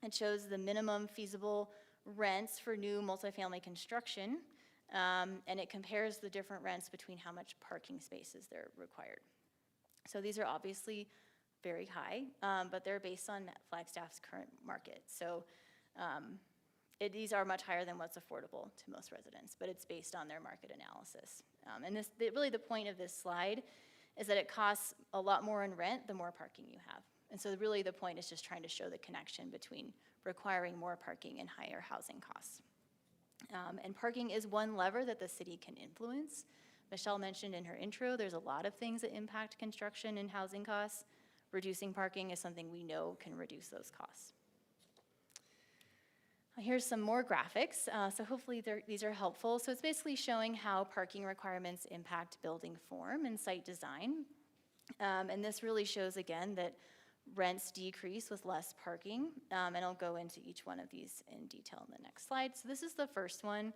It shows the minimum feasible rents for new multifamily construction, and it compares the different rents between how much parking spaces they're required. So these are obviously very high, but they're based on Flagstaff's current market. So these are much higher than what's affordable to most residents, but it's based on their market analysis. And really the point of this slide is that it costs a lot more in rent the more parking you have. And so really the point is just trying to show the connection between requiring more parking and higher housing costs. And parking is one lever that the city can influence. Michelle mentioned in her intro, there's a lot of things that impact construction and housing costs. Reducing parking is something we know can reduce those costs. Here's some more graphics, so hopefully these are helpful. So it's basically showing how parking requirements impact building form and site design. And this really shows, again, that rents decrease with less parking, and I'll go into each one of these in detail in the next slide. So this is the first one.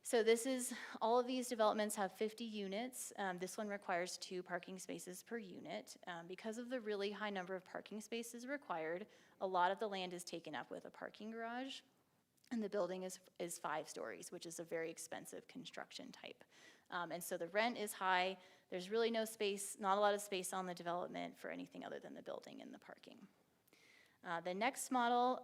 So this is, all of these developments have 50 units. This one requires 2 parking spaces per unit. Because of the really high number of parking spaces required, a lot of the land is taken up with a parking garage. And the building is 5 stories, which is a very expensive construction type. And so the rent is high. There's really no space, not a lot of space on the development for anything other than the building and the parking. The next model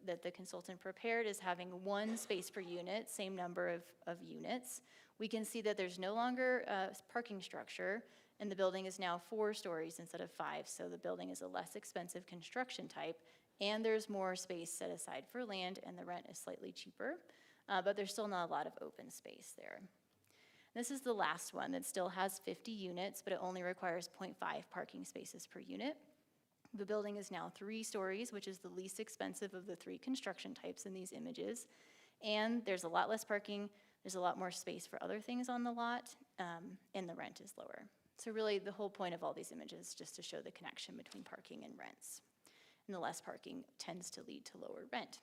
that the consultant prepared is having 1 space per unit, same number of units. We can see that there's no longer a parking structure, and the building is now 4 stories instead of 5, so the building is a less expensive construction type, and there's more space set aside for land, and the rent is slightly cheaper, but there's still not a lot of open space there. This is the last one that still has 50 units, but it only requires 0.5 parking spaces per unit. The building is now 3 stories, which is the least expensive of the 3 construction types in these images. And there's a lot less parking, there's a lot more space for other things on the lot, and the rent is lower. So really the whole point of all these images is just to show the connection between parking and rents. And the less parking tends to lead to lower rent.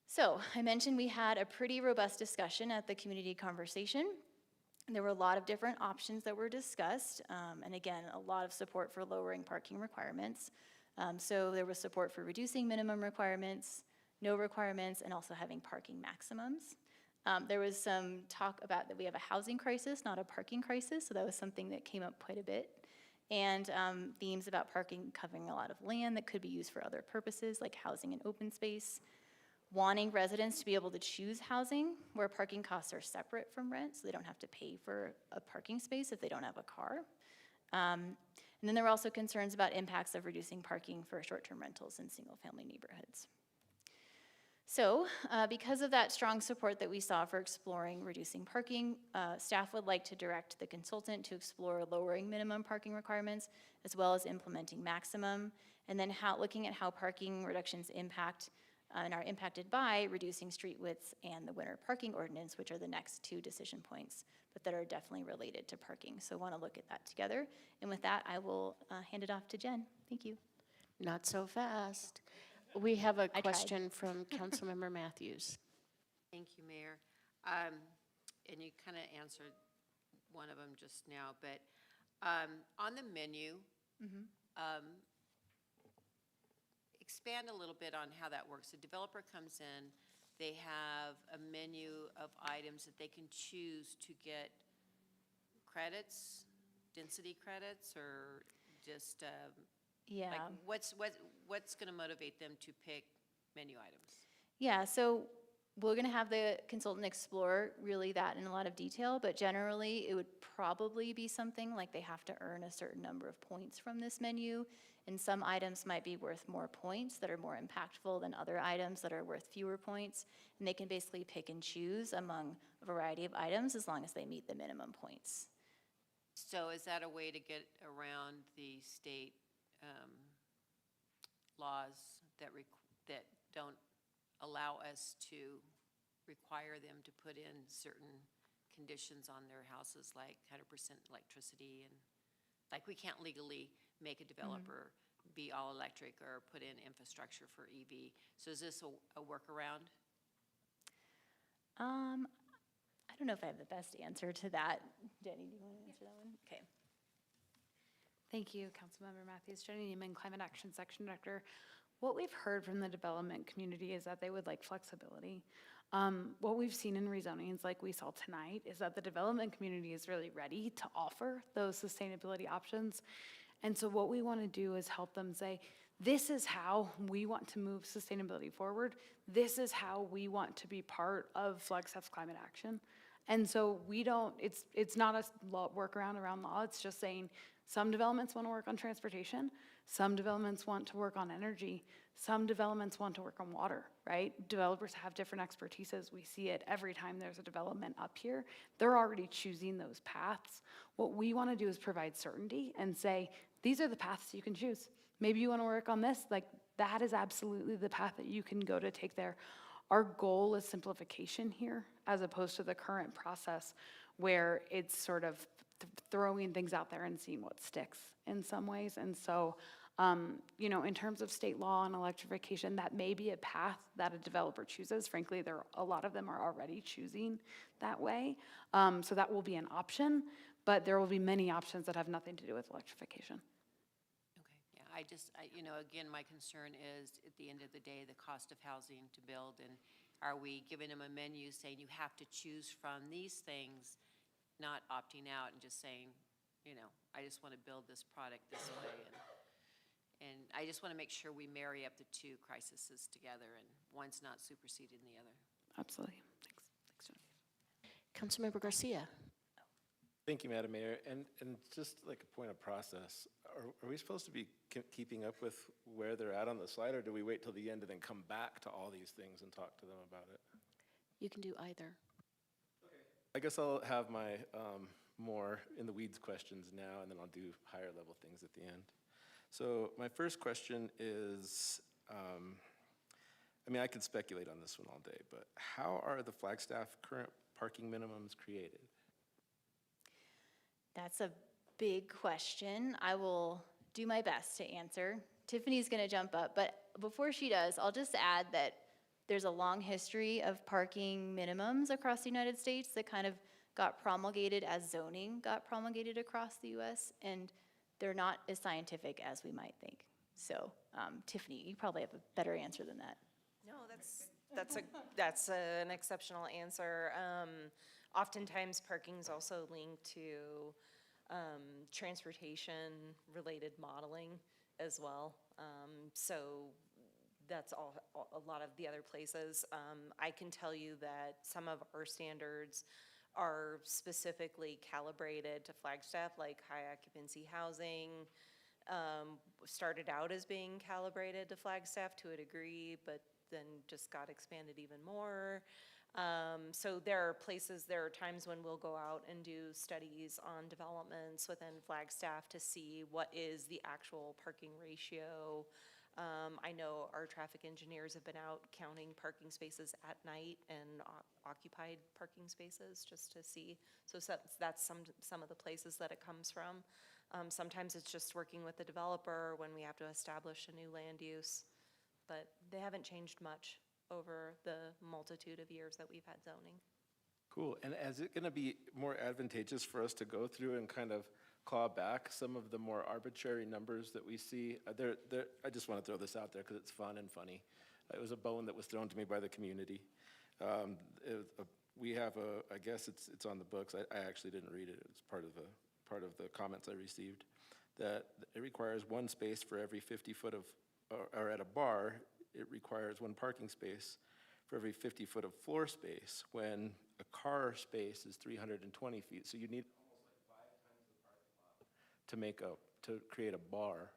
So I mentioned we had a pretty robust discussion at the community conversation. There were a lot of different options that were discussed, and again, a lot of support for lowering parking requirements. So there was support for reducing minimum requirements, no requirements, and also having parking maximums. There was some talk about that we have a housing crisis, not a parking crisis, so that was something that came up quite a bit. And themes about parking covering a lot of land that could be used for other purposes, like housing and open space. Wanting residents to be able to choose housing where parking costs are separate from rent, so they don't have to pay for a parking space if they don't have a car. And then there were also concerns about impacts of reducing parking for short-term rentals in single-family neighborhoods. So because of that strong support that we saw for exploring reducing parking, staff would like to direct the consultant to explore lowering minimum parking requirements as well as implementing maximum, and then looking at how parking reductions impact and are impacted by reducing street widths and the winter parking ordinance, which are the next 2 decision points, but that are definitely related to parking. So I want to look at that together. And with that, I will hand it off to Jen. Thank you. Not so fast. We have a question from Councilmember Matthews. Thank you, Mayor. And you kind of answered one of them just now, but on the menu, expand a little bit on how that works. The developer comes in, they have a menu of items that they can choose to get credits, density credits, or just Yeah. like what's going to motivate them to pick menu items? Yeah, so we're going to have the consultant explore really that in a lot of detail, but generally it would probably be something like they have to earn a certain number of points from this menu, and some items might be worth more points that are more impactful than other items that are worth fewer points, and they can basically pick and choose among a variety of items as long as they meet the minimum points. So is that a way to get around the state laws that don't allow us to require them to put in certain conditions on their houses, like 100% electricity, and like we can't legally make a developer be all electric or put in infrastructure for EV. So is this a workaround? I don't know if I have the best answer to that. Jenny, do you want to answer that one? Okay. Thank you, Councilmember Matthews. Jenny Neiman, Climate Action Section Director. What we've heard from the development community is that they would like flexibility. What we've seen in rezonings like we saw tonight is that the development community is really ready to offer those sustainability options. And so what we want to do is help them say, this is how we want to move sustainability forward. This is how we want to be part of Flagstaff's climate action. And so we don't, it's not a workaround around law. It's just saying some developments want to work on transportation. Some developments want to work on energy. Some developments want to work on water, right? Developers have different expertises. We see it every time there's a development up here. They're already choosing those paths. What we want to do is provide certainty and say, these are the paths you can choose. Maybe you want to work on this, like that is absolutely the path that you can go to take there. Our goal is simplification here, as opposed to the current process where it's sort of throwing things out there and seeing what sticks in some ways. And so, you know, in terms of state law and electrification, that may be a path that a developer chooses. Frankly, a lot of them are already choosing that way. So that will be an option, but there will be many options that have nothing to do with electrification. Okay, yeah, you know, again, my concern is at the end of the day, the cost of housing to build, and are we giving them a menu saying you have to choose from these things, not opting out and just saying, you know, I just want to build this product this way, and I just want to make sure we marry up the two crises together and one's not superseding the other. Absolutely. Thanks, Genevieve. Councilmember Garcia. Thank you, Madam Mayor. And just like a point of process, are we supposed to be keeping up with where they're at on the slide, or do we wait till the end and then come back to all these things and talk to them about it? You can do either. I guess I'll have my more in the weeds questions now, and then I'll do higher level things at the end. So my first question is, I mean, I could speculate on this one all day, but how are the Flagstaff current parking minimums created? That's a big question. I will do my best to answer. Tiffany's going to jump up, but before she does, I'll just add that there's a long history of parking minimums across the United States that kind of got promulgated as zoning got promulgated across the US, and they're not as scientific as we might think. So, Tiffany, you probably have a better answer than that. No, that's an exceptional answer. Oftentimes, parking is also linked to transportation-related modeling as well. So that's a lot of the other places. I can tell you that some of our standards are specifically calibrated to Flagstaff, like high occupancy housing. Started out as being calibrated to Flagstaff to a degree, but then just got expanded even more. So there are times when we'll go out and do studies on developments within Flagstaff to see what is the actual parking ratio. I know our traffic engineers have been out counting parking spaces at night and occupied parking spaces just to see. So that's some of the places that it comes from. Sometimes it's just working with the developer when we have to establish a new land use, but they haven't changed much over the multitude of years that we've had zoning. Cool. And is it going to be more advantageous for us to go through and kind of claw back some of the more arbitrary numbers that we see? I just want to throw this out there because it's fun and funny. It was a bone that was thrown to me by the community. We have I guess it's on the books. I actually didn't read it. It's part of the comments I received, that it requires one space for every 50 foot of, or at a bar, it requires one parking space for every 50 foot of floor space, when a car space is 320 feet. So you need almost like 5 times the parking lot to create a bar.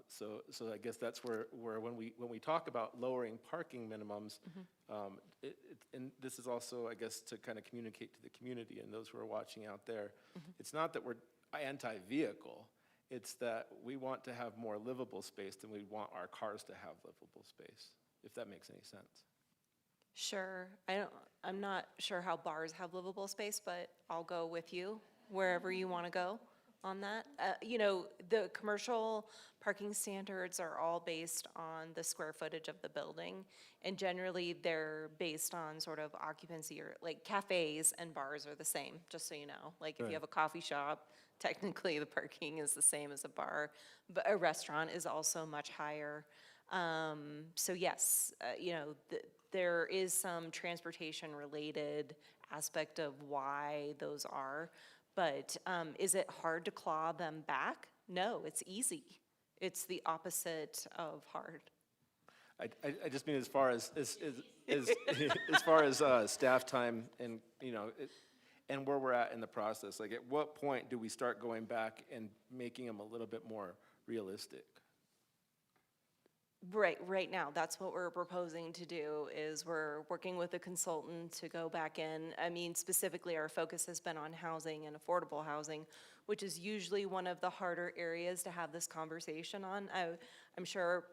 So I guess that's where when we talk about lowering parking minimums, and this is also, I guess, to kind of communicate to the community and those who are watching out there, it's not that we're anti-vehicle. It's that we want to have more livable space than we want our cars to have livable space, if that makes any sense. Sure. I'm not sure how bars have livable space, but I'll go with you wherever you want to go. on that. You know, the commercial parking standards are all based on the square footage of the building. And generally, they're based on sort of occupancy, or like cafes and bars are the same, just so you know. Like if Right. you have a coffee shop, technically the parking is the same as a bar, but a restaurant is also much higher. So yes, you know, there is some transportation-related aspect of why those are, but is it hard to claw them back? No, it's easy. It's the opposite of hard. I just mean as far as as far as staff time and, you know, and where we're at in the process. Like, at what point do we start going back and making them a little bit more realistic? Right now, that's what we're proposing to do, is we're working with a consultant to go back in. I mean, specifically, our focus has been on housing and affordable housing, which is usually one of the harder areas to have this conversation on. I'm sure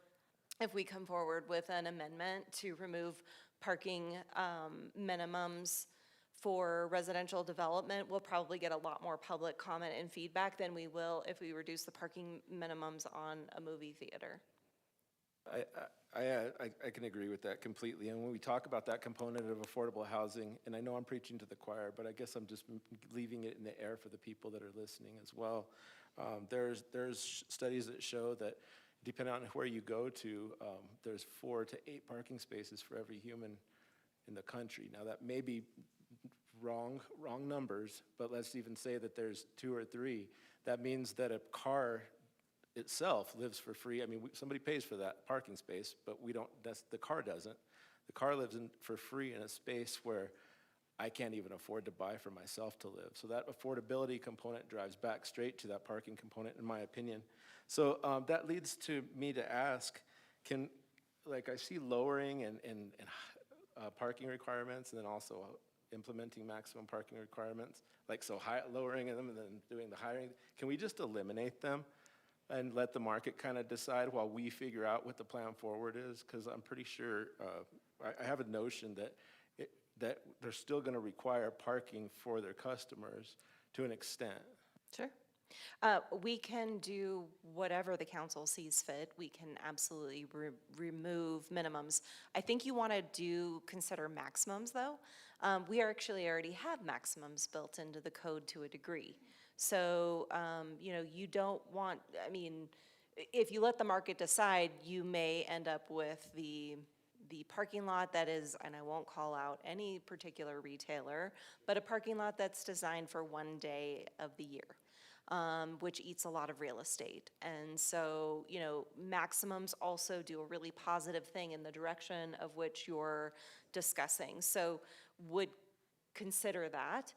if we come forward with an amendment to remove parking minimums for residential development, we'll probably get a lot more public comment and feedback than we will if we reduce the parking minimums on a movie theater. I can agree with that completely. And when we talk about that component of affordable housing, and I know I'm preaching to the choir, but I guess I'm just leaving it in the air for the people that are listening as well. There's studies that show that depending on where you go to, there's 4 to 8 parking spaces for every human in the country. Now, that may be wrong numbers, but let's even say that there's 2 or 3. That means that a car itself lives for free. I mean, somebody pays for that parking space, but we don't, the car doesn't. The car lives for free in a space where I can't even afford to buy for myself to live. So that affordability component drives back straight to that parking component, in my opinion. So that leads to me to ask, I see lowering and parking requirements, and then also implementing maximum parking requirements, lowering them and then doing the hiring. Can we just eliminate them and let the market kind of decide while we figure out what the plan forward is? Because I'm pretty sure, I have a notion that they're still going to require parking for their customers to an extent. Sure. We can do whatever the council sees fit. We can absolutely remove minimums. I think you want to consider maximums, though. We actually already have maximums built into the code to a degree. So, you know, you don't want, I mean, if you let the market decide, you may end up with the parking lot that is, and I won't call out any particular retailer, but a parking lot that's designed for one day of the year, which eats a lot of real estate. And so, you know, maximums also do a really positive thing in the direction of which you're discussing. So would consider that.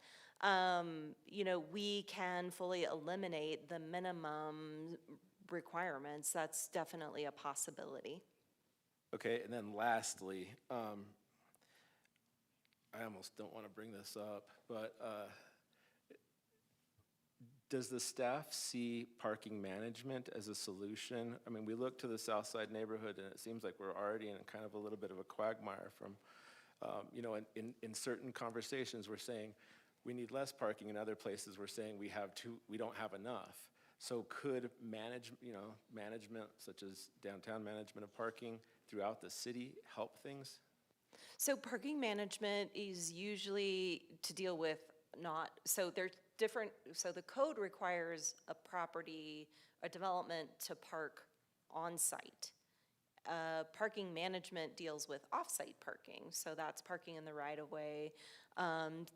You know, we can fully eliminate the minimum requirements. That's definitely a possibility. Okay, and then lastly, I almost don't want to bring this up, but does the staff see parking management as a solution? I mean, we look to the South Side neighborhood, and it seems like we're already in kind of a little bit of a quagmire from, you know, in certain conversations, we're saying we need less parking. In other places, we're saying we don't have enough. So could management, such as downtown management of parking throughout the city, help things? So parking management is usually to deal with so there's different, so the code requires a development to park on site. Parking management deals with off-site parking, so that's parking in the right-of-way,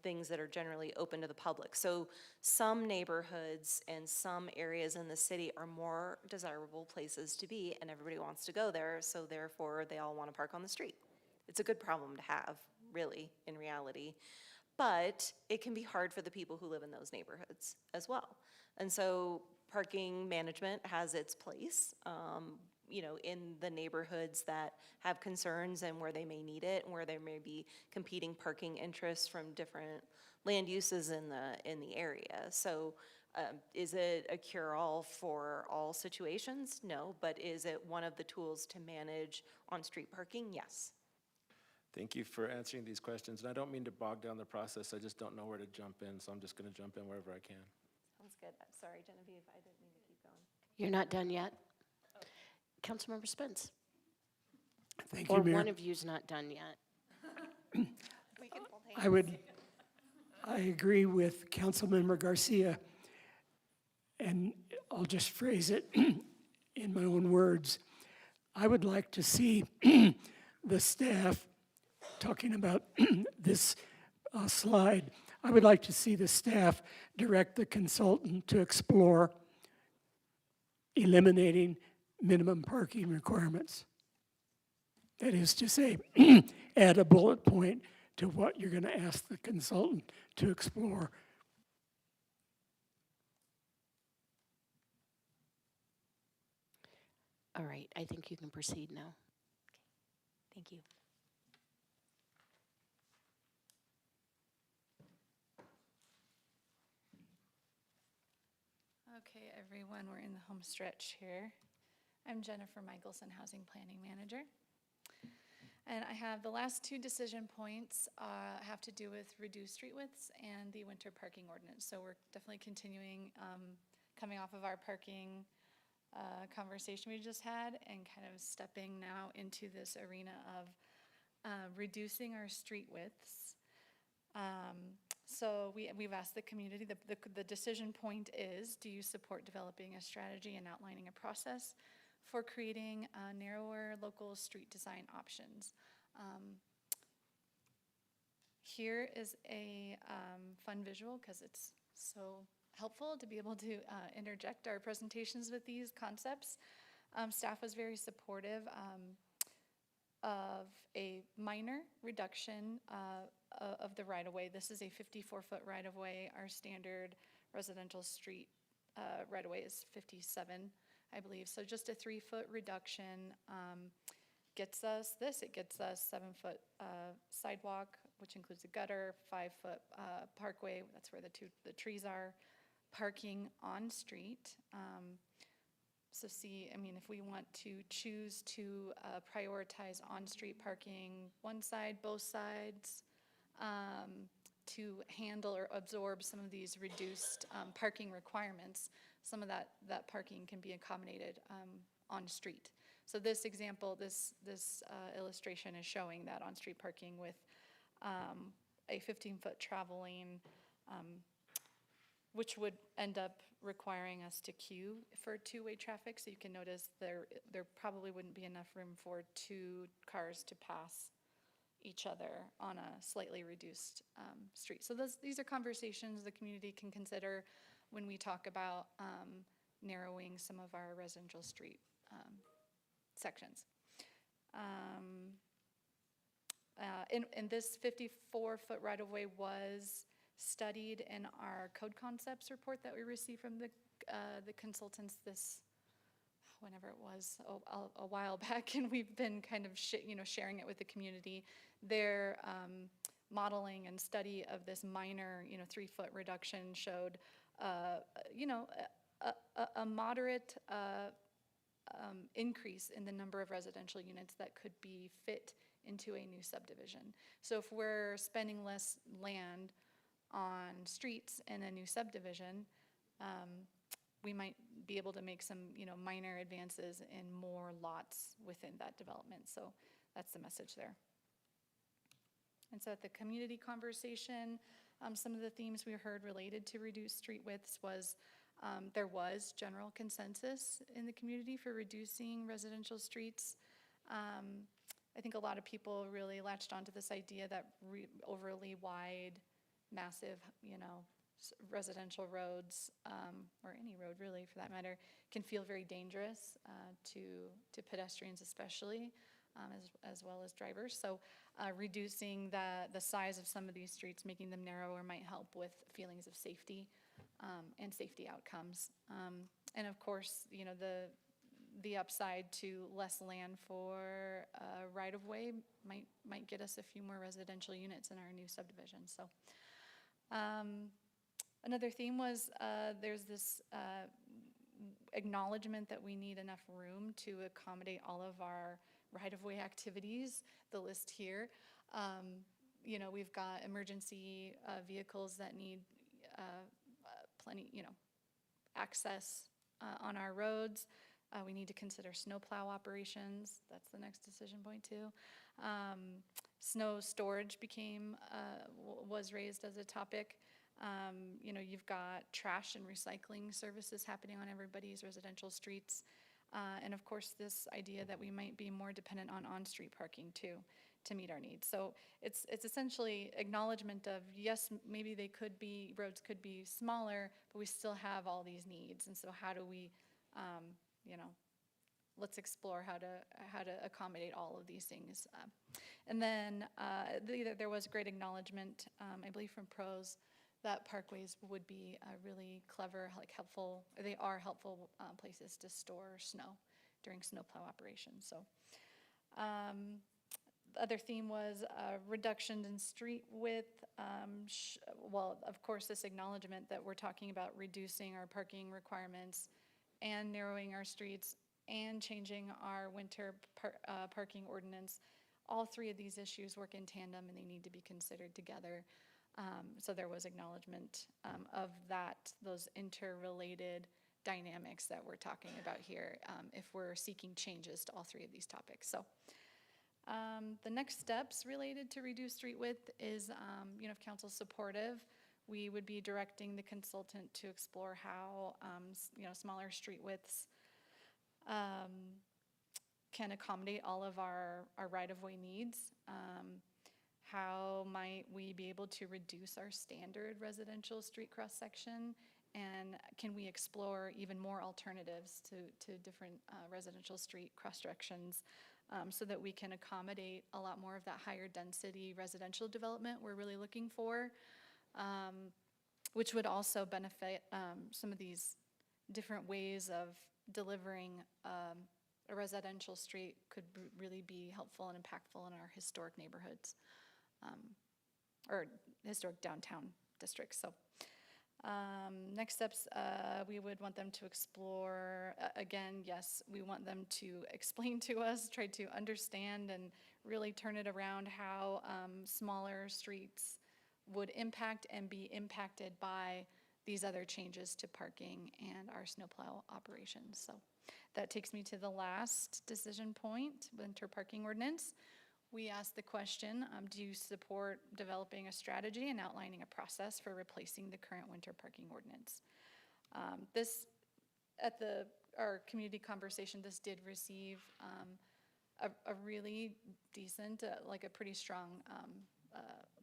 things that are generally open to the public. So some neighborhoods and some areas in the city are more desirable places to be, and everybody wants to go there, so therefore they all want to park on the street. It's a good problem to have, really, in reality. But it can be hard for the people who live in those neighborhoods as well. And so parking management has its place, you know, in the neighborhoods that have concerns and where they may need it, and where there may be competing parking interests from different land uses in the area. So is it a cure-all for all situations? No, but is it one of the tools to manage on-street parking? Yes. Thank you for answering these questions. And I don't mean to bog down the process. I just don't know where to jump in, so I'm just going to jump in wherever I can. Sounds good. I'm sorry, Genevieve, I didn't mean to keep going. You're not done yet? Councilmember Spence? Thank you, Or Mayor. one of you's not done yet? We can hold hands. I agree with Councilmember Garcia, and I'll just phrase it in my own words. I would like to see the staff, talking about this slide, I would like to see the staff direct the consultant to explore eliminating minimum parking requirements. That is to say, add a bullet point to what you're going to ask the consultant to explore. All right, I think you can proceed now. Thank you. Okay, everyone, we're in the home stretch here. I'm Jennifer Michelson, Housing Planning Manager. And I have the last two decision points have to do with reduced street widths and the winter parking ordinance. So we're definitely continuing coming off of our parking conversation we just had and kind of stepping now into this arena of reducing our street widths. So we've asked the community, the decision point is, do you support developing a strategy and outlining a process for creating narrower local street design options? Here is a fun visual because it's so helpful to be able to interject our presentations with these concepts. Staff was very supportive of a minor reduction of the right-of-way. This is a 54-foot right-of-way. Our standard residential street right-of-way is 57, I believe. So just a 3-foot reduction gets us this. It gets us 7-foot sidewalk, which includes a gutter, 5-foot parkway. That's where the trees are. Parking on street. So see, I mean, if we want to choose to prioritize on-street parking, one side, both sides, to handle or absorb some of these reduced parking requirements, some of that parking can be accommodated on street. So this example, this illustration is showing that on-street parking with a 15-foot travel lane, which would end up requiring us to queue for two-way traffic. So you can notice there probably wouldn't be enough room for 2 cars to pass each other on a slightly reduced street. So these are conversations the community can consider when we talk about narrowing some of our residential street sections. And this 54-foot right-of-way was studied in our code concepts report that we received from the consultants whenever it was, a while back, and we've been kind of sharing it with the community. Their modeling and study of this minor 3-foot reduction showed a moderate increase in the number of residential units that could be fit into a new subdivision. So if we're spending less land on streets in a new subdivision, we might be able to make some minor advances in more lots within that development. So that's the message there. And so at the community conversation, some of the themes we heard related to reduced street widths was there was general consensus in the community for reducing residential streets. I think a lot of people really latched onto this idea that overly wide, massive, residential roads, or any road really for that matter, can feel very dangerous to pedestrians especially, as well as drivers. So reducing the size of some of these streets, making them narrower, might help with feelings of safety and safety outcomes. And of course, the upside to less land for right-of-way might get us a few more residential units in our new subdivision. So another theme was there's this acknowledgement that we need enough room to accommodate all of our right-of-way activities. The list here, we've got emergency vehicles that need plenty, access on our roads. We need to consider snowplow operations. That's the next decision point too. Snow storage was raised as a topic. You know, you've got trash and recycling services happening on everybody's residential streets. And of course, this idea that we might be more dependent on on-street parking too to meet our needs. So it's essentially acknowledgement of, yes, maybe roads could be smaller, but we still have all these needs. And so how do we, you know, let's explore how to accommodate all of these things. And then there was great acknowledgement, I believe from pros, that parkways would be really clever, like helpful, they are helpful places to store snow during snowplow operations. So the other theme was reduction in street width. Well, of course, this acknowledgement that we're talking about reducing our parking requirements and narrowing our streets and changing our winter parking ordinance. All three of these issues work in tandem and they need to be considered together. So there was acknowledgement of those interrelated dynamics that we're talking about here if we're seeking changes to all three of these topics. So the next steps related to reduced street width is, you know, if council's supportive, we would be directing the consultant to explore how, you know, smaller street widths can accommodate all of our right-of-way needs. How might we be able to reduce our standard residential street cross-section? And can we explore even more alternatives to different residential street cross-sections so that we can accommodate a lot more of that higher density residential development we're really looking for, which would also benefit some of these different ways of delivering a residential street could really be helpful and impactful in our historic neighborhoods or historic downtown districts. So next steps, we would want them to explore, again, yes, we want them to explain to us, try to understand and really turn it around how smaller streets would impact and be impacted by these other changes to parking and our snowplow operations. So that takes me to the last decision point, winter parking ordinance. We asked the question, do you support developing a strategy and outlining a process for replacing the current winter parking ordinance? Our community conversation, this did receive a really decent, like a pretty strong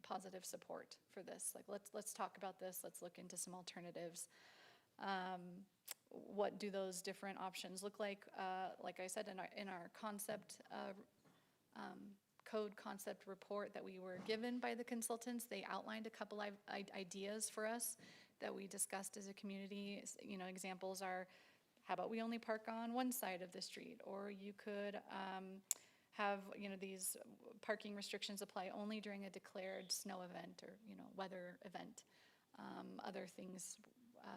positive support for this. Like, let's talk about this, let's look into some alternatives. What do those different options look like? Like I said, in our concept code concept report that we were given by the consultants, they outlined a couple of ideas for us that we discussed as a community. You know, examples are, how about we only park on one side of the street? Or you could have, you know, these parking restrictions apply only during a declared snow event or, you know, weather event. Other things,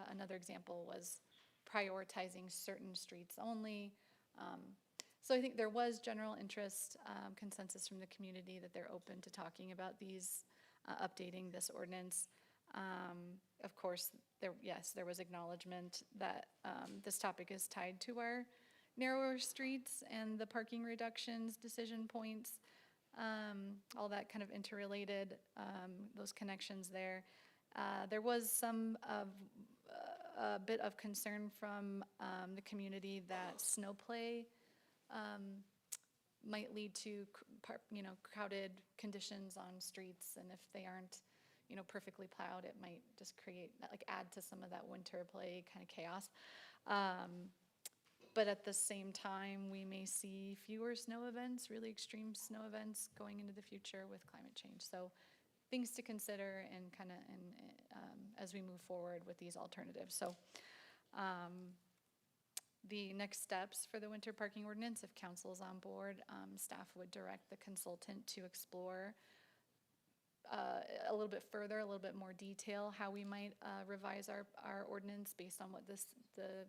another example was prioritizing certain streets only. So I think there was general interest, consensus from the community that they're open to talking about these, updating this ordinance. Of course, there was acknowledgement that this topic is tied to our narrower streets and the parking reductions decision points, all that kind of interrelated, those connections there. There was a bit of concern from the community that snow play might lead to, you know, crowded conditions on streets, and if they aren't, you know, perfectly plowed, it might just add to some of that winter play kind of chaos. But at the same time, we may see fewer snow events, really extreme snow events going into the future with climate change. So things to consider and as we move forward with these alternatives. So the next steps for the winter parking ordinance, if council is on board, staff would direct the consultant to explore a little bit further, a little bit more detail, how we might revise our ordinance based on what the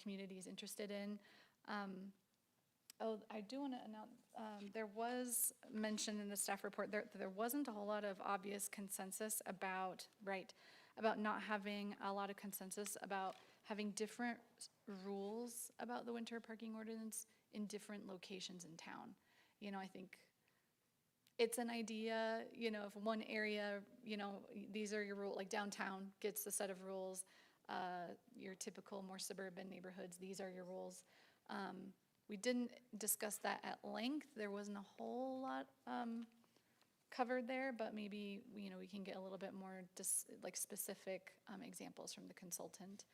community is interested in. I do want to announce, there was mentioned in the staff report there wasn't a whole lot of obvious consensus about not having a lot of consensus about having different rules about the winter parking ordinance in different locations in town. You know, I think it's an idea, you know, if one area, you know, these are your rules, like downtown gets a set of rules, your typical more suburban neighborhoods, these are your rules. We didn't discuss that at length. There wasn't a whole lot covered there, but maybe, you know, we can get a little bit more like specific examples from the consultant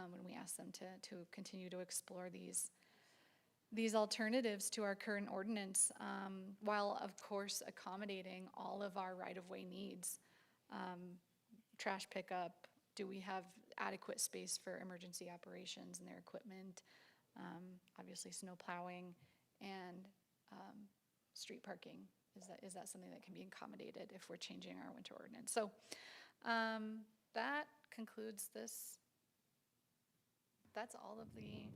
when we ask them to continue to explore these alternatives to our current ordinance, while of course accommodating all of our right-of-way needs. Trash pickup, do we have adequate space for emergency operations and their equipment? Obviously snow plowing and street parking. Is that something that can be accommodated if we're changing our winter ordinance? So that concludes this. That's all of the,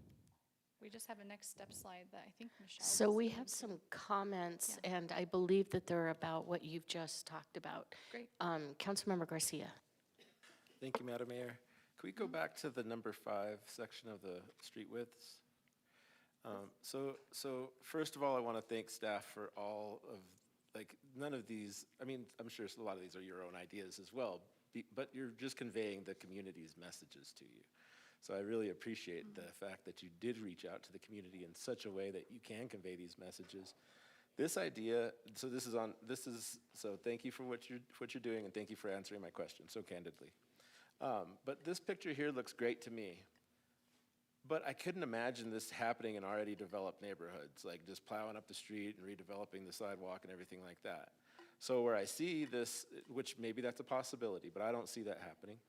we just have a next step slide that I think Michelle. So was we going have to- some comments, Yeah. and I believe that they're about what you've just talked about. Great. Councilmember Garcia. Thank you, Madam Mayor. Could we go back to the number 5 section of the street widths? So first of all, I want to thank staff for all of, like, none of these, I mean, I'm sure a lot of these are your own ideas as well, but you're just conveying the community's messages to you. So I really appreciate the fact that you did reach out to the community in such a way that you can convey these messages. This idea, so thank you for what you're doing, and thank you for answering my question so candidly. But this picture here looks great to me. But I couldn't imagine this happening in already developed neighborhoods, like just plowing up the street and redeveloping the sidewalk and everything like that. So where I see this, which maybe that's a possibility, but I don't see that happening.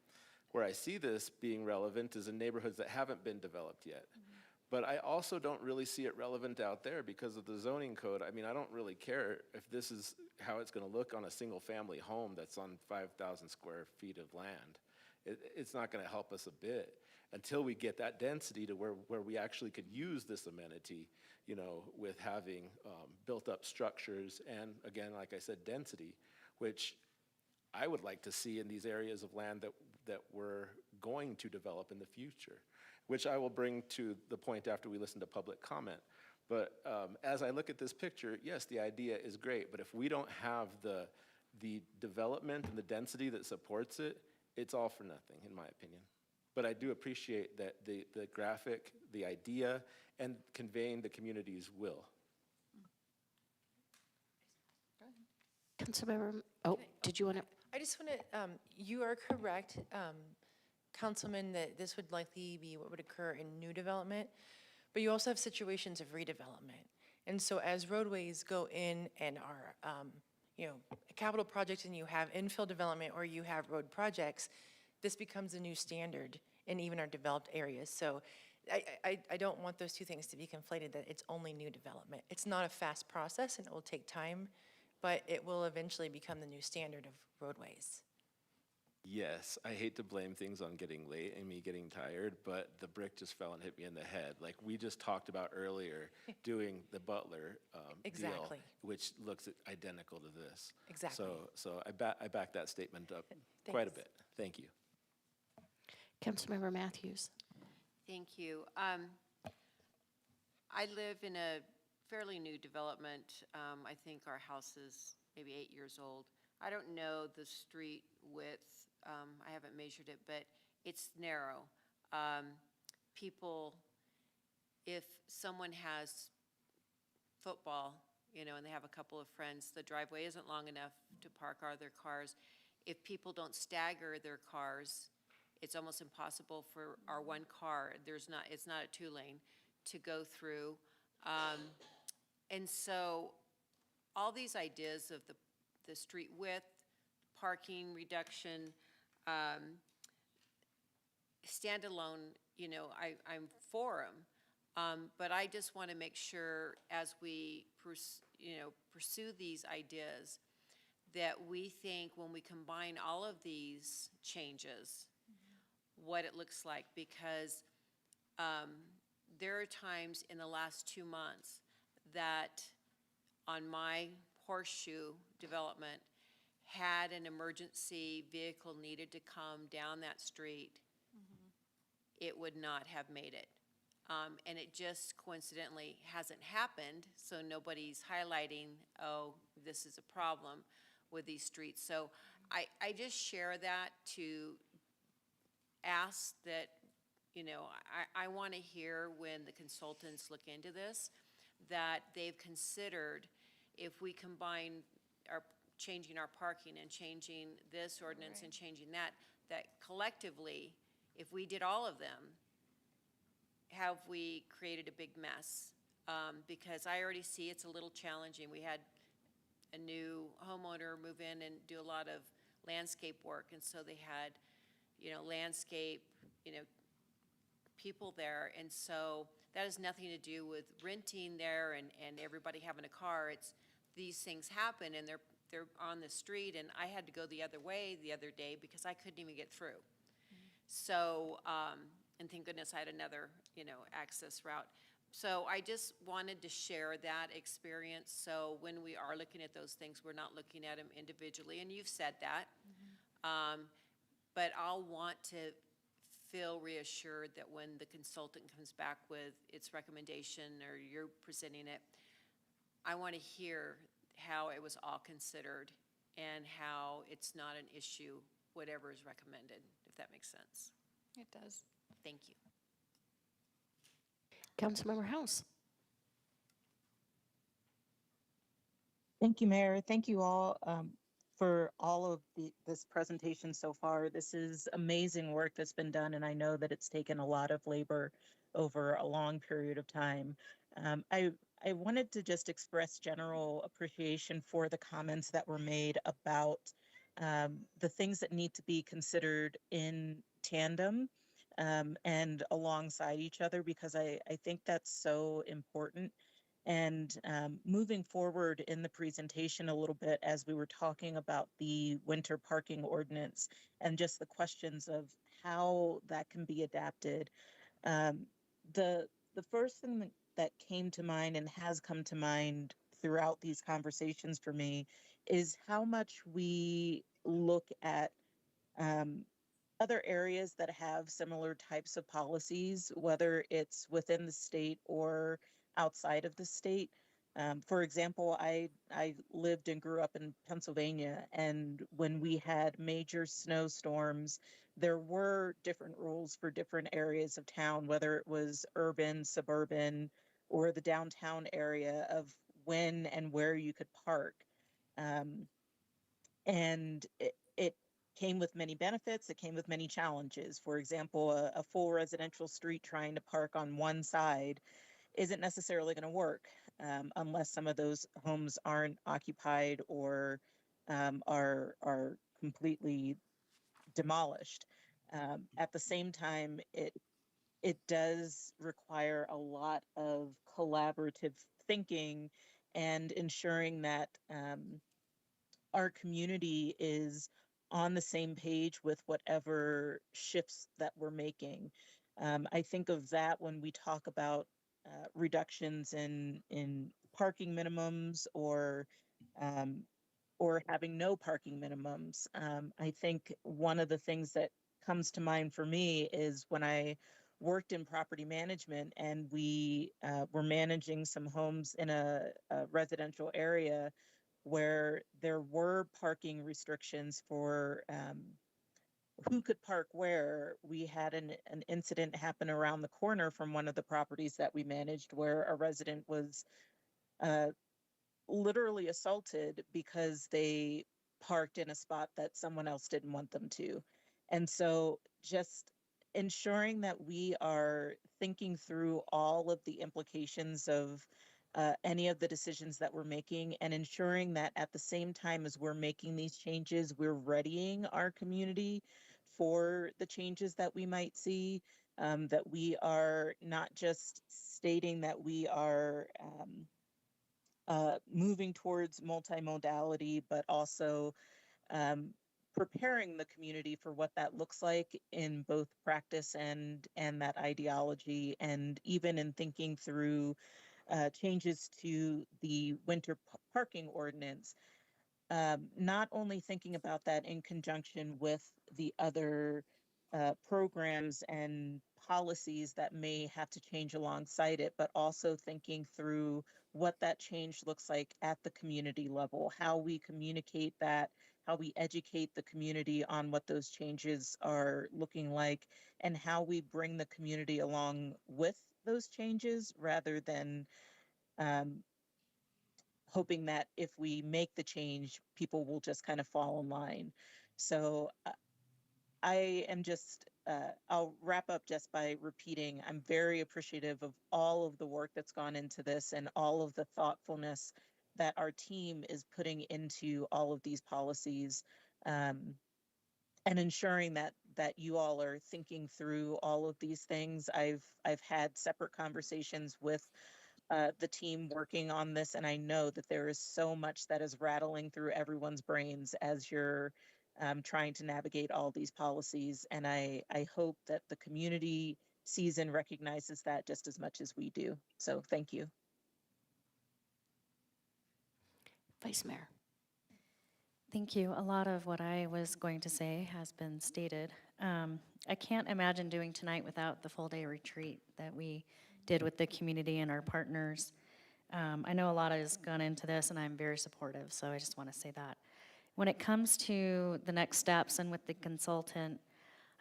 Where I see this being relevant is in neighborhoods that haven't been developed yet. But I also don't really see it relevant out there because of the zoning code. I mean, I don't really care if this is how it's gonna look on a single family home that's on 5,000 square feet of land. It's not gonna help us a bit until we get that density to where we actually could use this amenity, you know, with having built up structures and, again, like I said, density, which I would like to see in these areas of land that we're going to develop in the future, which I will bring to the point after we listen to public comment. But as I look at this picture, yes, the idea is great, but if we don't have the development and the density that supports it, it's all for nothing, in my opinion. But I do appreciate that the graphic, the idea, and conveying the community's will. Councilmember, did you want to? I just want to, you are correct, Councilman, that this would likely be what would occur in new development, but you also have situations of redevelopment. And so as roadways go in and are, you know, capital projects and you have infill development or you have road projects, this becomes a new standard in even our developed areas. So I don't want those two things to be conflated, that it's only new development. It's not a fast process and it will take time, but it will eventually become the new standard of roadways. Yes, I hate to blame things on getting late and me getting tired, but the brick just fell and hit me in the head. Like we just talked about earlier, doing the Butler Exactly. deal, which looks identical to this. Exactly. So I back that statement up quite a bit. Thank you. Councilmember Matthews. Thank you. I live in a fairly new development. I think our house is maybe 8 years old. I don't know the street width. I haven't measured it, but it's narrow. People, if someone has football, you know, and they have a couple of friends, the driveway isn't long enough to park all their cars. If people don't stagger their cars, it's almost impossible for our one car, it's not a 2-lane, to go through. And so all these ideas of the street width, parking reduction, standalone, you know, I'm for them. But I just want to make sure as we pursue these ideas that we think when we combine all of these changes, what it looks like, because there are times in the last 2 months that on my horseshoe development had an emergency vehicle needed to come down that street. it would not have made it. And it just coincidentally hasn't happened, so nobody's highlighting, oh, this is a problem with these streets. So I just share that to ask that, you know, I want to hear when the consultants look into this, that they've considered if we combine our, changing our parking and changing this ordinance and changing that, that collectively, if we did all of them, have we created a big mess? Because I already see it's a little challenging. We had a new homeowner move in and do a lot of landscape work, and so they had, you know, landscape, you know, people there, and so that has nothing to do with renting there and everybody having a car. It's, these things happen, and they're on the street, and I had to go the other way the other day because I couldn't even get through. So, and thank goodness I had another, you know, access route. So I just wanted to share that experience, so when we are looking at those things, we're not looking at them individually, and you've said that. But I'll want to feel reassured that when the consultant comes back with its recommendation, or you're presenting it, I want to hear how it was all considered and how it's not an issue, whatever is recommended, if that makes sense. It does. Thank you. Councilmember House. Thank you, Mayor. Thank you all for all of this presentation so far. This is amazing work that's been done, and I know that it's taken a lot of labor over a long period of time. I wanted to just express general appreciation for the comments that were made about the things that need to be considered in tandem and alongside each other, because I think that's so important. And moving forward in the presentation a little bit, as we were talking about the winter parking ordinance and just the questions of how that can be adapted, um, the first thing that came to mind and has come to mind throughout these conversations for me is how much we look at um, other areas that have similar types of policies, whether it's within the state or outside of the state. For example, I lived and grew up in Pennsylvania, and when we had major snowstorms, there were different rules for different areas of town, whether it was urban, suburban, or the downtown area, of when and where you could park. Um, and it came with many benefits. It came with many challenges. For example, a full residential street trying to park on one side isn't necessarily going to work unless some of those homes aren't occupied or are completely demolished. At the same time, it does require a lot of collaborative thinking and ensuring that our community is on the same page with whatever shifts that we're making. I think of that when we talk about reductions in parking minimums um, or having no parking minimums. I think one of the things that comes to mind for me is when I worked in property management and we were managing some homes in a residential area where there were parking restrictions for who could park where. We had an incident happen around the corner from one of the properties that we managed where a resident was uh, literally assaulted because they parked in a spot that someone else didn't want them to. And so just ensuring that we are thinking through all of the implications of any of the decisions that we're making, and ensuring that at the same time as we're making these changes, we're readying our community for the changes that we might see, that we are not just stating that we are moving towards multimodality, but also preparing the community for what that looks like in both practice and that ideology, and even in thinking through changes to the winter parking ordinance. Not only thinking about that in conjunction with the other programs and policies that may have to change alongside it, but also thinking through what that change looks like at the community level, how we communicate that, how we educate the community on what those changes are looking like, and how we bring the community along with those changes rather than um, hoping that if we make the change, people will just kind of fall in line. So I am just, I'll wrap up just by repeating, I'm very appreciative of all of the work that's gone into this and all of the thoughtfulness that our team is putting into all of these policies, and ensuring that you all are thinking through all of these things. I've had separate conversations with the team working on this, and I know that there is so much that is rattling through everyone's brains as you're trying to navigate all these policies. And I hope that the community sees and recognizes that just as much as we do. So thank you. Vice Mayor. Thank you. A lot of what I was going to say has been stated. I can't imagine doing tonight without the full-day retreat that we did with the community and our partners. I know a lot has gone into this, and I'm very supportive, so I just want to say that. When it comes to the next steps and with the consultant,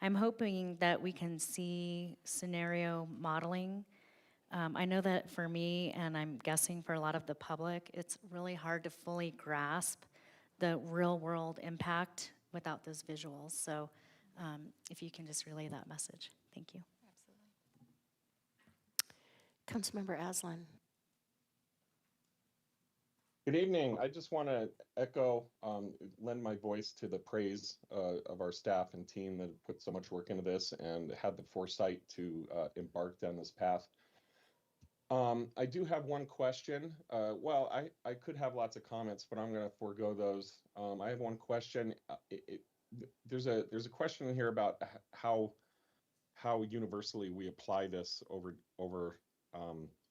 I'm hoping that we can see scenario modeling. I know that for me, and I'm guessing for a lot of the public, it's really hard to fully grasp the real-world impact without those visuals. So if you can just relay that message. Thank you. Councilmember Aslan. Good evening. I just want to echo, lend my voice to the praise of our staff and team that have put so much work into this and had the foresight to embark down this path. I do have one question. Well, I could have lots of comments, but I'm going to forego those. I have one question. There's a question in here about how universally we apply this over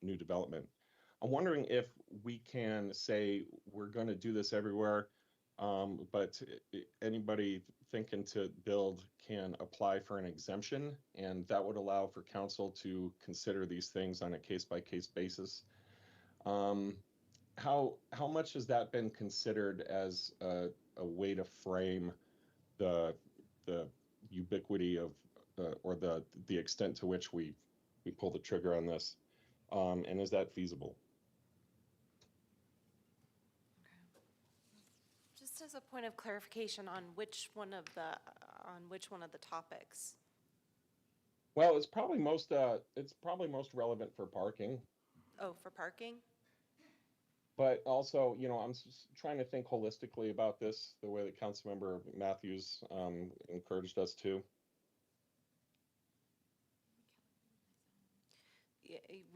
new development. I'm wondering if we can say we're going to do this everywhere, but anybody thinking to build can apply for an exemption, and that would allow for council to consider these things on a case-by-case basis. How much has that been considered as a way to frame the ubiquity of or the extent to which we pull the trigger on this, and is that feasible? Just as a point of clarification on which one of the topics. Well, it's probably most relevant for parking. Oh, for parking? But also, I'm trying to think holistically about this, the way that Councilmember Matthews encouraged us to.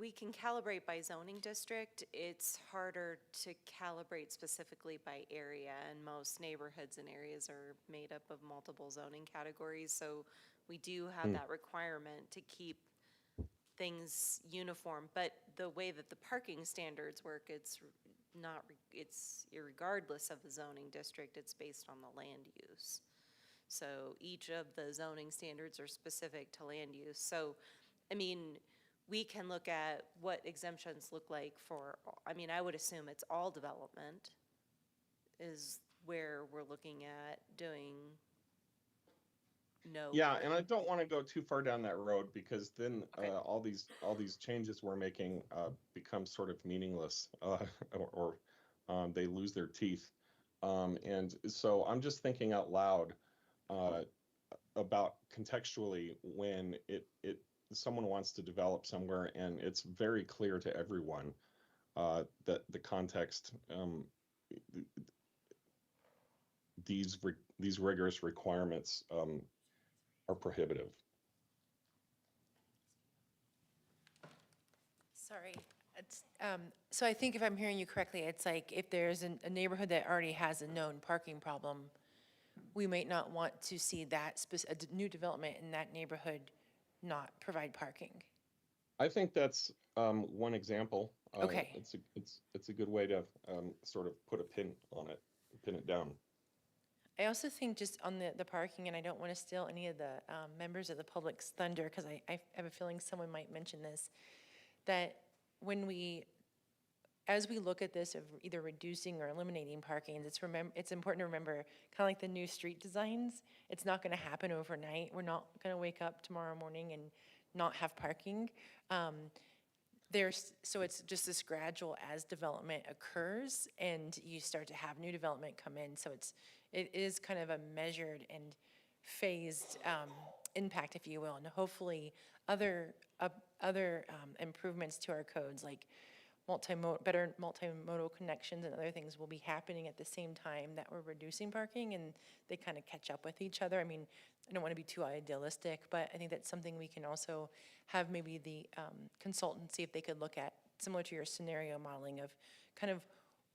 We can calibrate by zoning district. It's harder to calibrate specifically by area, and most neighborhoods and areas are made up of multiple zoning categories. So we do have that requirement to keep things uniform. But the way that the parking standards work, it's irregardless of the zoning district, it's based on the land use. So each of the zoning standards are specific to land use. So, I mean, we can look at what exemptions look like for, I would assume it's all development is where we're looking at doing no. Yeah, and I don't want to go too far down that road, because then all these changes we're making become sort of meaningless, or they lose their teeth. And so I'm just thinking out loud about contextually when someone wants to develop somewhere and it's very clear to everyone that the context, these rigorous requirements are prohibitive. Sorry. So I think if I'm hearing you correctly, it's like if there's a neighborhood that already has a known parking problem, we might not want to see that a new development in that neighborhood not provide parking. I think that's one example. Okay. It's a good way to sort of put a pin on it, pin it down. I also think just on the parking, and I don't want to steal any of the members of the public's thunder, because I have a feeling someone might mention this, that as we look at this of either reducing or eliminating parking, it's important to remember, kind of like the new street designs, it's not going to happen overnight. We're not going to wake up tomorrow morning and not have parking. So it's just this gradual as development occurs and you start to have new development come in. So it is kind of a measured and phased impact, if you will. And hopefully other improvements to our codes, like better multimodal connections and other things, will be happening at the same time that we're reducing parking, and they kind of catch up with each other. I mean, I don't want to be too idealistic, but I think that's something we can also have maybe the consultant see if they could look at, similar to your scenario modeling of kind of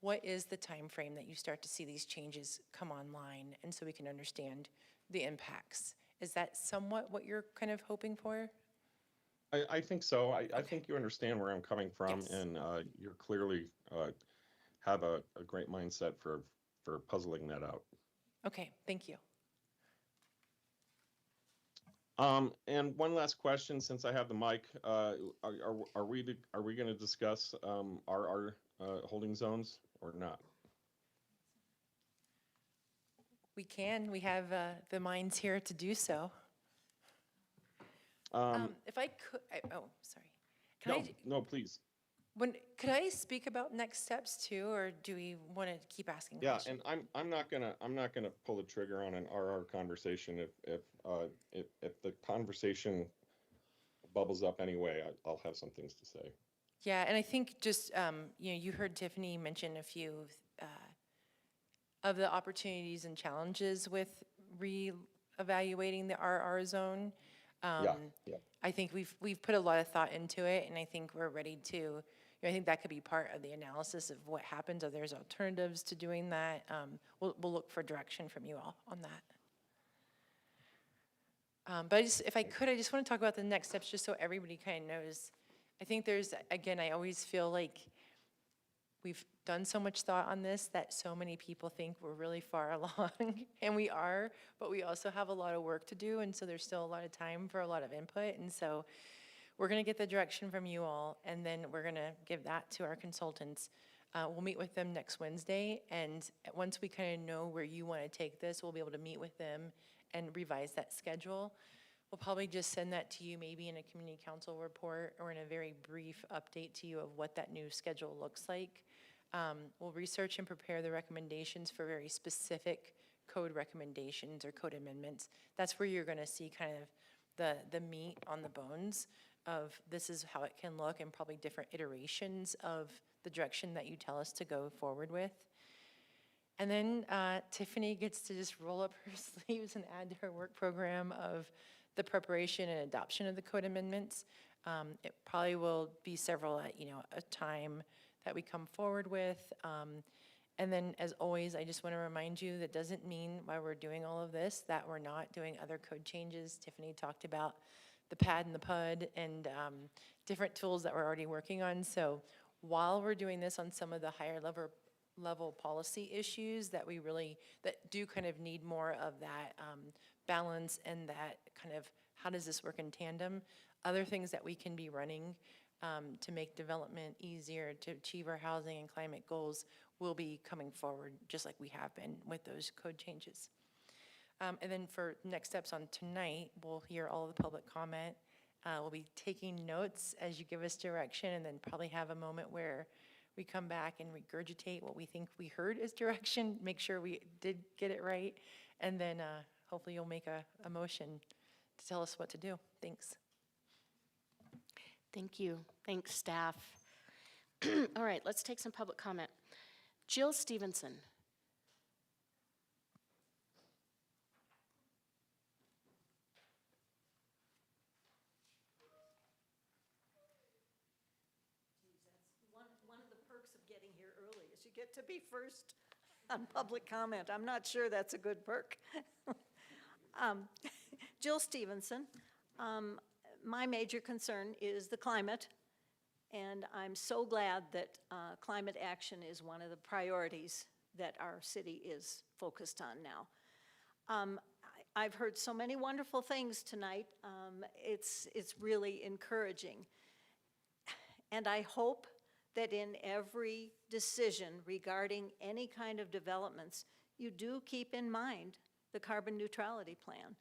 what is the time frame that you start to see these changes come online, and so we can understand the impacts. Is that somewhat what you're kind of hoping for? I think so. I think you understand where I'm coming from, Yes. and you're clearly have a great mindset for puzzling that out. Okay, thank you. And one last question, since I have the mic, are we going to discuss our holding zones or not? We can. We have the minds here to do so. If I could, sorry. No, please. Could I speak about next steps too, or do we want to keep asking questions? Yeah, and I'm not gonna pull the trigger on an RR conversation if the conversation bubbles up anyway. I'll have some things to say. Yeah, and I think just you heard Tiffany mention a few of the opportunities and challenges with re-evaluating the RR zone. Yeah. I think we've put a lot of thought into it, and I think we're ready to. I think that could be part of the analysis of what happens, or there's alternatives to doing that. We'll look for direction from you all on that. But if I could, I just want to talk about the next steps, just so everybody kind of knows. I think again, I always feel like we've done so much thought on this that so many people think we're really far along, and we are, but we also have a lot of work to do, and so there's still a lot of time for a lot of input, and so we're going to get the direction from you all, and then we're going to give that to our consultants. We'll meet with them next Wednesday, and once we kind of know where you want to take this, we'll be able to meet with them and revise that schedule. We'll probably just send that to you maybe in a community council report or in a very brief update to you of what that new schedule looks like. We'll research and prepare the recommendations for very specific code recommendations or code amendments. That's where you're going to see kind of the meat on the bones of this is how it can look, and probably different iterations of the direction that you tell us to go forward with. And then Tiffany gets to just roll up her sleeves and add to her work program of the preparation and adoption of the code amendments. It probably will be several at a time that we come forward with. And then, as always, I just want to remind you that doesn't mean while we're doing all of this that we're not doing other code changes. Tiffany talked about the PAD and the PUD and different tools that we're already working on. So while we're doing this on some of the higher level policy issues that do kind of need more of that balance and that kind of how does this work in tandem, other things that we can be running to make development easier to achieve our housing and climate goals will be coming forward just like we have been with those code changes. And then for next steps on tonight, we'll hear all of the public comment. We'll be taking notes as you give us direction, and then probably have a moment where we come back and regurgitate what we think we heard as direction, make sure we did get it right, and then hopefully you'll make a motion to tell us what to do. Thanks. Thank you. Thanks, staff. All right, let's take some public comment. Jill Stevenson. One of the perks of getting here early is you get to be first on public comment. I'm not sure that's a good perk. Jill Stevenson. My major concern is the climate, and I'm so glad that climate action is one of the priorities that our city is focused on now. I've heard so many wonderful things tonight. It's really encouraging. And I hope that in every decision regarding any kind of developments, you do keep in mind the carbon neutrality plan.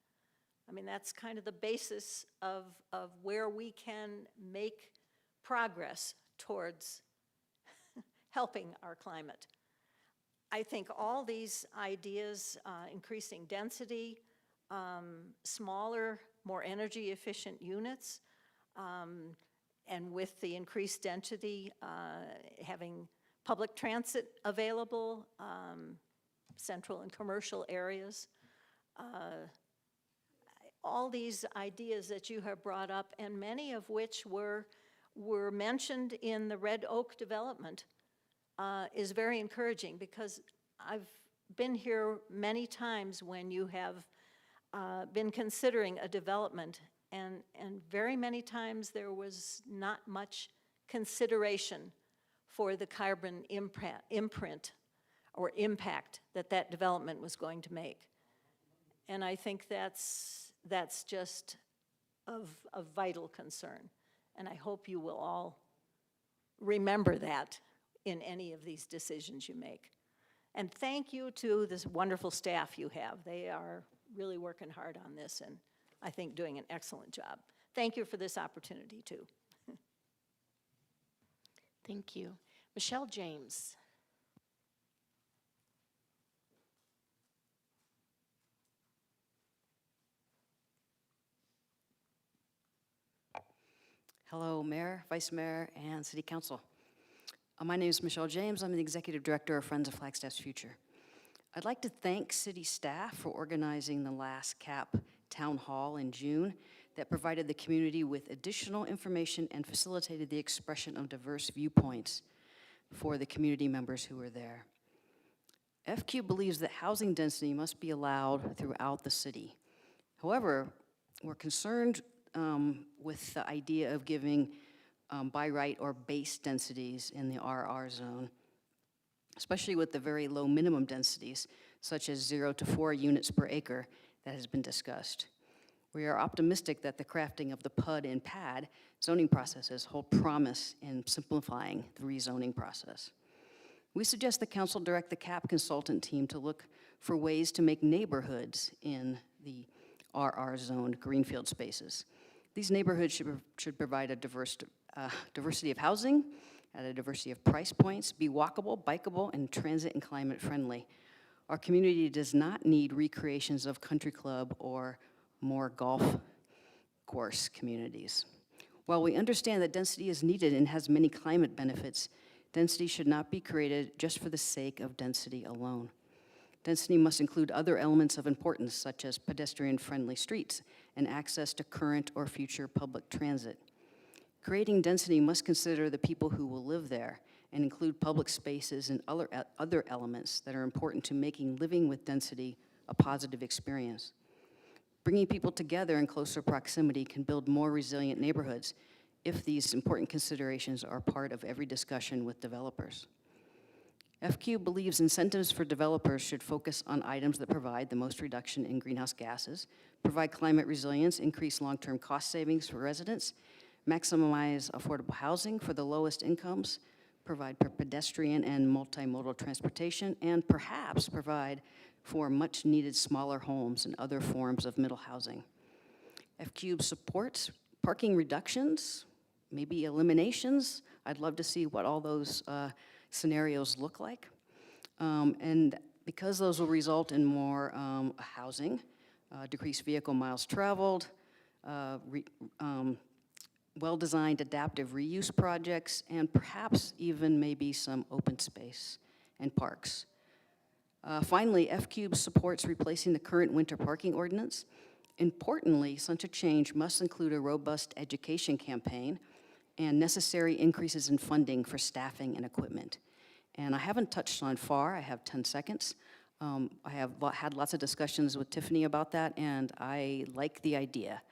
I mean, that's kind of the basis of where we can make progress towards helping our climate. I think all these ideas, increasing density, smaller, more energy efficient units, and with the increased density, having public transit available, central and commercial areas. All these ideas that you have brought up, and many of which were mentioned in the Red Oak development, is very encouraging, because I've been here many times when you have been considering a development, and very many times there was not much consideration for the carbon imprint or impact that that development was going to make. And I think that's just of vital concern. And I hope you will all remember that in any of these decisions you make. And thank you to this wonderful staff you have. They are really working hard on this, and I think doing an excellent job. Thank you for this opportunity, too. Thank you. Michelle James. Hello, Mayor, Vice Mayor, and City Council. My name is Michelle James. I'm the Executive Director of Friends of Flagstaff's Future. I'd like to thank city staff for organizing the last CAP Town Hall in June that provided the community with additional information and facilitated the expression of diverse viewpoints for the community members who were there. FQ believes that housing density must be allowed throughout the city. However, we're concerned with the idea of giving by right or base densities in the RR zone, especially with the very low minimum densities, such as 0 to 4 units per acre that has been discussed. We are optimistic that the crafting of the PUD and PAD zoning processes hold promise in simplifying the rezoning process. We suggest the council direct the CAP consultant team to look for ways to make neighborhoods in the RR zoned greenfield spaces. These neighborhoods should provide a diversity of housing at a diversity of price points, be walkable, bikeable, and transit and climate friendly. Our community does not need recreations of country club or more golf course communities. While we understand that density is needed and has many climate benefits, density should not be created just for the sake of density alone. Density must include other elements of importance, such as pedestrian-friendly streets and access to current or future public transit. Creating density must consider the people who will live there and include public spaces and other elements that are important to making living with density a positive experience. Bringing people together in closer proximity can build more resilient neighborhoods if these important considerations are part of every discussion with developers. FQ believes incentives for developers should focus on items that provide the most reduction in greenhouse gases, provide climate resilience, increase long-term cost savings for residents, maximize affordable housing for the lowest incomes, provide pedestrian and multimodal transportation, and perhaps provide for much-needed smaller homes and other forms of middle housing. FQ supports parking reductions, maybe eliminations. I'd love to see what all those scenarios look like. And because those will result in more housing, decreased vehicle miles traveled, well-designed adaptive reuse projects, and perhaps even maybe some open space and parks. Finally, FQ supports replacing the current winter parking ordinance. Importantly, such a change must include a robust education campaign and necessary increases in funding for staffing and equipment. And I haven't touched on FAR. I have 10 seconds. I have had lots of discussions with Tiffany about that, and I like the idea.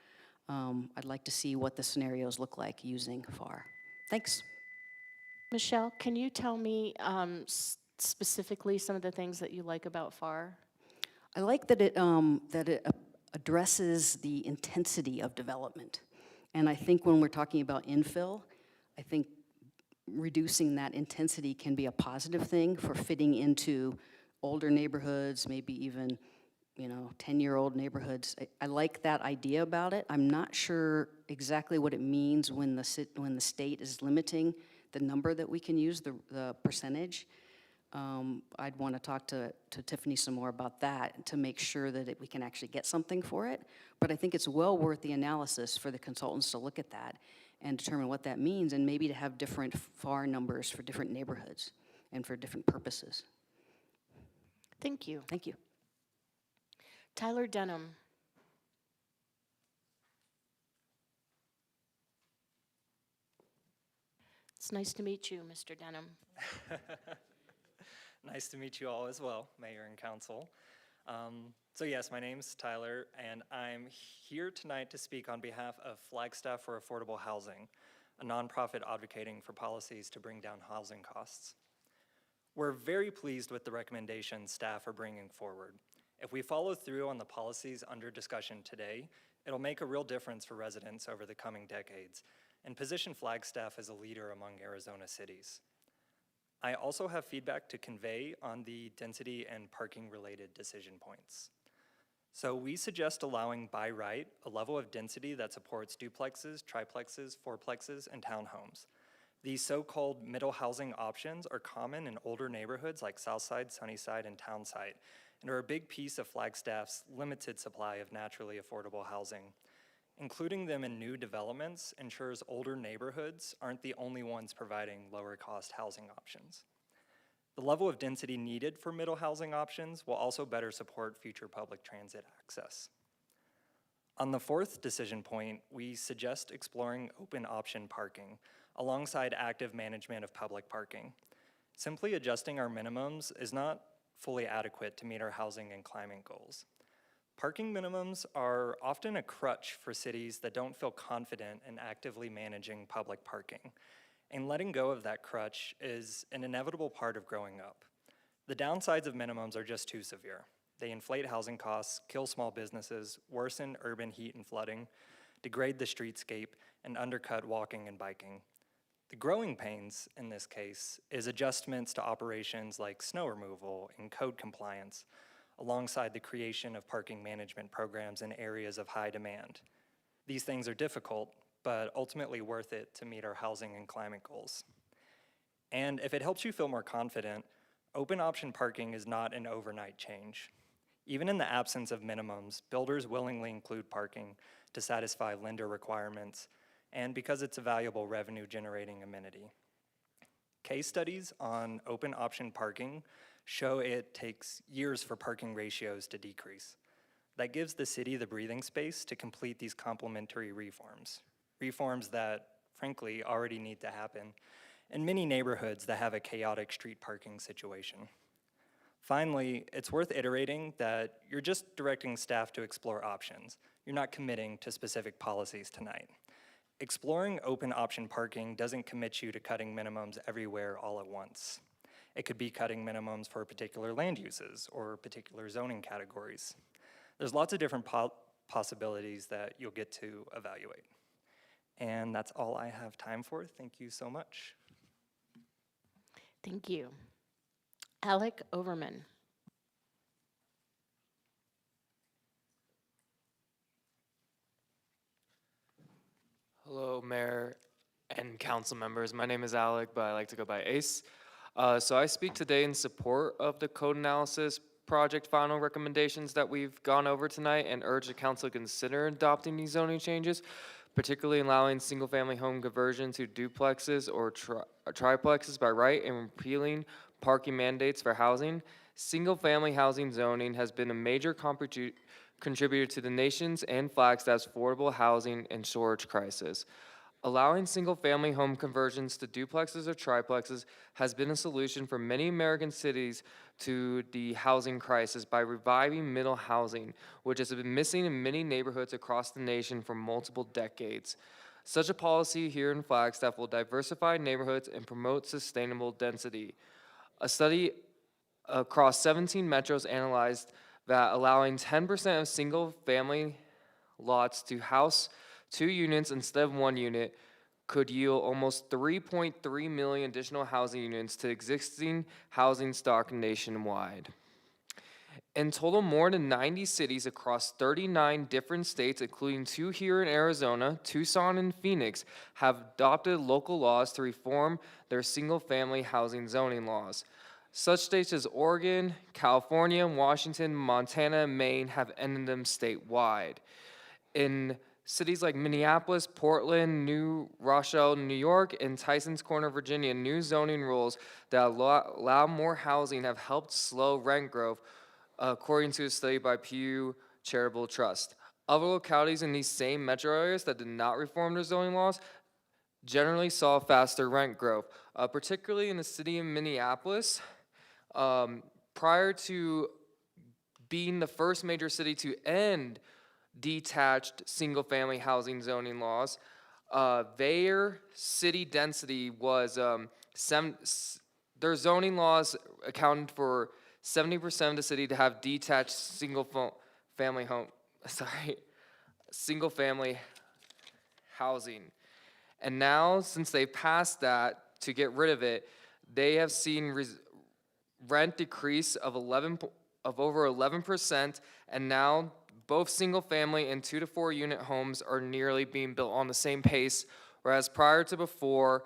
I'd like to see what the scenarios look like using FAR. Thanks. Michelle, can you tell me specifically some of the things that you like about FAR? I like that it addresses the intensity of development. And I think when we're talking about infill, I think reducing that intensity can be a positive thing for fitting into older neighborhoods, maybe even, 10-year-old neighborhoods. I like that idea about it. I'm not sure exactly what it means when the state is limiting the number that we can use, the percentage. I'd want to talk to Tiffany some more about that to make sure that we can actually get something for it. But I think it's well worth the analysis for the consultants to look at that and determine what that means, and maybe to have different FAR numbers for different neighborhoods and for different purposes. Thank you. Thank you. Tyler Denham. It's nice to meet you, Mr. Denham. Nice to meet you all as well, Mayor and Council. So yes, my name's Tyler, and I'm here tonight to speak on behalf of Flagstaff for Affordable Housing, a nonprofit advocating for policies to bring down housing costs. We're very pleased with the recommendations staff are bringing forward. If we follow through on the policies under discussion today, it'll make a real difference for residents over the coming decades and position Flagstaff as a leader among Arizona cities. I also have feedback to convey on the density and parking related decision points. So we suggest allowing by right a level of density that supports duplexes, triplexes, fourplexes, and townhomes. These so-called middle housing options are common in older neighborhoods like Southside, Sunnyside, and Townside, and are a big piece of Flagstaff's limited supply of naturally affordable housing. Including them in new developments ensures older neighborhoods aren't the only ones providing lower cost housing options. The level of density needed for middle housing options will also better support future public transit access. On the fourth decision point, we suggest exploring open option parking alongside active management of public parking. Simply adjusting our minimums is not fully adequate to meet our housing and climate goals. Parking minimums are often a crutch for cities that don't feel confident in actively managing public parking, and letting go of that crutch is an inevitable part of growing up. The downsides of minimums are just too severe. They inflate housing costs, kill small businesses, worsen urban heat and flooding, degrade the streetscape, and undercut walking and biking. The growing pains in this case is adjustments to operations like snow removal and code compliance, alongside the creation of parking management programs in areas of high demand. These things are difficult, but ultimately worth it to meet our housing and climate goals. And if it helps you feel more confident, open option parking is not an overnight change. Even in the absence of minimums, builders willingly include parking to satisfy lender requirements, and because it's a valuable revenue generating amenity. Case studies on open option parking show it takes years for parking ratios to decrease. That gives the city the breathing space to complete these complementary reforms that, frankly, already need to happen in many neighborhoods that have a chaotic street parking situation. Finally, it's worth iterating that you're just directing staff to explore options. You're not committing to specific policies tonight. Exploring open option parking doesn't commit you to cutting minimums everywhere all at once. It could be cutting minimums for particular land uses or particular zoning categories. There's lots of different possibilities that you'll get to evaluate. And that's all I have time for. Thank you so much. Thank you. Alec Overman. Hello, Mayor and council members. My name is Alec, but I like to go by Ace. So I speak today in support of the code analysis project final recommendations that we've gone over tonight and urge the council to consider adopting these zoning changes, particularly allowing single-family home conversion to duplexes or triplexes by right and repealing parking mandates for housing. Single-family housing zoning has been a major contributor to the nation's and Flagstaff's affordable housing and storage crisis. Allowing single-family home conversions to duplexes or triplexes has been a solution for many American cities to the housing crisis by reviving middle housing, which has been missing in many neighborhoods across the nation for multiple decades. Such a policy here in Flagstaff will diversify neighborhoods and promote sustainable density. A study across 17 metros analyzed that allowing 10% of single-family lots to house 2 units instead of 1 unit could yield almost 3.3 million additional housing units to existing housing stock nationwide. In total, more than 90 cities across 39 different states, including 2 here in Arizona, Tucson, and Phoenix, have adopted local laws to reform their single-family housing zoning laws. Such states as Oregon, California, Washington, Montana, and Maine have ended them statewide. In cities like Minneapolis, Portland, New Rochelle, New York, and Tysons Corner, Virginia, new zoning rules that allow more housing have helped slow rent growth, according to a study by Pew Charitable Trust. Other localities in these same metro areas that did not reform their zoning laws generally saw faster rent growth, particularly in the city of Minneapolis. Prior to being the first major city to end detached single-family housing zoning laws, their city density was, their zoning laws accounted for 70% of the city to have detached single-family housing. And now, since they passed that to get rid of it, they have seen rent decrease of over 11%, and now both single-family and 2 to 4 unit homes are nearly being built on the same pace, whereas prior to before,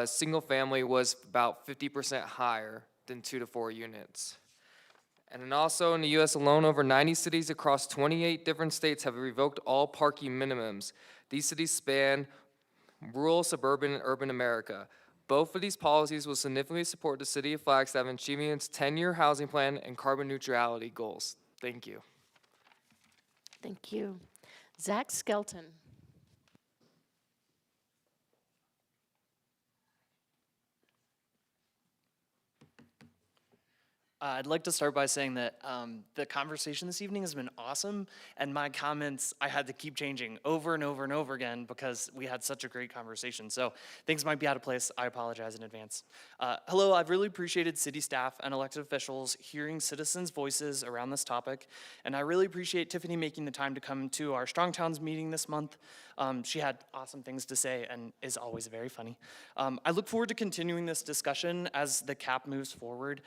single-family was about 50% higher than 2 to 4 units. And then also in the U.S. alone, over 90 cities across 28 different states have revoked all parking minimums. These cities span rural, suburban, and urban America. Both of these policies will significantly support the city of Flagstaff in achieving its 10-year housing plan and carbon neutrality goals. Thank you. Thank you. Zach Skelton. I'd like to start by saying that the conversation this evening has been awesome, and my comments I had to keep changing over and over and over again because we had such a great conversation. So things might be out of place. I apologize in advance. Hello, I've really appreciated city staff and elected officials hearing citizens' voices around this topic, and I really appreciate Tiffany making the time to come to our Strong Towns meeting this month. She had awesome things to say and is always very funny. I look forward to continuing this discussion as the CAP moves forward.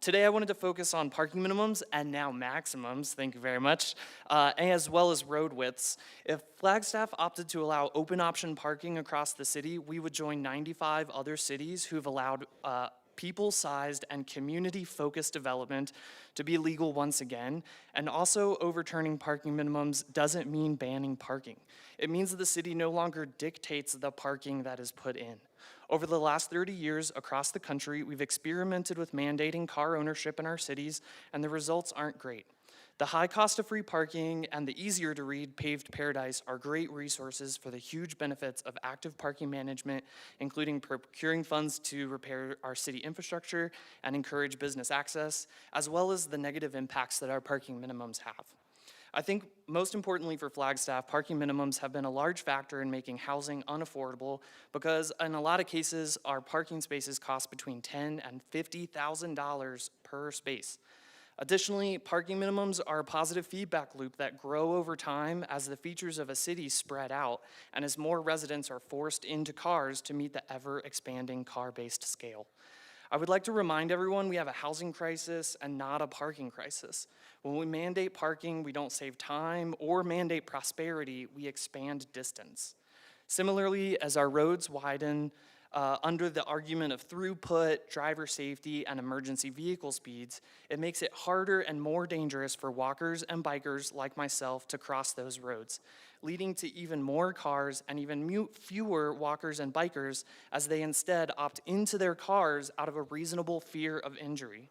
Today I wanted to focus on parking minimums and now maximums, thank you very much, as well as road widths. If Flagstaff opted to allow open option parking across the city, we would join 95 other cities who've allowed people-sized and community-focused development to be legal once again, and also overturning parking minimums doesn't mean banning parking. It means that the city no longer dictates the parking that is put in. Over the last 30 years across the country, we've experimented with mandating car ownership in our cities, and the results aren't great. The high cost of free parking and the easier to read paved paradise are great resources for the huge benefits of active parking management, including procuring funds to repair our city infrastructure and encourage business access, as well as the negative impacts that our parking minimums have. I think most importantly for Flagstaff, parking minimums have been a large factor in making housing unaffordable because in a lot of cases, our parking spaces cost between $10,000 and $50,000 per space. Additionally, parking minimums are a positive feedback loop that grow over time as the features of a city spread out and as more residents are forced into cars to meet the ever-expanding car-based scale. I would like to remind everyone we have a housing crisis and not a parking crisis. When we mandate parking, we don't save time or mandate prosperity, we expand distance. Similarly, as our roads widen, under the argument of throughput, driver safety, and emergency vehicle speeds, it makes it harder and more dangerous for walkers and bikers like myself to cross those roads, leading to even more cars and even fewer walkers and bikers as they instead opt into their cars out of a reasonable fear of injury.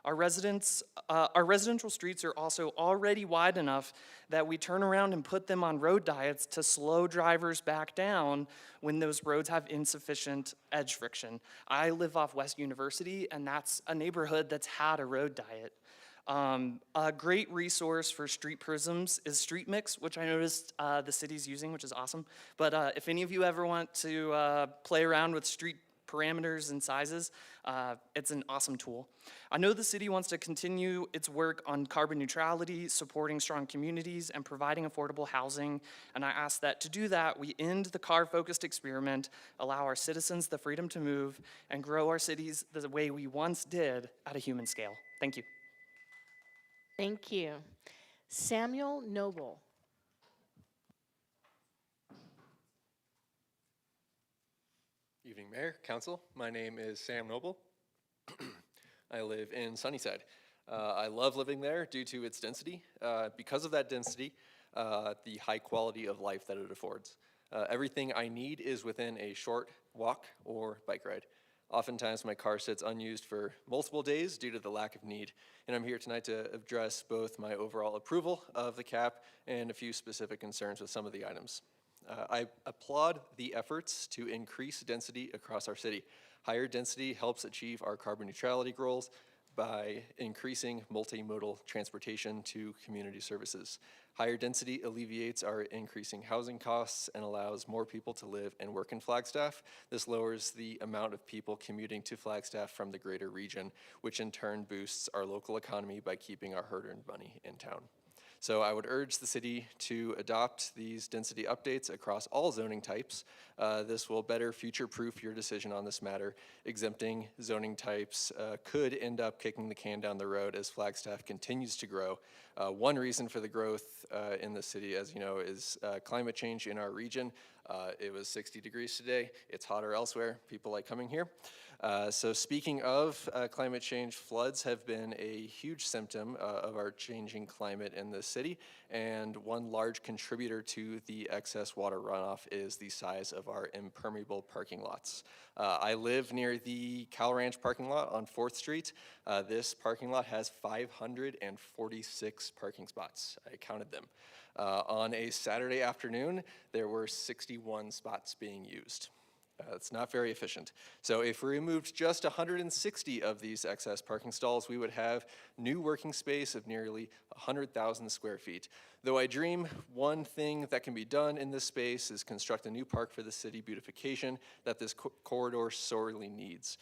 Our residential streets are also already wide enough that we turn around and put them on road diets to slow drivers back down when those roads have insufficient edge friction. I live off West University, and that's a neighborhood that's had a road diet. A great resource for street prisms is Street Mix, which I noticed the city's using, which is awesome. But if any of you ever want to play around with street parameters and sizes, it's an awesome tool. I know the city wants to continue its work on carbon neutrality, supporting strong communities, and providing affordable housing, and I ask that to do that, we end the car-focused experiment, allow our citizens the freedom to move, and grow our cities the way we once did at a human scale. Thank you. Thank you. Samuel Noble. Evening, Mayor, Council. My name is Sam Noble. I live in Sunnyside. I love living there due to its density. Because of that density, the high quality of life that it affords. Everything I need is within a short walk or bike ride. Oftentimes, my car sits unused for multiple days due to the lack of need, and I'm here tonight to address both my overall approval of the cap and a few specific concerns with some of the items. I applaud the efforts to increase density across our city. Higher density helps achieve our carbon neutrality goals by increasing multimodal transportation to community services. Higher density alleviates our increasing housing costs and allows more people to live and work in Flagstaff. This lowers the amount of people commuting to Flagstaff from the greater region, which in turn boosts our local economy by keeping our hard-earned money in town. So I would urge the city to adopt these density updates across all zoning types. This will better future-proof your decision on this matter. Exempting zoning types could end up kicking the can down the road as Flagstaff continues to grow. One reason for the growth in the city, as you know, is climate change in our region. It was 60 degrees today. It's hotter elsewhere. People like coming here. So speaking of climate change, floods have been a huge symptom of our changing climate in the city, and one large contributor to the excess water runoff is the size of our impermeable parking lots. I live near the Cal Ranch parking lot on 4th Street. This parking lot has 546 parking spots. I counted them. On a Saturday afternoon, there were 61 spots being used. It's not very efficient. So if we removed just 160 of these excess parking stalls, we would have new working space of nearly 100,000 square feet. Though I dream one thing that can be done in this space is construct a new park for the city beautification that this corridor sorely needs,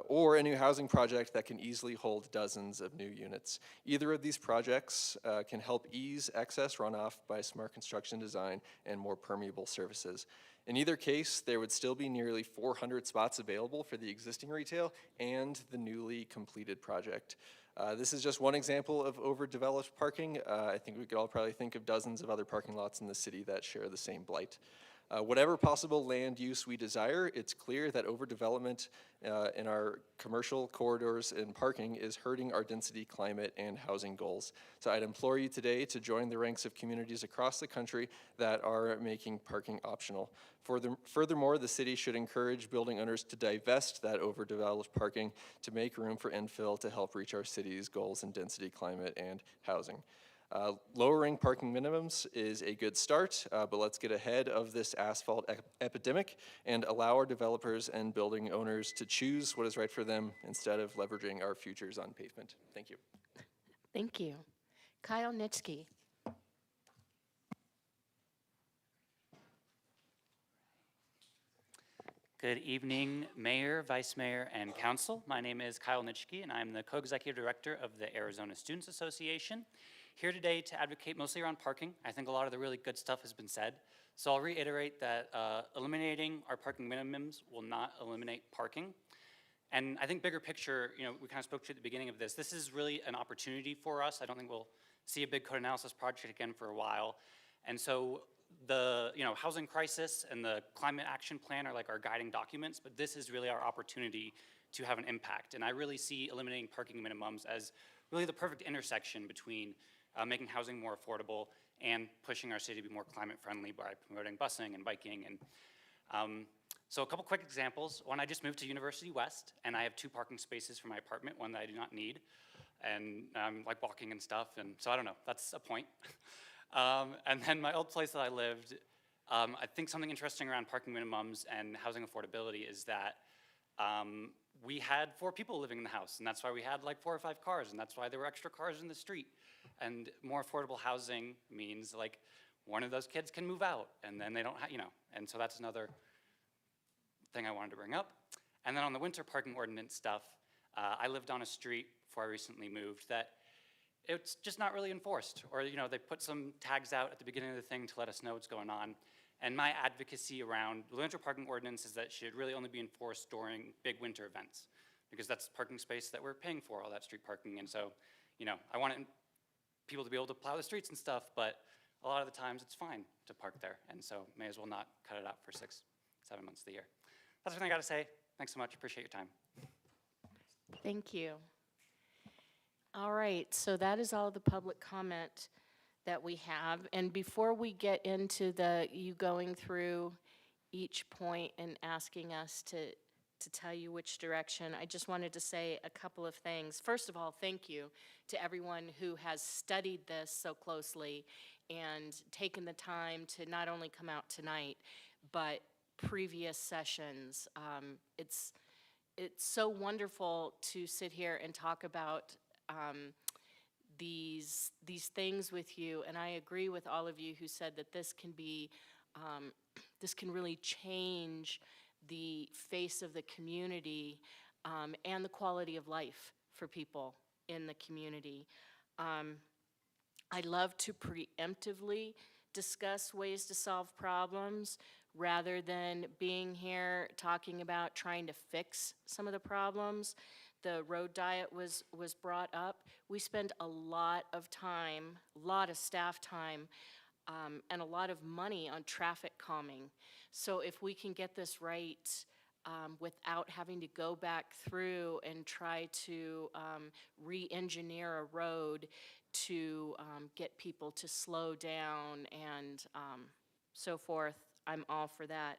or a new housing project that can easily hold dozens of new units. Either of these projects can help ease excess runoff by smart construction design and more permeable surfaces. In either case, there would still be nearly 400 spots available for the existing retail and the newly completed project. This is just one example of overdeveloped parking. I think we could all probably think of dozens of other parking lots in the city that share the same blight. Whatever possible land use we desire, it's clear that overdevelopment in our commercial corridors and parking is hurting our density, climate, and housing goals. So I'd implore you today to join the ranks of communities across the country that are making parking optional. Furthermore, the city should encourage building owners to divest that overdeveloped parking to make room for infill to help reach our city's goals in density, climate, and housing. Lowering parking minimums is a good start, but let's get ahead of this asphalt epidemic and allow our developers and building owners to choose what is right for them instead of leveraging our futures on pavement. Thank you. Thank you. Kyle Nitsky. Good evening, Mayor, Vice Mayor, and Council. My name is Kyle Nitschke, and I'm the Co-Executive Director of the Arizona Students Association. Here today to advocate mostly around parking. I think a lot of the really good stuff has been said. So I'll reiterate that eliminating our parking minimums will not eliminate parking. And I think bigger picture, we kind of spoke to at the beginning of this. This is really an opportunity for us. I don't think we'll see a big code analysis project again for a while. And so the housing crisis and the climate action plan are like our guiding documents, but this is really our opportunity to have an impact. And I really see eliminating parking minimums as really the perfect intersection between making housing more affordable and pushing our city to be more climate friendly by promoting busing and biking. And so a couple quick examples. One, I just moved to University West, and I have 2 parking spaces for my apartment, one that I do not need. And I'm like walking and stuff, and so I don't know, that's a point. And then my old place that I lived, I think something interesting around parking minimums and housing affordability is that we had 4 people living in the house, and that's why we had like 4 or 5 cars, and that's why there were extra cars in the street. And more affordable housing means like one of those kids can move out, and then they don't and so that's another thing I wanted to bring up. And then on the winter parking ordinance stuff, I lived on a street before I recently moved that it's just not really enforced. Or, you know, they put some tags out at the beginning of the thing to let us know what's going on. And my advocacy around the winter parking ordinance is that it should really only be enforced during big winter events, because that's parking space that we're paying for, all that street parking. And so, you know, I want people to be able to plow the streets and stuff, but a lot of the times it's fine to park there. And so may as well not cut it out for 6, 7 months of the year. That's everything I gotta say. Thanks so much, appreciate your time. Thank you. All right, so that is all the public comment that we have. And before we get into you going through each point and asking us to tell you which direction, I just wanted to say a couple of things. First of all, thank you to everyone who has studied this so closely and taken the time to not only come out tonight, but previous sessions. It's so wonderful to sit here and talk about these things with you, and I agree with all of you who said that this can be, this can really change the face of the community and the quality of life for people in the community. I love to preemptively discuss ways to solve problems rather than being here talking about trying to fix some of the problems. The road diet was brought up. We spend a lot of time, a lot of staff time, and a lot of money on traffic calming. So if we can get this right without having to go back through and try to re-engineer a road to get people to slow down and so forth, I'm all for that.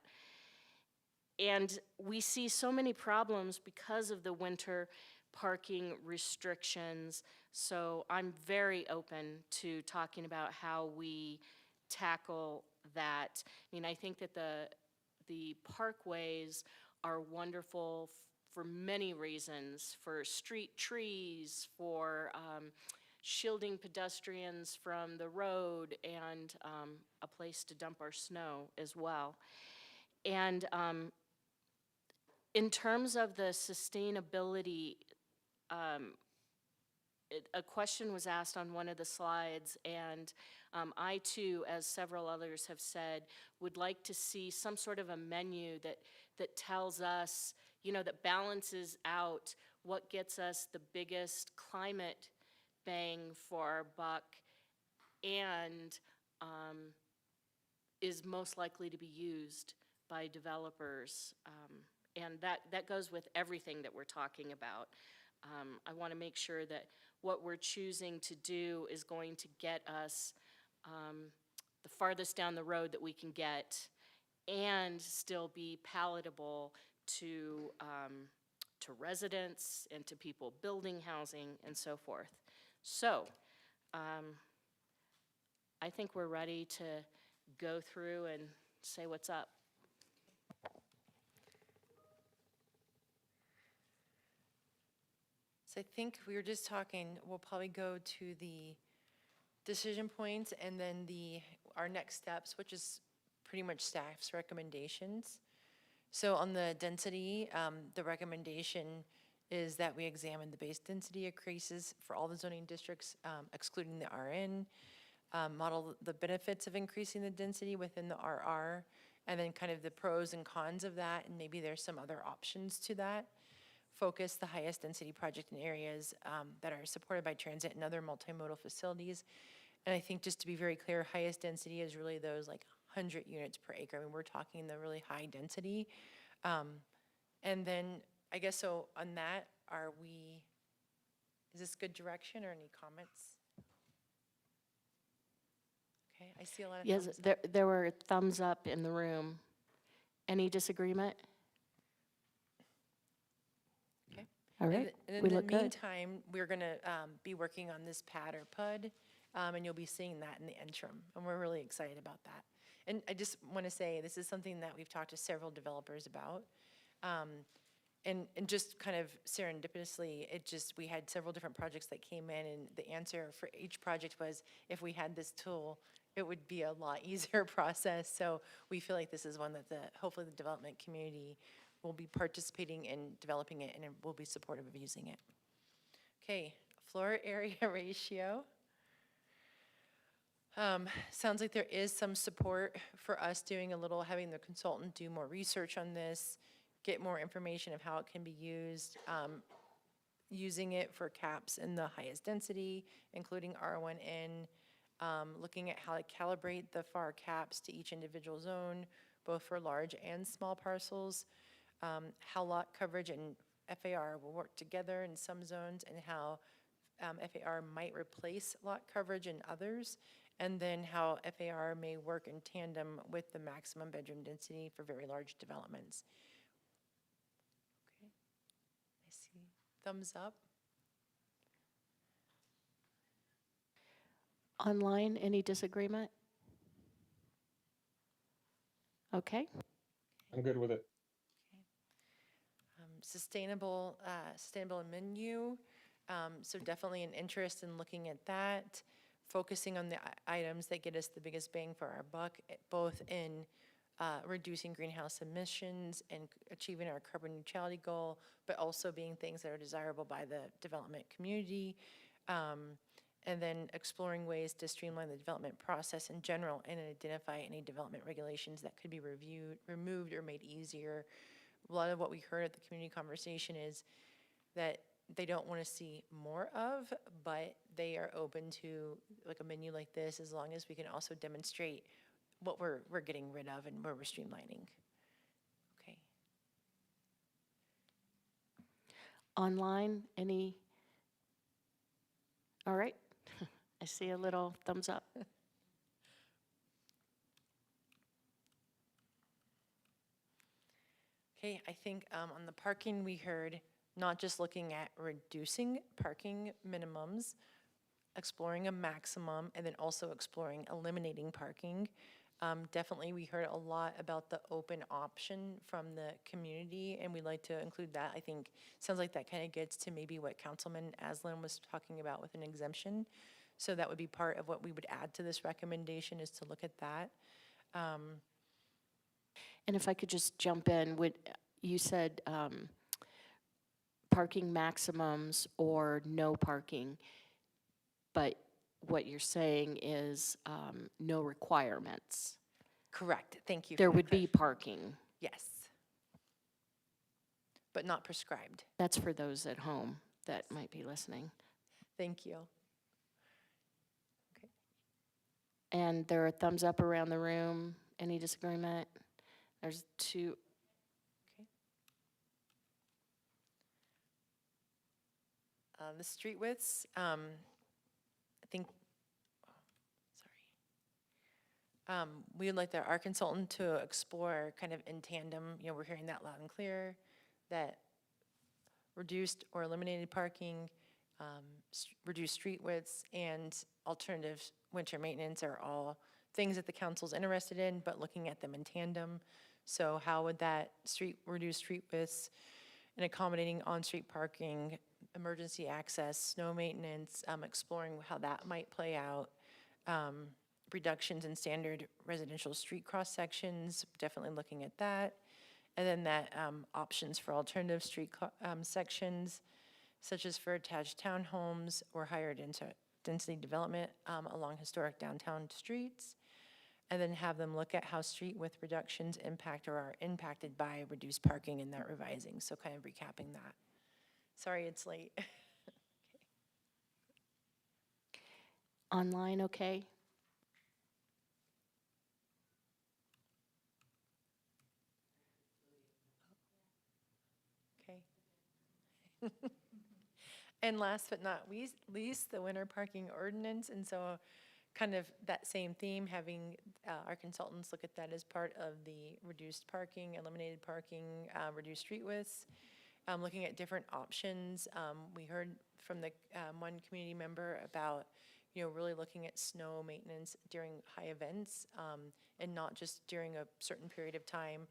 And we see so many problems because of the winter parking restrictions. So I'm very open to talking about how we tackle that. I mean, I think that the parkways are wonderful for many reasons, for street trees, for shielding pedestrians from the road, and a place to dump our snow as well. And in terms of the sustainability, a question was asked on one of the slides, and I too, as several others have said, would like to see some sort of a menu that tells us, you know, that balances out what gets us the biggest climate bang for our buck and is most likely to be used by developers. And that goes with everything that we're talking about. I want to make sure that what we're choosing to do is going to get us the farthest down the road that we can get and still be palatable to residents and to people building housing and so forth. So I think we're ready to go through and say what's up. So I think we were just talking, we'll probably go to the decision points and then our next steps, which is pretty much staff's recommendations. So on the density, the recommendation is that we examine the base density increases for all the zoning districts, excluding the RN, model the benefits of increasing the density within the RR, and then kind of the pros and cons of that, and maybe there's some other options to that. Focus the highest density project in areas that are supported by transit and other multimodal facilities. And I think just to be very clear, highest density is really those like 100 units per acre. I mean, we're talking the really high density. And then I guess so on that, is this good direction or any comments? Okay, I see a lot of Yes, thumbs up. there were thumbs up in the room. Any disagreement? Okay. All right, And we in look the good. meantime, we're gonna be working on this PAD or PUD, and you'll be seeing that in the interim, and we're really excited about that. And I just wanna say, this is something that we've talked to several developers about. And just kind of serendipitously, we had several different projects that came in, and the answer for each project was, if we had this tool, it would be a lot easier process. So we feel like this is one that hopefully the development community will be participating in developing it and will be supportive of using it. Okay, floor area ratio. Sounds like there is some support for us doing a little, having the consultant do more research on this, get more information of how it can be used, using it for caps in the highest density, including R1N, looking at how to calibrate the FAR caps to each individual zone, both for large and small parcels, how lot coverage and FAR will work together in some zones, and how FAR might replace lot coverage in others, and then how FAR may work in tandem with the maximum bedroom density for very large developments. Okay, I see thumbs up. Online, any disagreement? Okay. I'm good with it. Sustainable menu. So definitely an interest in looking at that, focusing on the items that get us the biggest bang for our buck, both in reducing greenhouse emissions and achieving our carbon neutrality goal, but also being things that are desirable by the development community. And then exploring ways to streamline the development process in general and identify any development regulations that could be removed, or made easier. A lot of what we heard at the community conversation is that they don't want to see more of, but they are open to like a menu like this, as long as we can also demonstrate what we're getting rid of and where we're streamlining. Okay. Online, any? All right. I see a little thumbs up. Okay, I think on the parking, we heard not just looking at reducing parking minimums, exploring a maximum, and then also exploring eliminating parking. Definitely, we heard a lot about the open option from the community, and we'd like to include that. I think, sounds like that kind of gets to maybe what Councilman Aslan was talking about with an exemption. So that would be part of what we would add to this recommendation, is to look at that. And if I could just jump in, you said parking maximums or no parking, but what you're saying is no requirements. Correct, thank you. There would be parking. Yes. But not prescribed. That's for those at home that might be listening. Thank you. And there are thumbs up around the room. Any disagreement? There's two. Okay. The street widths, I think, we would like our consultant to explore kind of in tandem, we're hearing that loud and clear, that reduced or eliminated parking, reduced street widths, and alternative winter maintenance are all things that the council's interested in, but looking at them in tandem. So how would that reduce street widths and accommodating on-street parking, emergency access, snow maintenance, exploring how that might play out, reductions in standard residential street cross sections, definitely looking at that. And then that options for alternative street sections, such as for attached townhomes or higher density development along historic downtown streets. And then have them look at how street width reductions impact or are impacted by reduced parking in that revising. So kind of recapping that. Sorry, it's late. Okay. Online, okay? Okay. And last but not least, the winter parking ordinance. And so kind of that same theme, having our consultants look at that as part of the reduced parking, eliminated parking, reduced street widths, looking at different options. We heard from the one community member about, really looking at snow maintenance during high events and not just during a certain period of time.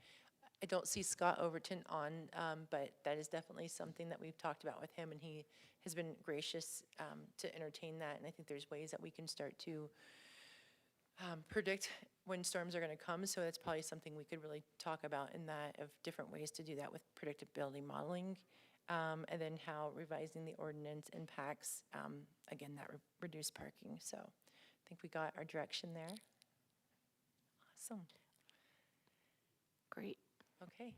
I don't see Scott Overton on, but that is definitely something that we've talked about with him, and he has been gracious to entertain that. And I think there's ways that we can start to predict when storms are going to come, so that's probably something we could really talk about in that, of different ways to do that with predictability modeling, and then how revising the ordinance impacts, again, that reduced parking. So I think we got our direction there. Awesome. Great. Okay.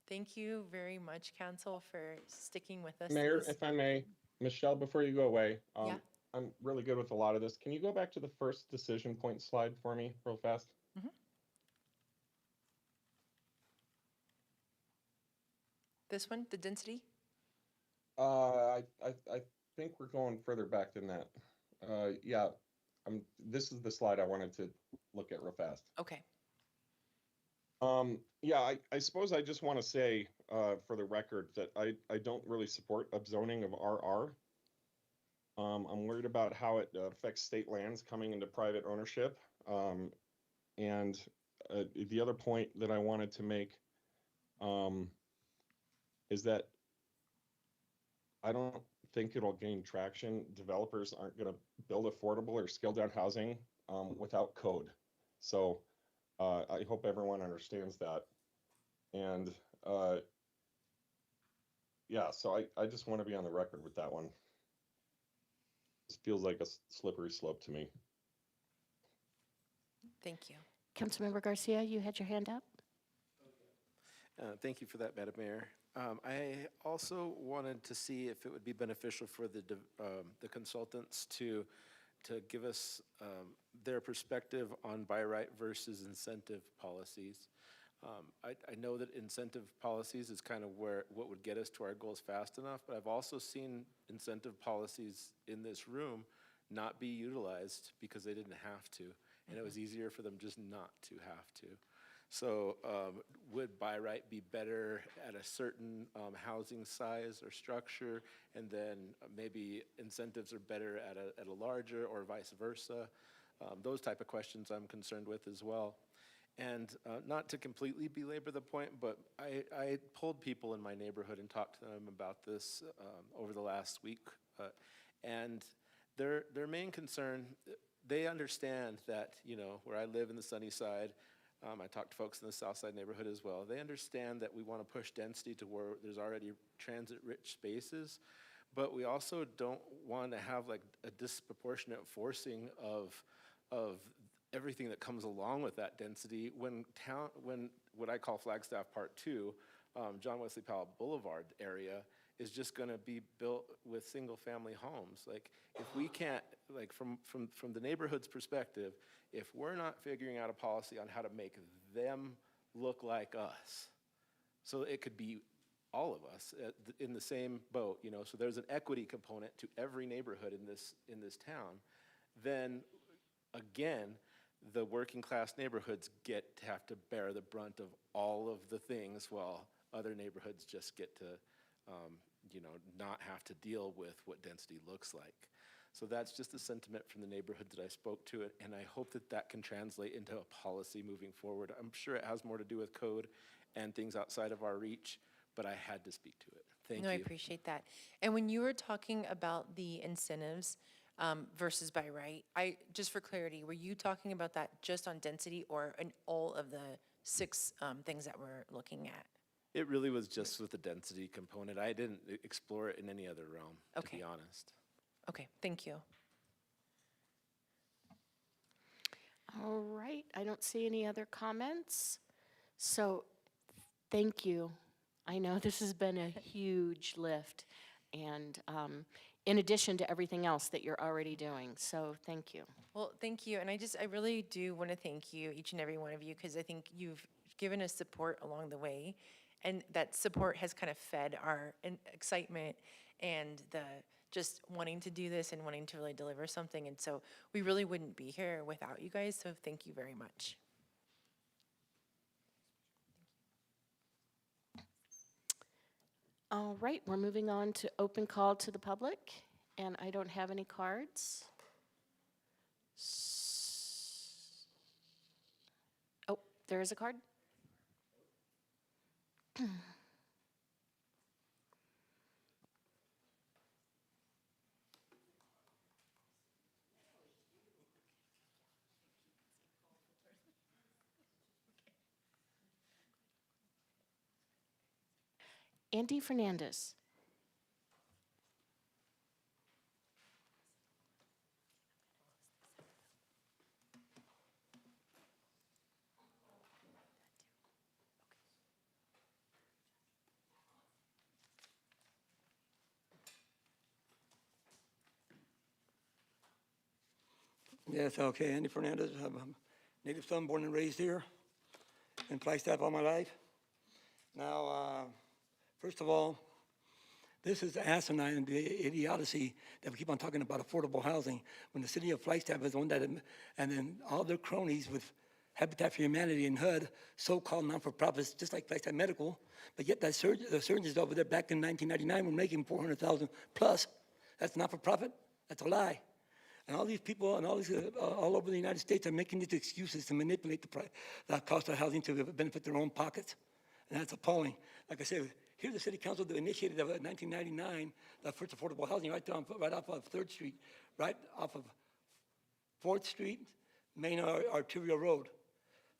Thank you very much, council, for sticking with us. Mayor, this- if I may, Michelle, before you go away, Yeah. I'm really good with a lot of this. Can you go back to the first decision point slide for me real fast? This one, the density? I think we're going further back than that. Yeah, this is the slide I wanted to look at real fast. Okay. Yeah, I suppose I just want to say, for the record, that I don't really support upzoning of RR. I'm worried about how it affects state lands coming into private ownership. And the other point that I wanted to make is that I don't think it'll gain traction. Developers aren't going to build affordable or scaled down housing without code. So I hope everyone understands that. And yeah, so I just want to be on the record with that one. This feels like a slippery slope to me. Thank you. Councilmember Garcia, you had your hand up? Thank you for that, Madam Mayor. I also wanted to see if it would be beneficial for the consultants to give us their perspective on buy right versus incentive policies. I know that incentive policies is kind of what would get us to our goals fast enough, but I've also seen incentive policies in this room not be utilized because they didn't have to, and it was easier for them just not to have to. So would buy right be better at a certain housing size or structure, and then maybe incentives are better at a larger, or vice versa? Those type of questions I'm concerned with as well. And not to completely belabor the point, but I polled people in my neighborhood and talked to them about this over the last week. And their main concern, they understand that, you know, where I live in the sunny side, I talked to folks in the south side neighborhood as well. They understand that we want to push density to where there's already transit-rich spaces, but we also don't want to have like a disproportionate forcing of everything that comes along with that density when what I call Flagstaff Part 2, John Wesley Powell Boulevard area, is just going to be built with single-family homes. Like, if we can't, like, from the neighborhood's perspective, if we're not figuring out a policy on how to make them look like us, so it could be all of us in the same boat, you know, so there's an equity component to every neighborhood in this town, then again, the working class neighborhoods get to have to bear the brunt of all of the things, while other neighborhoods just get to, you know, not have to deal with what density looks like. So that's just the sentiment from the neighborhoods that I spoke to, and I hope that that can translate into a policy moving forward. I'm sure it has more to do with code and things outside of our reach, but I had to speak to it. Thank you. No, I appreciate that. And when you were talking about the incentives versus by right, just for clarity, were you talking about that just on density or in all of the 6 things that we're looking at? It really was just with the density component. I didn't explore it in any other realm, to be honest. Okay, thank you. All right, I don't see any other comments. So, thank you. I know this has been a huge lift, and in addition to everything else that you're already doing, so thank you. Well, thank you, and I really do want to thank you, each and every one of you, because I think you've given us support along the way, and that support has kind of fed our excitement and the just wanting to do this and wanting to really deliver something, and so we really wouldn't be here without you guys, so thank you very much. All right, we're moving on to open call to the public, and I don't have any cards. Oh, there is a card? Andy Fernandez. Yes, okay, Andy Fernandez. I'm a native son, born and raised here in Flagstaff all my life. Now, first of all, this is asinine, the idiocy that we keep on talking about affordable housing, when the city of Flagstaff is the one that, and then all their cronies with Habitat for Humanity and HUD, so-called non-for-profits, just like Flagstaff Medical, but yet the surgeons over there back in 1999 were making $400,000 plus. That's not-for-profit? That's a lie. And all these people and all these all over the United States are making these excuses to manipulate the cost of housing to benefit their own pockets. And that's appalling. Like I said, here's the city council that initiated in 1999 the first affordable housing right off of 3rd Street, right off of 4th Street, main arterial road.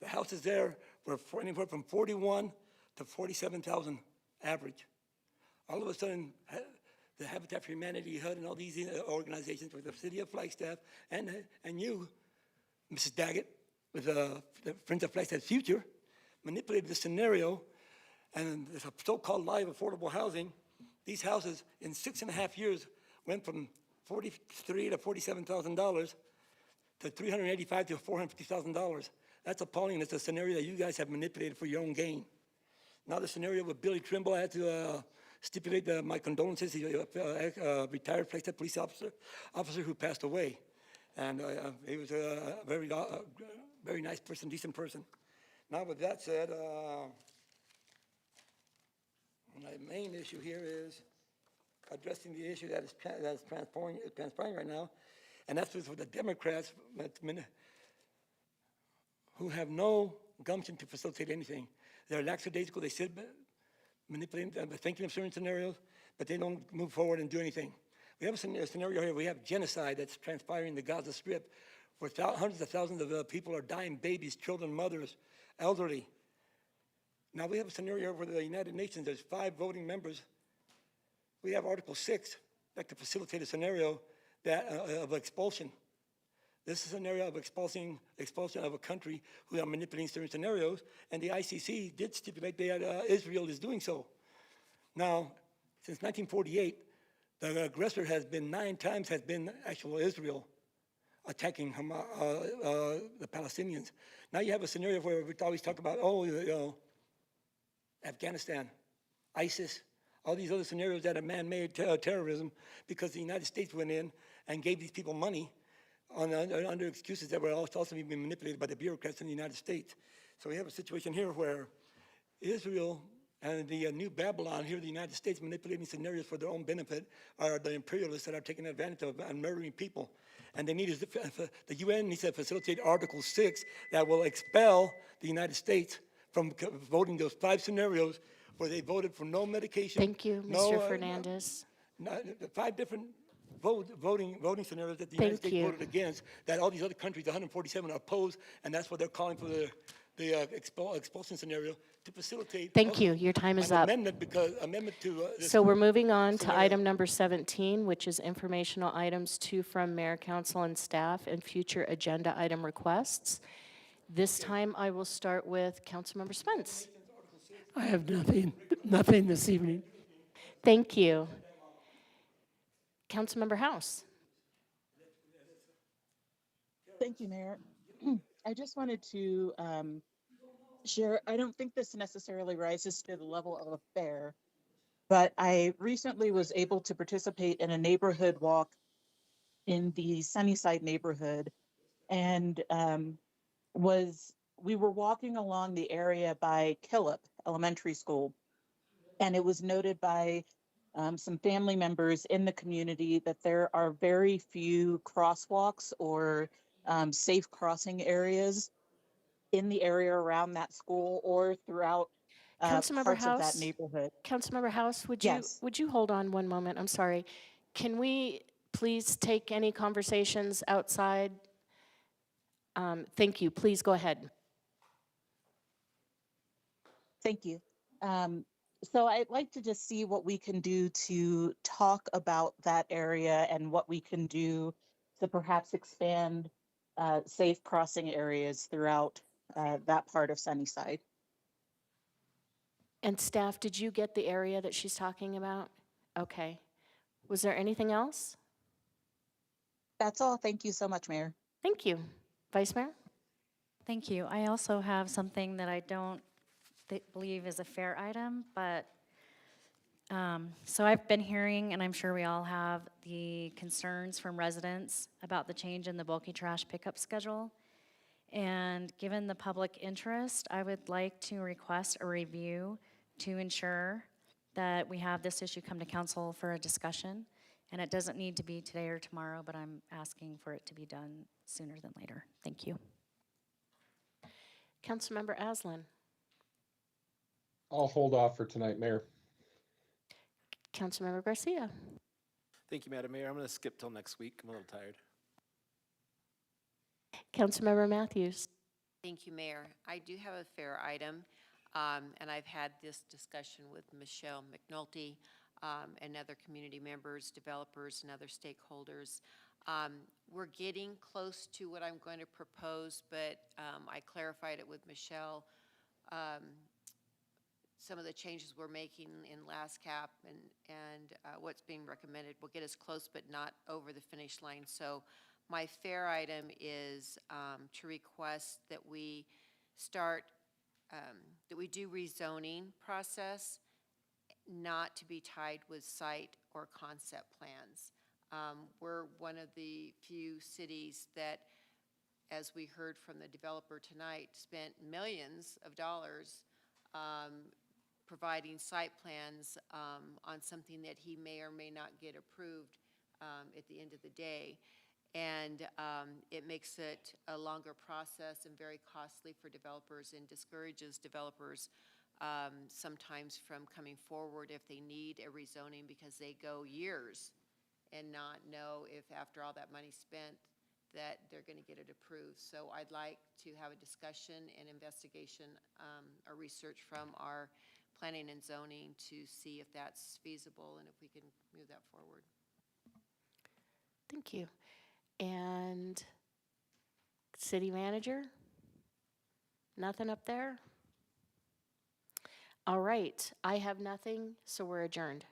The houses there were anywhere from 41 to 47,000 average. All of a sudden, the Habitat for Humanity, HUD, and all these organizations with the city of Flagstaff, and you, Mrs. Daggett, with the Friends of Flagstaff Future, manipulated the scenario, and there's a so-called live affordable housing. These houses in 6.5 years went from $43,000 to $47,000 to $385,000 to $450,000. That's appalling. It's a scenario that you guys have manipulated for your own gain. Now the scenario with Billy Trimble, I had to stipulate my condolences. He's a retired Flagstaff police officer who passed away. And he was a very nice person, decent person. Now with that said, my main issue here is addressing the issue that is transpiring right now, and that's with the Democrats who have no gumption to facilitate anything. They're lackadaisical. They sit manipulating, thinking of certain scenarios, but they don't move forward and do anything. We have a scenario here. We have genocide that's transpiring in the Gaza Strip, where hundreds of thousands of people are dying, babies, children, mothers, elderly. Now we have a scenario where the United Nations, there's 5 voting members. We have Article 6 that could facilitate a scenario of expulsion. This is an area of expulsion of a country who are manipulating certain scenarios, and the ICC did stipulate that Israel is doing so. Now, since 1948, the aggressor has been 9 times actual Israel attacking the Palestinians. Now you have a scenario where we always talk about, Afghanistan, ISIS, all these other scenarios that are man-made terrorism because the United States went in and gave these people money under excuses that were also being manipulated by the bureaucrats in the United States. So we have a situation here where Israel and the new Babylon here in the United States manipulating scenarios for their own benefit are the imperialists that are taking advantage of and murdering people. And they need the UN needs to facilitate Article 6 that will expel the United States from voting those 5 scenarios where they voted for no medication. Thank you, Mr. Fernandez. 5 different voting scenarios that the United States voted against, that all these other countries, 147, are opposed, and that's what they're calling for the expulsion scenario to facilitate. Thank you. Your time is up. Amendment to. So we're moving on to item number 17, which is informational items to, from mayor, council, and staff, and future agenda item requests. This time I will start with Councilmember Spence. I have nothing this evening. Thank you. Councilmember House. Thank you, Mayor. I just wanted to share, I don't think this necessarily rises to the level of a fair, but I recently was able to participate in a neighborhood walk in the Sunnyside neighborhood, and we were walking along the area by Killip Elementary School, and it was noted by some family members in the community that there are very few crosswalks or safe crossing areas in the area around that school or throughout Councilmember parts of that House. neighborhood. Councilmember House, would Yes. you hold on one moment? I'm sorry. Can we please take any conversations outside? Thank you. Please go ahead. Thank you. So I'd like to just see what we can do to talk about that area and what we can do to perhaps expand safe crossing areas throughout that part of Sunnyside. And staff, did you get the area that she's talking about? Okay. Was there anything else? That's all. Thank you so much, Mayor. Thank you. Vice Mayor? Thank you. I also have something that I don't believe is a fair item, but, so I've been hearing, and I'm sure we all have, the concerns from residents about the change in the bulky trash pickup schedule. And given the public interest, I would like to request a review to ensure that we have this issue come to council for a discussion. And it doesn't need to be today or tomorrow, but I'm asking for it to be done sooner than later. Thank you. Councilmember Aslan? I'll hold off for tonight, Mayor. Councilmember Garcia? Thank you, Madam Mayor. I'm going to skip till next week. I'm a little tired. Councilmember Matthews? Thank you, Mayor. I do have a fair item, and I've had this discussion with Michelle McNulty and other community members, developers, and other stakeholders. We're getting close to what I'm going to propose, but I clarified it with Michelle. Some of the changes we're making in last cap and what's being recommended will get us close, but not over the finish line. So my fair item is to request that we start, that we do rezoning process, not to be tied with site or concept plans. We're one of the few cities that, as we heard from the developer tonight, spent millions of dollars providing site plans on something that he may or may not get approved at the end of the day. And it makes it a longer process and very costly for developers and discourages developers sometimes from coming forward if they need a rezoning, because they go years and not know if after all that money spent that they're going to get it approved. So I'd like to have a discussion and investigation or research from our planning and zoning to see if that's feasible and if we can move that forward. Thank you. And city manager? Nothing up there? All right, I have nothing, so we're adjourned.